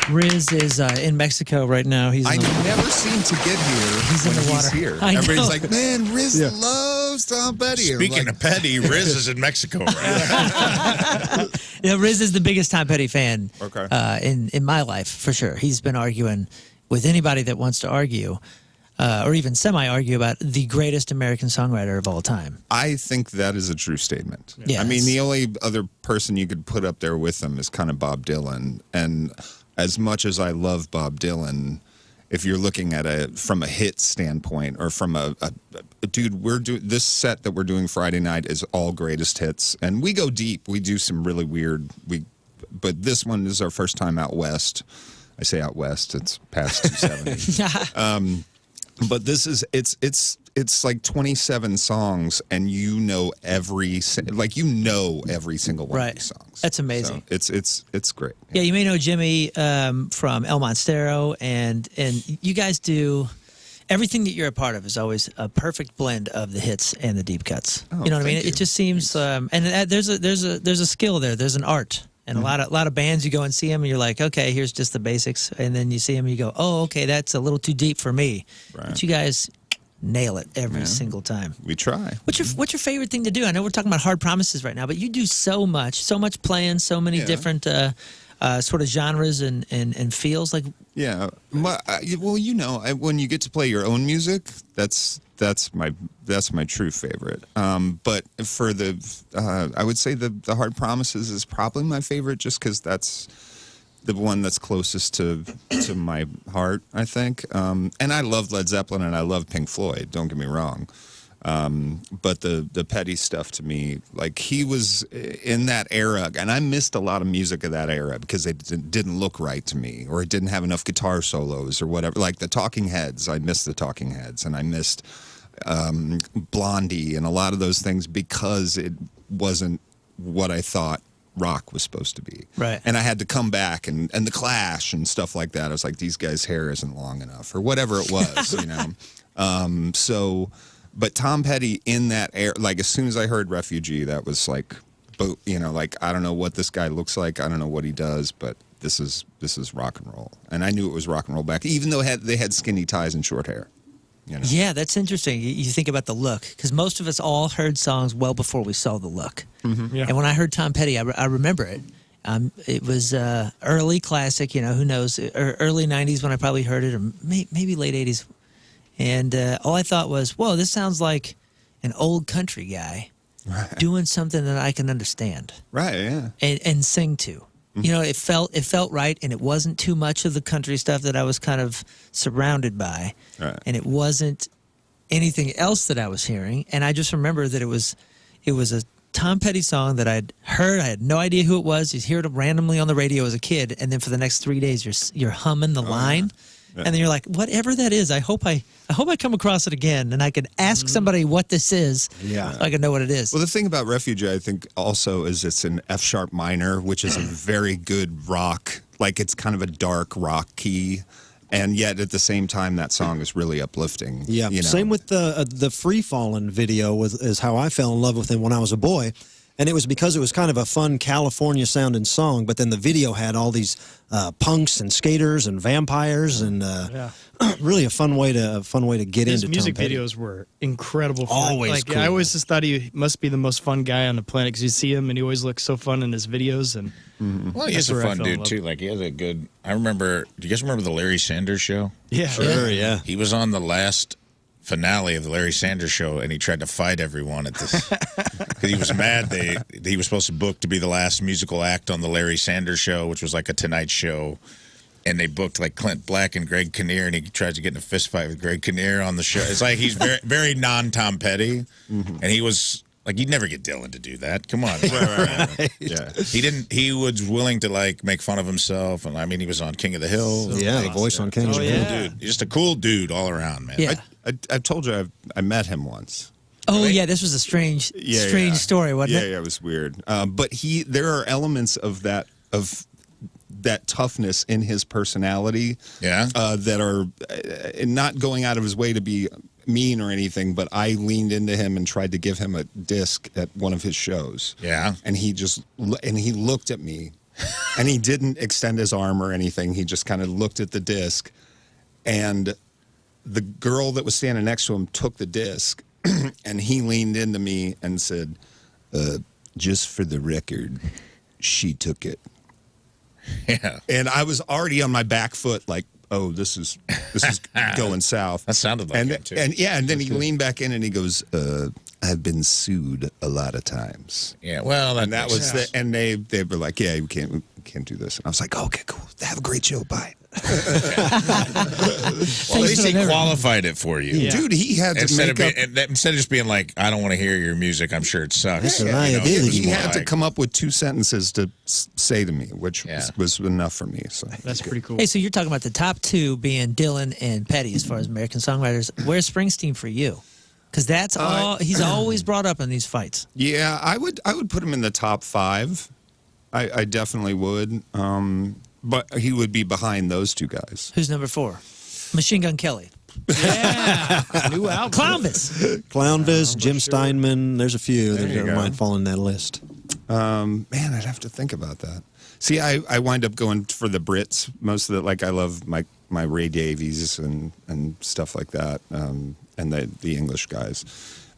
Rizz is in Mexico right now. I never seem to get here. He's in the water. He's here. I know. Everybody's like, man, Rizz loves Tom Petty. Speaking of Petty, Rizz is in Mexico right now. Rizz is the biggest Tom Petty fan in my life, for sure. He's been arguing with anybody that wants to argue or even semi-argue about the greatest American songwriter of all time. I think that is a true statement. Yes. I mean, the only other person you could put up there with him is kind of Bob Dylan. And as much as I love Bob Dylan, if you're looking at it from a hit standpoint or from a dude, this set that we're doing Friday night is all greatest hits. And we go deep. We do some really weird, but this one is our first time out west. I say out west, it's past 270. But this is it's like 27 songs, and you know every single one of these songs. That's amazing. So it's great. Yeah, you may know Jimmy from El Monstero, and you guys do everything that you're a part of is always a perfect blend of the hits and the deep cuts. Oh, you know what I mean? thank you. It just seems and there's a skill there. There's an art. And a lot of bands, you go and see them, and you're like, okay, here's just the basics. And then you see them, and you go, oh, okay, that's a little too deep for me. Right. But you guys nail it every single time. We try. What's your favorite thing to do? I know we're talking about Hard Promises right now, but you do so much playing, so many different sort of genres and feels. Like, yeah, well, when you get to play your own music, that's my true favorite. But for I would say the Hard Promises is probably my favorite, just because that's the one that's closest to my heart, I think. And I love Led Zeppelin and I love Pink Floyd. Don't get me wrong. But the Petty stuff, to me, like, he was in that era, and I missed a lot of music of that era because it didn't look right to me, or it didn't have enough guitar solos or whatever. Like the Talking Heads, I missed the Talking Heads, and I missed Blondie and a lot of those things because it wasn't what I thought rock was supposed to be. Right. And I had to come back and the Clash and stuff like that. I was like, these guys' hair isn't long enough, or whatever it was, you know. So But Tom Petty in that air, like as soon as I heard Refugee, that was like, like I don't know what this guy looks like, I don't know what he does, but this is rock and roll, and I knew it was rock and roll back, even though they had skinny ties and short hair. Yeah, that's interesting. You think about the look, because most of us all heard songs well before we saw the look. Yeah. And when I heard Tom Petty, I remember it. It was early classic, who knows, early 90s when I probably heard it, or maybe late 80s. And all I thought was, whoa, this sounds like an old country guy doing something that I can understand. Right, yeah. And sing to. It felt right, and it wasn't too much of the country stuff that I was kind of surrounded by. Right. And it wasn't anything else that I was hearing. And I just remember that it was a Tom Petty song that I'd heard. I had no idea who it was. You'd hear it randomly on the radio as a kid, and then for the next 3 days, you're humming the line, and then you're like, whatever that is, I hope I come across it again, and I could ask somebody what this is. Yeah, so I could know what it is. Well, the thing about Refugee, I think, also is it's an F sharp minor, which is a very good rock. Like it's kind of a dark rock key. And yet, at the same time, that song is really uplifting. Yeah, same with the Free Fallin' video is how I fell in love with him when I was a boy. And it was because it was kind of a fun California-sounding song, but then the video had all these punks and skaters and vampires, and really a fun way to get His into music Tom Petty. videos were incredible. Always cool. I always just thought he must be the most fun guy on the planet because you see him and he always looks so fun in his videos. And well, he's a fun dude too. Like he has a good. I remember. Do you guys remember the Larry Sanders Show? Yeah, sure. Yeah, he was on the last finale of the Larry Sanders Show, and he tried to fight everyone at this because he was mad. He was supposed to book to be the last musical act on the Larry Sanders Show, which was like a Tonight Show, and they booked like Clint Black and Greg Kinnear, and he tries to get in a fist fight with Greg Kinnear on the show. It's like he's very, very non-Tom Petty, and he was like, you'd never get Dylan to do that. Come on, right. Yeah, he didn't. He was willing to like make fun of himself, and I mean, he was on King of the Hill. The voice on King. Cool dude. He's just a cool dude all around, man. Yeah. I've told you I met him once. Oh yeah, this was a strange story, wasn't it? Yeah, it was weird. But there are elements of that toughness in his personality. Yeah. That are not going out of his way to be mean or anything, but I leaned into him and tried to give him a disc at one of his shows. Yeah. And he looked at me, and he didn't extend his arm or anything. He just kind of looked at the disc, and the girl that was standing next to him took the disc, and he leaned into me and said, just for the record, she took it. Yeah. And I was already on my back foot, like, oh, this is going south. That sounded like him too. And then he leaned back in and he goes, I've been sued a lot of times. Yeah, well, that was and they were like, yeah, we can't do this. And I was like, okay, cool. Have a great show. Bye. Well, at least he qualified it for you. Yeah. Dude, he had to instead of just being like, I don't want to hear your music, I'm sure it sucks. He had to come up with 2 sentences to say to me, which was enough for me. So that's pretty cool. Hey, so you're talking about the top two being Dylan and Petty as far as American songwriters. Where's Springsteen for you? Because that's all he's always brought up in these fights. Yeah, I would put him in the top 5. I definitely would. But he would be behind those 2 guys. Who's number 4? Machine Gun Kelly. Yeah, new album. Clownvis, Jim Steinman. There's a few that might fall in that list. Man, I'd have to think about that. See, I wind up going for the Brits. Most of it, like I love my Ray Davies and stuff like that, and the English guys.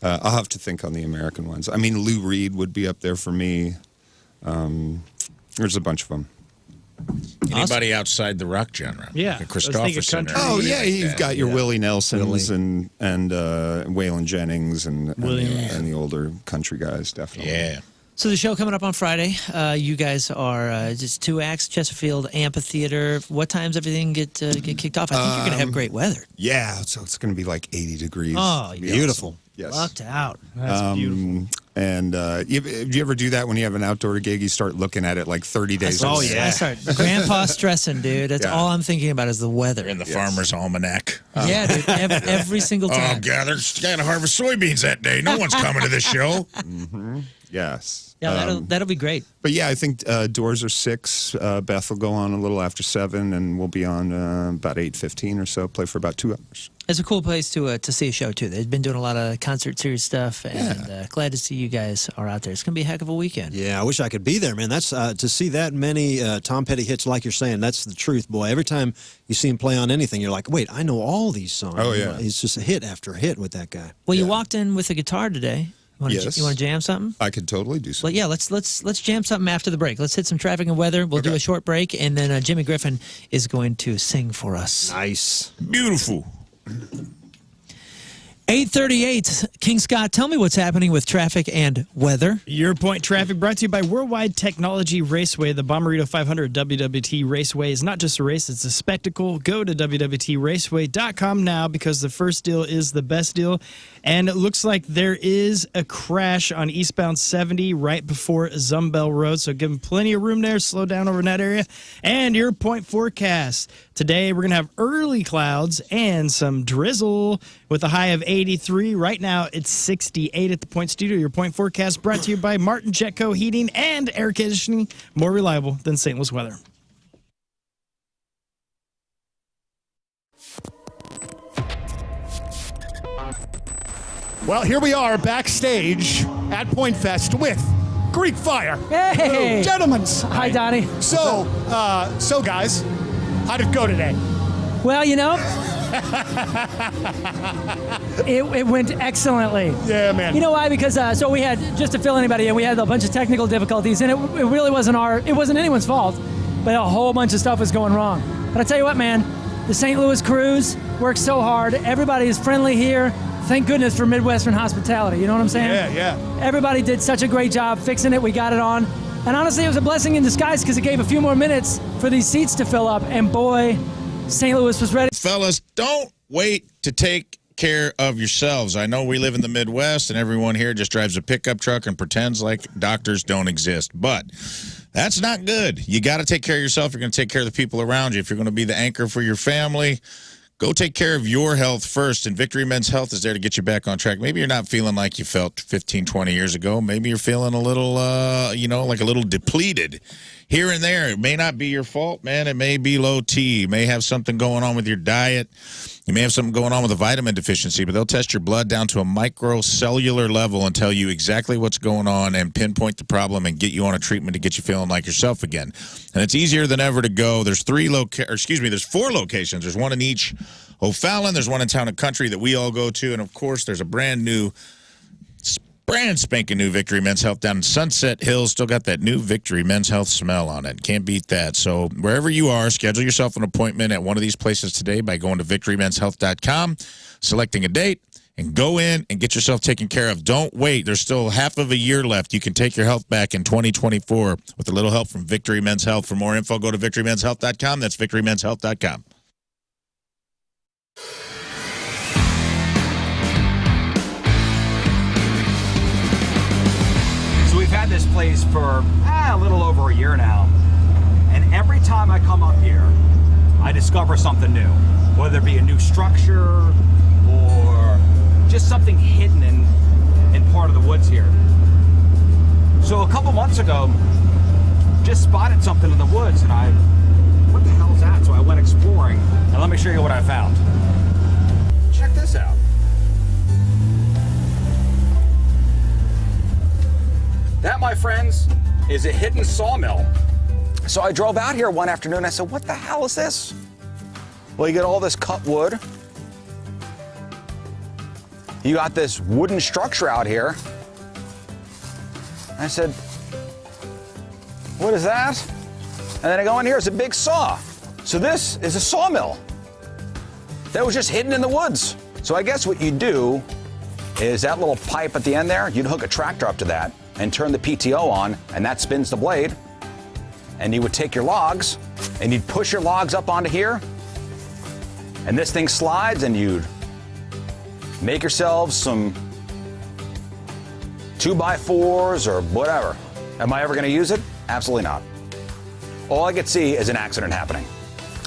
I'll have to think on the American ones. I mean, Lou Reed would be up there for me. There's a bunch of them. Anybody outside the rock genre? Yeah. Like Christopherson. Oh, yeah, you've got your Willie Nelsons and Waylon Jennings and the older country guys, definitely. Yeah. So the show coming up on Friday. You guys are just 2 acts, Chesterfield Amphitheater. What times everything get kicked off? I think you're going to have great weather. Yeah, so it's going to be like 80 degrees. Oh, beautiful. Awesome. Yes. Lucked out. That's beautiful. And do you ever do that when you have an outdoor gig? You start looking at it like 30 days. I start grandpa stressing, dude. That's all I'm thinking about is the weather. In the Farmer's Almanac. Yeah, dude, every single time. Oh, God, they're got to harvest soybeans that day. No one's coming to this show. Yes. Yeah, that'll be great. But yeah, I think doors are 6. Beth will go on a little after 7, and we'll be on about 8:15 or so. Play for about 2 hours. It's a cool place to see a show too. They've been doing a lot of concert series stuff, and glad to see you guys are out there. It's gonna be a heck of a weekend. Yeah, I wish I could be there, man. That's to see that many Tom Petty hits, like you're saying. That's the truth, boy. Every time you see him play on anything, you're like, wait, I know all these songs. Oh yeah, he's just a hit after hit with that guy. Well, you walked in with a guitar today. Yes. You want to jam something? I could totally do something. Yeah, let's jam something after the break. Let's hit some traffic and weather. We'll do a short break, and then Jimmy Griffin is going to sing for us. Nice. Beautiful. 8:38. King Scott, tell me what's happening with traffic and weather. Your Point Traffic brought to you by Worldwide Technology Raceway. The Bommarito 500 WWT Raceway is not just a race, it's a spectacle. Go to WWTRaceway.com now because the first deal is the best deal. And it looks like there is a crash on eastbound 70 right before Zumbell Road. So give them plenty of room there. Slow down over in that area. And your point forecast. Today we're going to have early clouds and some drizzle with a high of 83. Right now it's 68 at the Point Studio. Your point forecast brought to you by Martin Jetco Heating and Air Conditioning. More reliable than St. Louis weather. Well, here we are backstage at Point Fest with Greek Fire. Hey! Gentlemen. Hi, Donnie. So guys, how did it go today? Well, you know, it went excellently. Yeah, man. You know why? Because, so we had, just to fill anybody in, we had a bunch of technical difficulties, and it really wasn't anyone's fault, but a whole bunch of stuff was going wrong. But I tell you what, man, the St. Louis crews worked so hard. Everybody is friendly here. Thank goodness for Midwestern hospitality. You know what I'm saying? Yeah. Everybody did such a great job fixing it. We got it on. And honestly, it was a blessing in disguise because it gave a few more minutes for these seats to fill up. And boy, St. Louis was ready. Fellas, don't wait to take care of yourselves. I know we live in the Midwest and everyone here just drives a pickup truck and pretends like doctors don't exist. But that's not good. You got to take care of yourself. You're going to take care of the people around you. If you're going to be the anchor for your family, go take care of your health first, and Victory Men's Health is there to get you back on track. Maybe you're not feeling like you felt 15, 20 years ago. Maybe you're feeling a little, like a little depleted here and there. It may not be your fault, man. It may be low T. You may have something going on with your diet. You may have something going on with a vitamin deficiency, but they'll test your blood down to a microcellular level and tell you exactly what's going on and pinpoint the problem and get you on a treatment to get you feeling like yourself again. And it's easier than ever to go. There's 4 locations. There's one in each O'Fallon. There's one in Town and Country that we all go to. And, of course, there's a brand spanking new Victory Men's Health down in Sunset Hills. Still got that new Victory Men's Health smell on it. Can't beat that. So wherever you are, schedule yourself an appointment at one of these places today by going to victorymenshealth.com, selecting a date, and go in and get yourself taken care of. Don't wait. There's still half of a year left. You can take your health back in 2024 with a little help from Victory Men's Health. For more info, go to victorymenshealth.com. That's victorymenshealth.com. We've had this place for a little over a year now, and every time I come up here, I discover something new, whether it be a new structure or just something hidden in part of the woods here. So a couple months ago, just spotted something in the woods, and what the hell is that? So I went exploring, and let me show you what I found. Check this out. That, my friends, is a hidden sawmill. So I drove out here one afternoon and I said, what the hell is this? Well, you get all this cut wood. You got this wooden structure out here. I said, what is that? And then I go in here, it's a big saw. So this is a sawmill that was just hidden in the woods. So I guess what you do is that little pipe at the end there, you'd hook a tractor up to that and turn the PTO on, and that spins the blade. And you would take your logs, and you'd push your logs up onto here, and this thing slides, and you'd make yourselves some 2x4s or whatever. Am I ever gonna use it? Absolutely not. All I could see is an accident happening.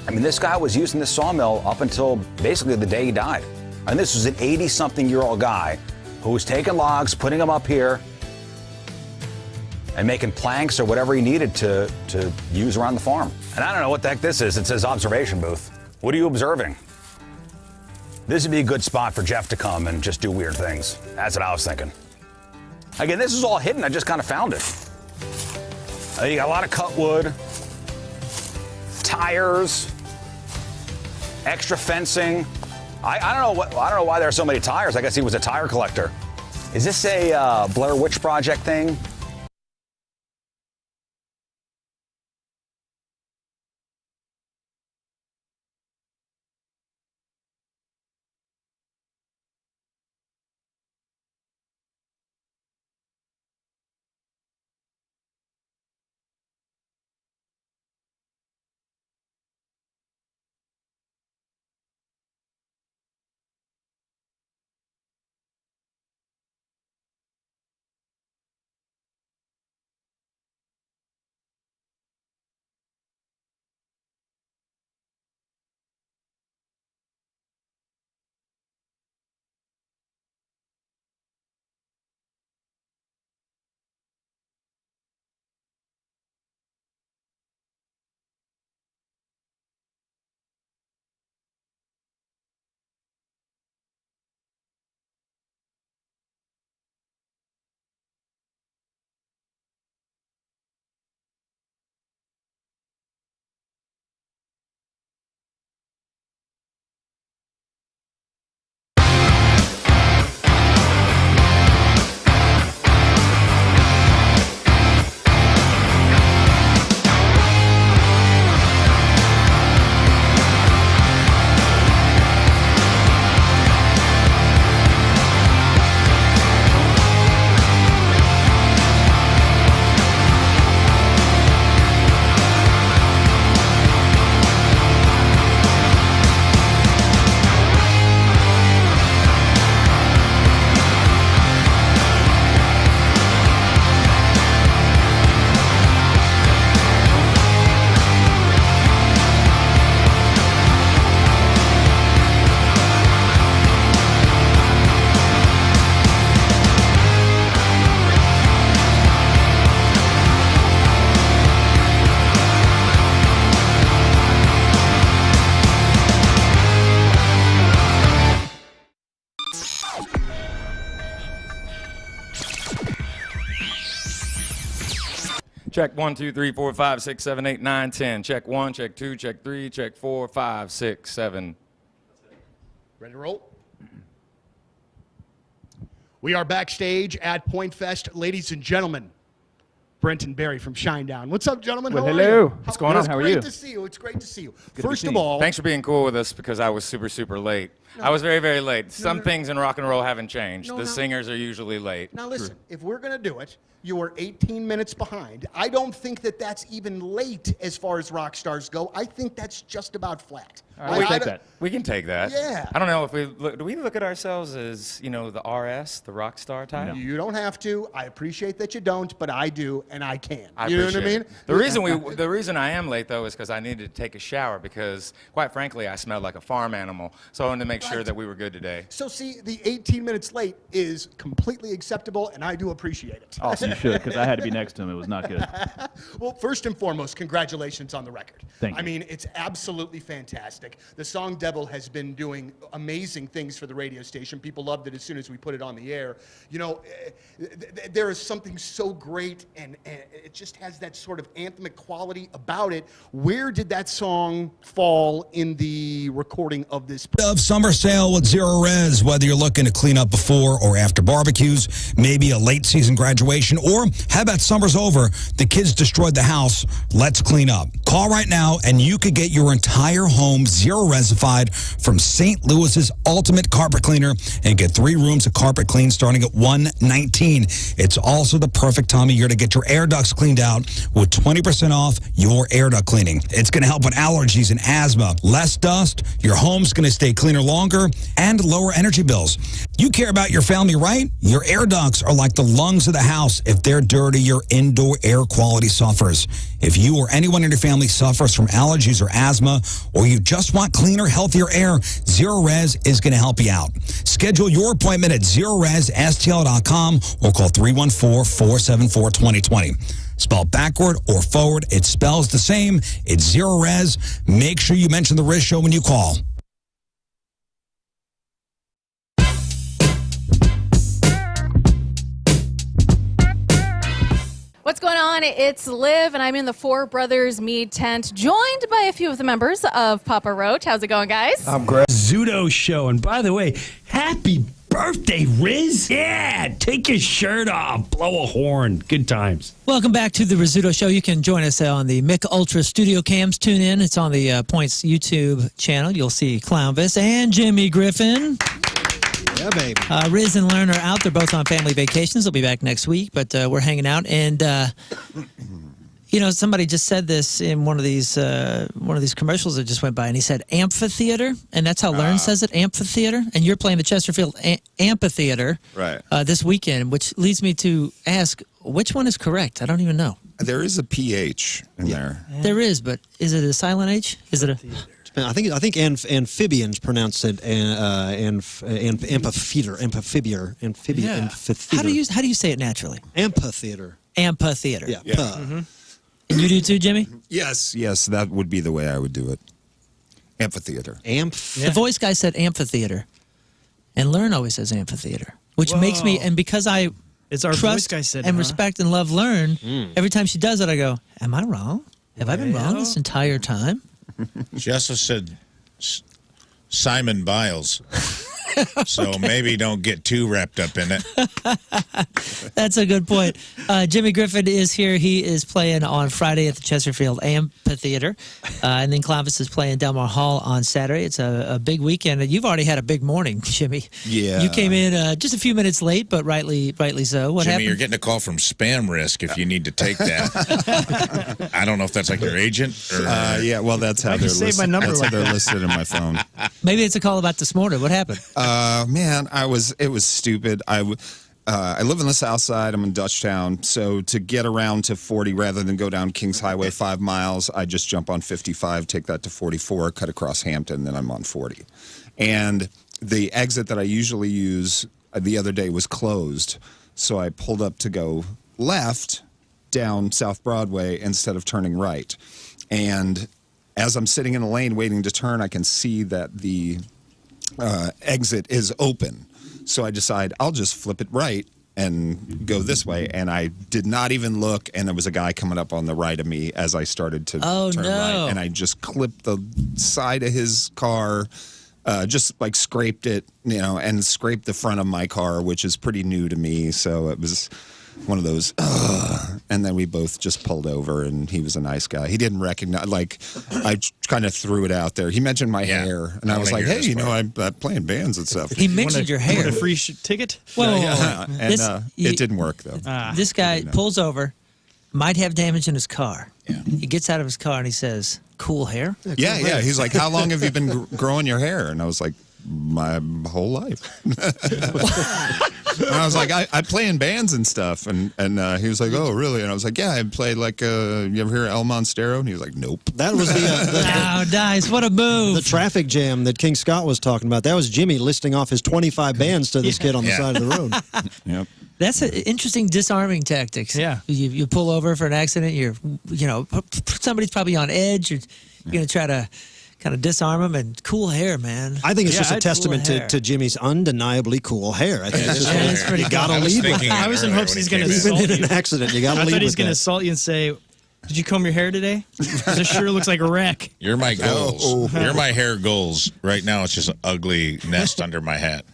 I mean, this guy was using this sawmill up until basically the day he died. And this was an 80-something-year-old guy who was taking logs, putting them up here, and making planks or whatever he needed to use around the farm. And I don't know what the heck this is. It says observation booth. What are you observing? This would be a good spot for Jeff to come and just do weird things. That's what I was thinking. Again, this is all hidden. I just kind of found it. You got a lot of cut wood, tires, extra fencing. I don't know why there are so many tires. I guess he was a tire collector. Is this a Blair Witch Project thing? Check 1, 2, 3, 4, 5, 6, 7, 8, 9, 10. Check 1, check 2, check 3, check 4, 5, 6, 7. Ready to roll? We are backstage at Point Fest. Ladies and gentlemen, Brent and Barry from Shinedown. What's up, gentlemen? Well, How are hello. you? What's going on? How are you? It's great to see you. It's great to see you. Good First to see of you. all, Thanks for being cool with us because I was super, super late. I was very, very late. Some things in rock and roll haven't changed. The singers are usually late. Now listen, if we're going to do it, you are 18 minutes behind. I don't think that that's even late as far as rock stars go. I think that's just about flat. All right, we can take that. Yeah. I don't know if do we look at ourselves as, you know, the RS, the rock star type? You don't have to. I appreciate that you don't, but I do, and I can. You know what I mean? The reason I am late though is because I needed to take a shower because, quite frankly, I smelled like a farm animal. So I wanted to make sure that we were good today. So see, the 18 minutes late is completely acceptable, and I do appreciate it. Awesome, you should, because I had to be next to him. It was not good. Well, first and foremost, congratulations on the record. Thank you. I mean, it's absolutely fantastic. The song Devil has been doing amazing things for the radio station. People loved it as soon as we put it on the air. You know, there is something so great, and it just has that sort of anthemic quality about it. Where did that song fall in the recording of this? Of summer sale with Zero Rizz, whether you're looking to clean up before or after barbecues, maybe a late season graduation, or how about summer's over, the kids destroyed the house, let's clean up. Call right now and you could get your entire home Zero Rizzified from St. Louis's ultimate carpet cleaner and get 3 rooms of carpet clean starting at $119. It's also the perfect time of year to get your air ducts cleaned out with 20% off your air duct cleaning. It's going to help with allergies and asthma, less dust, your home's going to stay cleaner longer, and lower energy bills. You care about your family, right? Your air ducts are like the lungs of the house. If they're dirty, your indoor air quality suffers. If you or anyone in your family suffers from allergies or asthma, or you just want cleaner, healthier air, Zero Res is going to help you out. Schedule your appointment at ZeroResSTL.com or call 314-474-2020. Spelled backward or forward, it spells the same. It's Zero Res. Make sure you mention the Rizz Show when you call. What's going on? It's Liv, and I'm in the Four Brothers Mead tent, joined by a few of the members of Papa Roach. How's it going, guys? I'm great. Rizzuto Show. And by the way, happy birthday, Rizz. Yeah, take your shirt off, blow a horn. Good times. Welcome back to the Rizzuto Show. You can join us on the Mick Ultra Studio Cams. Tune in. It's on the Points YouTube channel. You'll see Clownvis and Jimmy Griffin. Yeah, baby. Rizz and Lern are out. They're both on family vacations. They'll be back next week, but we're hanging out. And you know, somebody just said this in one of these commercials that just went by, and he said amphitheater, and that's how Lern says it, amphitheater. And you're playing the Chesterfield Amphitheater this weekend, which leads me to ask, which one is correct? I don't even know. There is a PH in there. There is, but is it a silent H? Is it a? I think amphibians pronounce it amphitheater. Yeah. How do you say it naturally? Amphitheater. Amphitheater. Yeah. And you do too, Jimmy? Yes, that would be the way I would do it. Amphitheater. The voice guy said amphitheater, and Lern always says amphitheater, which makes me, and because I voice trust guy said, and respect and love Lern, every time she does it, I go, am I wrong? Have I been wrong this entire time? She also said Simon Biles. So maybe don't get too wrapped up in it. That's a good point. Jimmy Griffin is here. He is playing on Friday at the Chesterfield Amphitheater. And then Clownvis is playing Delmar Hall on Saturday. It's a big weekend. And you've already had a big morning, Jimmy. Yeah. You came in just a few minutes late, but rightly so. What Jimmy, happened? you're getting a call from Spam Risk if you need to take that. I don't know if that's like your agent or... yeah, well, that's how they're listed. That's how they're listed in my phone. Maybe it's a call about this morning. What happened? Man, it was stupid. I live in the South Side. I'm in Dutchtown. So to get around to 40 rather than go down Kings Highway 5 miles, I just jump on 55, take that to 44, cut across Hampton, then I'm on 40. And the exit that I usually use the other day was closed. So I pulled up to go left down South Broadway instead of turning right. And as I'm sitting in a lane waiting to turn, I can see that the exit is open. So I decide I'll just flip it right and go this way. And I did not even look, and there was a guy coming up on the right of me as I started to turn right. And I just clipped the side of his car, just like scraped it, and scraped the front of my car, which is pretty new to me. So it was one of those, and then we both just pulled over, and he was a nice guy. He didn't recognize, I kind of threw it out there. He mentioned my hair, and I was like, hey, I'm playing bands and stuff. He mentioned your hair. Want a free ticket? Whoa. And it didn't work, though. This guy pulls over, might have damage in his car. Yeah. He gets out of his car, and he says, cool hair? Yeah. He's like, how long have you been growing your hair? And I was like, my whole life. And I was like, I play in bands and stuff, and he was like, oh, really? And I was like, yeah, I played you ever hear El Monstero? And he was like, nope. That was oh, nice. What a move. The traffic jam that King Scott was talking about. That was Jimmy listing off his 25 bands to this kid on the side of the road. Yep. That's an interesting disarming tactics. Yeah. You pull over for an accident, somebody's probably on edge, you're going to try to kind of disarm him, and cool hair, man. I think it's just a testament to Jimmy's undeniably cool hair. I think it's pretty. You gotta lead with. I was in hopes he's going to assault you. Even in an accident, you gotta lead with. I thought he's going to assault you and say, did you comb your hair today? This sure looks like a wreck. You're my goals. You're my hair goals. Right now, it's just an ugly nest under my hat.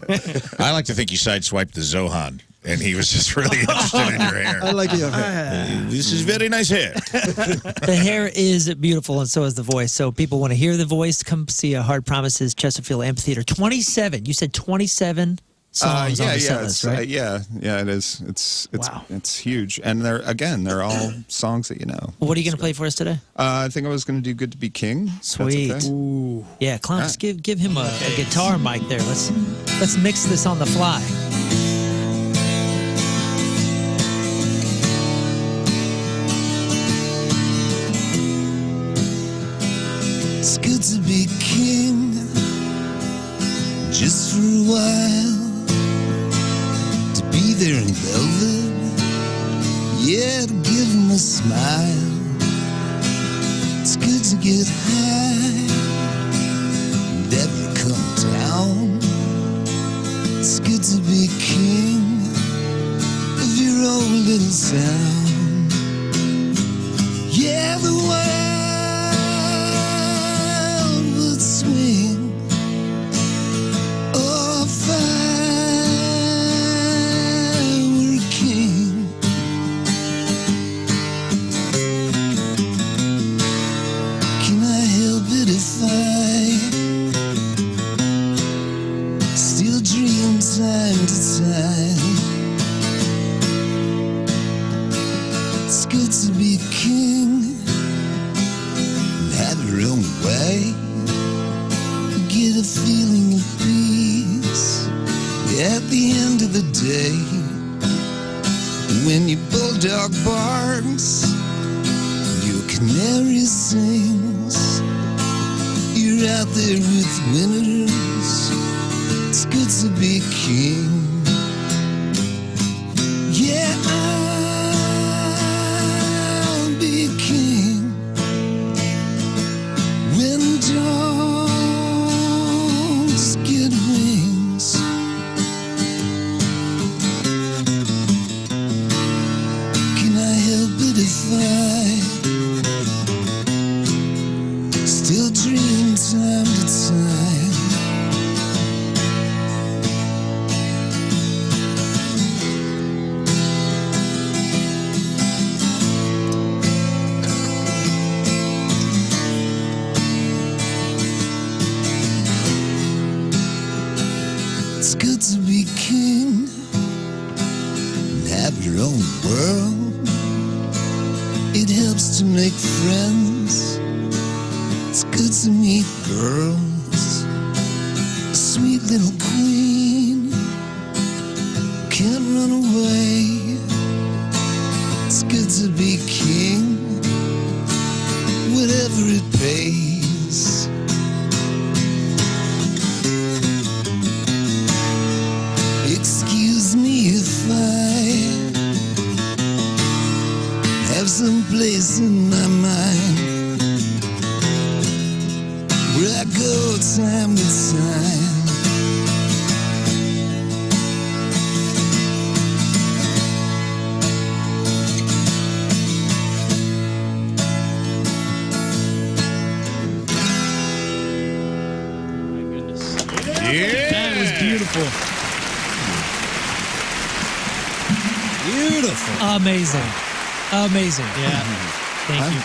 I like to think you sideswiped the Zohan, and he was just really interested in your hair. I like your hair. This is very nice hair. The hair is beautiful, and so is the voice. So people want to hear the voice. Come see Hard Promises Chesterfield Amphitheater. 27. You said 27 songs on the set list, right? Yeah, it is. It's huge, and they're all songs that you know. What are you going to play for us today? I think I was going to do "Good to Be King." Sweet. Okay. Ooh. Yeah, Clowns, give him a guitar mic there. Let's mix this on the fly. be king just for a while, to be there in velvet, yeah, to give him a smile. It's good to get high, never come down. It's good to be king of your own little town. Yeah, the world would swing. Oh, if I were a king. Can I help it if I still dream time to time? It's good to be king and have your own way. Get a feeling of peace at the end of the day. When your bulldog barks, your canary sings, you're out there with winners. It's good to be king. Yeah, I'll be king when dogs get wings. Can I help it if I still dream time to time? It's good to be king and have your own world. It helps to make friends. It's good to meet girls. A sweet little queen can't run away. It's good to be king, whatever it pays. Excuse me if I have some place in my mind where I go time to time. That was beautiful. Beautiful. Amazing. Amazing. Yeah. Thank you.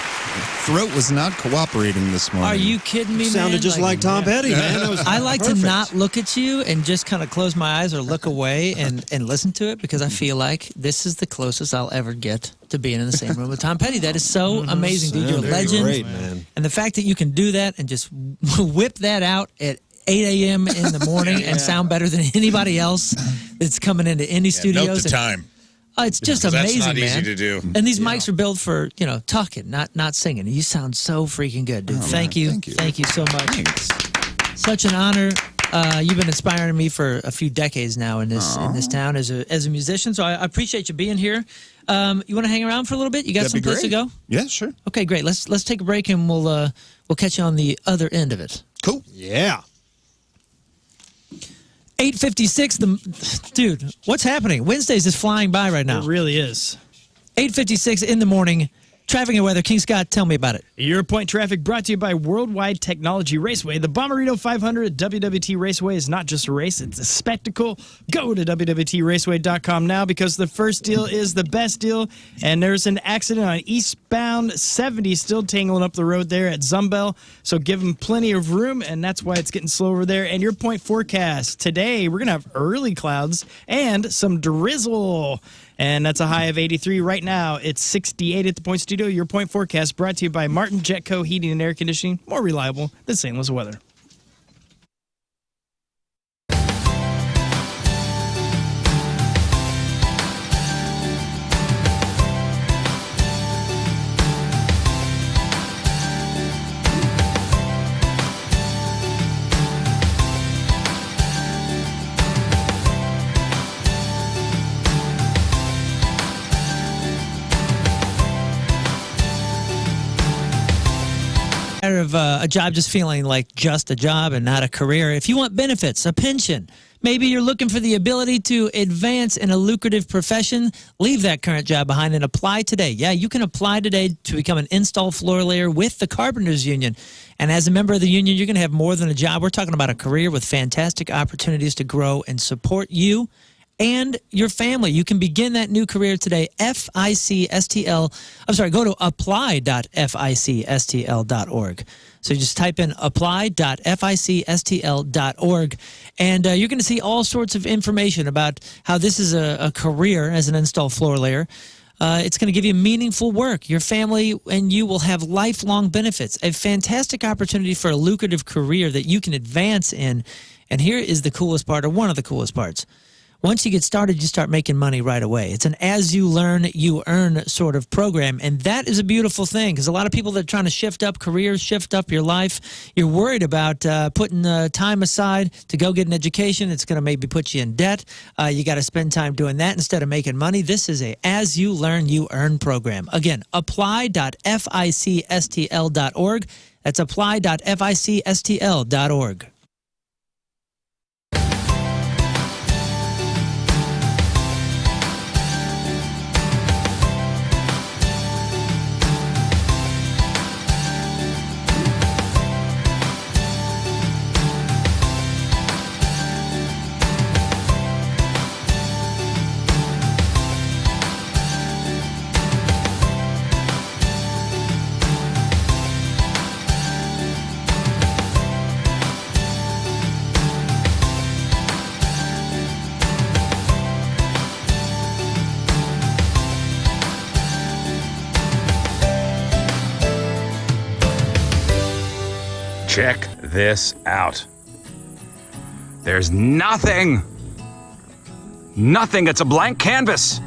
Throat was not cooperating this morning. Are you kidding me, man? Sounded just like Tom Petty, man. That was I like perfect. to not look at you and just kind of close my eyes or look away and listen to it, because I feel like this is the closest I'll ever get to being in the same room with Tom Petty. That is so amazing, dude. You're a legend. Great, man. And the fact that you can do that and just whip that out at 8 a.m. in the morning and sound better than anybody else that's coming into any studios. Note the and- time. It's just 'Cause amazing, that's not man. easy to do. And these mics are built for, talking, not singing. You sound so freaking good, dude. Thank you. Thank you so much. Such an honor. You've been inspiring me for a few decades now in this town as a musician. So I appreciate you being here. You want to hang around for a little bit? You got That'd be some place to great. go? Yeah, sure. Okay, great. Let's take a break and we'll catch you on the other end of it. Cool. Yeah. 8:56. Dude, what's happening? Wednesdays is flying by right now. It really is. 8:56 in the morning. Traffic and weather. King Scott, tell me about it. Your Point Traffic brought to you by Worldwide Technology Raceway. The Bommarito 500 at WWT Raceway is not just a race, it's a spectacle. Go to WWTRaceway.com now, because the first deal is the best deal. And there's an accident on eastbound 70 still tangling up the road there at Zumbel. So give them plenty of room, and that's why it's getting slow over there. And your point forecast. Today, we're going to have early clouds and some drizzle. And that's a high of 83 right now. It's 68 at the Point Studio. Your Point forecast brought to you by Martin Jetco Heating and Air Conditioning. More reliable than St. Louis weather. tired of a job just feeling like just a job and not a career, if you want benefits, a pension, maybe you're looking for the ability to advance in a lucrative profession, leave that current job behind and apply today. Yeah, you can apply today to become an install floor layer with the Carpenters Union. And as a member of the union, you're going to have more than a job. We're talking about a career with fantastic opportunities to grow and support you and your family. You can begin that new career today. Go to apply.ficstl.org. So you just type in apply.ficstl.org, and you're going to see all sorts of information about how this is a career as an install floor layer. It's going to give you meaningful work. Your family and you will have lifelong benefits. A fantastic opportunity for a lucrative career that you can advance in. And here is the coolest part, or one of the coolest parts. Once you get started, you start making money right away. It's an as you learn, you earn sort of program. And that is a beautiful thing, because a lot of people that are trying to shift up careers, shift up your life, you're worried about putting time aside to go get an education. It's going to maybe put you in debt. You got to spend time doing that instead of making money. This is a as you learn, you earn program. Again, apply.ficstl.org. That's apply.ficstl.org. Check this out. There's nothing. It's a blank canvas.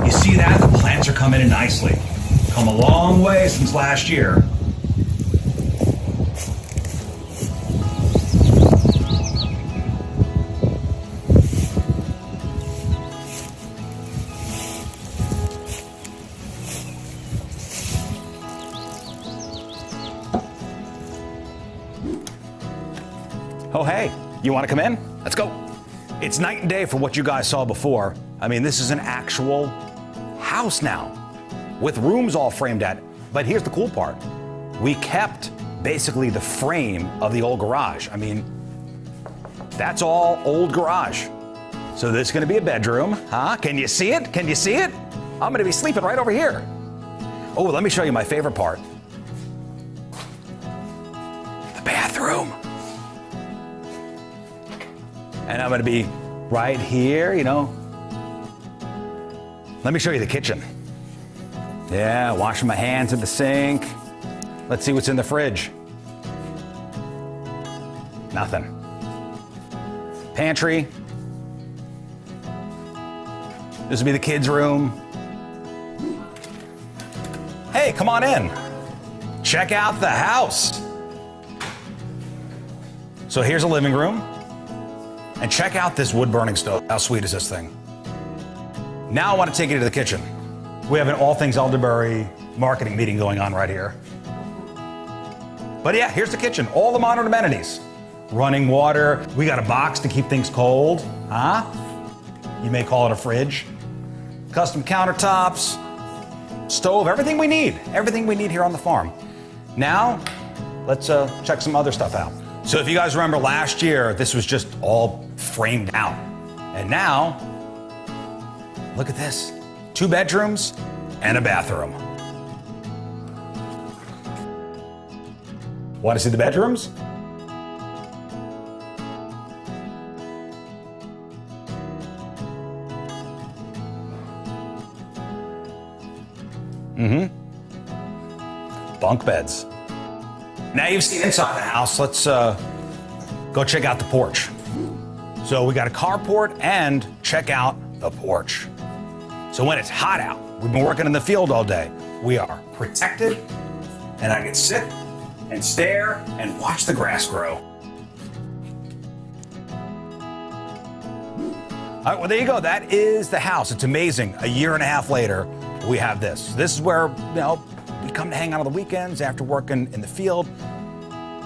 You see that? The plants are coming in nicely. Come a long way since last year. Oh, hey, you want to come in? Let's go. It's night and day for what you guys saw before. I mean, this is an actual house now with rooms all framed at. But here's the cool part. We kept basically the frame of the old garage. I mean, that's all old garage. So this is going to be a bedroom, huh? Can you see it? Can you see it? I'm going to be sleeping right over here. Oh, let me show you my favorite part. The bathroom. And I'm going to be right here, you know. Let me show you the kitchen. Yeah, washing my hands at the sink. Let's see what's in the fridge. Nothing. Pantry. This will be the kids' room. Hey, come on in. Check out the house. So here's a living room. And check out this wood-burning stove. How sweet is this thing? Now I want to take you to the kitchen. We have an all things elderberry marketing meeting going on right here. But yeah, here's the kitchen. All the modern amenities. Running water. We got a box to keep things cold. Huh? You may call it a fridge. Custom countertops. Stove. Everything we need. Everything we need here on the farm. Now, let's check some other stuff out. So if you guys remember last year, this was just all framed out. And now, look at this. 2 bedrooms and a bathroom. Want to see the bedrooms? Bunk beds. Now you've seen inside the house, let's go check out the porch. So we got a carport and check out the porch. So when it's hot out, we've been working in the field all day, we are protected, and I can sit and stare and watch the grass grow. All right, well, there you go. That is the house. It's amazing. A year and a half later, we have this. This is where, we come to hang out on the weekends after working in the field.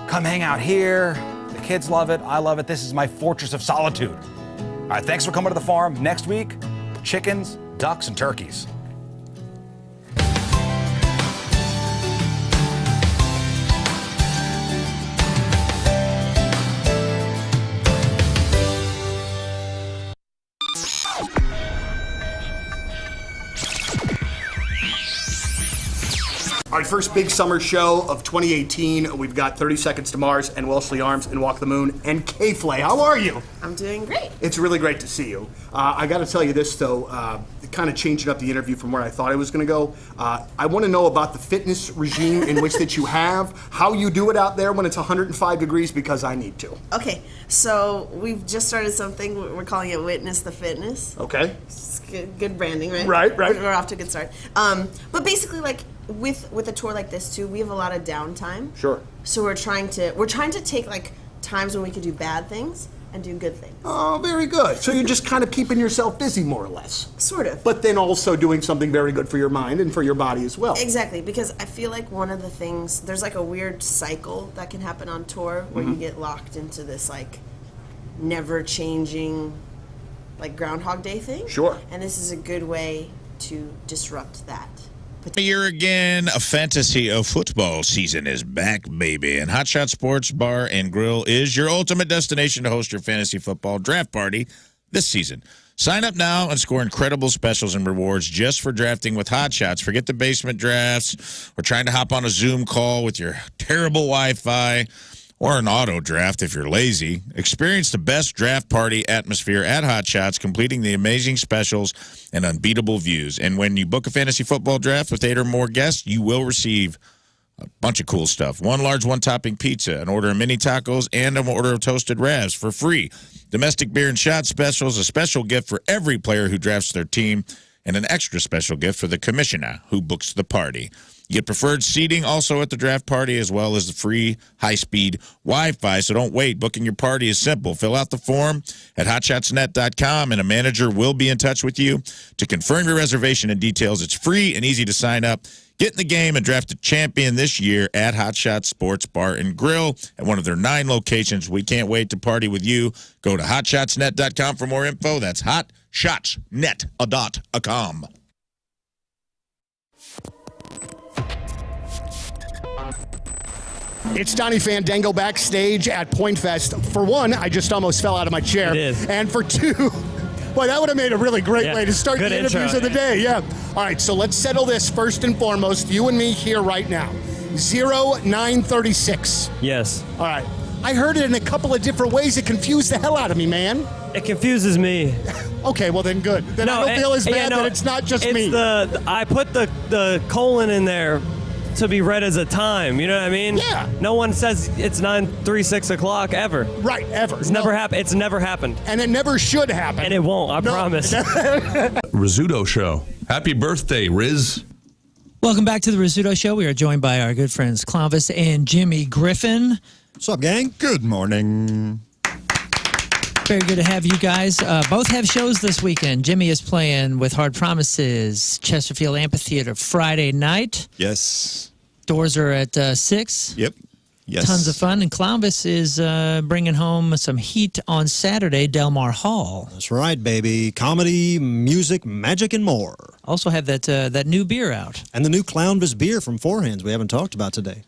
Come hang out here. The kids love it. I love it. This is my fortress of solitude. All right, thanks for coming to the farm. Next week, chickens, ducks, and turkeys. All right, first big summer show of 2018. We've got 30 Seconds to Mars and Wellesley Arms and Walk the Moon and K-Flay. How are you? I'm doing great. It's really great to see you. I got to tell you this, though, kind of changing up the interview from where I thought I was going to go. I want to know about the fitness regime in which that you have, how you do it out there when it's 105 degrees, because I need to. Okay, so we've just started something. We're calling it Witness the Fitness. Okay. It's good branding, right? Right. We're off to a good start. But basically, like, with a tour like this too, we have a lot of downtime. Sure. So we're trying to take like times when we could do bad things and do good things. Oh, very good. So you're just kind of keeping yourself busy, more or less. Sort of. But then also doing something very good for your mind and for your body as well. Exactly, because I feel like one of the things, there's like a weird cycle that can happen on tour where you get locked into this like never changing like Groundhog Day thing. Sure. And this is a good way to disrupt that. Here again, a fantasy of football season is back, baby. And Hotshot Sports Bar and Grill is your ultimate destination to host your fantasy football draft party this season. Sign up now and score incredible specials and rewards just for drafting with Hotshots. Forget the basement drafts or trying to hop on a Zoom call with your terrible Wi-Fi or an auto draft if you're lazy. Experience the best draft party atmosphere at Hotshots, completing the amazing specials and unbeatable views. And when you book a fantasy football draft with 8 or more guests, you will receive a bunch of cool stuff. 1 large, 1-topping pizza, an order of mini tacos, and an order of toasted wraps for free. Domestic beer and shot specials, a special gift for every player who drafts their team, and an extra special gift for the commissioner who books the party. You get preferred seating also at the draft party, as well as the free high-speed Wi-Fi. So don't wait. Booking your party is simple. Fill out the form at hotshotsnet.com, and a manager will be in touch with you to confirm your reservation and details. It's free and easy to sign up. Get in the game and draft a champion this year at Hotshot Sports Bar and Grill at one of their 9 locations. We can't wait to party with you. Go to hotshotsnet.com for more info. That's hotshotsnet.com. It's Donnie Fandango backstage at Point Fest. For one, I just almost fell out of my chair. It is. And for two, well, that would have made a really great way to start the interviews of the day. Yeah. All right, so let's settle this first and foremost. You and me here right now. 0936. Yes. All right. I heard it in a couple of different ways. It confused the hell out of me, man. It confuses me. Okay, well then good. Then I don't feel as bad that it's not just me. I put the colon in there to be read as a time, you know what I mean? Yeah. No one says it's 9:36 o'clock ever. Right, ever. It's never happened. It's never happened. And it never should happen. And it won't, I promise. Rizzuto Show. Happy birthday, Rizz. Welcome back to the Rizzuto Show. We are joined by our good friends Clovis and Jimmy Griffin. What's up, gang? Good morning. Very good to have you guys. Both have shows this weekend. Jimmy is playing with Hard Promises, Chesterfield Amphitheater Friday night. Yes. Doors are at 6. Yep. Yes. Tons of fun. And Clovis is bringing home some heat on Saturday, Delmar Hall. That's right, baby. Comedy, music, magic, and more. Also have that new beer out. And the new Clownvis beer from Four Hands we haven't talked about today.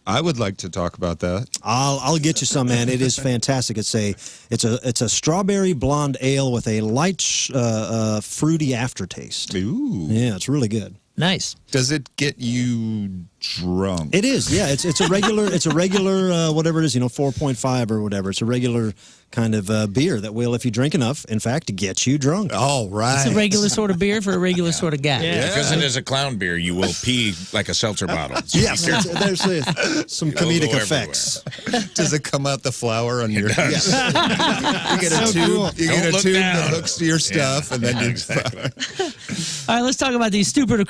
I would like to talk about that. I'll get you some, man. It is fantastic. It's a strawberry blonde ale with a light fruity aftertaste. Ooh. Yeah, it's really good. Nice. Does it get you drunk? It is. Yeah, it's a regular whatever it is, 4.5 or whatever. It's a regular kind of beer that will, if you drink enough, in fact, get you drunk. All right. It's a regular sort of beer for a regular sort of guy. Yeah. Because it is a clown beer, you will pee like a seltzer bottle. So yes, there's some comedic effects. Does it come out the flower on your? Yes. You get a tube. You get a tube that hooks to your stuff, and then you. All right, let's talk about the stupid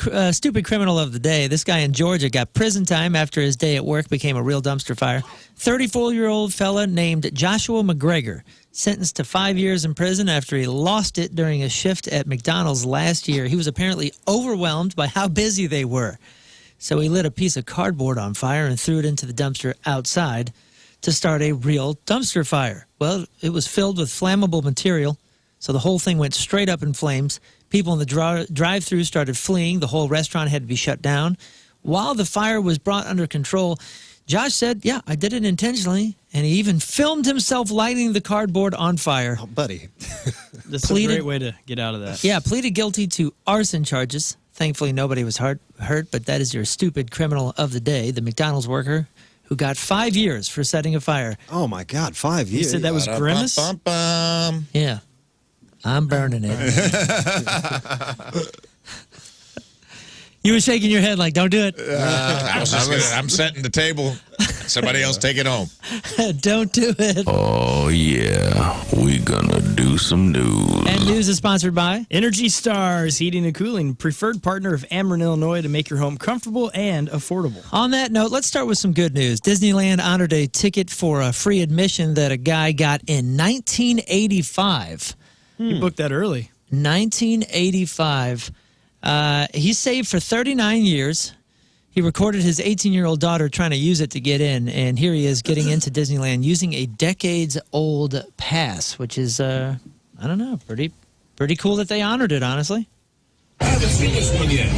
criminal of the day. This guy in Georgia got prison time after his day at work became a real dumpster fire. 34-year-old fella named Joshua McGregor Geiger, sentenced to 5 years in prison after he lost it during a shift at McDonald's last year. He was apparently overwhelmed by how busy they were. So he lit a piece of cardboard on fire and threw it into the dumpster outside to start a real dumpster fire. Well, it was filled with flammable material, so the whole thing went straight up in flames. People in the drive-thru started fleeing. The whole restaurant had to be shut down. While the fire was brought under control, Josh said, yeah, I did it intentionally, and he even filmed himself lighting the cardboard on fire. Oh, buddy. That's a great way to get out of that. Yeah, pleaded guilty to arson charges. Thankfully, nobody was hurt, but that is your stupid criminal of the day, the McDonald's worker who got 5 years for setting a fire. Oh, my God, 5 years. You said that was Grimace? Yeah. I'm burning it. You were shaking your head like, don't do it. I'm setting the table. Somebody else take it home. Don't do it. Oh, yeah. We gonna do some news. And news is sponsored by Energy Stars Heating and Cooling, preferred partner of Ameren, Illinois, to make your home comfortable and affordable. On that note, let's start with some good news. Disneyland honored a ticket for a free admission that a guy got in 1985. You booked that early. 1985. He saved for 39 years. He recorded his 18-year-old daughter trying to use it to get in, and here he is getting into Disneyland using a decades-old pass, which is, I don't know, pretty cool that they honored it, honestly. I haven't seen this one yet.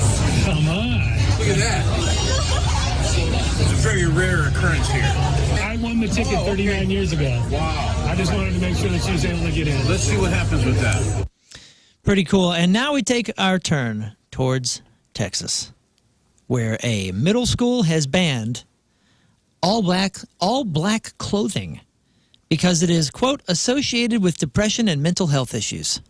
Come on. Look at that. It's a very rare occurrence here. I won the ticket 39 years ago. Wow. I just wanted to make sure that she was able to get in. Let's see what happens with that. Pretty cool. And now we take our turn towards Texas, where a middle school has banned all black clothing because it is, quote, associated with depression and mental health issues.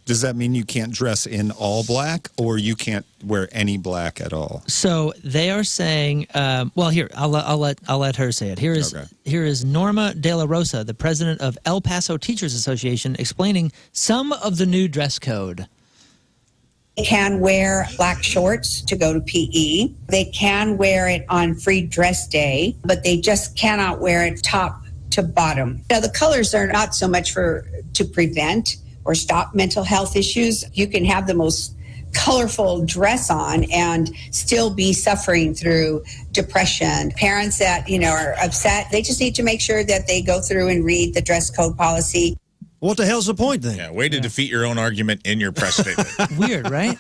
Does that mean you can't dress in all black, or you can't wear any black at all? So they are saying, well, here, I'll let her say it. Here is Norma De La Rosa, the president of El Paso Teachers Association, explaining some of the new dress code. They can wear black shorts to go to PE. They can wear it on free dress day, but they just cannot wear it top to bottom. Now, the colors are not so much to prevent or stop mental health issues. You can have the most colorful dress on and still be suffering through depression. Parents that, are upset, they just need to make sure that they go through and read the dress code policy. What the hell's the point then? Yeah, way to defeat your own argument in your press statement. Weird, right?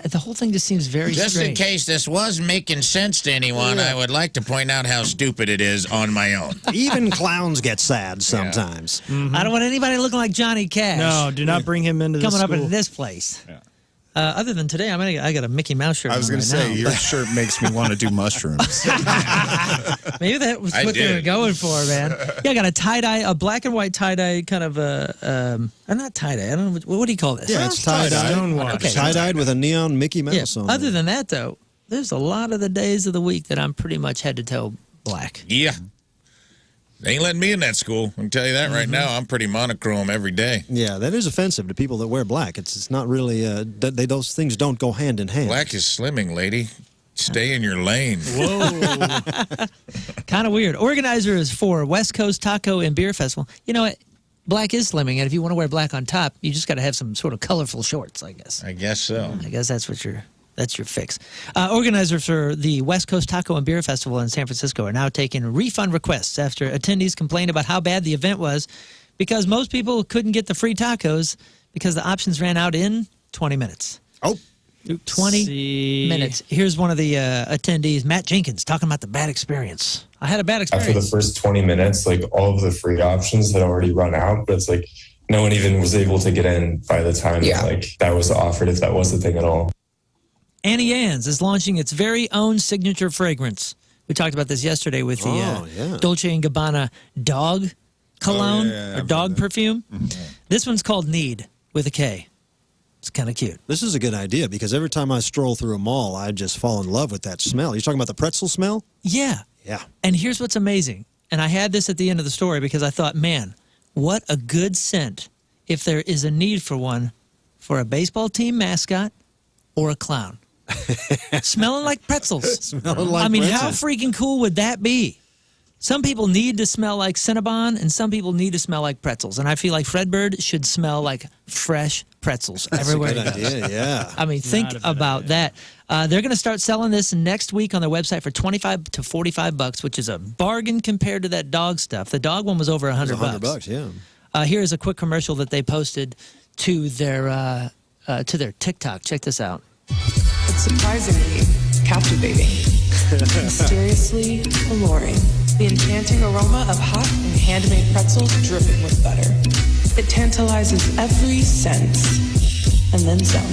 The whole thing just seems very Just strange. in case this was making sense to anyone, I would like to point out how stupid it is on my own. Even clowns get sad sometimes. Yeah. I don't want anybody looking like Johnny Cash. No, do not bring him into this coming school. up into this place. Yeah. Other than today, I got a Mickey Mouse shirt. I was going to say, your shirt makes me want to do mushrooms. Maybe that was what they were going for, man. Yeah, I got a tie-dye, a black and white tie-dye kind of not tie-dye. I don't know, what do you call this? Yeah, it's tie-dye. Okay. Tie-dyed with a neon Mickey Mouse on. Other than that, though, there's a lot of the days of the week that I'm pretty much head to toe black. Yeah. They ain't letting me in that school. I can tell you that right now. I'm pretty monochrome every day. Yeah, that is offensive to people that wear black. It's not really, those things don't go hand in hand. Black is slimming, lady. Stay in your lane. Whoa. Kind of weird. Organizers for West Coast Taco and Beer Festival. You know what? Black is slimming, and if you want to wear black on top, you just got to have some sort of colorful shorts, I guess. I guess so. I guess that's your fix. Organizers for the West Coast Taco and Beer Festival in San Francisco are now taking refund requests after attendees complained about how bad the event was because most people couldn't get the free tacos because the options ran out in 20 minutes. Oh. 20 minutes. Here's one of the attendees, Matt Jenkins, talking about the bad experience. I had a bad experience. After the first 20 minutes, all of the free options had already run out, but it's no one even was able to get in by the time that was offered, if that was the thing at all. Annie Ann's is launching its very own signature fragrance. We talked about this yesterday with the Dolce & Gabbana dog cologne or dog perfume. Mm-hmm. This one's called Need with a K. It's kind of cute. This is a good idea because every time I stroll through a mall, I just fall in love with that smell. You're talking about the pretzel smell? Yeah. Yeah. And here's what's amazing. And I had this at the end of the story because I thought, man, what a good scent if there is a need for one for a baseball team mascot or a clown. Smelling like pretzels. Smelling like I mean, pretzels. how freaking cool would that be? Some people need to smell like Cinnabon, and some people need to smell like pretzels. And I feel like Fredbird should smell like fresh pretzels everywhere Good he goes. idea, yeah. I mean, think about that. They're going to start selling this next week on their website for $25 to $45, which is a bargain compared to that dog stuff. The dog one was over $100. $100, yeah. Here is a quick commercial that they posted to their TikTok. Check this out. It's surprisingly captivating, mysteriously alluring. The enchanting aroma of hot and handmade pretzels dripping with butter. It tantalizes every sense, and then some.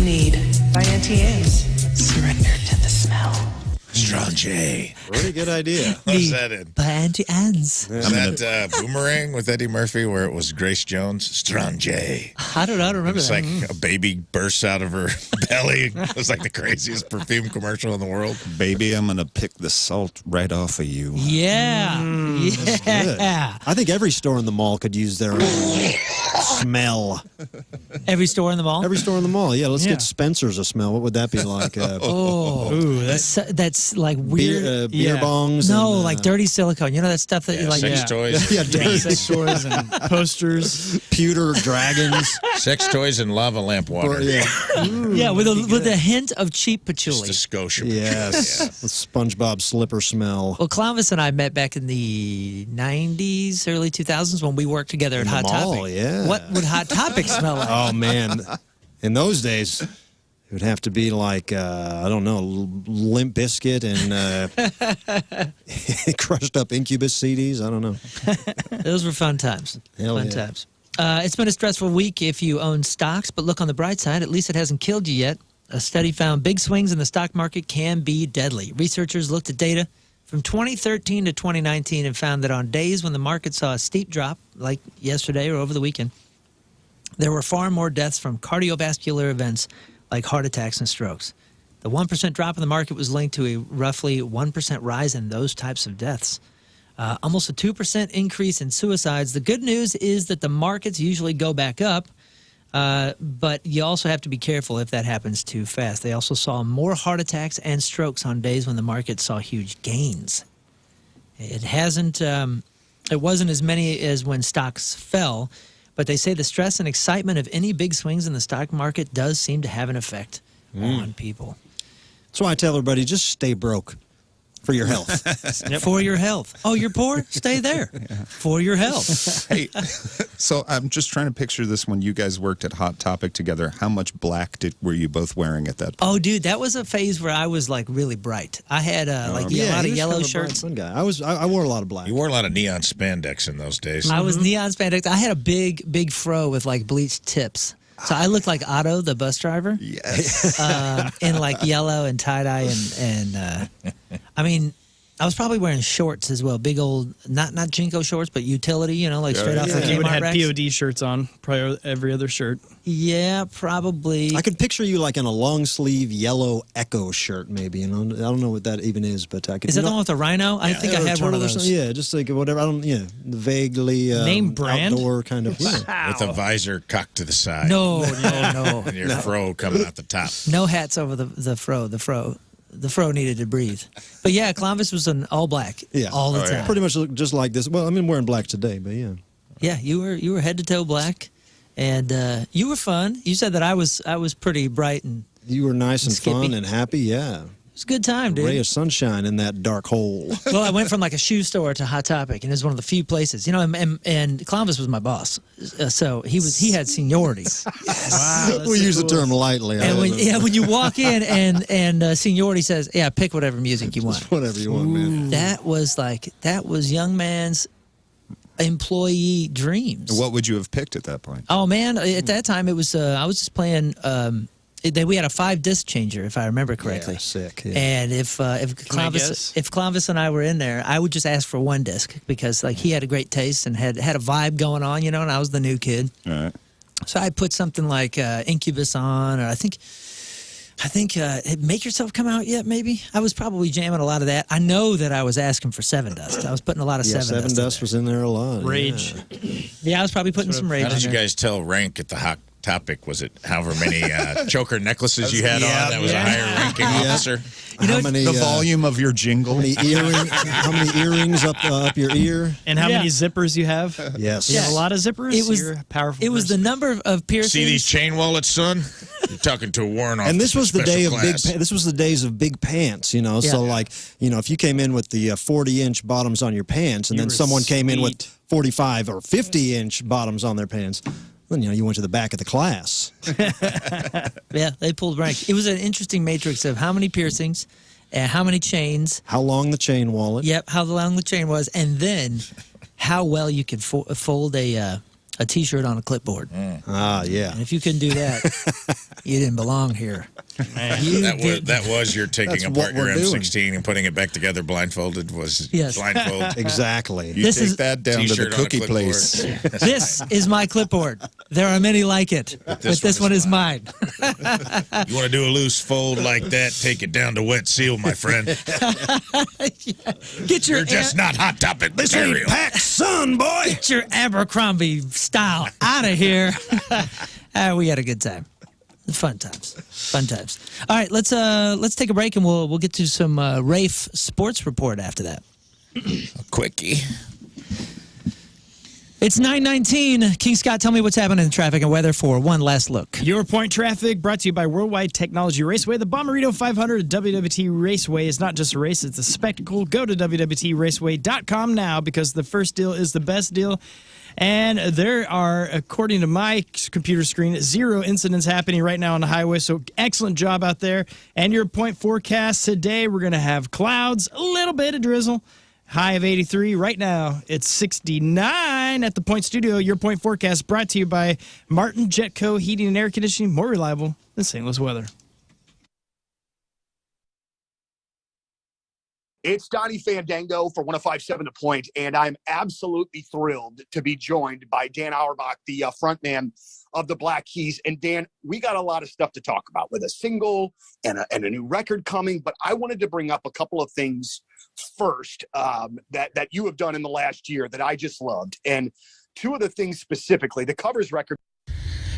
Need by Auntie Anne's. Surrender to the smell. Strong J. Really good idea. What's that in? By Auntie Anne's. Is that Boomerang with Eddie Murphy where it was Grace Jones? Strong J. I don't remember It's that. like a baby bursts out of her belly. It was like the craziest perfume commercial in the world. Baby, I'm going to pick the salt right off of you. Yeah. Good. I think every store in the mall could use their own smell. Every store in the mall? Every store in the mall. Yeah, let's get Spencer's a smell. What would that be like? Ooh, that's like weird. Beer bongs. No, and, like dirty silicone. You know that stuff that you like. Sex toys. Yeah, dirty Sex toys and posters. pewter dragons. Sex toys and lava lamp water. Yeah, with a hint of cheap patchouli. Just a skosh. Yes. The SpongeBob slipper smell. Well, Clovis and I met back in the 90s, early 2000s when we worked together at In the Hot mall, Topic. yeah. What would Hot Topic smell like? Oh, man. In those days, it would have to be like, I don't know, Limp Bizkit and crushed up Incubus CDs. I don't know. Those were fun times. Hell Fun yeah. times. It's been a stressful week if you own stocks, but look on the bright side. At least it hasn't killed you yet. A study found big swings in the stock market can be deadly. Researchers looked at data from 2013 to 2019 and found that on days when the market saw a steep drop, like yesterday or over the weekend, there were far more deaths from cardiovascular events like heart attacks and strokes. The 1% drop in the market was linked to a roughly 1% rise in those types of deaths. Almost a 2% increase in suicides. The good news is that the markets usually go back up, but you also have to be careful if that happens too fast. They also saw more heart attacks and strokes on days when the market saw huge gains. It wasn't as many as when stocks fell, but they say the stress and excitement of any big swings in the stock market does seem to have an effect on people. That's why I tell everybody, just stay broke for your health. For your health. Oh, you're poor? Stay there. For your health. Hey, so I'm just trying to picture this when you guys worked at Hot Topic together. How much black were you both wearing at that point? Oh, dude, that was a phase where I was like really bright. I had a lot he of was yellow kind of a bright shirts. fun guy. I wore a lot of black. You wore a lot of neon spandex in those days. I was neon spandex. I had a big fro with like bleached tips. So I looked like Otto, the bus driver. Yes. In like yellow and tie-dye and I mean, I was probably wearing shorts as well. Big old, not Jinko shorts, but utility, you know, like straight off the You would Kmart have had racks. POD shirts on, probably every other shirt. Yeah, probably. I could picture you like in a long sleeve yellow Echo shirt, maybe. You know, I don't know what that even is, but I could. Is that the one with the rhino? I think I had one of those. Yeah, just like whatever. I don't. Yeah, vaguely Name brand? outdoor kind of. Yeah. With a visor cocked to the side. No. And your fro coming out the top. No hats over the fro. The fro needed to breathe. But yeah, Clovis was an all black all the time. Pretty much look just like this. Well, I mean, wearing black today, but yeah. Yeah, you were head to toe black, and you were fun. You said that I was pretty bright and You were nice and Skippy. fun and happy, yeah. it was a good time, dude. Ray of sunshine in that dark hole. Well, I went from like a shoe store to Hot Topic, and it was one of the few places, you know. And Columbus was my boss, so he had seniority. Wow, we use the term lightly. And when you walk in and seniority says, yeah, pick whatever music you want. Whatever you want, man. That was young man's employee dreams. What would you have picked at that point? Oh man, at that time it was I was just playing. We had a 5-disc changer, if I remember correctly. Yeah, sick. Yeah. And if Clovis and I were in there, I would just ask for 1 disc because like he had a great taste and had a vibe going on, you know, and I was the new kid. All right. So I put something like Incubus on, or I think Make Yourself Come Out Yet, maybe? I was probably jamming a lot of that. I know that I was asking for 7 Dust. I was putting a lot of 7 Dust. 7 Dust was in there a lot. Rage. Yeah, I was probably putting some Rage How did in you there. guys tell rank at the Hot Topic? Was it however many choker necklaces you had on? That was a higher ranking officer. How many, the volume of your jingle. How many earrings up your ear? And how many zippers you have? Yes. You have a lot of zippers? It was You're a powerful It was person. the number of piercings. See these chain wallets, son? You're talking to a warrant officer. And this was the special day of class. this was the days of big pants, you know. So like, you know, if you came in with the 40-inch bottoms on your pants, and You then were someone came in with sweet. 45 or 50-inch bottoms on their pants, then you know you went to the back of the class. Yeah, they pulled rank. It was an interesting matrix of how many piercings, and how many chains. How long the chain wallet? Yep, how long the chain was, and then how well you could fold a T-shirt on a clipboard. Ah, yeah. And if you couldn't do that, you didn't belong here. That was your taking That's apart what your we're doing. M16 and putting it back together blindfolded was Yes. blindfold. Exactly. You This take is- that down to the T-shirt on a cookie clipboard. place. This is my clipboard. There are many like it, but this one is mine. You want to do a loose fold like that? Take it down to wet seal, my friend. Get your You're just not Hot Topic This ain't material. Pac Sun, boy. Get your Abercrombie style out of here. We had a good time. Fun times. All right, let's take a break and we'll get to some Rafe sports report after that. A quickie. It's 9:19. King Scott, tell me what's happening in traffic and weather for one last look. Your Point Traffic brought to you by Worldwide Technology Raceway. The Bommarito 500 at WWT Raceway is not just a race, it's a spectacle. Go to WWTRaceway.com now because the first deal is the best deal. And there are, according to my computer screen, 0 incidents happening right now on the highway. So excellent job out there. And your point forecast today, we're going to have clouds, a little bit of drizzle. High of 83. Right now, it's 69 at the Point Studio. Your Point forecast brought to you by Martin Jetco Heating and Air Conditioning. More reliable than St. Louis weather. It's Donnie Fandango for 105.7 The Point, and I'm absolutely thrilled to be joined by Dan Auerbach, the frontman of the Black Keys. And Dan, we got a lot of stuff to talk about with a single and a new record coming, but I wanted to bring up a couple of things first that you have done in the last year that I just loved. And two of the things specifically, the covers record.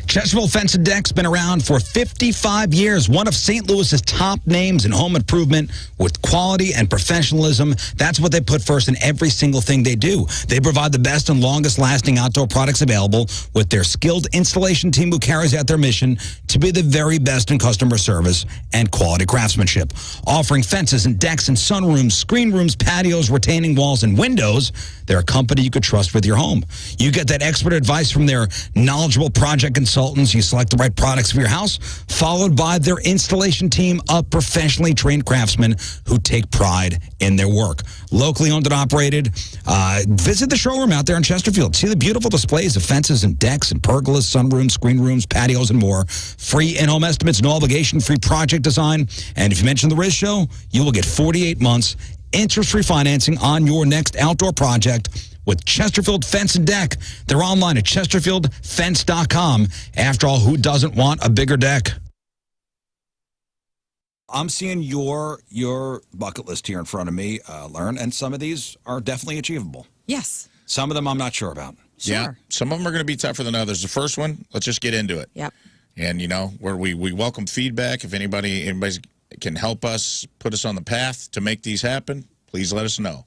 Chesterfield Fence and Deck's been around for 55 years. One of St. Louis's top names in home improvement with quality and professionalism. That's what they put first in every single thing they do. They provide the best and longest lasting outdoor products available with their skilled installation team who carries out their mission to be the very best in customer service and quality craftsmanship. Offering fences and decks and sunrooms, screen rooms, patios, retaining walls, and windows, they're a company you could trust with your home. You get that expert advice from their knowledgeable project consultants. You select the right products for your house, followed by their installation team of professionally trained craftsmen who take pride in their work. Locally owned and operated. Visit the showroom out there in Chesterfield. See the beautiful displays of fences and decks and pergolas, sunrooms, screen rooms, patios, and more. Free in-home estimates, no obligation, free project design. And if you mention the Rizz Show, you will get 48 months interest-free financing on your next outdoor project with Chesterfield Fence and Deck. They're online at chesterfieldfence.com. After all, who doesn't want a bigger deck? I'm seeing your bucket list here in front of me, Lern, and some of these are definitely achievable. Yes. Some of them I'm not sure about. Yeah, some of them are going to be tougher than others. The first one, let's just get into it. Yep. And, you know, where we welcome feedback. If anybody can help us, put us on the path to make these happen, please let us know.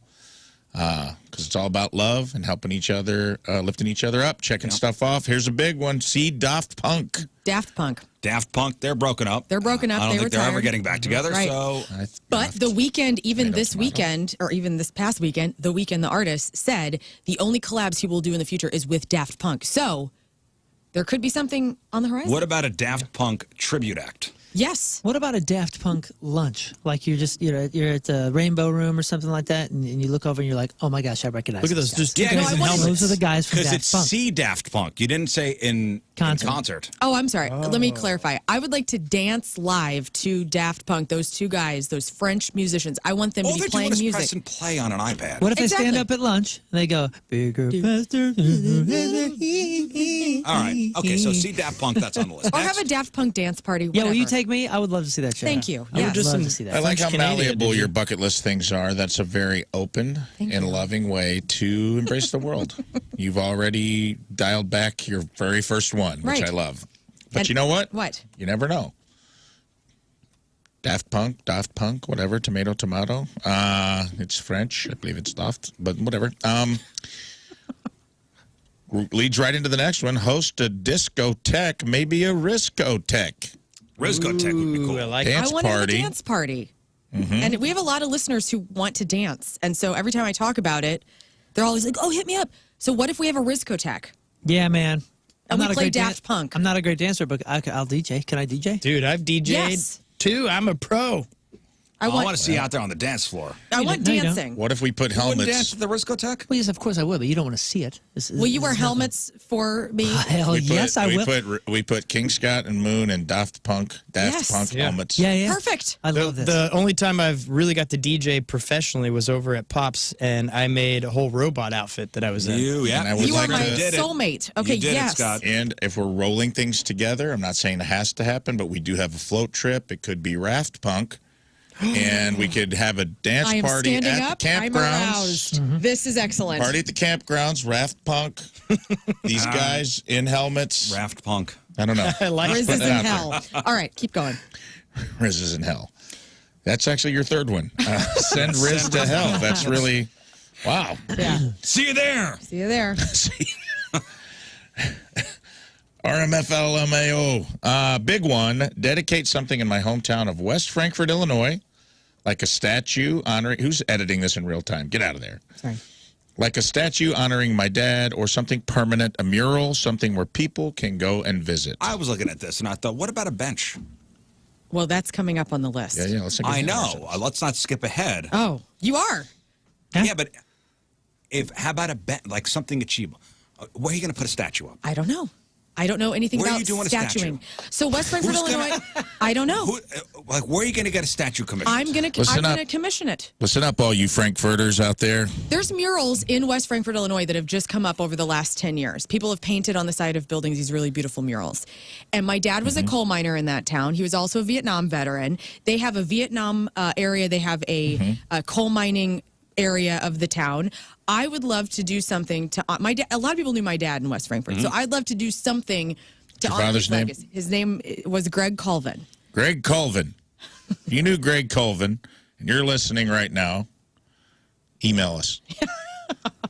Because it's all about love and helping each other, lifting each other up, checking stuff off. Here's a big one. See Daft Punk. Daft Punk. Daft Punk, they're broken up. They're broken up. I don't They think they're ever retired. getting back together. Right. So, But The Weeknd, even this weekend, or even this past weekend, The Weeknd, the artist, said the only collabs he will do in the future is with Daft Punk. So there could be something on the horizon. what about a Daft Punk tribute act? Yes. What about a Daft Punk lunch? Like you're at the Rainbow Room or something like that, and you look over and you're like, oh my gosh, I recognize. Look at those those, just guys. two guys in helmets. Those are the guys from Because Daft it's Punk. see Daft Punk. You didn't say in concert. Oh, I'm sorry. Let me clarify. I would like to dance live to Daft Punk, those two guys, those French musicians. I want them All to they're be playing doing is press music. and play on an iPad. What if they stand Exactly. up at lunch and they go bigger, faster? All right. Okay, so see Daft Punk, that's on the list. Or have a Daft Punk dance party. Yeah, will you whatever. take me? I would love to see that show. Thank you. I Yeah. would love to see that. I like how French-Canadian, malleable did you? your bucket list things are. That's a very open and loving way to embrace the world. You've already dialed back your very first one, which Right. I love. But you know what? What? You never know. Daft Punk, whatever, tomato. It's French. I believe it's Daft, but whatever. Leads right into the next one. Host a discotheque, maybe a Rizzuto. Rizzuto would be cool. I like Dance I want to have a party. dance party. Mm-hmm. And we have a lot of listeners who want to dance. And so every time I talk about it, they're always like, oh, hit me up. So what if we have a Rizzuto? Yeah, man. And we not a play great Daft Punk. I'm not a great dancer, but I'll DJ. Can I DJ? Dude, I've DJ'd Yes. too. I'm a pro. I want to see you out there on the dance floor. I want No, you don't. dancing. What if we put You wouldn't helmets? dance at the Rizzuto? Well, yes, of course I would, but you don't want to see it. Will you wear helmets for me? Hell yes, I will. We put King Scott and Moon and Daft Punk Yes. Yeah. helmets. Yeah. Perfect. I love this. The only time I've really got to DJ professionally was over at Pops, and I made a whole robot outfit that I was in. And I would You are like my to- did it. soulmate. Okay, You did it, yes. Scott. And if we're rolling things together, I'm not saying it has to happen, but we do have a float trip. It could be Raft Punk. And we could have a dance I am party standing at up. the I'm campgrounds. aroused. This is excellent. Party at the campgrounds, Raft Punk. These guys in helmets. Raft Punk. I don't know. I like Rizz Put is it in out there. hell. All right, keep going. Rizz is in hell. That's actually your third one. Send Rizz to hell. That's really, wow. Yeah. See you there. See you there. RMFLMAO. Big one. Dedicate something in my hometown of West Frankfort, Illinois, like a statue honoring. Who's editing this in real time? Get out of there. Sorry. Like a statue honoring my dad, or something permanent, a mural, something where people can go and visit. I was looking at this and I thought, what about a bench? Well, that's coming up on the list. Yeah. Let's think of I that. know. Let's not skip ahead. Oh, you are. Yeah, but how about a bench, like something achievable? Where are you going to put a statue up? I don't know. I don't know anything Where are about you doing a statue? statuing. So West Frankfort, Who's gonna- Illinois. I don't know. Like, where are you going to get a statue commissioned? I'm gonna Listen up. commission it. Listen up, all you Frankfurters out there. There's murals in West Frankfort, Illinois that have just come up over the last 10 years. People have painted on the side of buildings these really beautiful murals. And my dad was a coal miner in that town. He was also a Vietnam veteran. They have a Vietnam area. They have a coal mining area of the town. I would love to do something to my dad. A lot of people knew my dad in West Frankfort. So I'd love to do something to Your honor father's his name? legacy. His name was Greg Colvin. Greg Colvin. If you knew Greg Colvin and you're listening right now, email us.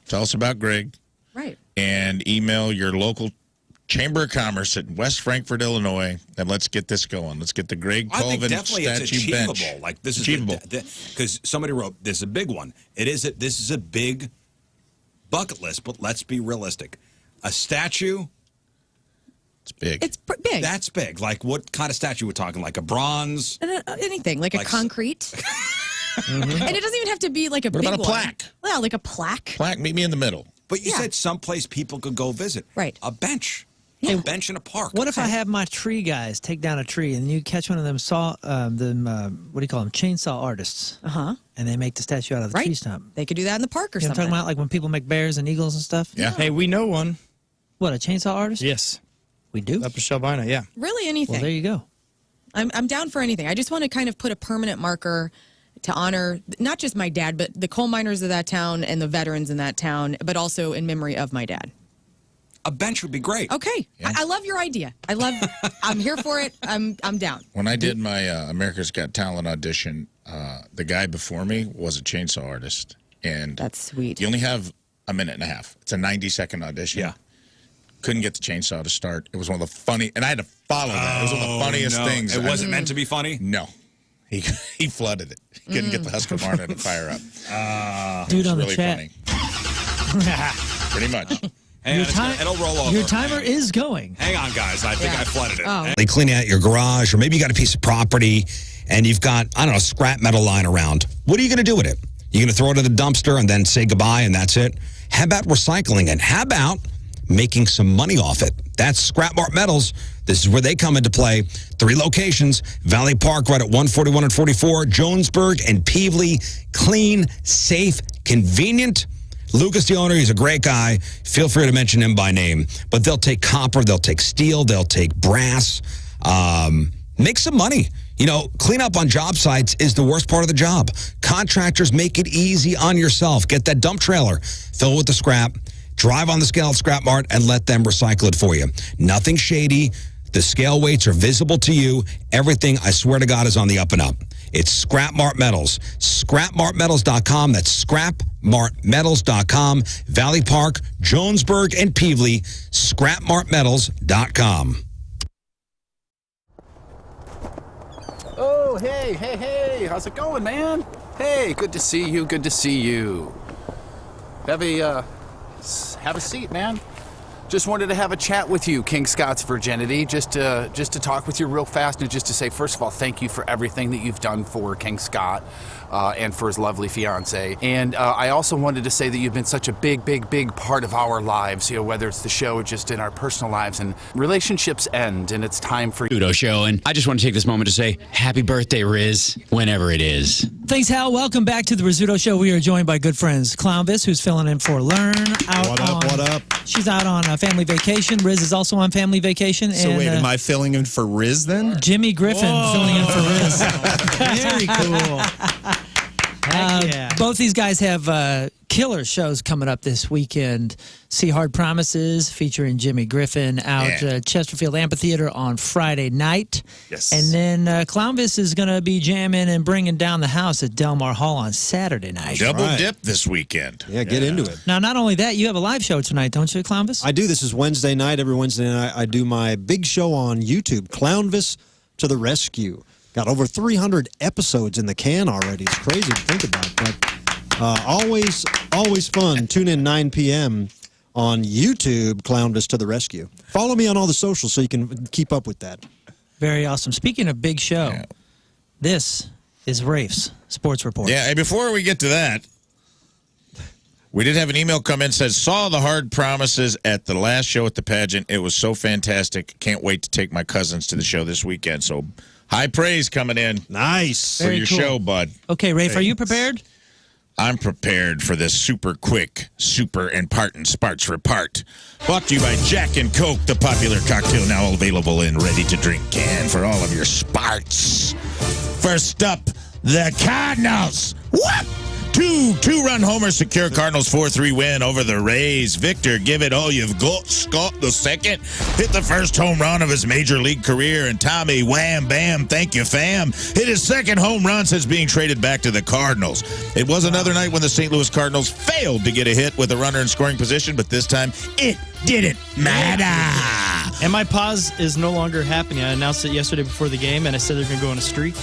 Tell us about Greg. Right. And email your local Chamber of Commerce at West Frankfort, Illinois, and let's get this going. Let's get the Greg I think Colvin definitely it's statue achievable. bench. Like this is achievable. Because somebody wrote, "This is a big one." This is a big bucket list, but let's be realistic. A statue. It's big. It's big. That's big. Like what kind of statue we're talking? Like a bronze? Anything like a Like- concrete. And it doesn't even have to be like a What big about a one. plaque? Yeah, like a plaque. Plaque, meet me in the middle. But you Yeah. said someplace people could go visit. Right. A bench. Yeah. A bench in a park. What if I have my tree guys take down a tree and you catch one of them what do you call them, chainsaw artists, and they make the statue out of the Right. tree stump? They could do that in the park or You know what I'm something. talking about, like when people make bears and eagles and stuff? Yeah. Hey, we know one. What, a chainsaw artist? Yes. We do? Up at Shelbina, yeah. Really anything. Well, there you go. I'm down for anything. I just want to kind of put a permanent marker to honor not just my dad, but the coal miners of that town and the veterans in that town, but also in memory of my dad. A bench would be great. Okay. I love your idea. I'm here for it. I'm down. When I did my America's Got Talent audition, the guy before me was a chainsaw artist. And That's sweet. you only have a minute and a half. It's a 90-second audition. Yeah. Couldn't get the chainsaw to start. It was one of the funny, and I had to follow that. It was one of the funniest no. things. It wasn't meant to be funny? No. He flooded it. He couldn't get the Husqvarna to fire up. Dude on Really the chat. funny. Pretty much. Hang on, it'll roll over. Your timer is going. Hang on, guys. I think I flooded it. Oh. They clean out your garage, or maybe you got a piece of property and you've got, I don't know, scrap metal lying around. What are you going to do with it? You're going to throw it in the dumpster and then say goodbye and that's it? How about recycling it? How about making some money off it? That's Scrap Mart Metals. This is where they come into play. 3 locations, Valley Park right at 141 and 44, Jonesburg and Peevely. Clean, safe, convenient. Lucas, the owner, he's a great guy. Feel free to mention him by name. But they'll take copper, they'll take steel, they'll take brass. Make some money. You know, clean up on job sites is the worst part of the job. Contractors, make it easy on yourself. Get that dump trailer, fill it with the scrap, drive on the scale at Scrap Mart, and let them recycle it for you. Nothing shady. The scale weights are visible to you. Everything, I swear to God, is on the up and up. It's Scrap Mart Metals. ScrapMartMetals.com. That's ScrapMartMetals.com. Valley Park, Jonesburg, and Peevely. ScrapMartMetals.com. Oh, hey, how's it going, man? Hey, good to see you, Have a seat, man. Just wanted to have a chat with you, King Scott's Virginity, just to talk with you real fast and just to say, first of all, thank you for everything that you've done for King Scott and for his lovely fiance. And I also wanted to say that you've been such a big part of our lives, whether it's the show or just in our personal lives. And relationships end, and it's time for Rizzuto Show. And I just want to take this moment to say happy birthday, Rizz, whenever it is. Thanks, Hal. Welcome back to the Rizzuto Show. We are joined by good friends Clownvis, who's filling in for Lern. What up? She's out on a family vacation. Rizz is also on family vacation. So and, wait, am I filling in for Rizz then? Jimmy Griffin filling in for Rizz. Very cool. Both these guys have killer shows coming up this weekend. See Hard Promises featuring Jimmy Griffin out at Chesterfield Amphitheater on Friday night. Yes. And then Clownvis is going to be jamming and bringing down the house at Delmar Hall on Saturday night. Double dip this weekend. Yeah, get into it. Now, not only that, you have a live show tonight, don't you, Clownvis? I do. This is Wednesday night. Every Wednesday night, I do my big show on YouTube, Clownvis to the Rescue. Got over 300 episodes in the can already. It's crazy to think about, but always fun. Tune in 9 p.m. on YouTube, Clownvis to the Rescue. Follow me on all the socials so you can keep up with that. Very awesome. Speaking of big show, this is Rafe's Sports Report. Yeah, and before we get to that, we did have an email come in that says, saw the Hard Promises at the last show at the pageant. It was so fantastic. Can't wait to take my cousins to the show this weekend. So high praise coming in. Nice. For your show, bud. Okay, Rafe, are you prepared? I'm prepared for this super quick, super important Sparks Report. Brought to you by Jack and Coke, the popular cocktail now available in ready-to-drink can for all of your Sparks. First up, the Cardinals. Whoop! Two-run homers secure Cardinals 4-3 win over the Rays. Victor, give it all you've got. Scott the second hit the first home run of his major league career, and Tommy Wham Bam, thank you fam, hit his second home run since being traded back to the Cardinals. It was another night when the St. Louis Cardinals failed to get a hit with a runner in scoring position, but this time it didn't matter. And my pause is no longer happening. I announced it yesterday before the game, and I said they're going to go on a streak.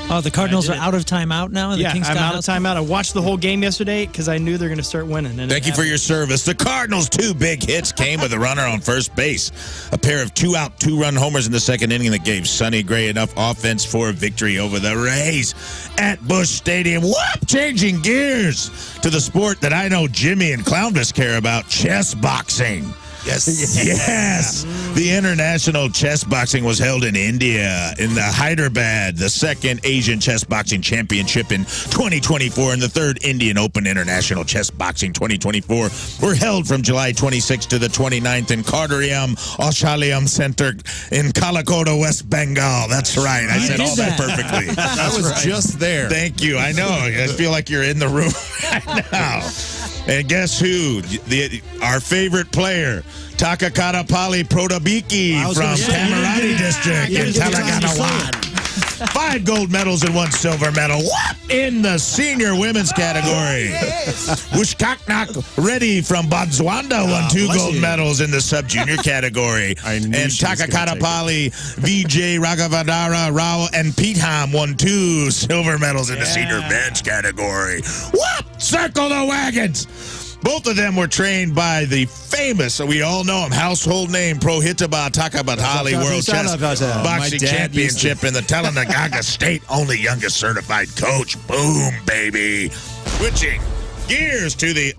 Oh, the Cardinals are out of timeout now? Yeah, I'm out of timeout. I watched the whole game yesterday because I knew they're going to start winning. And Thank you for your service. The Cardinals' two big hits came with a runner on first base. A pair of two-run homers in the second inning that gave Sonny Gray enough offense for a victory over the Rays at Busch Stadium. Whoop! Changing gears to the sport that I know Jimmy and Clownvis care about, chess boxing. Yes. The International Chess Boxing was held in India in the Hyderabad, the second Asian Chess Boxing Championship in 2024 and the third Indian Open International Chess Boxing 2024 were held from July 26th to the 29th in Kardaryam Aushalyam Center in Kalakoda, West Bengal. That's right. I said all that perfectly. I was just there. Thank you. I know. I feel like you're in the room right now. And guess who? Our favorite player, Takakatapalli Prodabiki from Tamarati District in Telangana. 5 gold medals and 1 silver medal. What? In the senior women's category. Wushkaknak Reddy from Botswana won 2 gold medals in the sub-junior category. And Takakatapalli, Vijay Raghavadara Rao, and Peetham won 2 silver medals in the senior men's category. What? Circle the wagons. Both of them were trained by the famous, we all know him, household name, Prohitaba Takabatali World Chess Boxing Championship in the Telangana State, only youngest certified coach. Boom, baby. Switching gears to the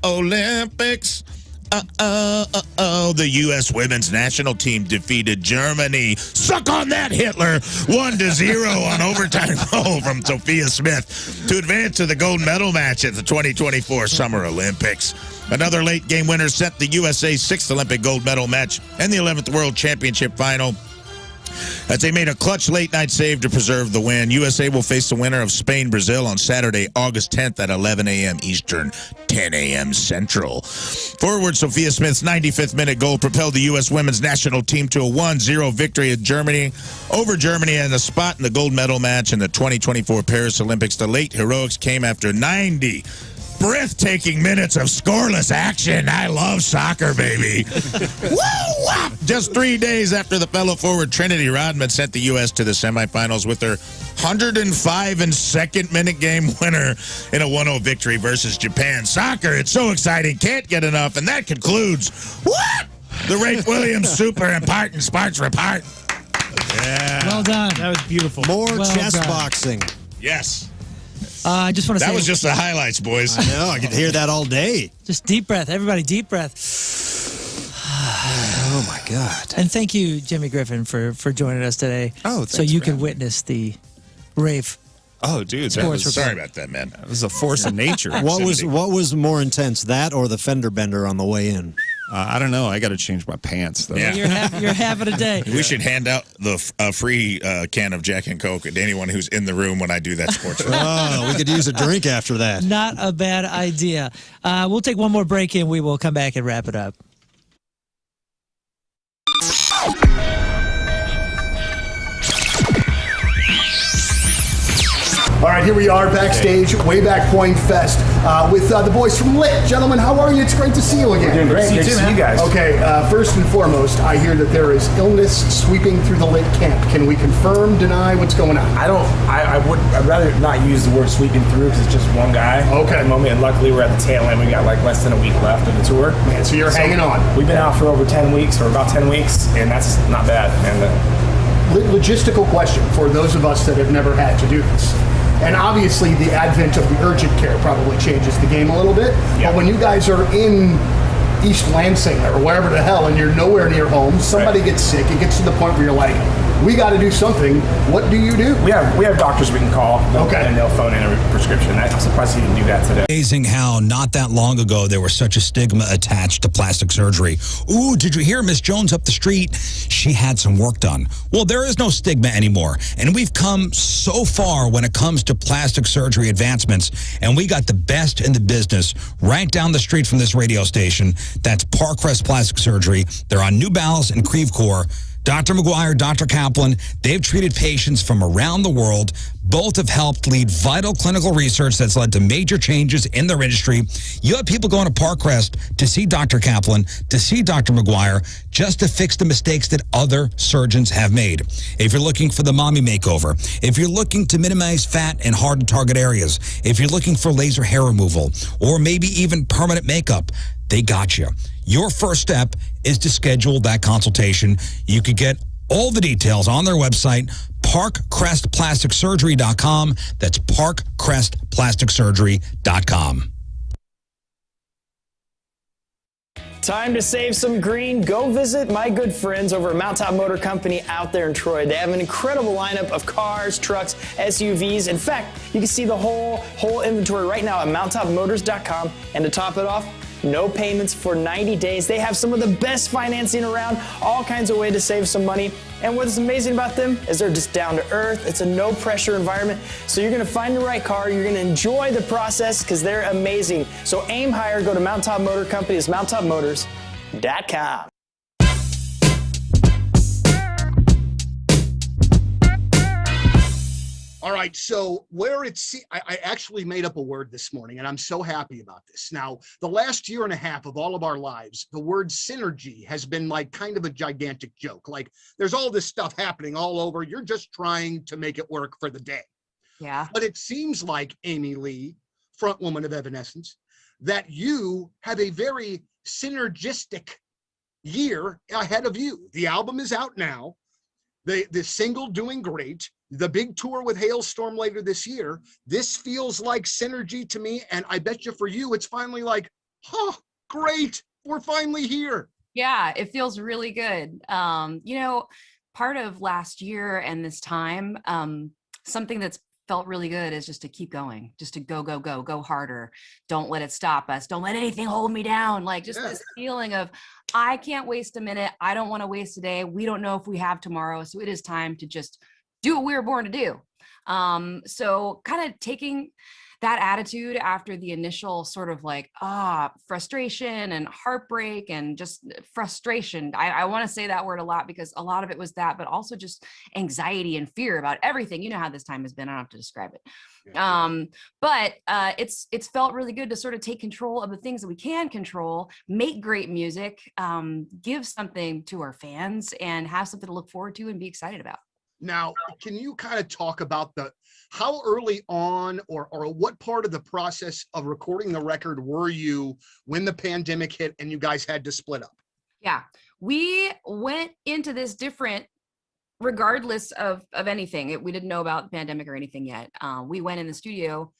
Olympics. The U.S. women's national team defeated Germany. Suck on that, Hitler. 1-0 on overtime goal from Sophia Smith to advance to the gold medal match at the 2024 Summer Olympics. Another late game winner sent the USA's 6th Olympic gold medal match and the 11th World Championship final as they made a clutch late-night save to preserve the win. USA will face the winner of Spain-Brazil on Saturday, August 10th at 11 a.m. Eastern, 10 a.m. Central. Forward Sophia Smith's 95th minute goal propelled the U.S. women's national team to a 1-0 victory at over Germany and a spot in the gold medal match in the 2024 Paris Olympics. The late heroics came after 90 breathtaking minutes of scoreless action. I love soccer, baby. Woo! Just 3 days after the fellow forward Trinity Rodman sent the U.S. to the semifinals with their 105 and second minute game winner in a 1-0 victory versus Japan. Soccer, it's so exciting. Can't get enough. And that concludes what? The Rafe Williams Super and Sparks Report. Yeah. Well done. That was beautiful. More Well chess done. boxing. Yes. I just want to say That was just the highlights, boys. I know. I could hear that all day. just deep breath. Everybody, deep breath. Oh, my God. And thank you, Jimmy Griffin, for joining us today. Oh, so thanks you for could having me. witness the Rafe. Oh, dude, Sports report. Sorry about that, man. that was a force of nature. What was more intense, that or the fender bender on the way in? I don't know. I got to change my pants, though. Yeah. You're having a day. We should hand out the free can of Jack and Coke to anyone who's in the room when I do that sports. Oh, we could use a drink after that. Not a bad idea. We'll take one more break and we will come back and wrap it up. All right, here we are backstage, Wayback Point Fest, with the boys from Lit. Gentlemen, how are you? It's great to see you again. Doing great. Good to see you guys. Okay, first and foremost, I hear that there is illness sweeping through the Lit camp. Can we confirm, deny, what's going on? I'd rather not use the word sweeping through because it's just one guy Okay. at the moment, and luckily we're at the tail end. We got like less than a week left of the tour. Man, so you're hanging on. We've been out for over 10 weeks, or about 10 weeks, and that's not bad. And Logistical question for those of us that have never had to do this. And obviously the advent of the urgent care probably changes the game a little bit. Yeah. But when you guys are in East Lansing or wherever the hell and you're nowhere near home, somebody gets sick, it gets to the point where you're like, we got to do something. What do you do? we have doctors we can call, Okay. and they'll phone in a prescription. I'm surprised he didn't do that today. Amazing how not that long ago there was such a stigma attached to plastic surgery. Ooh, did you hear Miss Jones up the street? She had some work done. Well, there is no stigma anymore. And we've come so far when it comes to plastic surgery advancements. And we got the best in the business right down the street from this radio station. That's Parkrest Plastic Surgery. They're on New Balance and Creve Coeur. Dr. McGuire, Dr. Kaplan, they've treated patients from around the world. Both have helped lead vital clinical research that's led to major changes in their industry. You have people going to Parkrest to see Dr. Kaplan, to see Dr. McGuire, just to fix the mistakes that other surgeons have made. If you're looking for the mommy makeover, if you're looking to minimize fat and hard to target areas, if you're looking for laser hair removal, or maybe even permanent makeup, they got you. Your first step is to schedule that consultation. You could get all the details on their website, parkcrestplasticsurgery.com. That's parkcrestplasticsurgery.com. Time to save some green. Go visit my good friends over at Mount Top Motor Company out there in Troy. They have an incredible lineup of cars, trucks, SUVs. In fact, you can see the whole inventory right now at mounttopmotors.com. And to top it off, no payments for 90 days. They have some of the best financing around, all kinds of ways to save some money. And what's amazing about them is they're just down to earth. It's a no pressure environment. So you're gonna find the right car. You're gonna enjoy the process because they're amazing. So aim higher, go to Mount Top Motor Company. It's mounttopmotors.com. All right, so I actually made up a word this morning, and I'm so happy about this. Now, the last year and a half of all of our lives, the word synergy has been like kind of a gigantic joke. Like, there's all this stuff happening all over. You're just trying to make it work for the day. Yeah. But it seems like, Amy Lee, front woman of Evanescence, that you have a very synergistic year ahead of you. The album is out now. The single doing great. The big tour with Hailstorm later this year. This feels like synergy to me, and I bet you for you, it's finally like, oh, great, we're finally here. Yeah, it feels really good. You know, part of last year and this time, something that's felt really good is just to keep going, just to go harder. Don't let it stop us. Don't let anything hold me down. Like just this feeling of, I can't waste a minute. I don't want to waste a day. We don't know if we have tomorrow. So it is time to just do what we were born to do. So kind of taking that attitude after the initial sort of like, frustration and heartbreak and just frustration. I want to say that word a lot because a lot of it was that, but also just anxiety and fear about everything. You know how this time has been. I don't have to describe it. But it's felt really good to sort of take control of the things that we can control, make great music, give something to our fans and have something to look forward to and be excited about. Now, can you kind of talk about how early on or what part of the process of recording the record were you when the pandemic hit and you guys had to split up? Yeah, we went into this different regardless of anything. We didn't know about the pandemic or anything yet. We went in the studio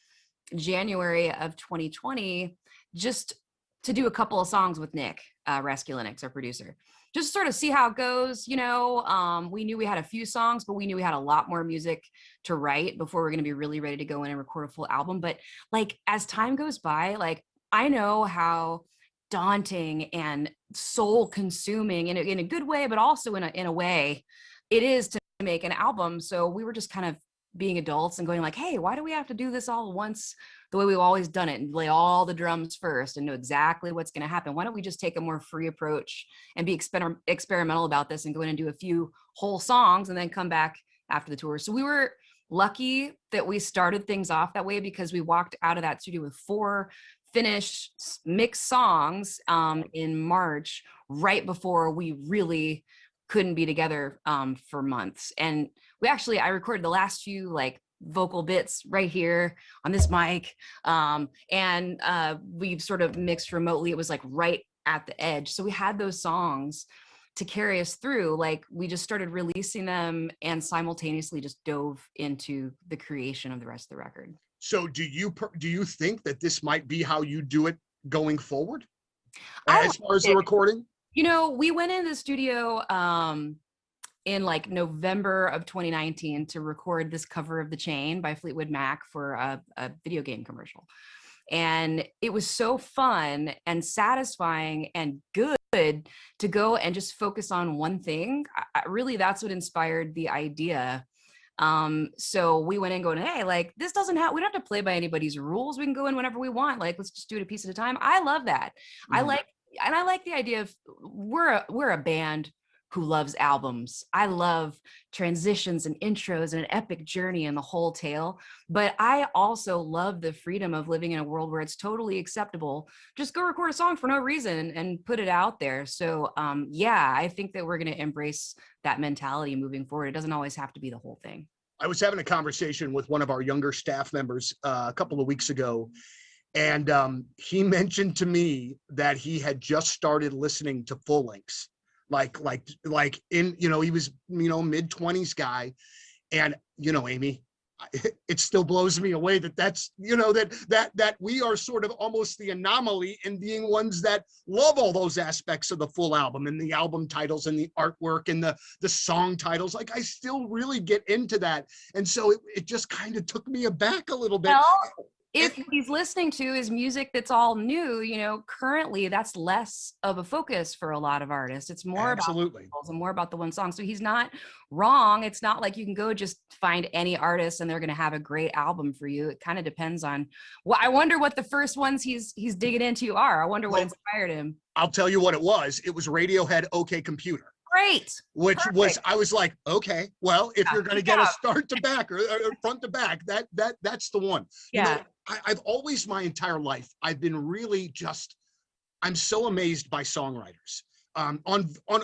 January of 2020 just to do a couple of songs with Nick Raskulinix, our producer. Just sort of see how it goes, you know. We knew we had a few songs, but we knew we had a lot more music to write before we're going to be really ready to go in and record a full album. But like as time goes by, like I know how daunting and soul consuming in a good way, but also in a way it is to make an album. So we were just kind of being adults and going like, hey, why do we have to do this all at once the way we've always done it and lay all the drums first and know exactly what's going to happen? Why don't we just take a more free approach and be experimental about this and go in and do a few whole songs and then come back after the tour? So we were lucky that we started things off that way because we walked out of that studio with 4 finished mixed songs in March, right before we really couldn't be together for months. And I recorded the last few like vocal bits right here on this mic. And we've sort of mixed remotely. It was like right at the edge. So we had those songs to carry us through. Like we just started releasing them and simultaneously just dove into the creation of the rest of the record. So do you think that this might be how you do it going forward as far as the recording? You know, we went in the studio in like November of 2019 to record this cover of The Chain by Fleetwood Mac for a video game commercial. And it was so fun and satisfying and good to go and just focus on one thing. Really, that's what inspired the idea. So we went in going, hey, like this we don't have to play by anybody's rules. We can go in whenever we want. Like, let's just do it a piece at a time. I love that. Mm-hmm. I like the idea of we're a band who loves albums. I love transitions and intros and an epic journey and the whole tale. But I also love the freedom of living in a world where it's totally acceptable. Just go record a song for no reason and put it out there. So I think that we're going to embrace that mentality moving forward. It doesn't always have to be the whole thing. I was having a conversation with one of our younger staff members a couple of weeks ago. And he mentioned to me that he had just started listening to full lengths, like in, he was, mid-20s guy. And, Amy, it still blows me away that's, that we are sort of almost the anomaly in being ones that love all those aspects of the full album and the album titles and the artwork and the song titles. Like I still really get into that. And so it just kind of took me aback a little bit. Well, if he's listening to his music that's all new, currently that's less of a focus for a lot of artists. It's more about and more about the one song. So he's not wrong. It's not like you can go just find any artist and they're going to have a great album for you. It kind of depends on I wonder what the first ones he's digging into are. I wonder what inspired him. I'll tell you what it was. It was Radiohead OK Computer. Great. I was like, okay, well, if you're going to get a start to back or front to back, that's the one. Yeah. I've always, my entire life, I've been really I'm so amazed by songwriters on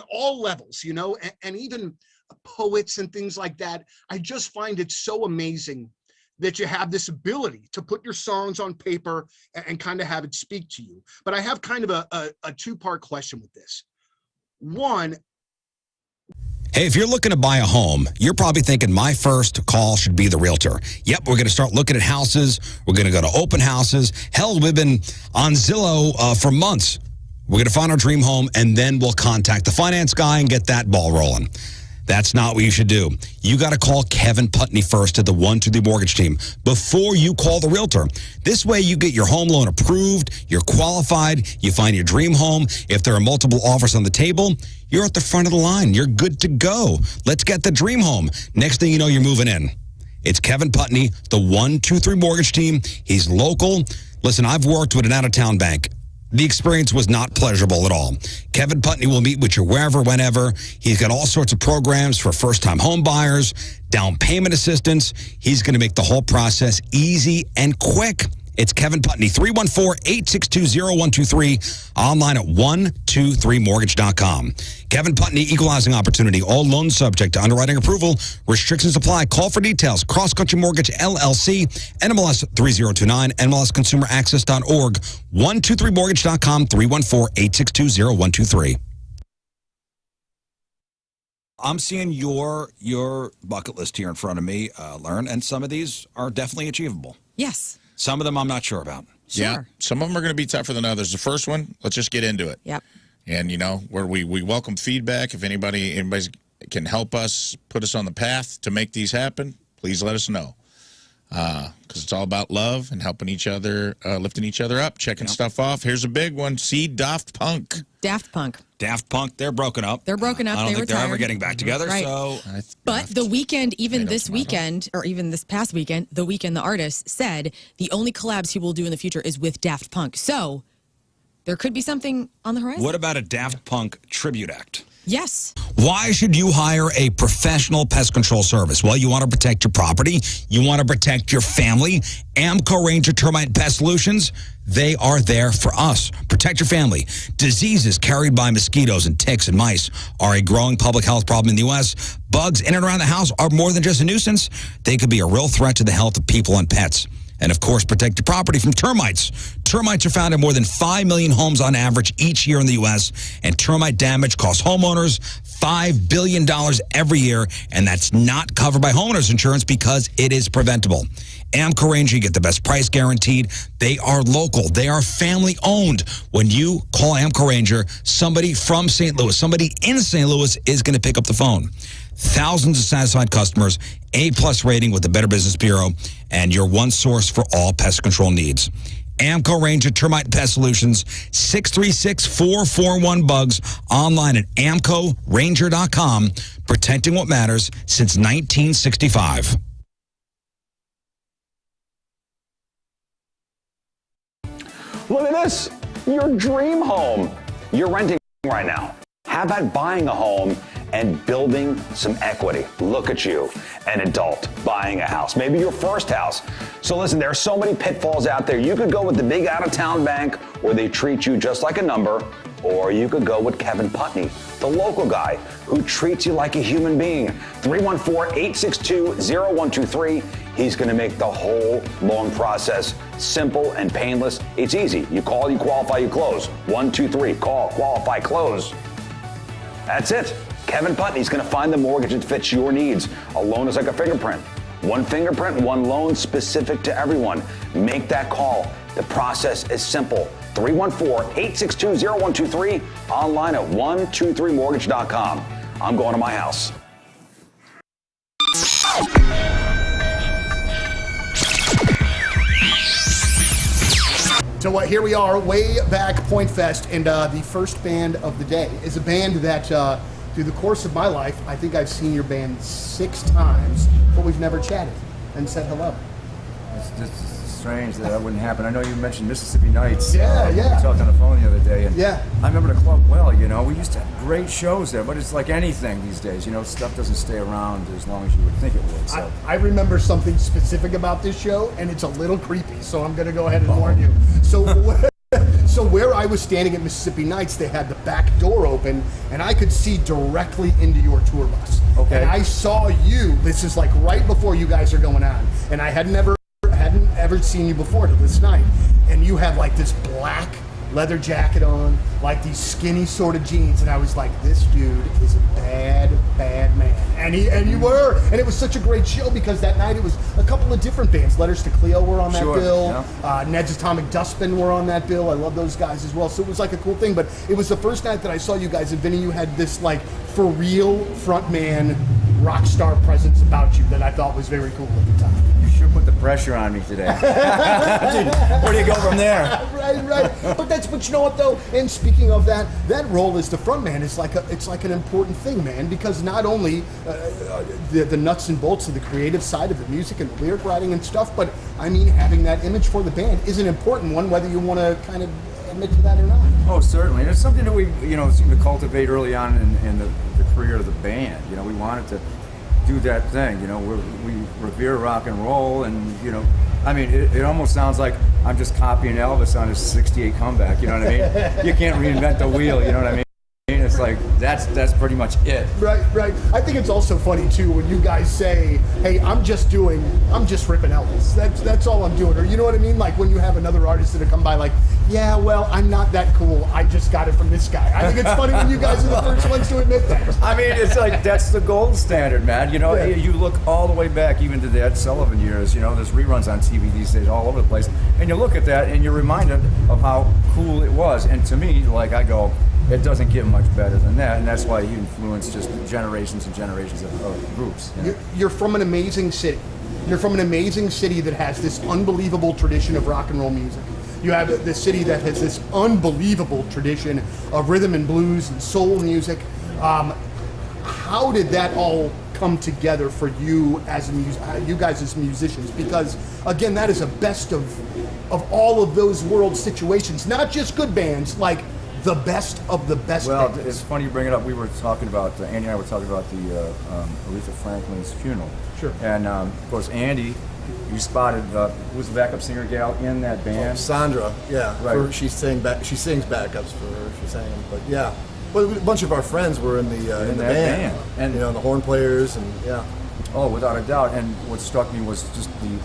all levels, and even poets and things like that. I just find it so amazing that you have this ability to put your songs on paper and kind of have it speak to you. But I have kind of a 2-part question with this. One, hey, if you're looking to buy a home, you're probably thinking my first call should be the realtor. Yep, we're going to start looking at houses. We're going to go to open houses. Hell, we've been on Zillow for months. We're going to find our dream home, and then we'll contact the finance guy and get that ball rolling. That's not what you should do. You got to call Kevin Putney first at the 123 Mortgage Team before you call the realtor. This way you get your home loan approved, you're qualified, you find your dream home. If there are multiple offers on the table, you're at the front of the line. You're good to go. Let's get the dream home. Next thing you know, you're moving in. It's Kevin Putney, the 123 Mortgage Team. He's local. Listen, I've worked with an out-of-town bank. The experience was not pleasurable at all. Kevin Putney will meet with you wherever, whenever. He's got all sorts of programs for first-time home buyers, down payment assistance. He's going to make the whole process easy and quick. It's Kevin Putney, 314-862-0123, online at 123mortgage.com. Kevin Putney, equalizing opportunity, all loans subject to underwriting approval. Restrictions apply. Call for details. Cross Country Mortgage, LLC, NMLS 3029, NMLSconsumeraccess.org, 123mortgage.com, 314-862-0123. I'm seeing your bucket list here in front of me, Lern, and some of these are definitely achievable. Yes. Some of them I'm not sure about. Sure. Yeah, some of them are going to be tougher than others. The first one, let's just get into it. Yep. And, you know, where we welcome feedback. If anybody can help us, put us on the path to make these happen, please let us know. Because it's all about love and helping each other, lifting each other up, checking stuff off. Here's a big one. See Daft Punk. Daft Punk. Daft Punk, they're broken up. They're broken up. I don't think they're ever retired. getting back together. Right. So, But The Weeknd, even this weekend, or even this past weekend, The Weeknd, the artist, said the only collabs he will do in the future is with Daft Punk. So there could be something on the horizon. what about a Daft Punk tribute act? Yes. Why should you hire a professional pest control service? Well, you want to protect your property. You want to protect your family. Amco Ranger Termite Pest Solutions, they are there for us. Protect your family. Diseases carried by mosquitoes and ticks and mice are a growing public health problem in the U.S. Bugs in and around the house are more than just a nuisance. They could be a real threat to the health of people and pets. And, of course, protect your property from termites. Termites are found in more than 5 million homes on average each year in the U.S., and termite damage costs homeowners $5 billion every year, and that's not covered by homeowners insurance because it is preventable. Amco Ranger, you get the best price guaranteed. They are local. They are family-owned. When you call Amco Ranger, somebody from St. Louis, somebody in St. Louis is going to pick up the phone. Thousands of satisfied customers, A-plus rating with the Better Business Bureau, and your one source for all pest control needs. Amco Ranger Termite Pest Solutions, 636-441-BUGS, online at AmcoRanger.com, protecting what matters since 1965. Look at this, your dream home. You're renting right now. How about buying a home and building some equity? Look at you, an adult buying a house, maybe your first house. So listen, there are so many pitfalls out there. You could go with the big out-of-town bank where they treat you just like a number, or you could go with Kevin Putney, the local guy who treats you like a human being. 314-862-0123. He's going to make the whole loan process simple and painless. It's easy. You call, you qualify, you close. 123, call, qualify, close. That's it. Kevin Putney's going to find the mortgage that fits your needs. A loan is like a fingerprint. One fingerprint, one loan specific to everyone. Make that call. The process is simple. 314-862-0123, online at 123mortgage.com. I'm going to my house. So here we are, way back Point Fest, and the first band of the day is a band that, through the course of my life, I think I've seen your band 6 times, but we've never chatted and said hello. It's just strange that wouldn't happen. I know you mentioned Mississippi Nights. Yeah. We talked on the phone the other day, and yeah. I remember the club well. You know, we used to have great shows there, but it's like anything these days. You know, stuff doesn't stay around as long as you would think it would. So I remember something specific about this show, and it's a little creepy, so I'm going to go ahead and warn you. So where I was standing at Mississippi Nights, they had the back door open, and I could see directly into your tour bus. Okay. And I saw you. This is like right before you guys are going on, and I hadn't ever seen you before till this night. And you had like this black leather jacket on, like these skinny sort of jeans, and I was like, this dude is a bad man. And you were, and it was such a great show because that night it was a couple of different bands. Letters to Cleo were on that bill. Yeah. Ned's Atomic Dustbin were on that bill. I love those guys as well. So it was like a cool thing. But it was the first night that I saw you guys, and Vinny, you had this like for real frontman rock star presence about you that I thought was very cool at the time. You sure put the pressure on me today. Where do you go from there? Right. But you know what though? And speaking of that role as the frontman is like an important thing, man, because not only the nuts and bolts of the creative side of the music and the lyric writing and stuff, but I mean having that image for the band is an important one, whether you want to kind of admit to that or not. Oh, certainly. And it's something that we, seem to cultivate early on in the career of the band. We wanted to do that thing. We revere rock and roll, and I mean, it almost sounds like I'm just copying Elvis on his '68 comeback. You know what I mean? You can't reinvent the wheel. You know what I mean? It's like that's pretty much it. Right. I think it's also funny too when you guys say, "Hey, I'm just ripping Elvis. That's all I'm doing." Or you know what I mean? Like when you have another artist that come by, like, "Yeah, well, I'm not that cool. I just got it from this guy." I think it's funny when you guys are the first ones to admit that. I mean, it's like that's the gold standard, man. You look all the way back, even to the Ed Sullivan years. There's reruns on TV these days all over the place, and you look at that and you're reminded of how cool it was. And to me, like I go, it doesn't get much better than that, and that's why you influence just generations and generations of groups. You're from an amazing city. You're from an amazing city that has this unbelievable tradition of rock and roll music. You have this city that has this unbelievable tradition of rhythm and blues and soul music. How did that all come together for you as you guys as musicians? Because again, that is a best of all of those world situations, not just good bands, like the best of the best. Well, bands. it's funny you bring it up. We were talking about, Andy and I were talking about the Aretha Franklin's funeral. Sure. And of course, Andy, you spotted who was the backup singer gal in that band? Sandra, yeah. Right. She sings backups for her. She sang them, but yeah. Well, a bunch of our friends were in the band. And the horn players and yeah. Oh, without a doubt. And what struck me was just the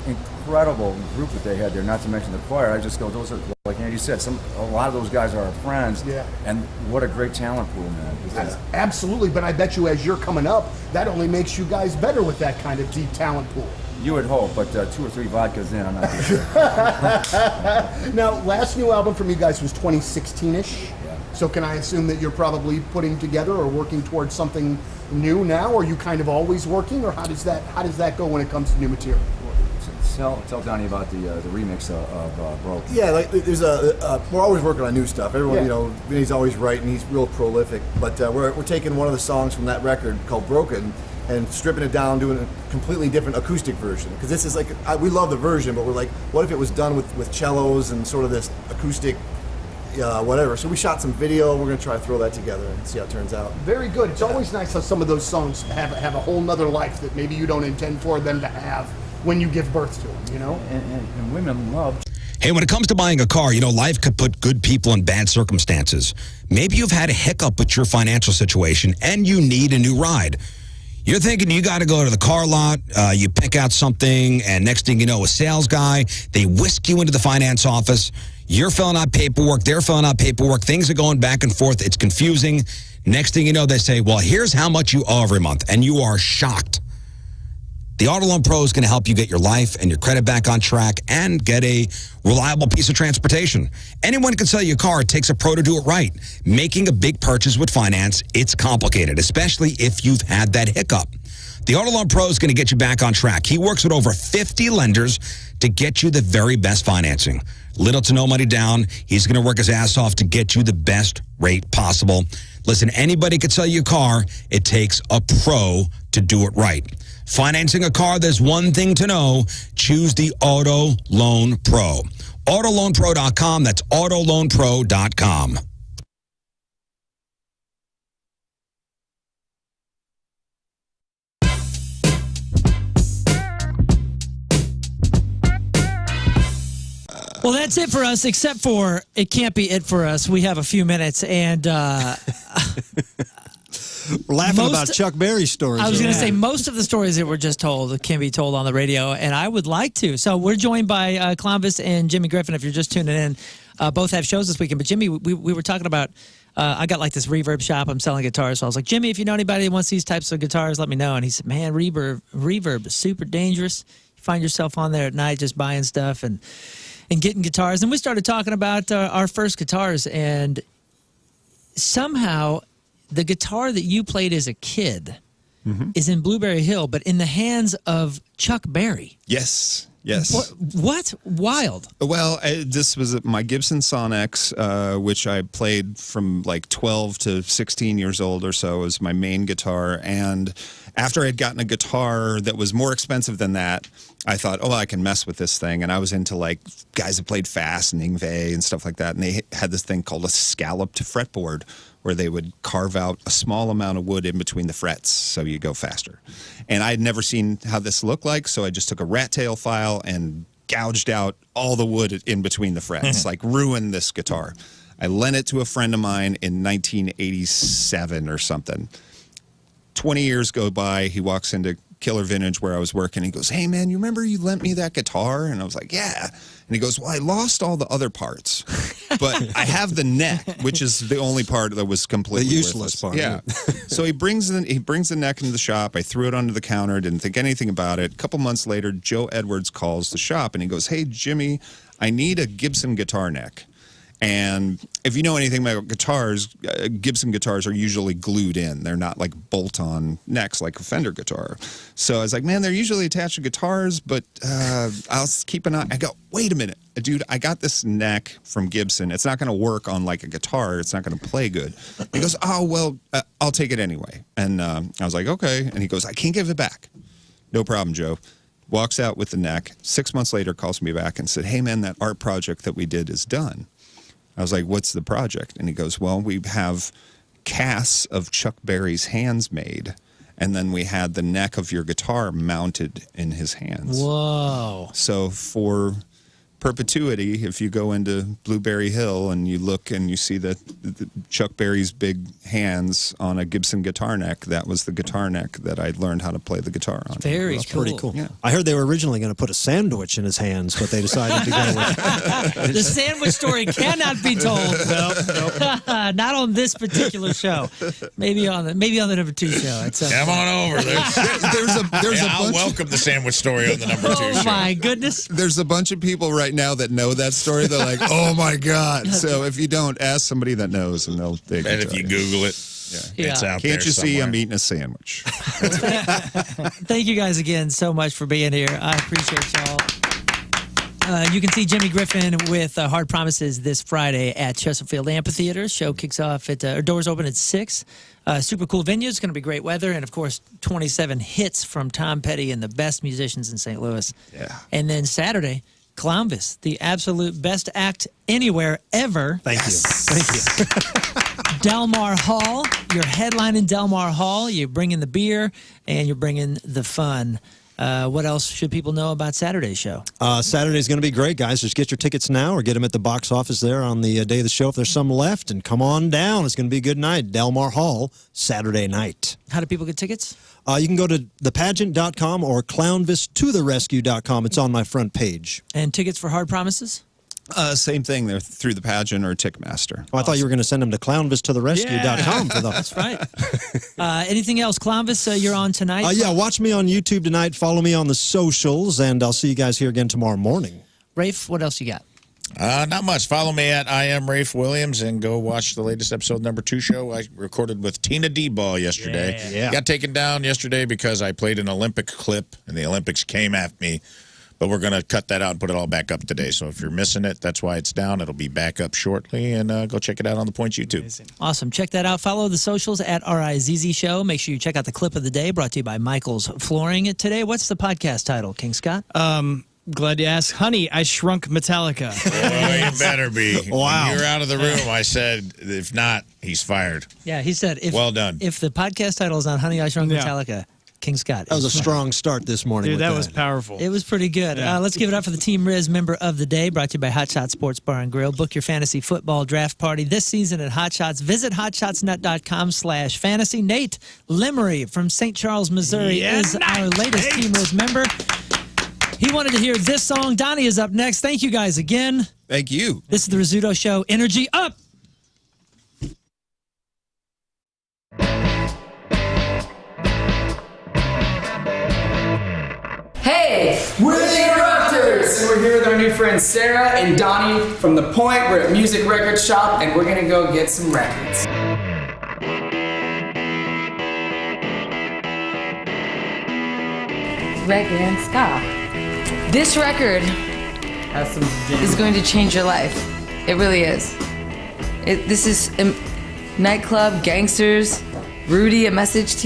incredible group that they had there. Not to mention the choir. I just go, those are, like Andy said, a lot of those guys are our friends. Yeah. And what a great talent pool, man. Absolutely, but I bet you as you're coming up, that only makes you guys better with that kind of deep talent pool. You would hope, but 2 or 3 vodkas in, I'm not too sure. Now, last new album from you guys was 2016-ish. Yeah. So can I assume that you're probably putting together or working towards something new now? Or are you kind of always working, or how does that go when it comes to new material? Tell Donnie about the remix of Broken. Yeah, like there's we're always working on new stuff. Everyone, Vinny's always writing. He's real prolific. But we're taking one of the songs from that record called Broken and stripping it down, doing a completely different acoustic version. Because this is like, we love the version, but we're like, what if it was done with cellos and sort of this acoustic, whatever. So we shot some video. We're going to try to throw that together and see how it turns out. Very good. It's always nice how some of those songs have a whole nother life that maybe you don't intend for them to have when you give birth to them, And women love. Hey, when it comes to buying a car, life could put good people in bad circumstances. Maybe you've had a hiccup with your financial situation and you need a new ride. You're thinking you got to go to the car lot, you pick out something, and next thing you know, a sales guy, they whisk you into the finance office. You're filling out paperwork, they're filling out paperwork, things are going back and forth, it's confusing. Next thing you know, they say, well, here's how much you owe every month, and you are shocked. The Auto Loan Pro is going to help you get your life and your credit back on track and get a reliable piece of transportation. Anyone can sell you a car. It takes a pro to do it right. Making a big purchase with finance, it's complicated, especially if you've had that hiccup. The Auto Loan Pro is going to get you back on track. He works with over 50 lenders to get you the very best financing. Little to no money down. He's going to work his ass off to get you the best rate possible. Listen, anybody could sell you a car. It takes a pro to do it right. Financing a car, there's one thing to know. Choose the Auto Loan Pro. AutoLoanPro.com. That's AutoLoanPro.com. Well, that's it for us, except for it can't be it for us. We have a few minutes, and we're laughing about Chuck Berry's stories. I was going to say most of the stories that were just told can be told on the radio, and I would like to. So we're joined by Columbus and Jimmy Griffin. If you're just tuning in, both have shows this weekend. But Jimmy, we were talking about. I got like this reverb shop. I'm selling guitars, so I was like, Jimmy, if you know anybody that wants these types of guitars, let me know. And he said, man, reverb is super dangerous. You find yourself on there at night just buying stuff and getting guitars. And we started talking about our first guitars, and somehow the guitar that you played as a kid is in Blueberry Hill, but in the hands of Chuck Berry. Yes. What? Wild. Well, this was my Gibson Sonex, which I played from like 12 to 16 years old or so as my main guitar. And after I had gotten a guitar that was more expensive than that, I thought, oh, I can mess with this thing. And I was into like guys that played fast and Yngwie and stuff like that. And they had this thing called a scalloped fretboard, where they would carve out a small amount of wood in between the frets so you go faster. And I had never seen how this looked like, so I just took a rat tail file and gouged out all the wood in between the frets, like ruined this guitar. I lent it to a friend of mine in 1987 or something. 20 years go by, he walks into Killer Vintage where I was working. He goes, hey, man, you remember you lent me that guitar? And I was like, yeah. And he goes, well, I lost all the other parts, but I have the neck, which is the only part that was completely the useless part. Yeah. So he brings the neck into the shop. I threw it under the counter, didn't think anything about it. A couple months later, Joe Edwards calls the shop, and he goes, hey, Jimmy, I need a Gibson guitar neck. And if you know anything about guitars, Gibson guitars are usually glued in. They're not like bolt-on necks like a Fender guitar. So I was like, man, they're usually attached to guitars, but I'll keep an eye. I go, wait a minute, dude, I got this neck from Gibson. It's not going to work on like a guitar. It's not going to play good. He goes, oh, well, I'll take it anyway. And I was like, okay. And he goes, I can't give it back. No problem, Joe. Walks out with the neck. 6 months later, calls me back and said, hey, man, that art project that we did is done. I was like, what's the project? And he goes, well, we have casts of Chuck Berry's hands made, and then we had the neck of your guitar mounted in his hands. Whoa. So for perpetuity, if you go into Blueberry Hill and you look and you see the Chuck Berry's big hands on a Gibson guitar neck, that was the guitar neck that I learned how to play the guitar on. Very That's cool. pretty cool. Yeah. I heard they were originally going to put a sandwich in his hands, but they decided to go with The sandwich story cannot be told. Not on this particular show. Maybe on the number 2 show. Come on over. I'll welcome the sandwich story on the number 2 show. Oh my goodness. There's a bunch of people right now that know that story. They're like, oh my God. So if you don't, ask somebody that knows and they can And if tell you Google it, it's out there Can't you see somewhere. I'm eating a sandwich? Thank you guys again so much for being here. I appreciate y'all. You can see Jimmy Griffin with Hard Promises this Friday at Chesterfield Amphitheater. Show kicks off at doors open at 6. Super cool venue. It's going to be great weather, and of course, 27 hits from Tom Petty and the best musicians in St. Louis. Yeah. And then Saturday, Clownvis, the absolute best act anywhere ever. Thank you. Delmar Hall, you're headlining Delmar Hall. You're bringing the beer and you're bringing the fun. What else should people know about Saturday's show? Saturday's going to be great, guys. Just get your tickets now or get them at the box office there on the day of the show if there's some left. And come on down. It's going to be a good night. Delmar Hall, Saturday night. How do people get tickets? You can go to thepageant.com or clownvistotherescue.com. It's on my front page. And tickets for Hard Promises? Same thing. They're through the pageant or Ticketmaster. Oh, I thought you were going to send them to clownvistotherescue.com. For the... That's right. Anything else, Clownvis, you're on tonight? Yeah, watch me on YouTube tonight. Follow me on the socials, and I'll see you guys here again tomorrow morning. Rafe, what else you got? Not much. Follow me at I am Rafe Williams and go watch the latest episode number 2 show. I recorded with Tina D-Ball yesterday. Yeah. Got taken down yesterday because I played an Olympic clip and the Olympics came at me. But we're going to cut that out and put it all back up today. So if you're missing it, that's why it's down. It'll be back up shortly. And go check it out on The Points YouTube. Amazing. Awesome. Check that out. Follow the socials at RIZZ Show. Make sure you check out the clip of the day brought to you by Michael's Flooring today. What's the podcast title, King Scott? Glad you asked. Honey, I Shrunk Metallica. Boy, you better be. Wow. When you're out of the room, I said, if not, he's fired. Yeah, he said, Well done. If the podcast title is on Honey, I Shrunk Metallica, King Scott. That was a strong start this morning. Dude, with that was powerful. It was pretty good. Yeah. Let's give it up for the Team Rizz Member of the Day, brought to you by Hot Shots Sports Bar and Grill. Book your fantasy football draft party this season at Hot Shots. Visit hotshotsnut.com/fantasy. Nate Lemery from St. Charles, Missouri is our latest Team Rizz member. He wanted to hear this song. Donnie is up next. Thank you guys again. Thank you. This is the Rizzuto Show. Energy up! Hey, we're the Interrupters, and we're here with our new friends Sarah and Donnie from The Point. We're at Music Record Shop, and we're gonna go get some records. Reggae and ska. This record is going to change your life. It really is. This is nightclub, gangsters, Rudy, a message to you.